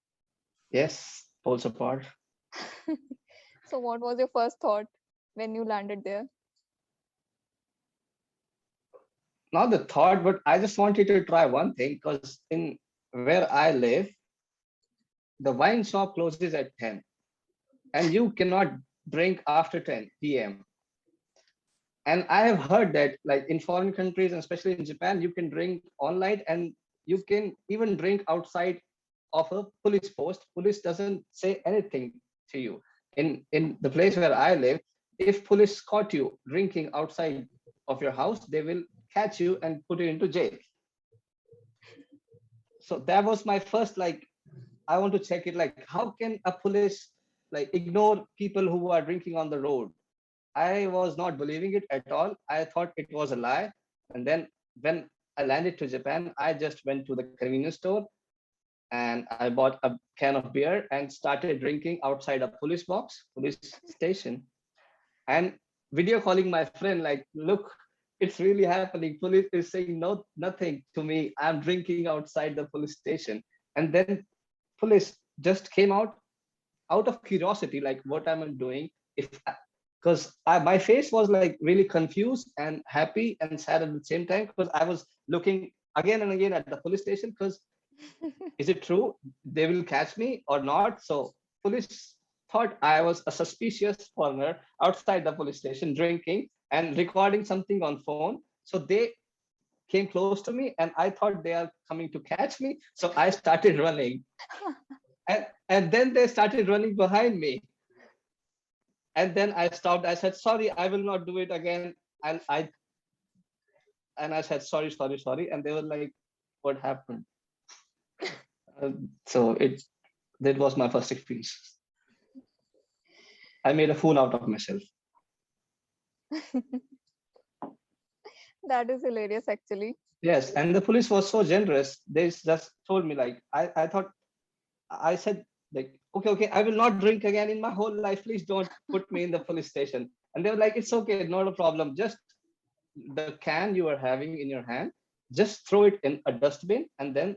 Yes, poles apart. So what was your first thought when you landed there? Not the thought, but I just wanted to try one thing because in where I live, the wine shop closes at 10 and you cannot drink after 10 p.m. And I have heard that like in foreign countries, and especially in Japan, you can drink online and you can even drink outside of a police post. Police doesn't say anything to you. In the place where I live, if police caught you drinking outside of your house, they will catch you and put you into jail. So that was my first, like, I want to check it, like, how can a police like ignore people who are drinking on the road? I was not believing it at all. I thought it was a lie. And then when I landed to Japan, I just went to the convenience store and I bought a can of beer and started drinking outside a police station, and video calling my friend, like, look, it's really happening. Police is saying nothing to me. I'm drinking outside the police station. And then police just came out of curiosity, like what am I doing? Because my face was like really confused and happy and sad at the same time, because I was looking again and again at the police station, because is it true they will catch me or not? So police thought I was a suspicious foreigner outside the police station drinking and recording something on phone. So they came close to me and I thought they are coming to catch me. So I started running. And then they started running behind me. And then I stopped. I said, sorry, I will not do it again. And I said, sorry. And they were like, what happened? So that was my first experience. I made a fool out of myself. That is hilarious, actually. Yes, and the police was so generous. They just told me, like, I said, like, okay, I will not drink again in my whole life. Please don't put me in the police station. And they were like, it's okay, not a problem. Just the can you are having in your hand, just throw it in a dustbin and then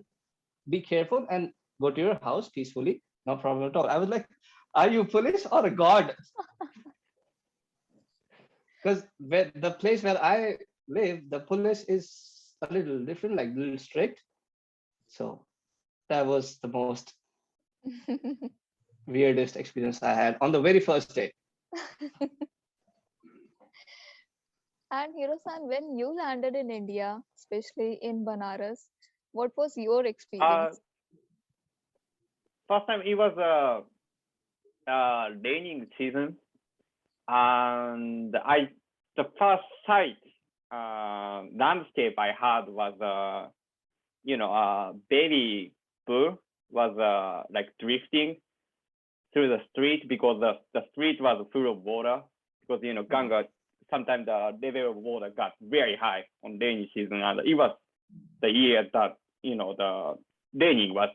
be careful and go to your house peacefully. No problem at all. I was like, are you police or a god? Because the place where I live, the police is a little different, like a little strict. So that was the most weirdest experience I had on the very first day. And Hiro-san, when you landed in India, especially in Banaras, what was your experience? First time it was a raining season, and the first sight landscape I had was a baby bull was like drifting through the street, because the street was full of water, because Ganga, sometimes the level of water got very high on rainy season, and it was the year that the raining was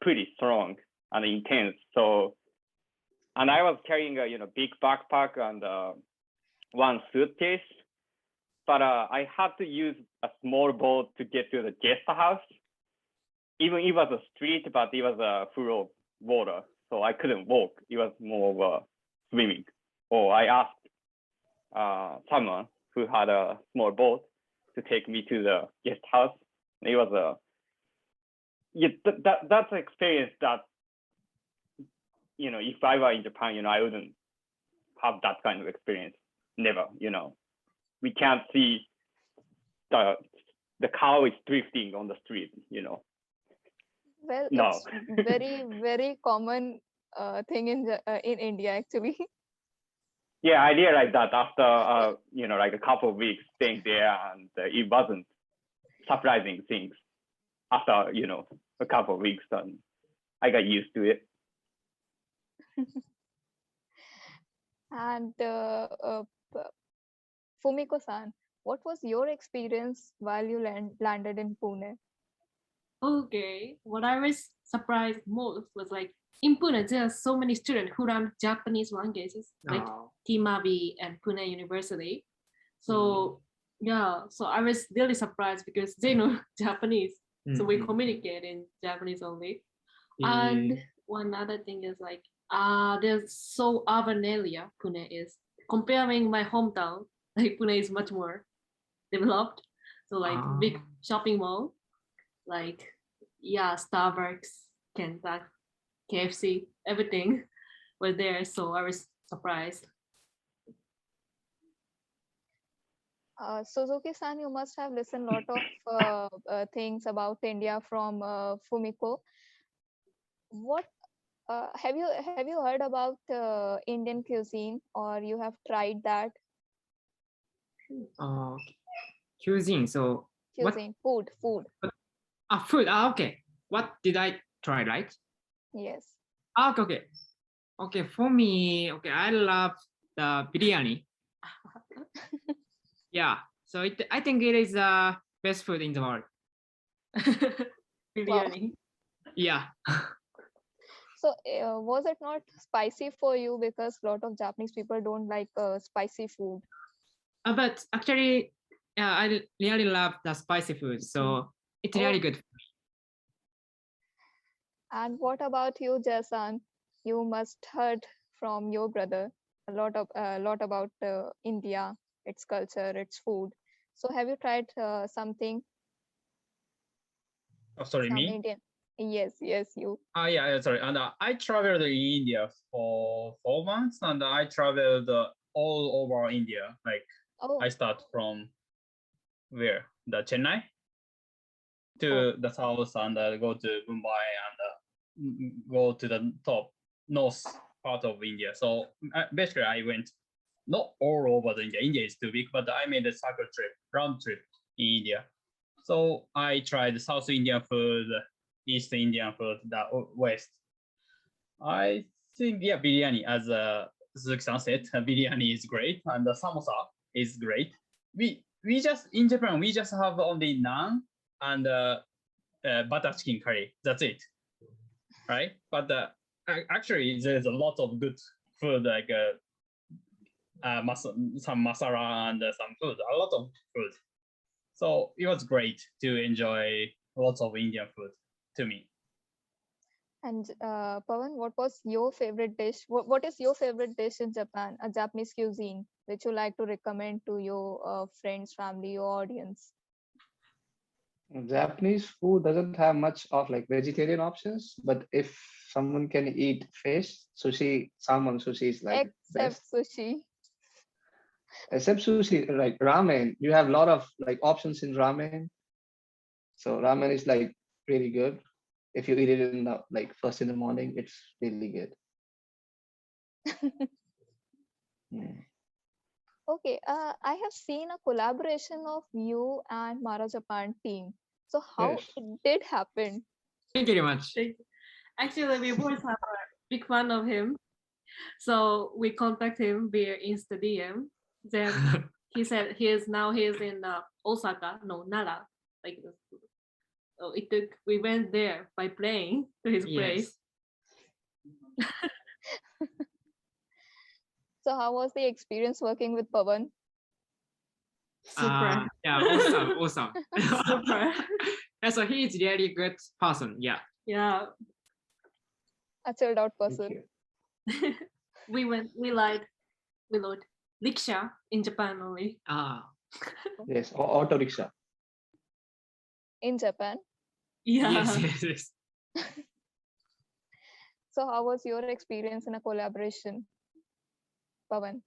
pretty strong and intense. So, and I was carrying a big backpack and one suitcase, but I had to use a small boat to get to the guest house. Even it was a street, but it was full of water, so I couldn't walk. It was more of swimming. Or I asked someone who had a small boat to take me to the guest house. It was that's an experience that if I were in Japan, I wouldn't have that kind of experience. Never, we can't see the cow is drifting on the street, Well, No. it's very, very common thing in India, actually. Yeah, I realized that after like a couple of weeks staying there, and it wasn't surprising things. After a couple of weeks, and I got used to it. And Fumiko-san, what was your experience while you landed in Pune? Okay, what I was surprised most was like in Pune, there are so many students who learn Japanese languages, like Timavi and Pune University. So yeah, so I was really surprised because they know Japanese. So we communicate in Japanese only. And one other thing is like, there's so urban area Pune is. Comparing my hometown, like Pune is much more developed. So like big shopping mall, like Starbucks, Kentucky, KFC, everything were there. So I was surprised. Suzuki-san, you must have listened a lot of things about India from Fumiko. What have you heard about Indian cuisine, or you have tried that? Cuisine. So Cuisine, food. Food. Okay. What did I try, right? Yes. Okay. For me, I love the biryani. Yeah. So I think it is the best food in the world. Biryani. Yeah. So was it not spicy for you, because a lot of Japanese people don't like spicy food? But actually, Yeah, I really love the spicy food, so it's really good. And what about you, Jason? You must heard from your brother a lot about India, its culture, its food. So have you tried something? Oh, sorry, Some me? Indian? Yes, you. Yeah, sorry. And I traveled in India for 4 months, and I traveled all over India. Like I start from where? The Chennai to the south, and go to Mumbai, and go to the top north part of India. So basically, I went not all over the India. India is too big, but I made a circle trip, round trip in India. So I tried South Indian food, East Indian food, the West. I think, yeah, biryani, as Suzuki-san said, biryani is great, and the samosa is great. We just, in Japan, we just have only naan and butter chicken curry. That's it, right? But actually, there's a lot of good food, like some masala and some food, a lot of food. So it was great to enjoy lots of Indian food to me. And Pawan, what was your favorite dish? What is your favorite dish in Japan, a Japanese cuisine, which you like to recommend to your friends, family, your audience? Japanese food doesn't have much of like vegetarian options, but if someone can eat fish, sushi, salmon sushi is like Except best. sushi. Except sushi, like ramen, you have a lot of like options in ramen. So ramen is like really good. If you eat it in the like first in the morning, it's really good. Okay, I have seen a collaboration of you and Mara Japan team. So how it did happen? Thank you very much. Actually, we both have a big fan of him. So we contact him via Insta DM. Then he said he is in Osaka, no, Nara. Like, so we went there by plane to his place. So how was the experience working with Pawan? Super. Yeah, awesome. Super. Yeah, so he is really good person. Yeah. Yeah. A chilled out person. we rode rickshaw in Japan only. Yes, auto rickshaw. In Japan? Yeah. Yes. So how was your experience in a collaboration, Pawan?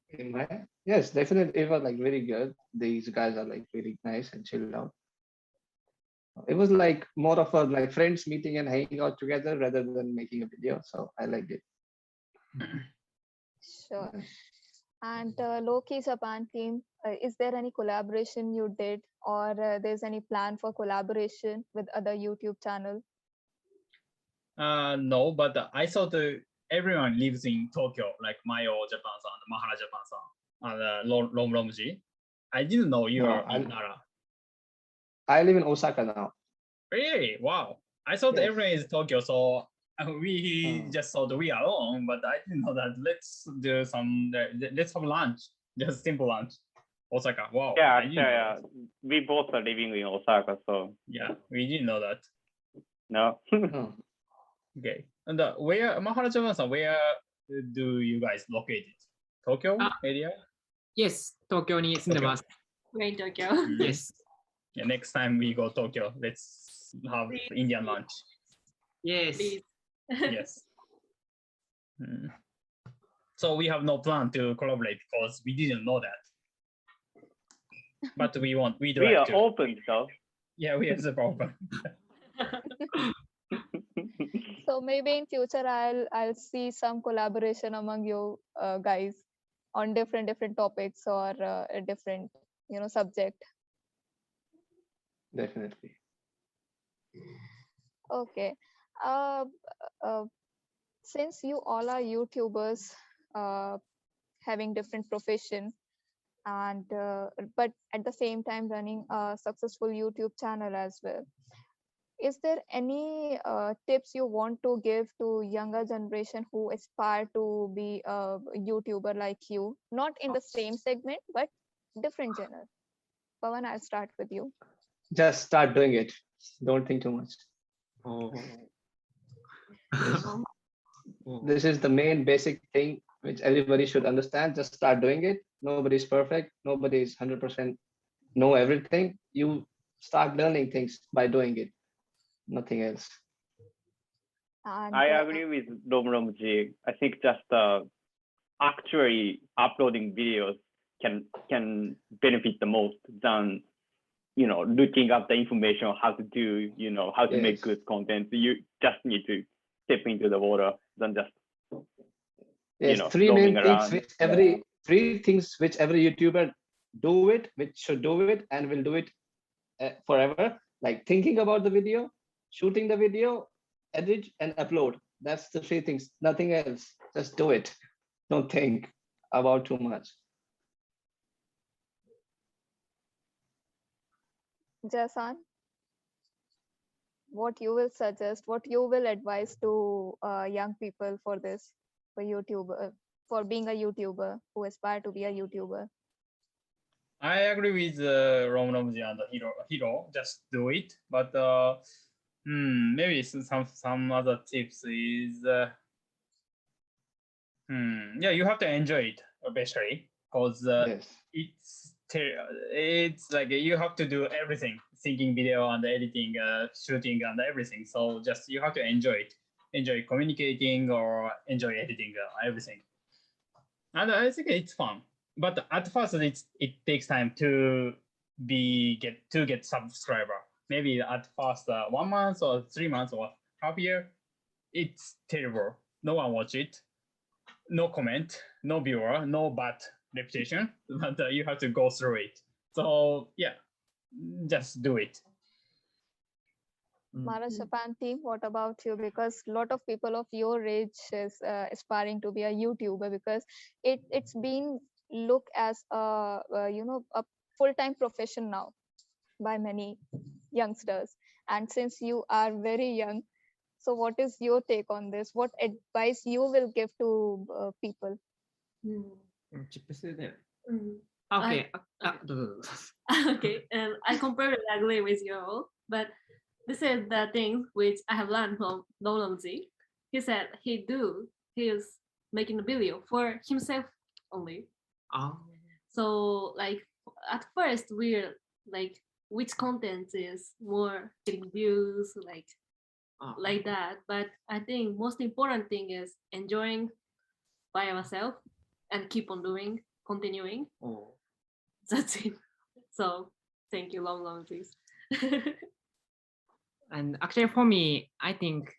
Yes, definitely. It was like very good. These guys are like very nice and chilled out. It was like more of a like friends meeting and hanging out together rather than making a video. So I liked it. Sure. And Loki Japan team, is there any collaboration you did, or there's any plan for collaboration with other YouTube channel? No, but I thought everyone lives in Tokyo, like Mayo Japan-san, Mahara Japan-san, and Romji. I didn't know you are in Nara. I live in Osaka now. Really? Wow. I thought everyone is Tokyo, so we just thought we are alone, but I didn't know that. Let's do some, let's have lunch, just simple lunch. Osaka, wow. Yeah, we both are living in Osaka, so. Yeah, we didn't know that. No. Okay. And where, Mahara Japan-san, where do you guys located? Tokyo area? Yes, Tokyo ni sundemasu. We're in Tokyo. Yes. Yeah, next time we go Tokyo, let's have Indian lunch. Yes. Yes. So we have no plan to collaborate because we didn't know that. But we want, we are open though. Yeah, we are super open. So maybe in future I'll see some collaboration among you guys on different topics or a different subject. Definitely. Okay. Since you all are YouTubers, having different profession, and but at the same time running a successful YouTube channel as well, is there any tips you want to give to younger generation who aspire to be a YouTuber like you, not in the same segment but different genre? Pawan, I'll start with you. Just start doing it. Don't think too much. Oh. This is the main basic thing which everybody should understand. Just start doing it. Nobody's perfect. Nobody is 100% know everything. You start learning things by doing it. Nothing else. And, I agree with Romji. I think just actually uploading videos can benefit the most than looking up the information on how to do, how to make good content. You just need to step into the water than just Yes, three things which every YouTuber do it, which should do it and will do it forever. Like thinking about the video, shooting the video, edit and upload. That's the three things, nothing else. Just do it. Don't think about too much. Jason, what you will suggest, what you will advise to young people for this, for YouTuber, for being a YouTuber who aspire to be a YouTuber? I agree with Romji and Hiro. Just do it. But maybe some other tips is yeah, you have to enjoy it basically, because it's like you have to do everything, thinking video and editing, shooting and everything. So just you have to enjoy it, enjoy communicating or enjoy editing everything. And I think it's fun. But at first it takes time to get subscriber. Maybe at first 1 month or 3 months or half year, it's terrible. No one watch it, no comment, no viewer, no bad reputation. But you have to go through it. So yeah, just do it. Maharashtra Japan team, what about you? Because a lot of people of your age is aspiring to be a YouTuber, because it's been looked as a full-time profession now by many youngsters. And since you are very young, so what is your take on this? What advice you will give to people? Okay. Okay, I completely agree with you all, but this is the thing which I have learned from Donaldzi. He said he is making a video for himself only. So like at first we're like, which content is more getting views, like that. But I think most important thing is enjoying by ourselves and keep on continuing. That's it. So thank you, long please. And actually for me, I think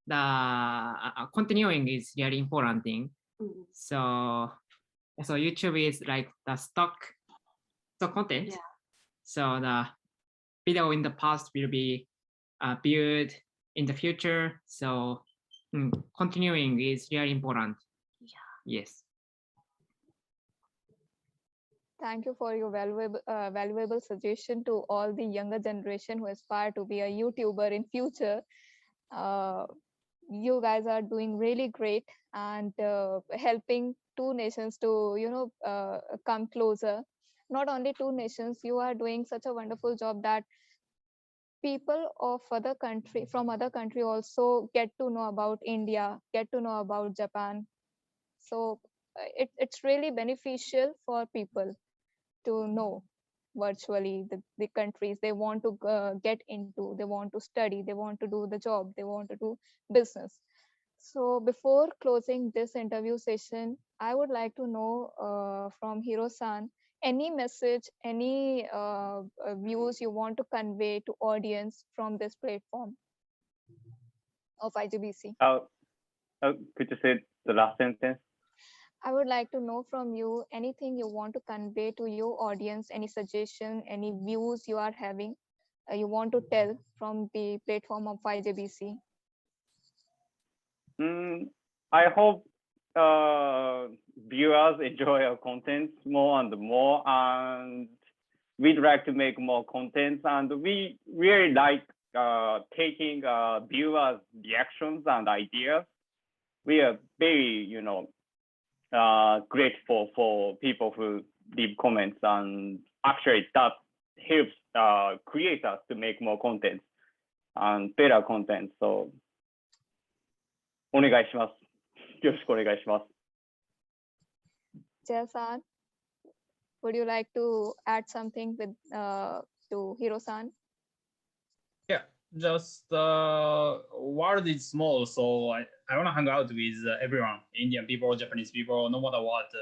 the continuing is really important thing. So YouTube is like the stock content. Yeah. So the video in the past will be built in the future. So continuing is really important. Yeah. Yes. Thank you for your valuable suggestion to all the younger generation who aspire to be a YouTuber in future. You guys are doing really great and helping two nations to come closer. Not only two nations, you are doing such a wonderful job that people of from other country also get to know about India, get to know about Japan. So it's really beneficial for people to know virtually the countries they want to get into, they want to study, they want to do the job, they want to do business. So before closing this interview session, I would like to know from Hiro-san, any message, any views you want to convey to audience from this platform of IGBC? Could you say the last sentence? I would like to know from you anything you want to convey to your audience, any suggestion, any views you are having, you want to tell from the platform of IJBC. I hope viewers enjoy our content more and more, and we'd like to make more content, and we really like taking viewers' reactions and ideas. We are very, grateful for people who leave comments, and actually that helps creators to make more content and better content. So, お願いします。よろしくお願いします。Jay-san, would you like to add something with to Hiro-san? Yeah, just world is small, so I want to hang out with everyone, Indian people, Japanese people, no matter what.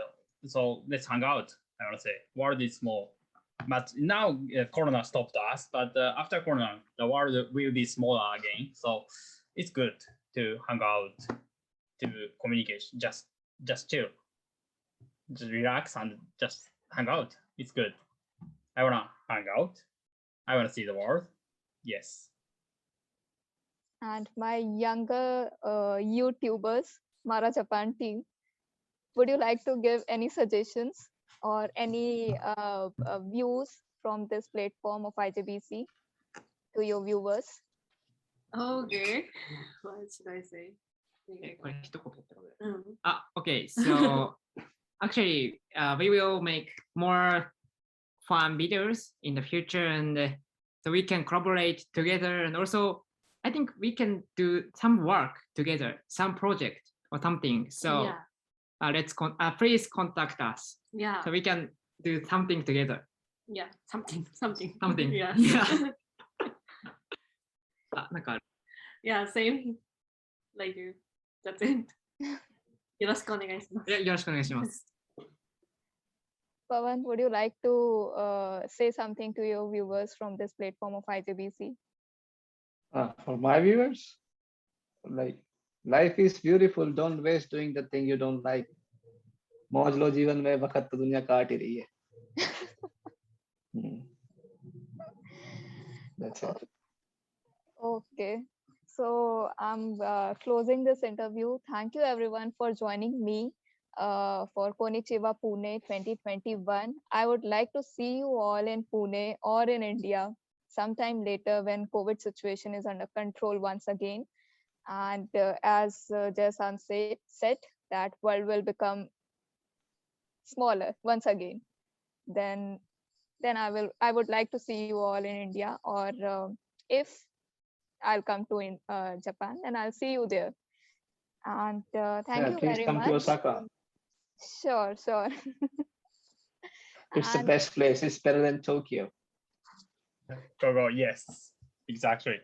So let's hang out. I want to say world is small, but now Corona stopped us. But after Corona, the world will be smaller again. So it's good to hang out, to communicate, just chill, just relax and just hang out. It's good. I want to hang out. I want to see the world. Yes. And my younger YouTubers, Mara Japan team, would you like to give any suggestions or any views from this platform of IJBC to your viewers? Okay. What should I say? Okay, so actually, we will make more fun videos in the future, and so we can collaborate together, and also I think we can do some work together, some project or something. So Yeah. Please contact us. Yeah. So we can do something together. Yeah. Something. Something. Yeah. Yeah. なんかある Yeah. Same. Like you. That's it. よろしくお願いします。よろしくお願いします。Pawan, would you like to say something to your viewers from this platform of IJBC? For my viewers, like life is beautiful. Don't waste doing the thing you don't like. मौज लो जीवन में वक्त तो दुनिया काट ही रही है. That's it. Okay. So I'm closing this interview. Thank you everyone for joining me for Konnichiwa Pune 2021. I would like to see you all in Pune or in India sometime later when COVID situation is under control once again. And as Jay-san said that world will become smaller once again. Then I would like to see you all in India, or if I'll come to Japan, and I'll see you there. And thank you please very come much. to Osaka. Sure. It's the best place. It's better than Tokyo. Go, yes, exactly.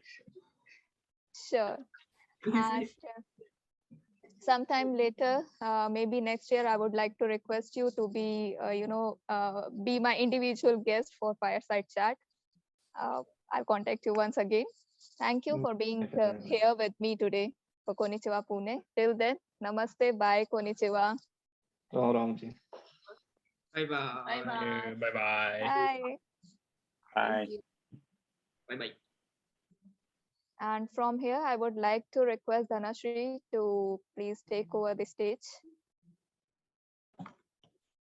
Sure. And sometime later, maybe next year, I would like to request you to be, be my individual guest for Fireside Chat. I'll contact you once again. Thank you for being here with me today for Konnichiwa Pune. Till then, namaste, bye, konnichiwa. Bye bye. Bye bye. Bye. Bye. Bye bye. And from here, I would like to request Dhanashri to please take over the stage.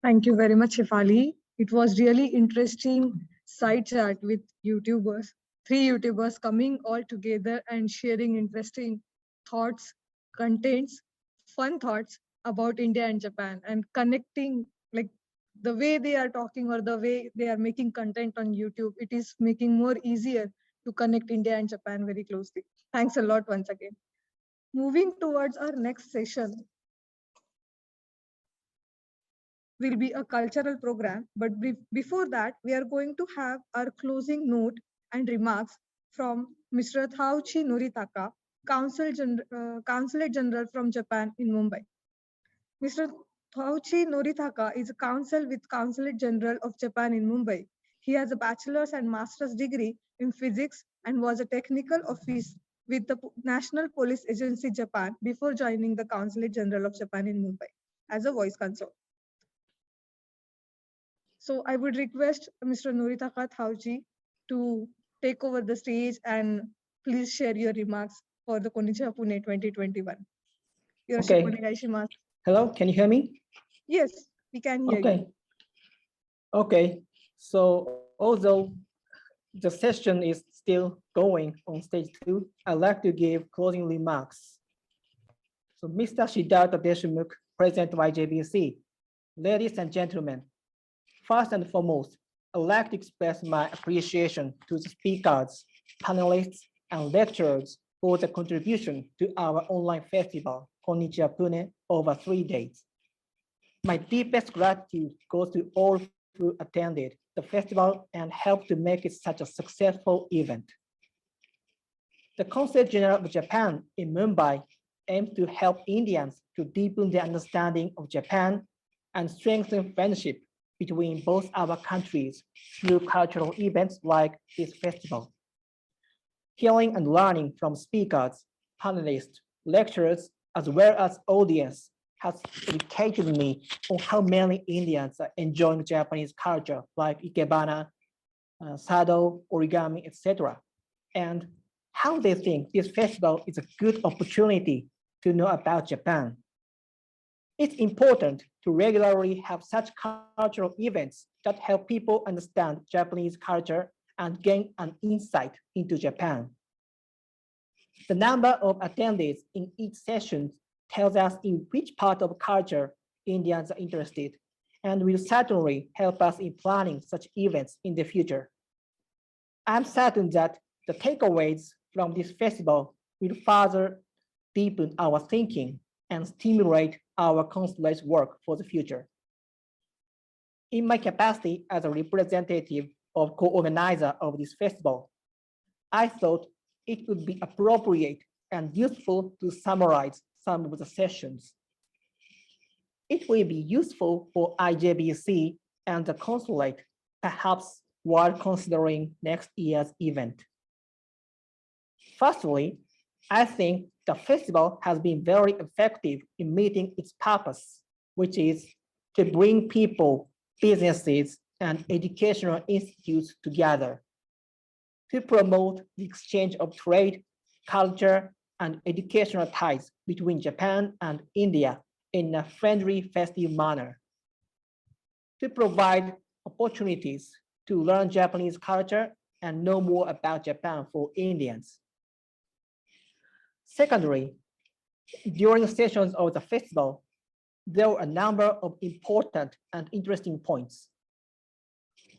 Thank you very much, Shefali. It was really interesting side chat with YouTubers, 3 YouTubers coming all together and sharing interesting thoughts, contents, fun thoughts about India and Japan, and connecting, like the way they are talking or the way they are making content on YouTube. It is making more easier to connect India and Japan very closely. Thanks a lot once again. Moving towards our next session will be a cultural program, but before that, we are going to have our closing note and remarks from Mr. Thauchi Noritaka, Consulate General from Japan in Mumbai. Mr. Thauchi Noritaka is a counsel with Consulate General of Japan in Mumbai. He has a bachelor's and master's degree in physics and was a technical officer with the National Police Agency Japan before joining the Consulate General of Japan in Mumbai as a voice console. So I would request Mr. Noritaka Thauchi to take over the stage and please share your remarks for the Konnichiwa Pune 2021. Okay. Hello, can you hear me? Yes, we can hear you. Okay, so although the session is still going on stage 2, I'd like to give closing remarks. So Mr. Siddhartha Deshmukh, President of IJBC, ladies and gentlemen, first and foremost, I'd like to express my appreciation to the speakers, panelists, and lecturers for the contribution to our online festival, Konnichiwa Pune, over 3 days. My deepest gratitude goes to all who attended the festival and helped to make it such a successful event. The Consul General of Japan in Mumbai aims to help Indians to deepen their understanding of Japan and strengthen friendship between both our countries through cultural events like this festival. Hearing and learning from speakers, panelists, lecturers, as well as audience has educated me on how many Indians are enjoying Japanese culture like ikebana, sado, origami, etc. And how they think this festival is a good opportunity to know about Japan. It's important to regularly have such cultural events that help people understand Japanese culture and gain an insight into Japan. The number of attendees in each session tells us in which part of culture Indians are interested and will certainly help us in planning such events in the future. I'm certain that the takeaways from this festival will further deepen our thinking and stimulate our consulate's work for the future. In my capacity as a representative of co-organizer of this festival, I thought it would be appropriate and useful to summarize some of the sessions. It will be useful for IJBC and the consulate, perhaps while considering next year's event. Firstly, I think the festival has been very effective in meeting its purpose, which is to bring people, businesses, and educational institutes together to promote the exchange of trade, culture, and educational ties between Japan and India in a friendly, festive manner, to provide opportunities to learn Japanese culture and know more about Japan for Indians. Secondly, during sessions of the festival, there were a number of important and interesting points.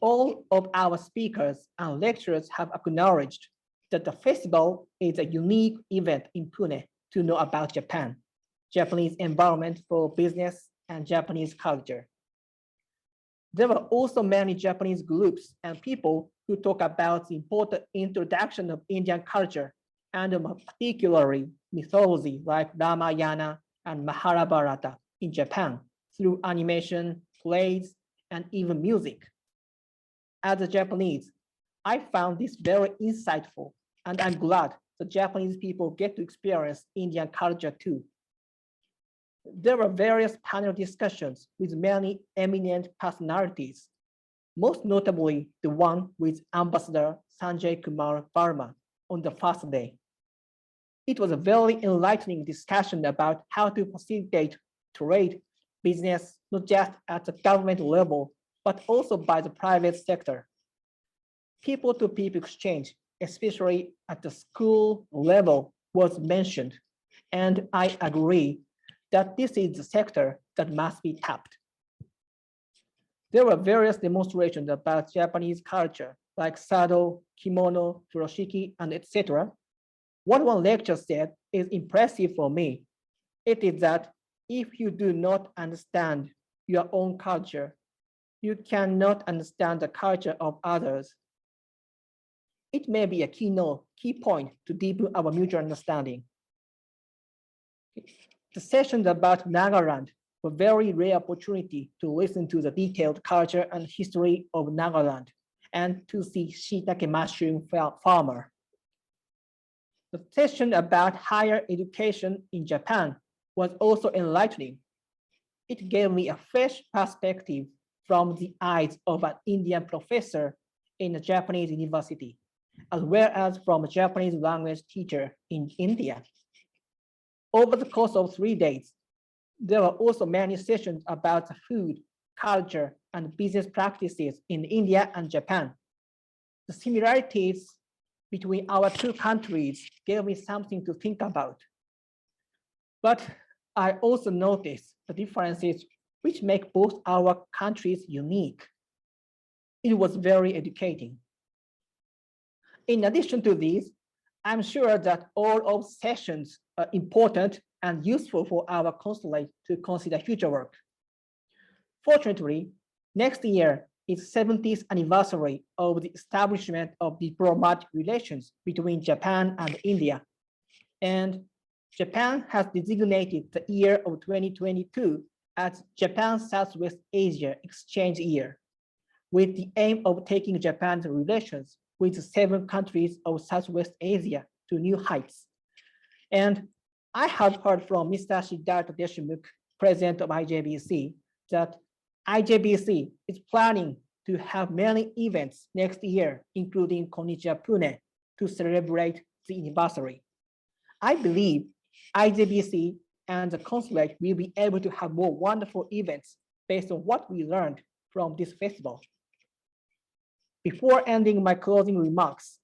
All of our speakers and lecturers have acknowledged that the festival is a unique event in Pune to know about Japan, Japanese environment for business, and Japanese culture. There were also many Japanese groups and people who talk about the important introduction of Indian culture and particularly mythology like Ramayana and Mahabharata in Japan through animation, plays, and even music. As a Japanese, I found this very insightful, and I'm glad the Japanese people get to experience Indian culture too. There were various panel discussions with many eminent personalities, most notably the one with Ambassador Sanjay Kumar Verma on the first day. It was a very enlightening discussion about how to facilitate trade, business, not just at the government level, but also by the private sector. People-to-people exchange, especially at the school level, was mentioned, and I agree that this is the sector that must be tapped. There were various demonstrations about Japanese culture, like sado, kimono, furoshiki, and etc. What one lecturer said is impressive for me. It is that if you do not understand your own culture, you cannot understand the culture of others. It may be a key point to deepen our mutual understanding. The sessions about Nagaland were a very rare opportunity to listen to the detailed culture and history of Nagaland and to see shiitake mushroom farmer. The session about higher education in Japan was also enlightening. It gave me a fresh perspective from the eyes of an Indian professor in a Japanese university, as well as from a Japanese language teacher in India. Over the course of 3 days, there were also many sessions about food, culture, and business practices in India and Japan. The similarities between our two countries gave me something to think about. But I also noticed the differences which make both our countries unique. It was very educating. In addition to these, I'm sure that all of sessions are important and useful for our consulate to consider future work. Fortunately, next year is 70th anniversary of the establishment of diplomatic relations between Japan and India. And Japan has designated the year of 2022 as Japan Southwest Asia Exchange Year, with the aim of taking Japan's relations with 7 countries of Southwest Asia to new heights. And I have heard from Mr. Siddhartha Deshmukh, president of IJBC, that IJBC is planning to have many events next year, including Konnichiwa Pune, to celebrate the anniversary. I believe IJBC and the consulate will be able to have more wonderful events based on what we learned from this festival. Before ending my closing remarks,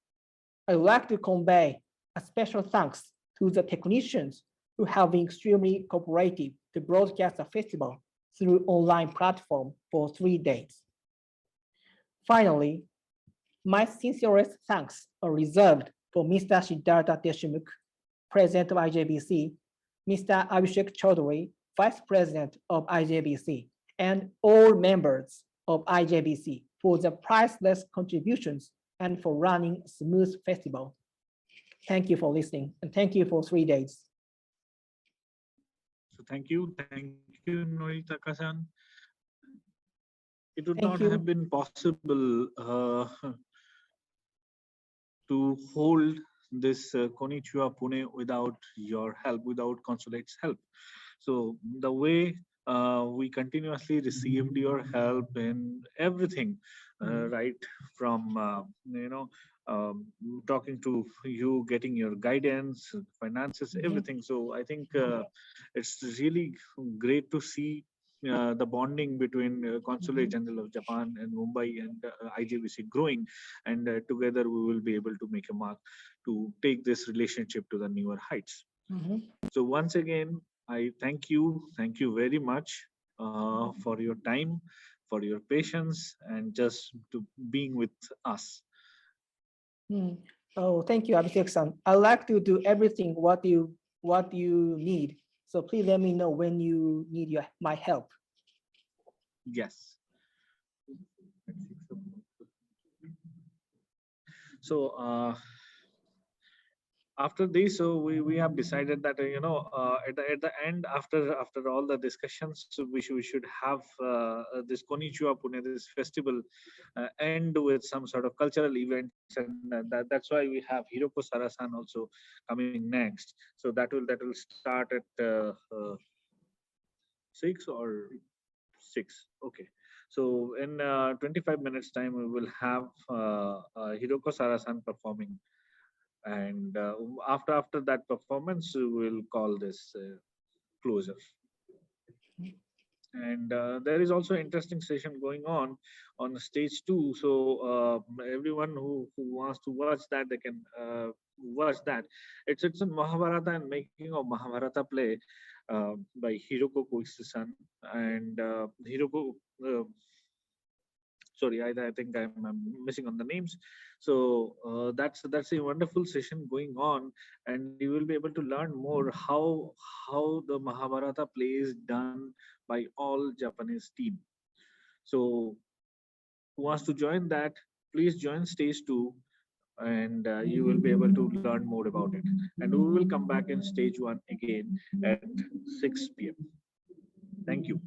I would like to convey a special thanks to the technicians who have been extremely cooperative to broadcast the festival through online platform for 3 days. Finally, my sincerest thanks are reserved for Mr. Siddhartha Deshmukh, President of IJBC, Mr. Abhishek Chaudhary, Vice President of IJBC, and all members of IJBC for their priceless contributions and for running a smooth festival. Thank you for listening, and thank you for 3 days. So thank you, Noritaka-san. It would Thank not you. have been possible to hold this Konnichiwa Pune without your help, without consulate's help. So the way we continuously received your help in everything, right from talking to you, getting your guidance, finances, everything. So I think it's really great to see the bonding between Consulate General of Japan and Mumbai and IJBC growing, and together we will be able to make a mark to take this relationship to the newer heights. So once again, I thank you very much for your time, for your patience, and just to being with us. Oh, thank you, Abhishek-san. I'd like to do everything what you need. So please let me know when you need my help. Yes. So after this, so we have decided that at the end, after all the discussions, so we should have this Konnichiwa Pune, this festival, end with some sort of cultural events, and that's why we have Hiroko Sara-san also coming next. So that will start at 6 or 6. Okay. So in 25 minutes time, we will have Hiroko Sara-san performing. And after that performance, we will call this closure. And there is also interesting session going on stage 2. So everyone who wants to watch that, they can watch that. It's a Mahabharata and making of Mahabharata play by Hiroko Koichi-san. And Hiroko, sorry, I think I'm missing on the names. So that's a wonderful session going on, and you will be able to learn more how the Mahabharata play is done by all Japanese team. So who wants to join that, please join stage 2, and you will be able to learn more about it. And we will come back in stage 1 again at 6 p.m. Thank you.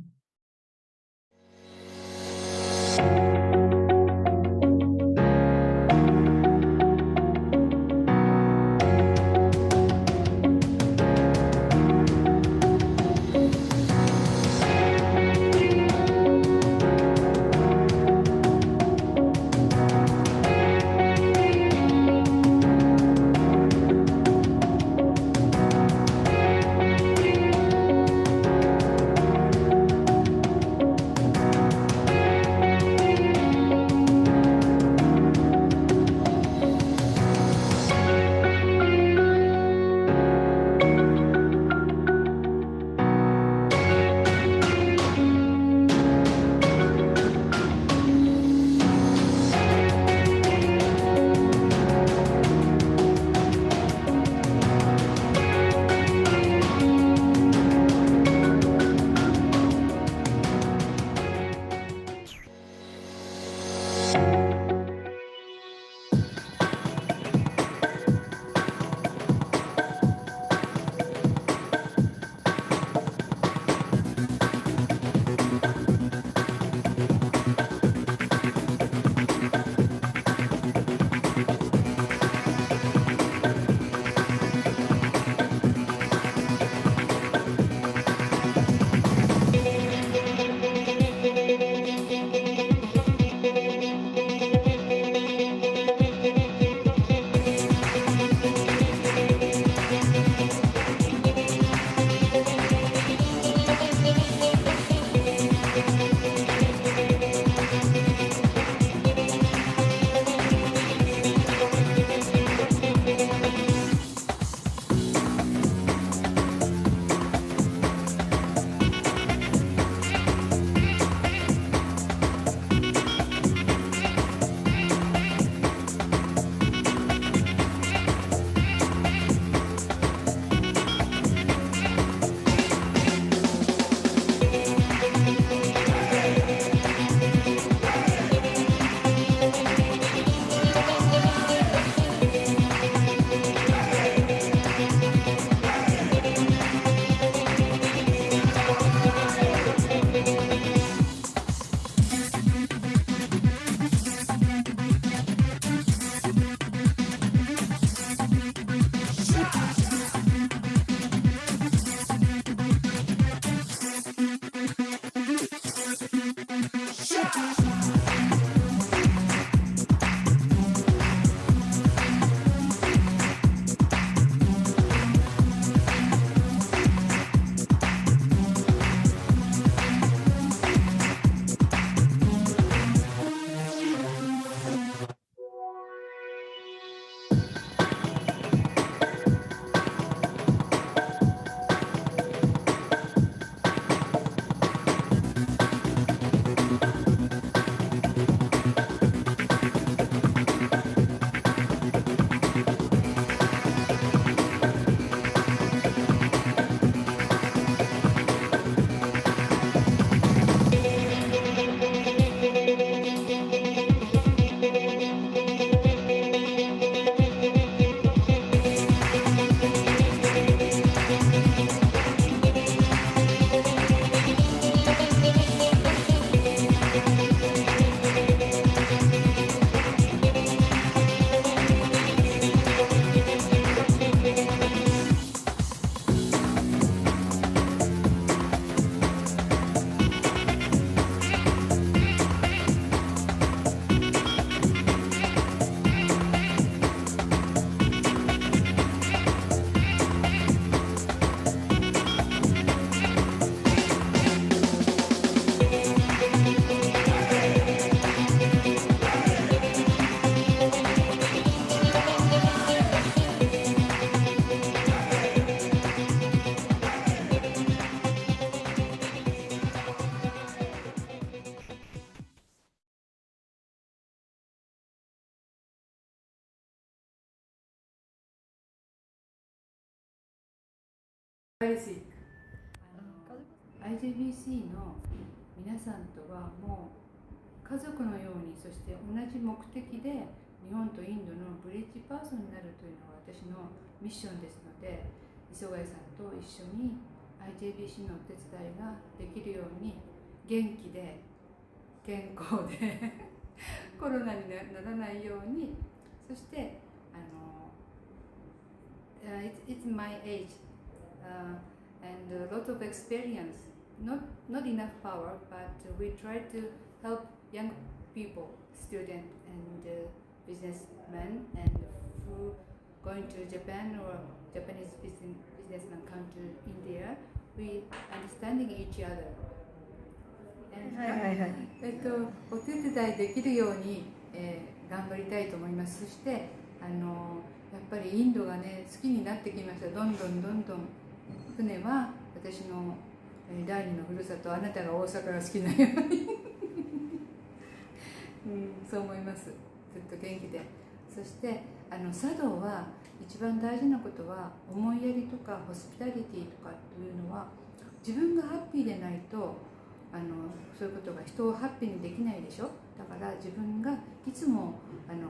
basic IJBC の皆さんとはもう家族のように、そして同じ目的で日本とインドのブリッジパーソンになるというのが私のミッションですので、磯貝さんと一緒に IJBC のお手伝いができるように、元気で健康でコロナにならないように、そしてit's my age and a lot of experience, not enough power, but we try to help young people, students and businessmen, and who going to Japan or Japanese businessmen come to India, we understanding each other. お手伝いできるように、頑張りたいと思います。そしてやっぱりインドがね好きになってきました。どんどん船は私の第二のふるさと、あなたが大阪が好きなように、そう思います。ずっと元気で。そして茶道は一番大事なことは思いやりとかホスピタリティとかというのは、自分がハッピーでないとそういうことが人をハッピーにできないでしょ。だから自分がいつも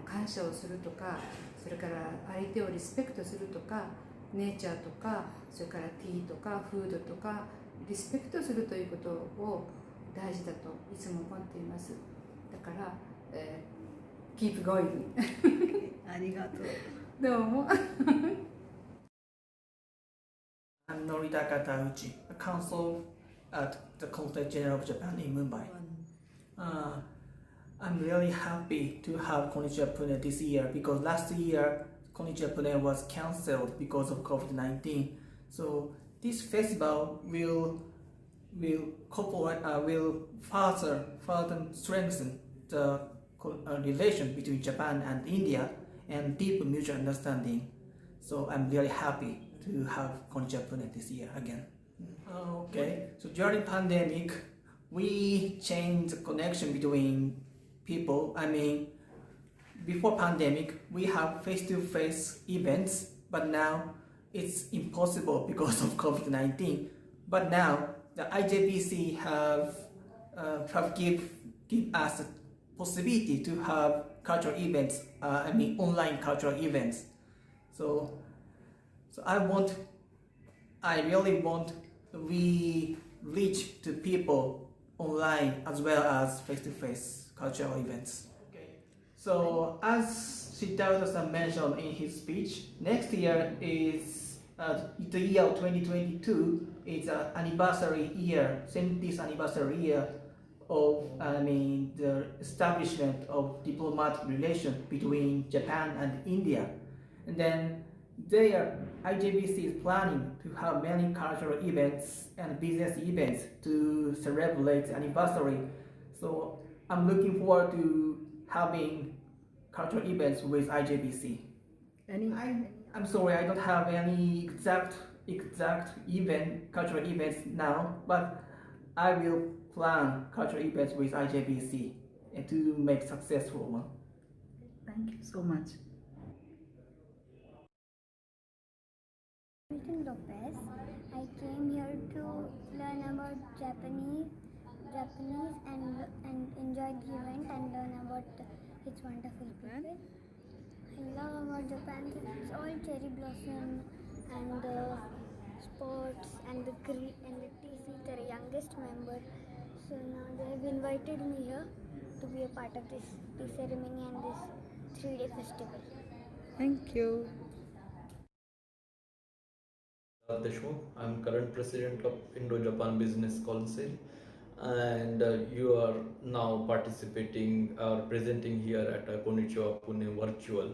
感謝をするとか、それから相手をリスペクトするとか、ネイチャーとか、それからティーとかフードとかリスペクトするということを大事だといつも思っています。だから、keep going ありがとう。どうも。I'm Noritaka Tauchi, a counsel at the Consulate General of Japan in Mumbai. I'm really happy to have Konnichiwa Pune this year because last year Konnichiwa Pune was cancelled because of COVID-19. So this festival will further strengthen the relation between Japan and India and deep mutual understanding. So I'm really happy to have Konnichiwa Pune this year again. Okay, so during pandemic, we changed the connection between people. I mean, before pandemic, we have face-to-face events, but now it's impossible because of COVID-19. But now the IJBC have give us a possibility to have cultural events. I mean, online cultural events. So I really want we reach to people online as well as face-to-face cultural events. Okay. So as Shitauta-san mentioned in his speech, next year is the year of 2022. It's an anniversary year, 70th anniversary year of the establishment of diplomatic relations between Japan and India, and then IJBC is planning to have many cultural events and business events to celebrate the anniversary. So I'm looking forward to having cultural events with IJBC. I'm sorry, I don't have any exact cultural events now, but I will plan cultural events with IJBC and to make successful one. Thank you so much. Lopez. I came here to learn about Japanese and enjoy the event and learn about its wonderful people. I love about Japan. It's all cherry blossom and the sports and the TC, the youngest member. So now they have invited me here to be a part of this ceremony and this 3-day festival. Thank you. Deshmukh. I'm current president of Indo-Japan Business Council, and you are now participating or presenting here at Konnichiwa Pune virtual.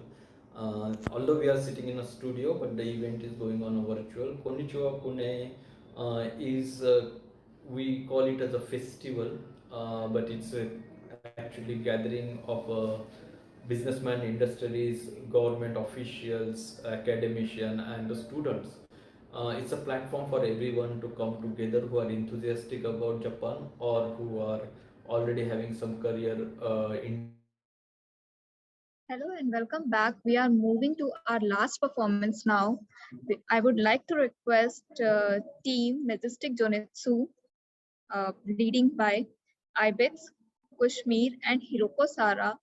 Although we are sitting in a studio, but the event is going on a virtual. Konnichiwa Pune is, we call it as a festival, but it's actually gathering of businessmen, industries, government officials, academicians, and the students. It's a platform for everyone to come together who are enthusiastic about Japan or who are already having some career in Hello and welcome back. We are moving to our last performance now. I would like to request team Majestic Jonetsu, leading by Ibex, Kushmir and Hiroko Sara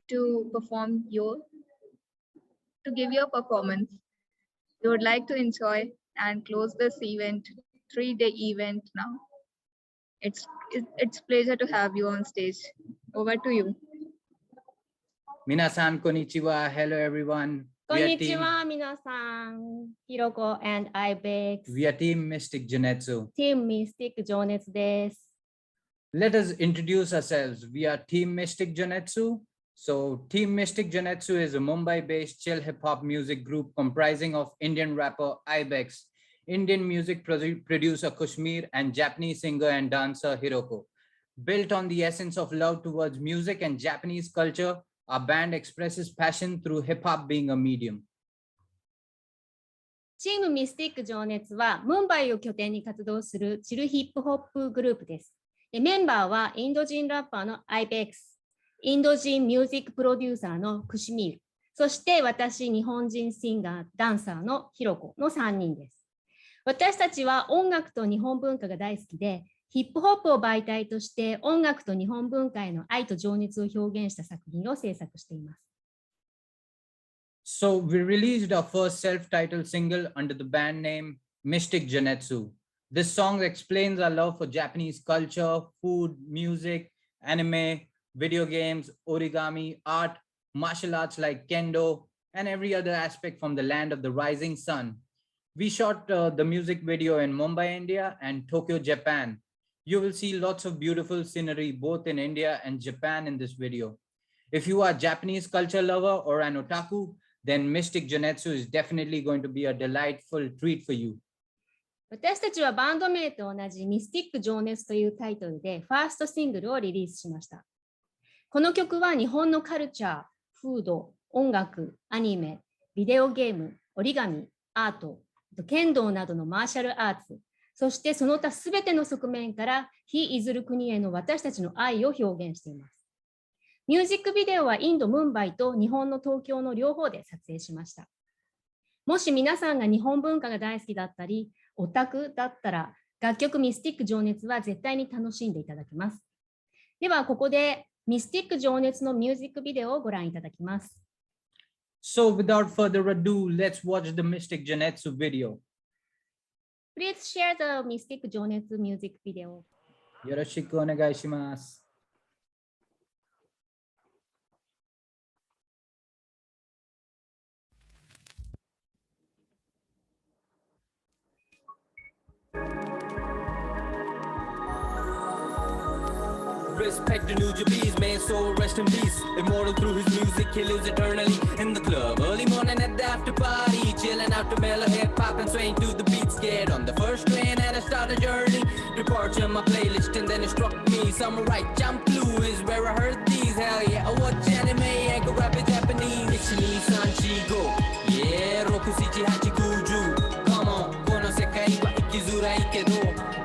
to give your performance. We would like to enjoy and close this event, 3-day event now. It's pleasure to have you on stage. Over to you. Minasan, konnichiwa. Hello, everyone. Konnichiwa, minasan. Hiroko and Ibex. We are Team Mystic Junetsu. Team Mystic Jonetsu desu. Let us introduce ourselves. We are Team Mystic Junetsu. So Team Mystic Junetsu is a Mumbai-based chill hip-hop music group comprising of Indian rapper Ibex, Indian music producer Kushmir, and Japanese singer and dancer Hiroko. Built on the essence of love towards music and Japanese culture, our band expresses passion through hip-hop being a medium. チームミスティック情熱はムンバイを拠点に活動するチルヒップホップグループです。メンバーはインド人ラッパーの IBEX、インド人ミュージックプロデューサーのクシミール、そして私、日本人シンガー、ダンサーのヒロコの3人です。私たちは音楽と日本文化が大好きで、ヒップホップを媒体として音楽と日本文化への愛と情熱を表現した作品を制作しています。So we released our first self-titled single under the band name Mystic Junetsu. This song explains our love for Japanese culture, food, music, anime, video games, origami, art, martial arts like kendo, and every other aspect from the land of the rising sun. We shot the music video in Mumbai, India and Tokyo, Japan. You will see lots of beautiful scenery both in India and Japan in this video. If you are a Japanese culture lover or an otaku, then Mystic Junetsu is definitely going to be a delightful treat for you. 私たちはバンド名と同じミスティック情熱というタイトルでファーストシングルをリリースしました。この曲は日本のカルチャー、フード、音楽、アニメ、ビデオゲーム、折り紙、アート、剣道などのマーシャルアーツ、そしてその他すべての側面から非いずる国への私たちの愛を表現しています。ミュージックビデオはインド・ムンバイと日本の東京の両方で撮影しました。もし皆さんが日本文化が大好きだったり、オタクだったら楽曲ミスティック情熱は絶対に楽しんでいただけます。ではここでミスティック情熱のミュージックビデオをご覧いただきます。So without further ado, let's watch the Mystic Junetsu video. Please share the Mystic 情熱 music video. よろしくお願いします。Respect the new Japanese man, so rest in peace. Immortal through his music, he lives eternally in the club. Early morning at the after party, chilling out to mellow hip hop and swaying to the beats. Get on the first train and I start a journey. Departure my playlist and then it struck me. Samurai Champloo is where I heard these. Hell yeah, I watch anime and go rap in Japanese. 1,2,3,4,5 Yeah, 6,7,8,9,10 Come on, この世界は生きづらいけど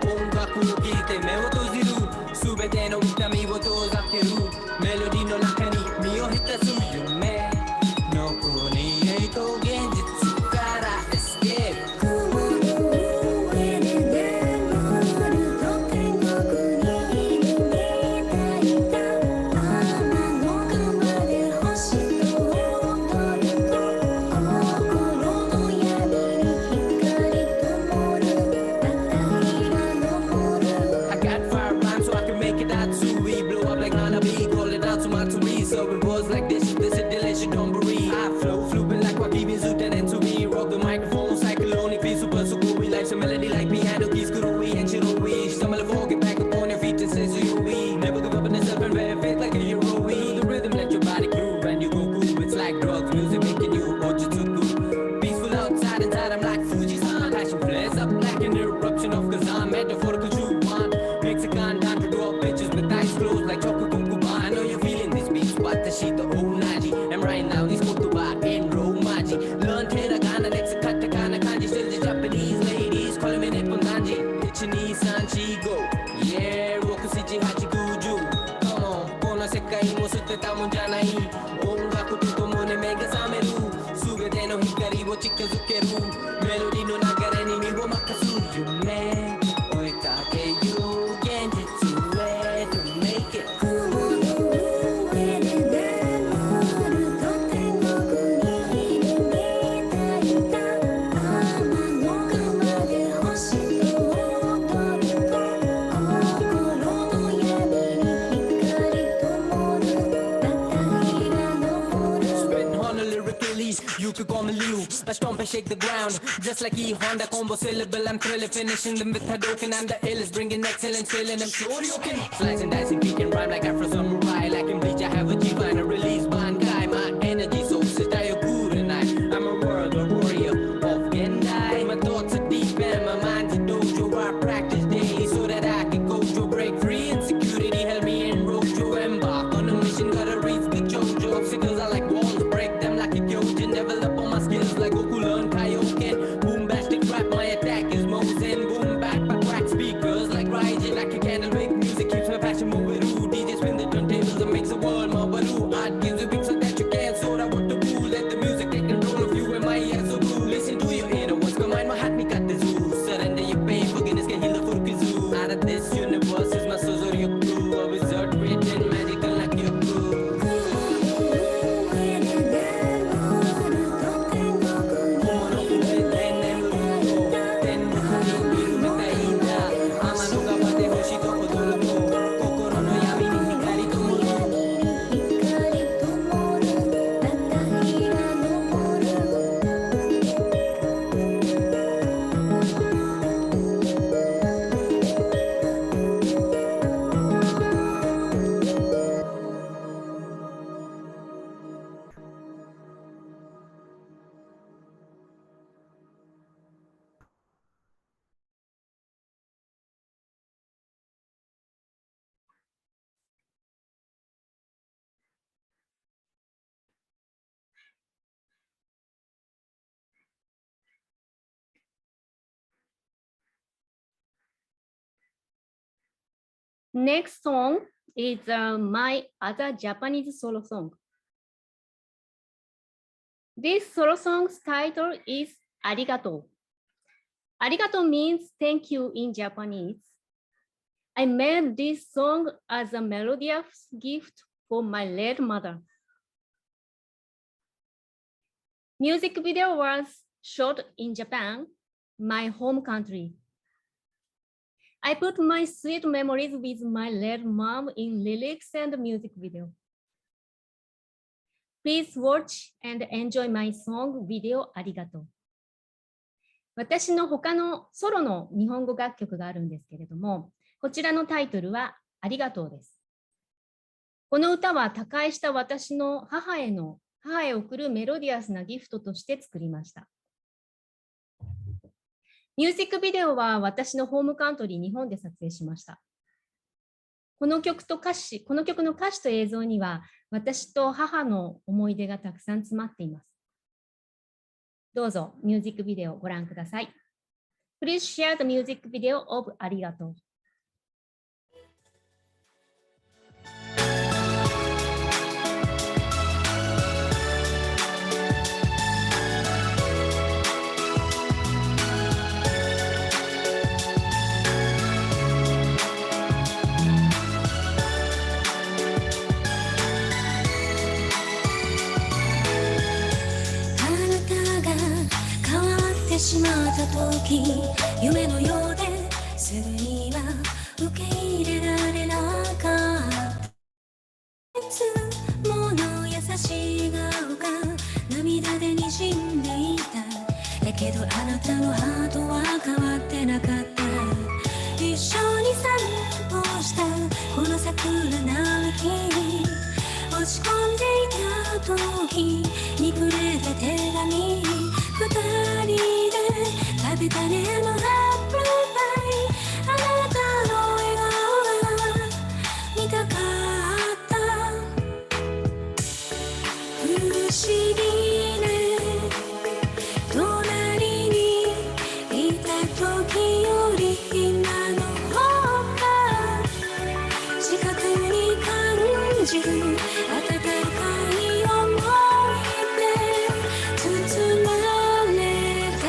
音楽を聴いて目を閉じるすべての痛みを遠ざけるメロディの中に身を浸す夢の国へと現実から escape 雲の上で眠ると天国に見えたいた天の川で星と踊るとメロディの流れに身を任す夢追いかけよう現実へ to make it 雲の上で眠ると天国にいるみたいだ天の川で星と踊ると心の闇に光灯るまた日が昇る Spitting on the lyric release you could call me Liu I stomp and shake the ground just like E Honda combo syllable I'm thrilling finishing them with Hadoken I'm the illest bringing excellence feeling I'm sure you can slicing dicing beat and rhyme like Afro samurai like in bleach I have a G and a release Bankai my energy so sit I good and I'm a world a warrior of Gendai my thoughts are deep and my mind's a dojo I practice daily so that I can go to break free insecurity held me in rojo embark on a mission gotta reach the JoJo obstacles I like walls break them like a Gyojin develop all my skills like Goku learn Kaioken bombastic rap my attack is Mosen boom back my crack speakers like Raijin like a candle make music keeps my passion moving ooh DJ spin the turntables and makes the world more baloo art gives you big so that you can so I want to cool let the music take control of you and my ears so blue listen to your inner voice command my heart me cut the zoo surrender your pain forgiveness can heal the furkizu out of this universe is my soul or your crew a wizard creating magical like your crew Next song is my other Japanese solo song. This solo song's title is Arigato. Arigato means thank you in Japanese. I made this song as a melodious gift for my late mother. Music video was shot in Japan, my home country. I put my sweet memories with my late mom in lyrics and music video. Please watch and enjoy my song video ありがとう。私の他のソロの日本語楽曲があるんですけれども、こちらのタイトルはありがとうです。この歌は他界した私の母へ送るメロディアスなギフトとして作りました。ミュージックビデオは私のホームカントリー日本で撮影しました。この曲の歌詞と映像には私と母の思い出がたくさん詰まっています。どうぞミュージックビデオをご覧ください。Please share the music video of ありがとう。しまった時夢のようですぐには受け入れられなかったいつもの優しい顔が涙でにじんでいただけどあなたのハートは変わってなかった一緒に散歩したこの桜並木に落ち込んでいた時にくれた手紙二人で食べたねのアップルパイあなたの笑顔が見たかった不思議ね隣にいた時より今の方が近くに感じる温かい思いで包まれて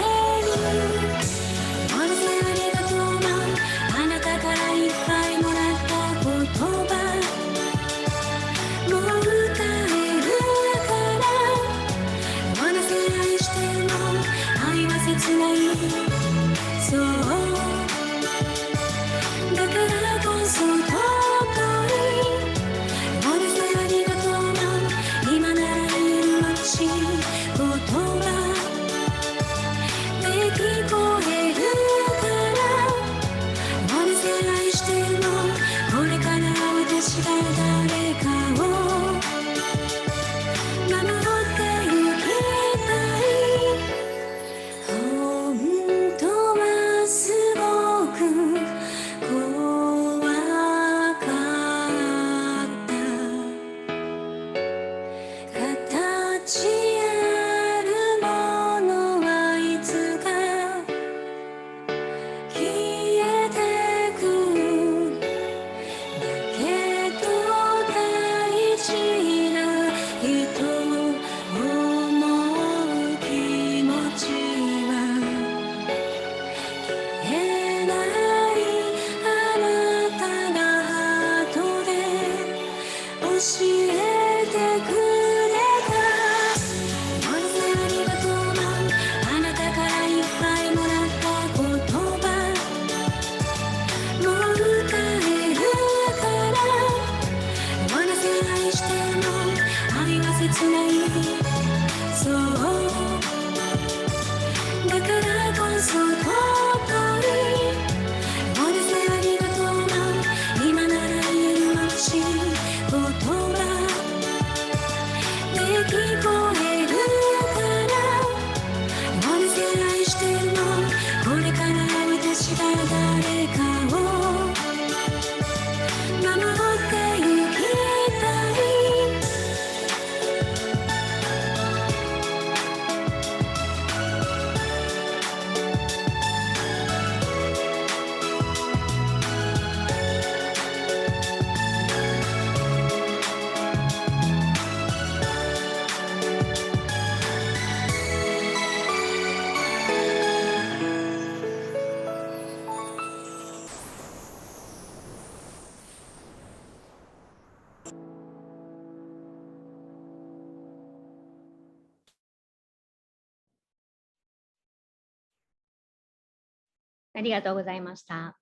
ありがとうございました。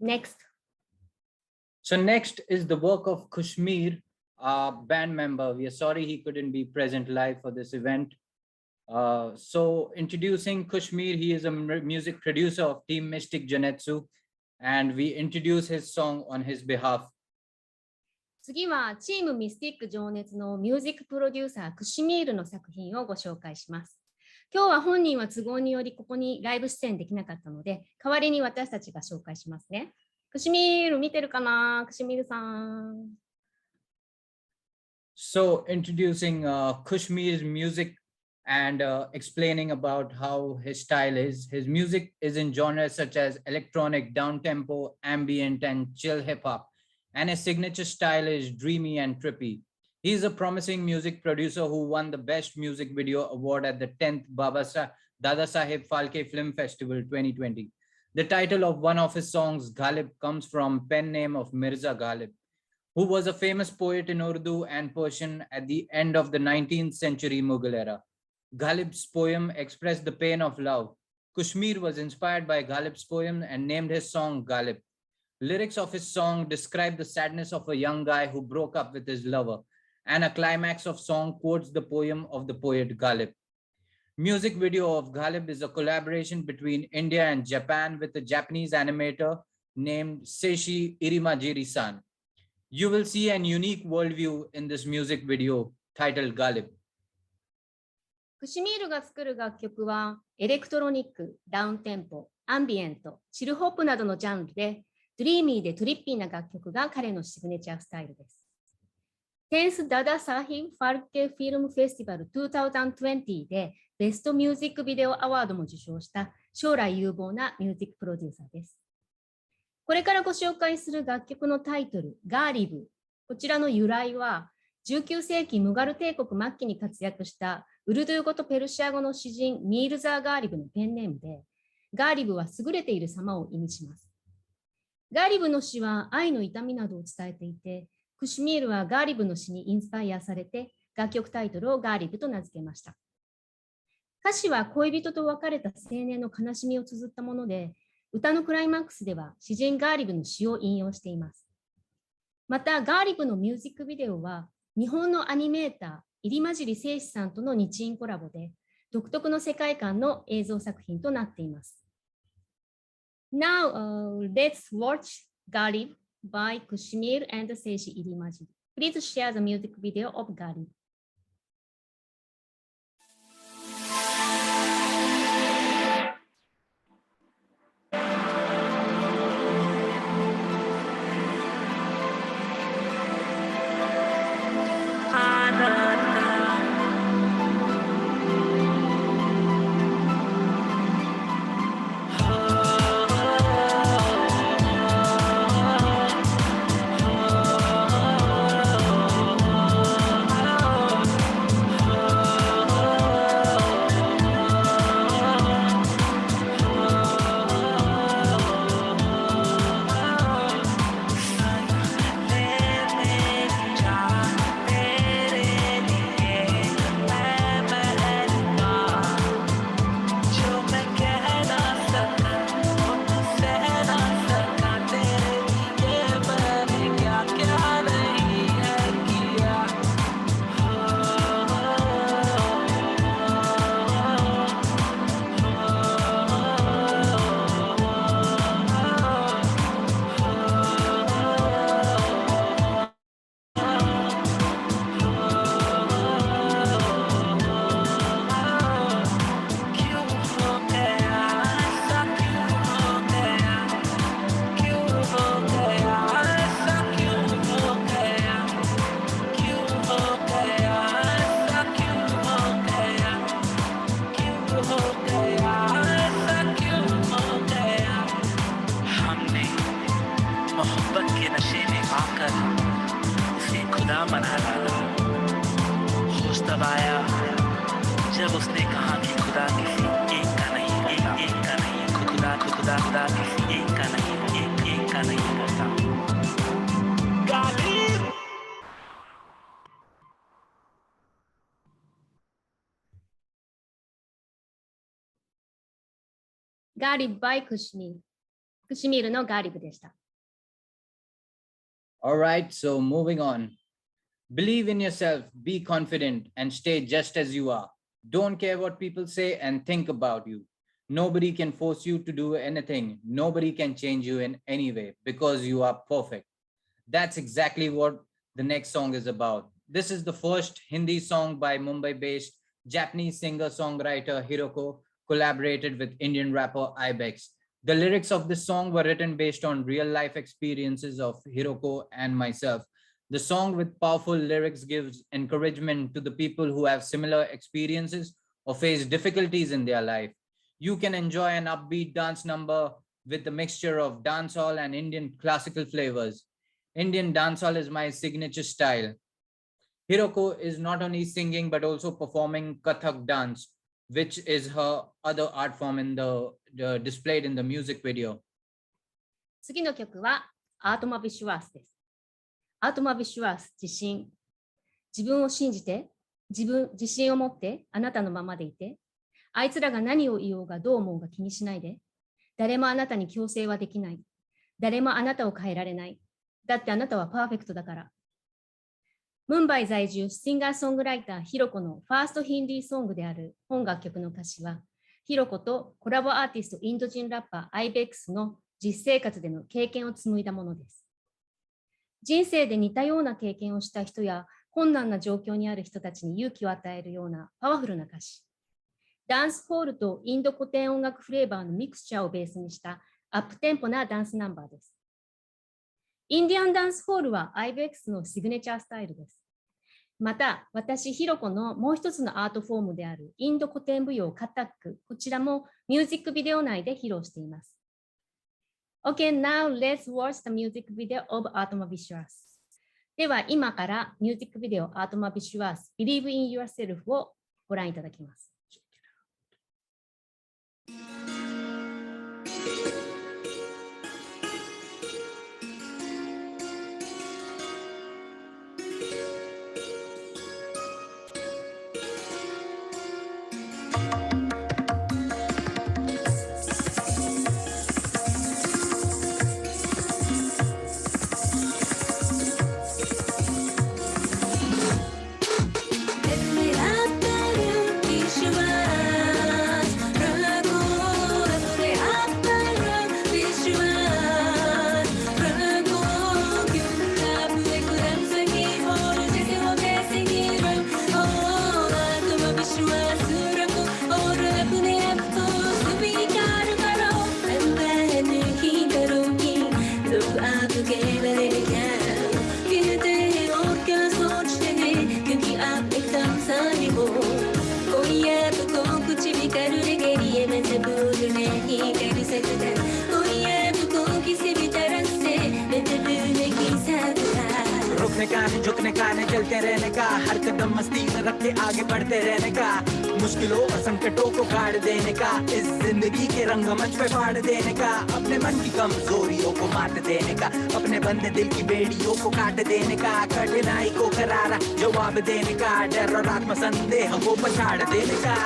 Next. So next is the work of Kashmir, our band member. We are sorry he couldn't be present live for this event. So introducing Kashmir, he is a music producer of Team Mystic Janetsu, and we introduce his song on his behalf. 次はチームミスティック情熱のミュージックプロデューサークシミールの作品をご紹介します。今日は本人は都合によりここにライブ出演できなかったので、代わりに私たちが紹介しますね。クシミール見てるかな？クシミールさん。So introducing Kashmir's music and explaining about how his style is. His music is in genres such as electronic, down-tempo, ambient, and chill hip-hop. And his signature style is dreamy and trippy. He is a promising music producer who won the Best Music Video Award at the 10th Dada Saheb Phalke Film Festival 2020. The title of one of his songs, Ghalib, comes from pen name of Mirza Ghalib, who was a famous poet in Urdu and Persian at the end of the 19th century Mughal era. Ghalib's poem expressed the pain of love. Kashmir was inspired by Ghalib's poem and named his song Ghalib. Lyrics of his song describe the sadness of a young guy who broke up with his lover, and a climax of song quotes the poem of the poet Ghalib. Music video of Ghalib is a collaboration between India and Japan with a Japanese animator named Seishi Irimajiri-san. You will see an unique worldview in this music video titled Ghalib. クシミールが作る楽曲はエレクトロニック、ダウンテンポ、アンビエント、チルホップなどのジャンルでドリーミーでトリッピーな楽曲が彼のシグネチャースタイルです。10th Dada Saheb Phalke Film Festival 2020でベストミュージックビデオアワードも受賞した将来有望なミュージックプロデューサーです。これからご紹介する楽曲のタイトル、ガーリブ。こちらの由来は19世紀ムガル帝国末期に活躍したウルドゥー語とペルシア語の詩人ミールザー・ガーリブのペンネームで、ガーリブは優れている様を意味します。ガーリブの詩は愛の痛みなどを伝えていて、クシミールはガーリブの詩にインスパイアされて、楽曲タイトルをガーリブと名付けました。歌詞は恋人と別れた青年の悲しみを綴ったもので、歌のクライマックスでは詩人ガーリブの詩を引用しています。また、ガーリブのミュージックビデオは、日本のアニメーター、入間尻誠司さんとの日印コラボで、独特の世界観の映像作品となっています。Now, let's watch Garib by Kashmir and Seishi Irimajiri. Please share the music video of Garib. Garib by Kashmir. クシミールのガーリブでした。All right, so moving on. Believe in yourself, be confident, and stay just as you are. Don't care what people say and think about you. Nobody can force you to do anything. Nobody can change you in any way because you are perfect. That's exactly what the next song is about. This is the first Hindi song by Mumbai-based Japanese singer-songwriter Hiroko, collaborated with Indian rapper Ibex. The lyrics of this song were written based on real-life experiences of Hiroko and myself. The song with powerful lyrics gives encouragement to the people who have similar experiences or face difficulties in their life. You can enjoy an upbeat dance number with a mixture of dancehall and Indian classical flavors. Indian dancehall is my signature style. Hiroko is not only singing but also performing Kathak dance, which is her other art form in the displayed in the music video. 次の曲はアートマビシュワースです。アートマビシュワース、自信。自分を信じて、自信を持ってあなたのままでいて、あいつらが何を言おうがどう思うが気にしないで、誰もあなたに強制はできない。誰もあなたを変えられない。だってあなたはパーフェクトだから。ムンバイ在住シンガーソングライターヒロコのファーストヒンディーソングである本楽曲の歌詞は、ヒロコとコラボアーティストインド人ラッパー IBEX の実生活での経験を紡いだものです。人生で似たような経験をした人や困難な状況にある人たちに勇気を与えるようなパワフルな歌詞。ダンスホールとインド古典音楽フレーバーのミクスチャーをベースにしたアップテンポなダンスナンバーです。インディアンダンスホールは IBEX のシグネチャースタイルです。また、私、ヒロコのもう一つのアートフォームであるインド古典舞踊カタック、こちらもミュージックビデオ内で披露しています。Okay, now let's watch the music video of Atma Vishwas. では、今からミュージックビデオ Atma Vishwas Believe in Yourself をご覧いただきます。ही कर सकता कोई अब को किसी भी तरह से बेदर्द नहीं सकता रुकने का नहीं झुकने का नहीं चलते रहने का हर कदम मस्ती में रख के आगे बढ़ते रहने का मुश्किलों और संकटों को काट देने का इस जिंदगी के रंगमंच पे फाड़ देने का अपने मन की कमजोरियों को मात देने का अपने बंदे दिल की बेड़ियों को काट देने का कठिनाई को करारा जवाब देने का डर और आत्मसंदेह को पछाड़ देने का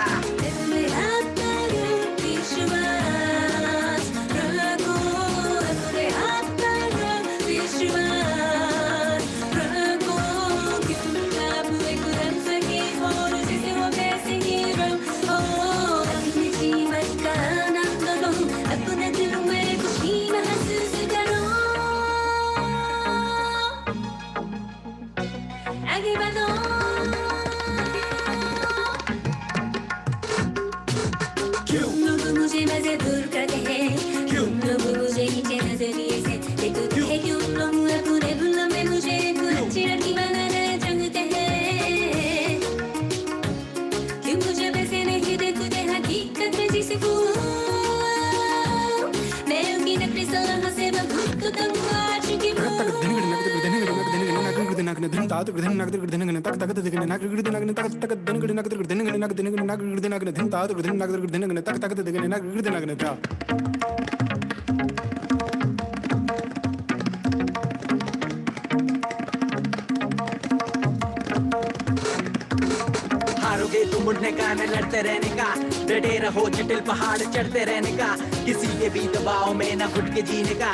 हारोगे तो मुड़ने का न लड़ते रहने का डटे रहो जटिल पहाड़ चढ़ते रहने का किसी के भी दबाव में न घुट के जीने का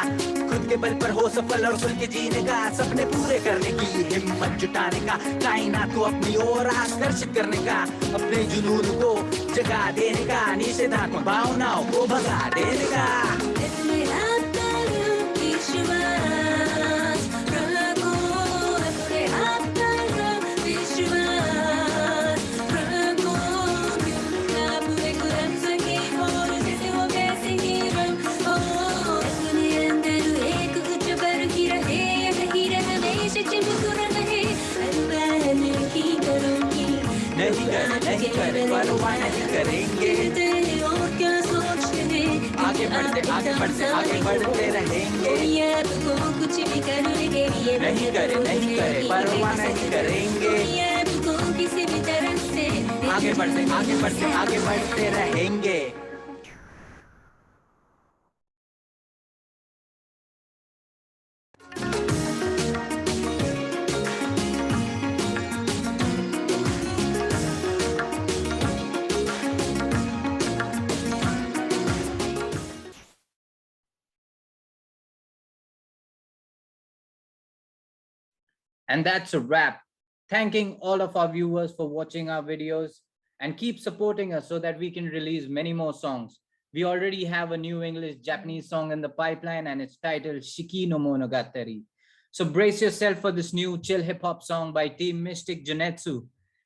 खुद के बल पर हो सफल और खुल के जीने का सपने पूरे करने की हिम्मत जुटाने का कायनात को अपनी ओर आकर्षित करने का अपने जुनून को जगा देने का निषेधात्मक भावनाओं को भगा देने का नहीं करे परवाह नहीं करेंगे आगे बढ़ते रहेंगे नहीं करे परवाह नहीं करेंगे आगे बढ़ते रहेंगे And that's a wrap. Thanking all of our viewers for watching our videos and keep supporting us so that we can release many more songs. We already have a new English-Japanese song in the pipeline and it's titled Shiki no Monogatari. So brace yourself for this new chill hip-hop song by Team Mystic Junetsu.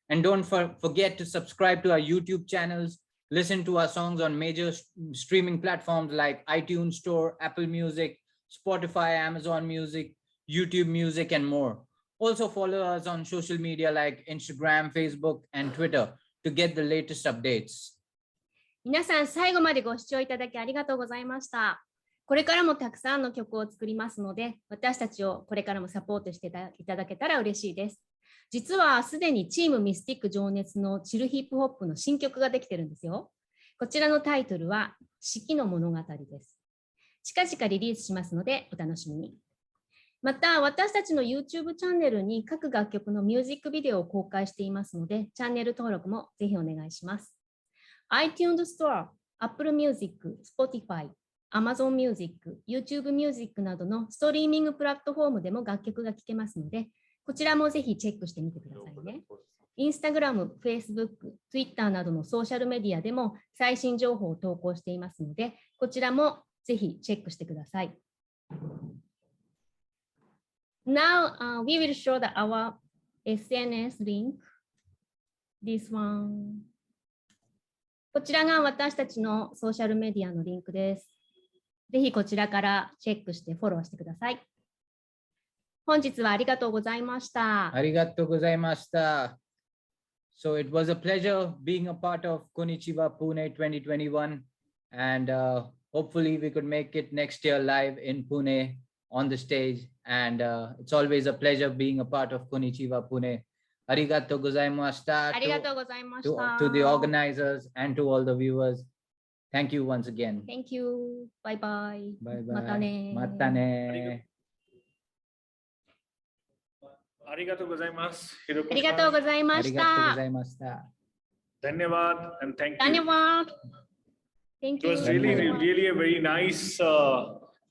And don't forget to subscribe to our YouTube channels, listen to our songs on major streaming platforms like iTunes Store, Apple Music, Spotify, Amazon Music, YouTube Music, and more. Also follow us on social media like Instagram, Facebook, and Twitter to get the latest updates. 皆さん最後までご視聴いただきありがとうございました。これからもたくさんの曲を作りますので、私たちをこれからもサポートしていただけたら嬉しいです。実はすでにチームミスティック情熱のチルヒップホップの新曲ができてるんですよ。こちらのタイトルは四季の物語です。近々リリースしますのでお楽しみに。また私たちの YouTube チャンネルに各楽曲のミュージックビデオを公開していますので、チャンネル登録もぜひお願いします。iTunes Store、Apple Music、Spotify、Amazon Music、YouTube Music などのストリーミングプラットフォームでも楽曲が聴けますので、こちらもぜひチェックしてみてくださいね。Instagram、Facebook、Twitter などのソーシャルメディアでも最新情報を投稿していますので、こちらもぜひチェックしてください。Now, we will show our SNS link. This one. こちらが私たちのソーシャルメディアのリンクです。ぜひこちらからチェックしてフォローしてください。本日はありがとうございました。ありがとうございました。So it was a pleasure being a part of Konnichiwa Pune 2021. And hopefully we could make it next year live in Pune on the stage. And it's always a pleasure being a part of Konnichiwa Pune. Arigato gozaimashita to the organizers and to all the viewers. Thank you once again. Thank you. Bye bye. Bye bye. Mata ne. Mata ne. Arigato gozaimasu. Arigatou gozaimashita. Arigato gozaimashita. Dhanyavad and thank you. Dhanyavad. Thank It you. was really a very nice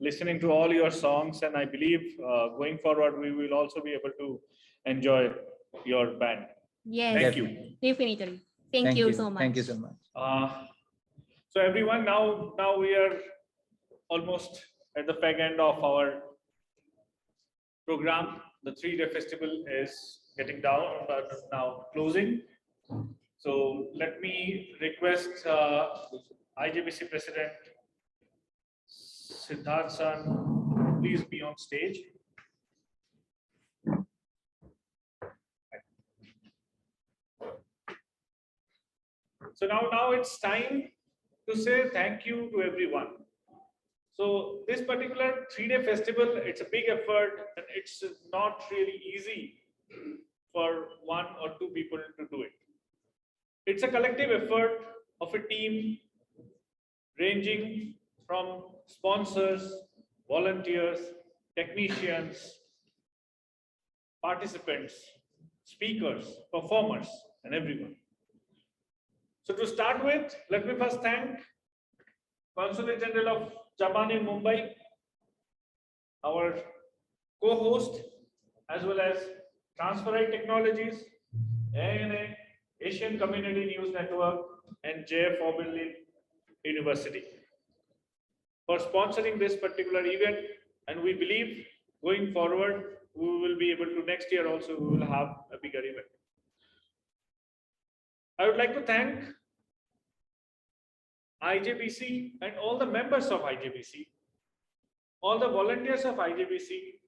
listening to all your songs, and I believe going forward we will also be able to enjoy your band. Yes. Thank you. Definitely. Thank you so much. Thank you so much. So everyone, now we are almost at the fag end of our program. The 3-day festival is getting down, but now closing. So let me request IJBC President Siddharth San, please be on stage. So now it's time to say thank you to everyone. So this particular 3-day festival, it's a big effort and it's not really easy for 1 or 2 people to do it. It's a collective effort of a team ranging from sponsors, volunteers, technicians, participants, speakers, performers, and everyone. So to start with, let me first thank Consulate General of Japan in Mumbai, our co-host, as well as Transferite Technologies, ANA, Asian Community News Network, and JF Oberlin University for sponsoring this particular event. And we believe going forward, we will be able to next year also, we will have a bigger event. I would like to thank IJBC and all the members of IJBC, all the volunteers of IJBC,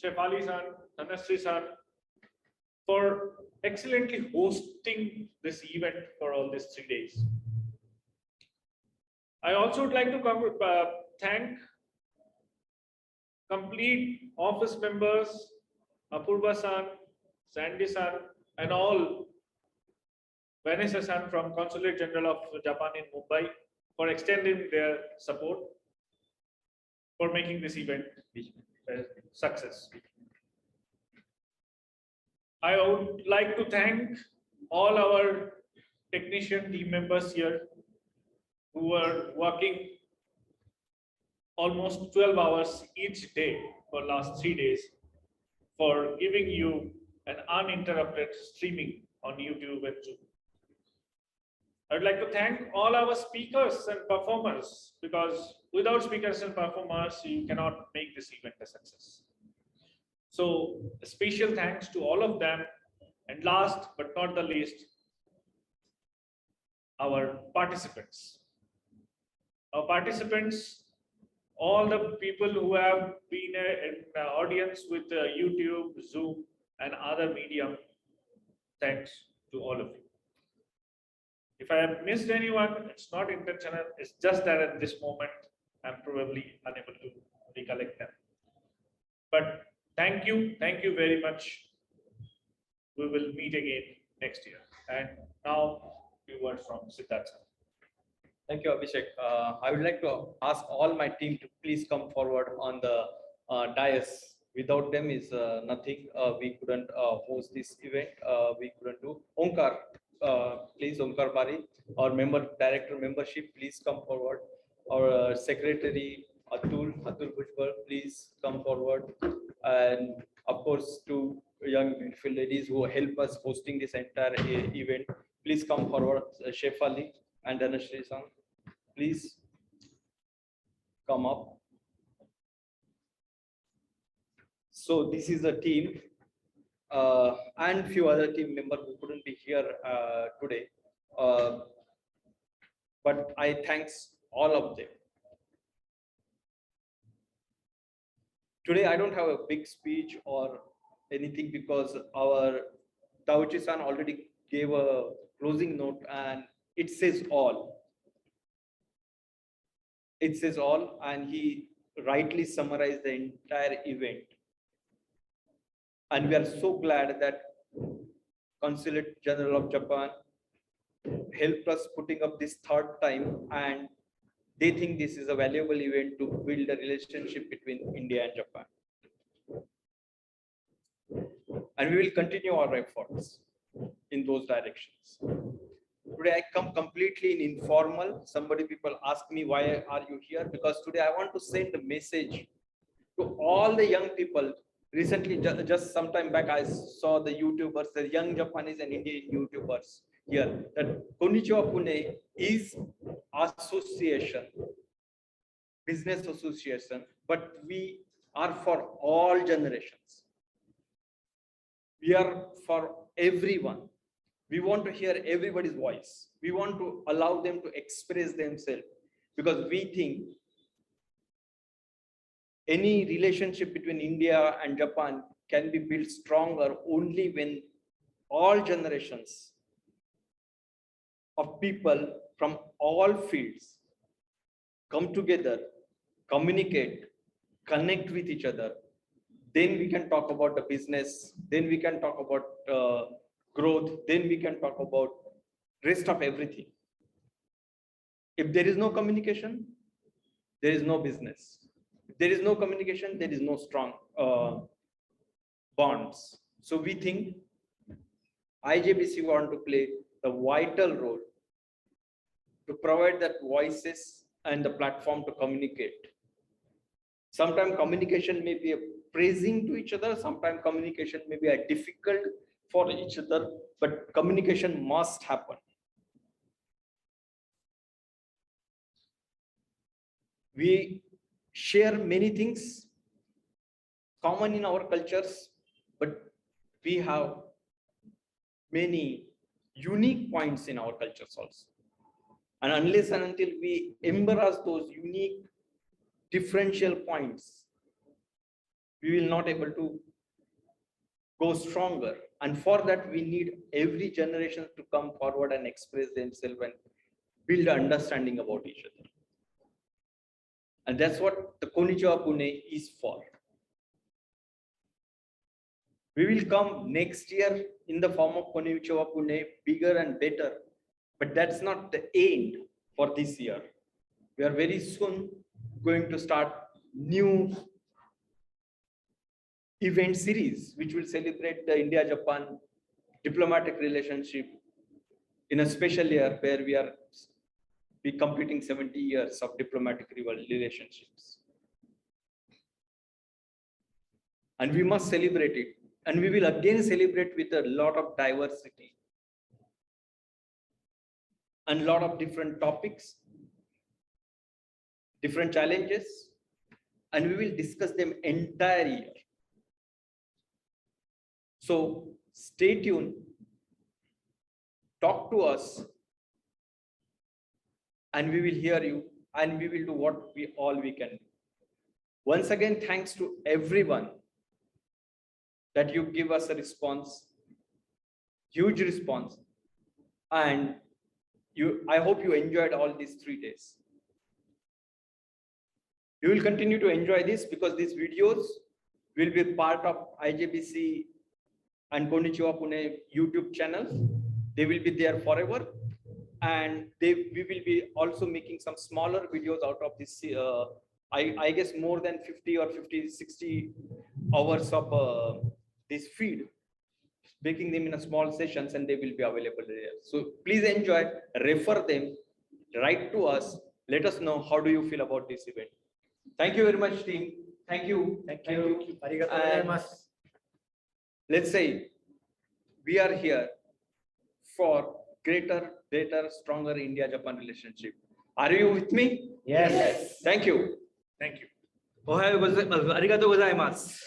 Shefali-san, Dhanasri-san, for excellently hosting this event for all these 3 days. I also would like to thank complete office members, Apurva-san, Sandy-san, and all Vanessa-san from Consulate General of Japan in Mumbai for extending their support for making this event a success. I would like to thank all our technician team members here who are working almost 12 hours each day for last 3 days for giving you an uninterrupted streaming on YouTube and Zoom. I would like to thank all our speakers and performers, because without speakers and performers, you cannot make this event a success. So a special thanks to all of them. And last but not the least, our participants. Our participants, all the people who have been in the audience with YouTube, Zoom, and other medium, thanks to all of you. If I have missed anyone, it's not intentional, it's just that at this moment, I'm probably unable to recollect them. But thank you very much. We will meet again next year. And now, a few words from Siddharth. Thank you, Abhishek. I would like to ask all my team to please come forward on the dais. Without them is nothing. We couldn't host this event. We couldn't do. Onkar, please, Onkar Bari, our director membership, please come forward. Our secretary, Atul Bhujbal, please come forward. And of course, two young beautiful ladies who help us hosting this entire event, please come forward. Shefali and Dhanasri-san, please come up. So this is the team and few other team members who couldn't be here today. But I thanks all of them. Today I don't have a big speech or anything because our Tauchi-san already gave a closing note and it says all. it says all, and he rightly summarized the entire event. And we are so glad that Consulate General of Japan helped us putting up this third time, and they think this is a valuable event to build a relationship between India and Japan. And we will continue our efforts in those directions. Today I come completely in informal. People ask me, why are you here? Because today I want to send a message to all the young people. Recently, just some time back, I saw the YouTubers, the young Japanese and Indian YouTubers here, that Konnichiwa Pune is association, business association, but we are for all generations. We are for everyone. We want to hear everybody's voice. We want to allow them to express themselves, because we think any relationship between India and Japan can be built stronger only when all generations of people from all fields come together, communicate, connect with each other. Then we can talk about the business. Then we can talk about growth. Then we can talk about rest of everything. If there is no communication, there is no business. If there is no communication, there is no strong bonds. So we think IJBC want to play the vital role to provide that voices and the platform to communicate. Sometimes communication may be a praising to each other. Sometimes communication may be a difficult for each other, but communication must happen. We share many things common in our cultures, but we have many unique points in our cultures also. And unless and until we embrace those unique differential points, we will not able to go stronger. And for that, we need every generation to come forward and express themselves and build understanding about each other. And that's what the Konnichiwa Pune is for. We will come next year in the form of Konnichiwa Pune, bigger and better. But that's not the end for this year. We are very soon going to start new event series, which will celebrate the India-Japan diplomatic relationship in a special year where we are completing 70 years of diplomatic relationships. And we must celebrate it. And we will again celebrate with a lot of diversity and a lot of different topics, different challenges, and we will discuss them entire year. So stay tuned, talk to us, and we will hear you, and we will do what we can do. Once again, thanks to everyone that you give us a response, huge response, and I hope you enjoyed all these 3 days. You will continue to enjoy this because these videos will be part of IJBC and Konnichiwa Pune YouTube channels. They will be there forever. And we will be also making some smaller videos out of this, I guess more than 50 or 60 hours of this feed, making them in a small sessions, and they will be available there. So please enjoy, refer them, write to us, let us know how do you feel about this event. Thank you very much, team. Thank you. Thank you. And let's say we are here for greater, better, stronger India-Japan relationship. Are you with me? Yes. Thank you. Thank you. Ohayou gozaimasu. Arigatou gozaimasu.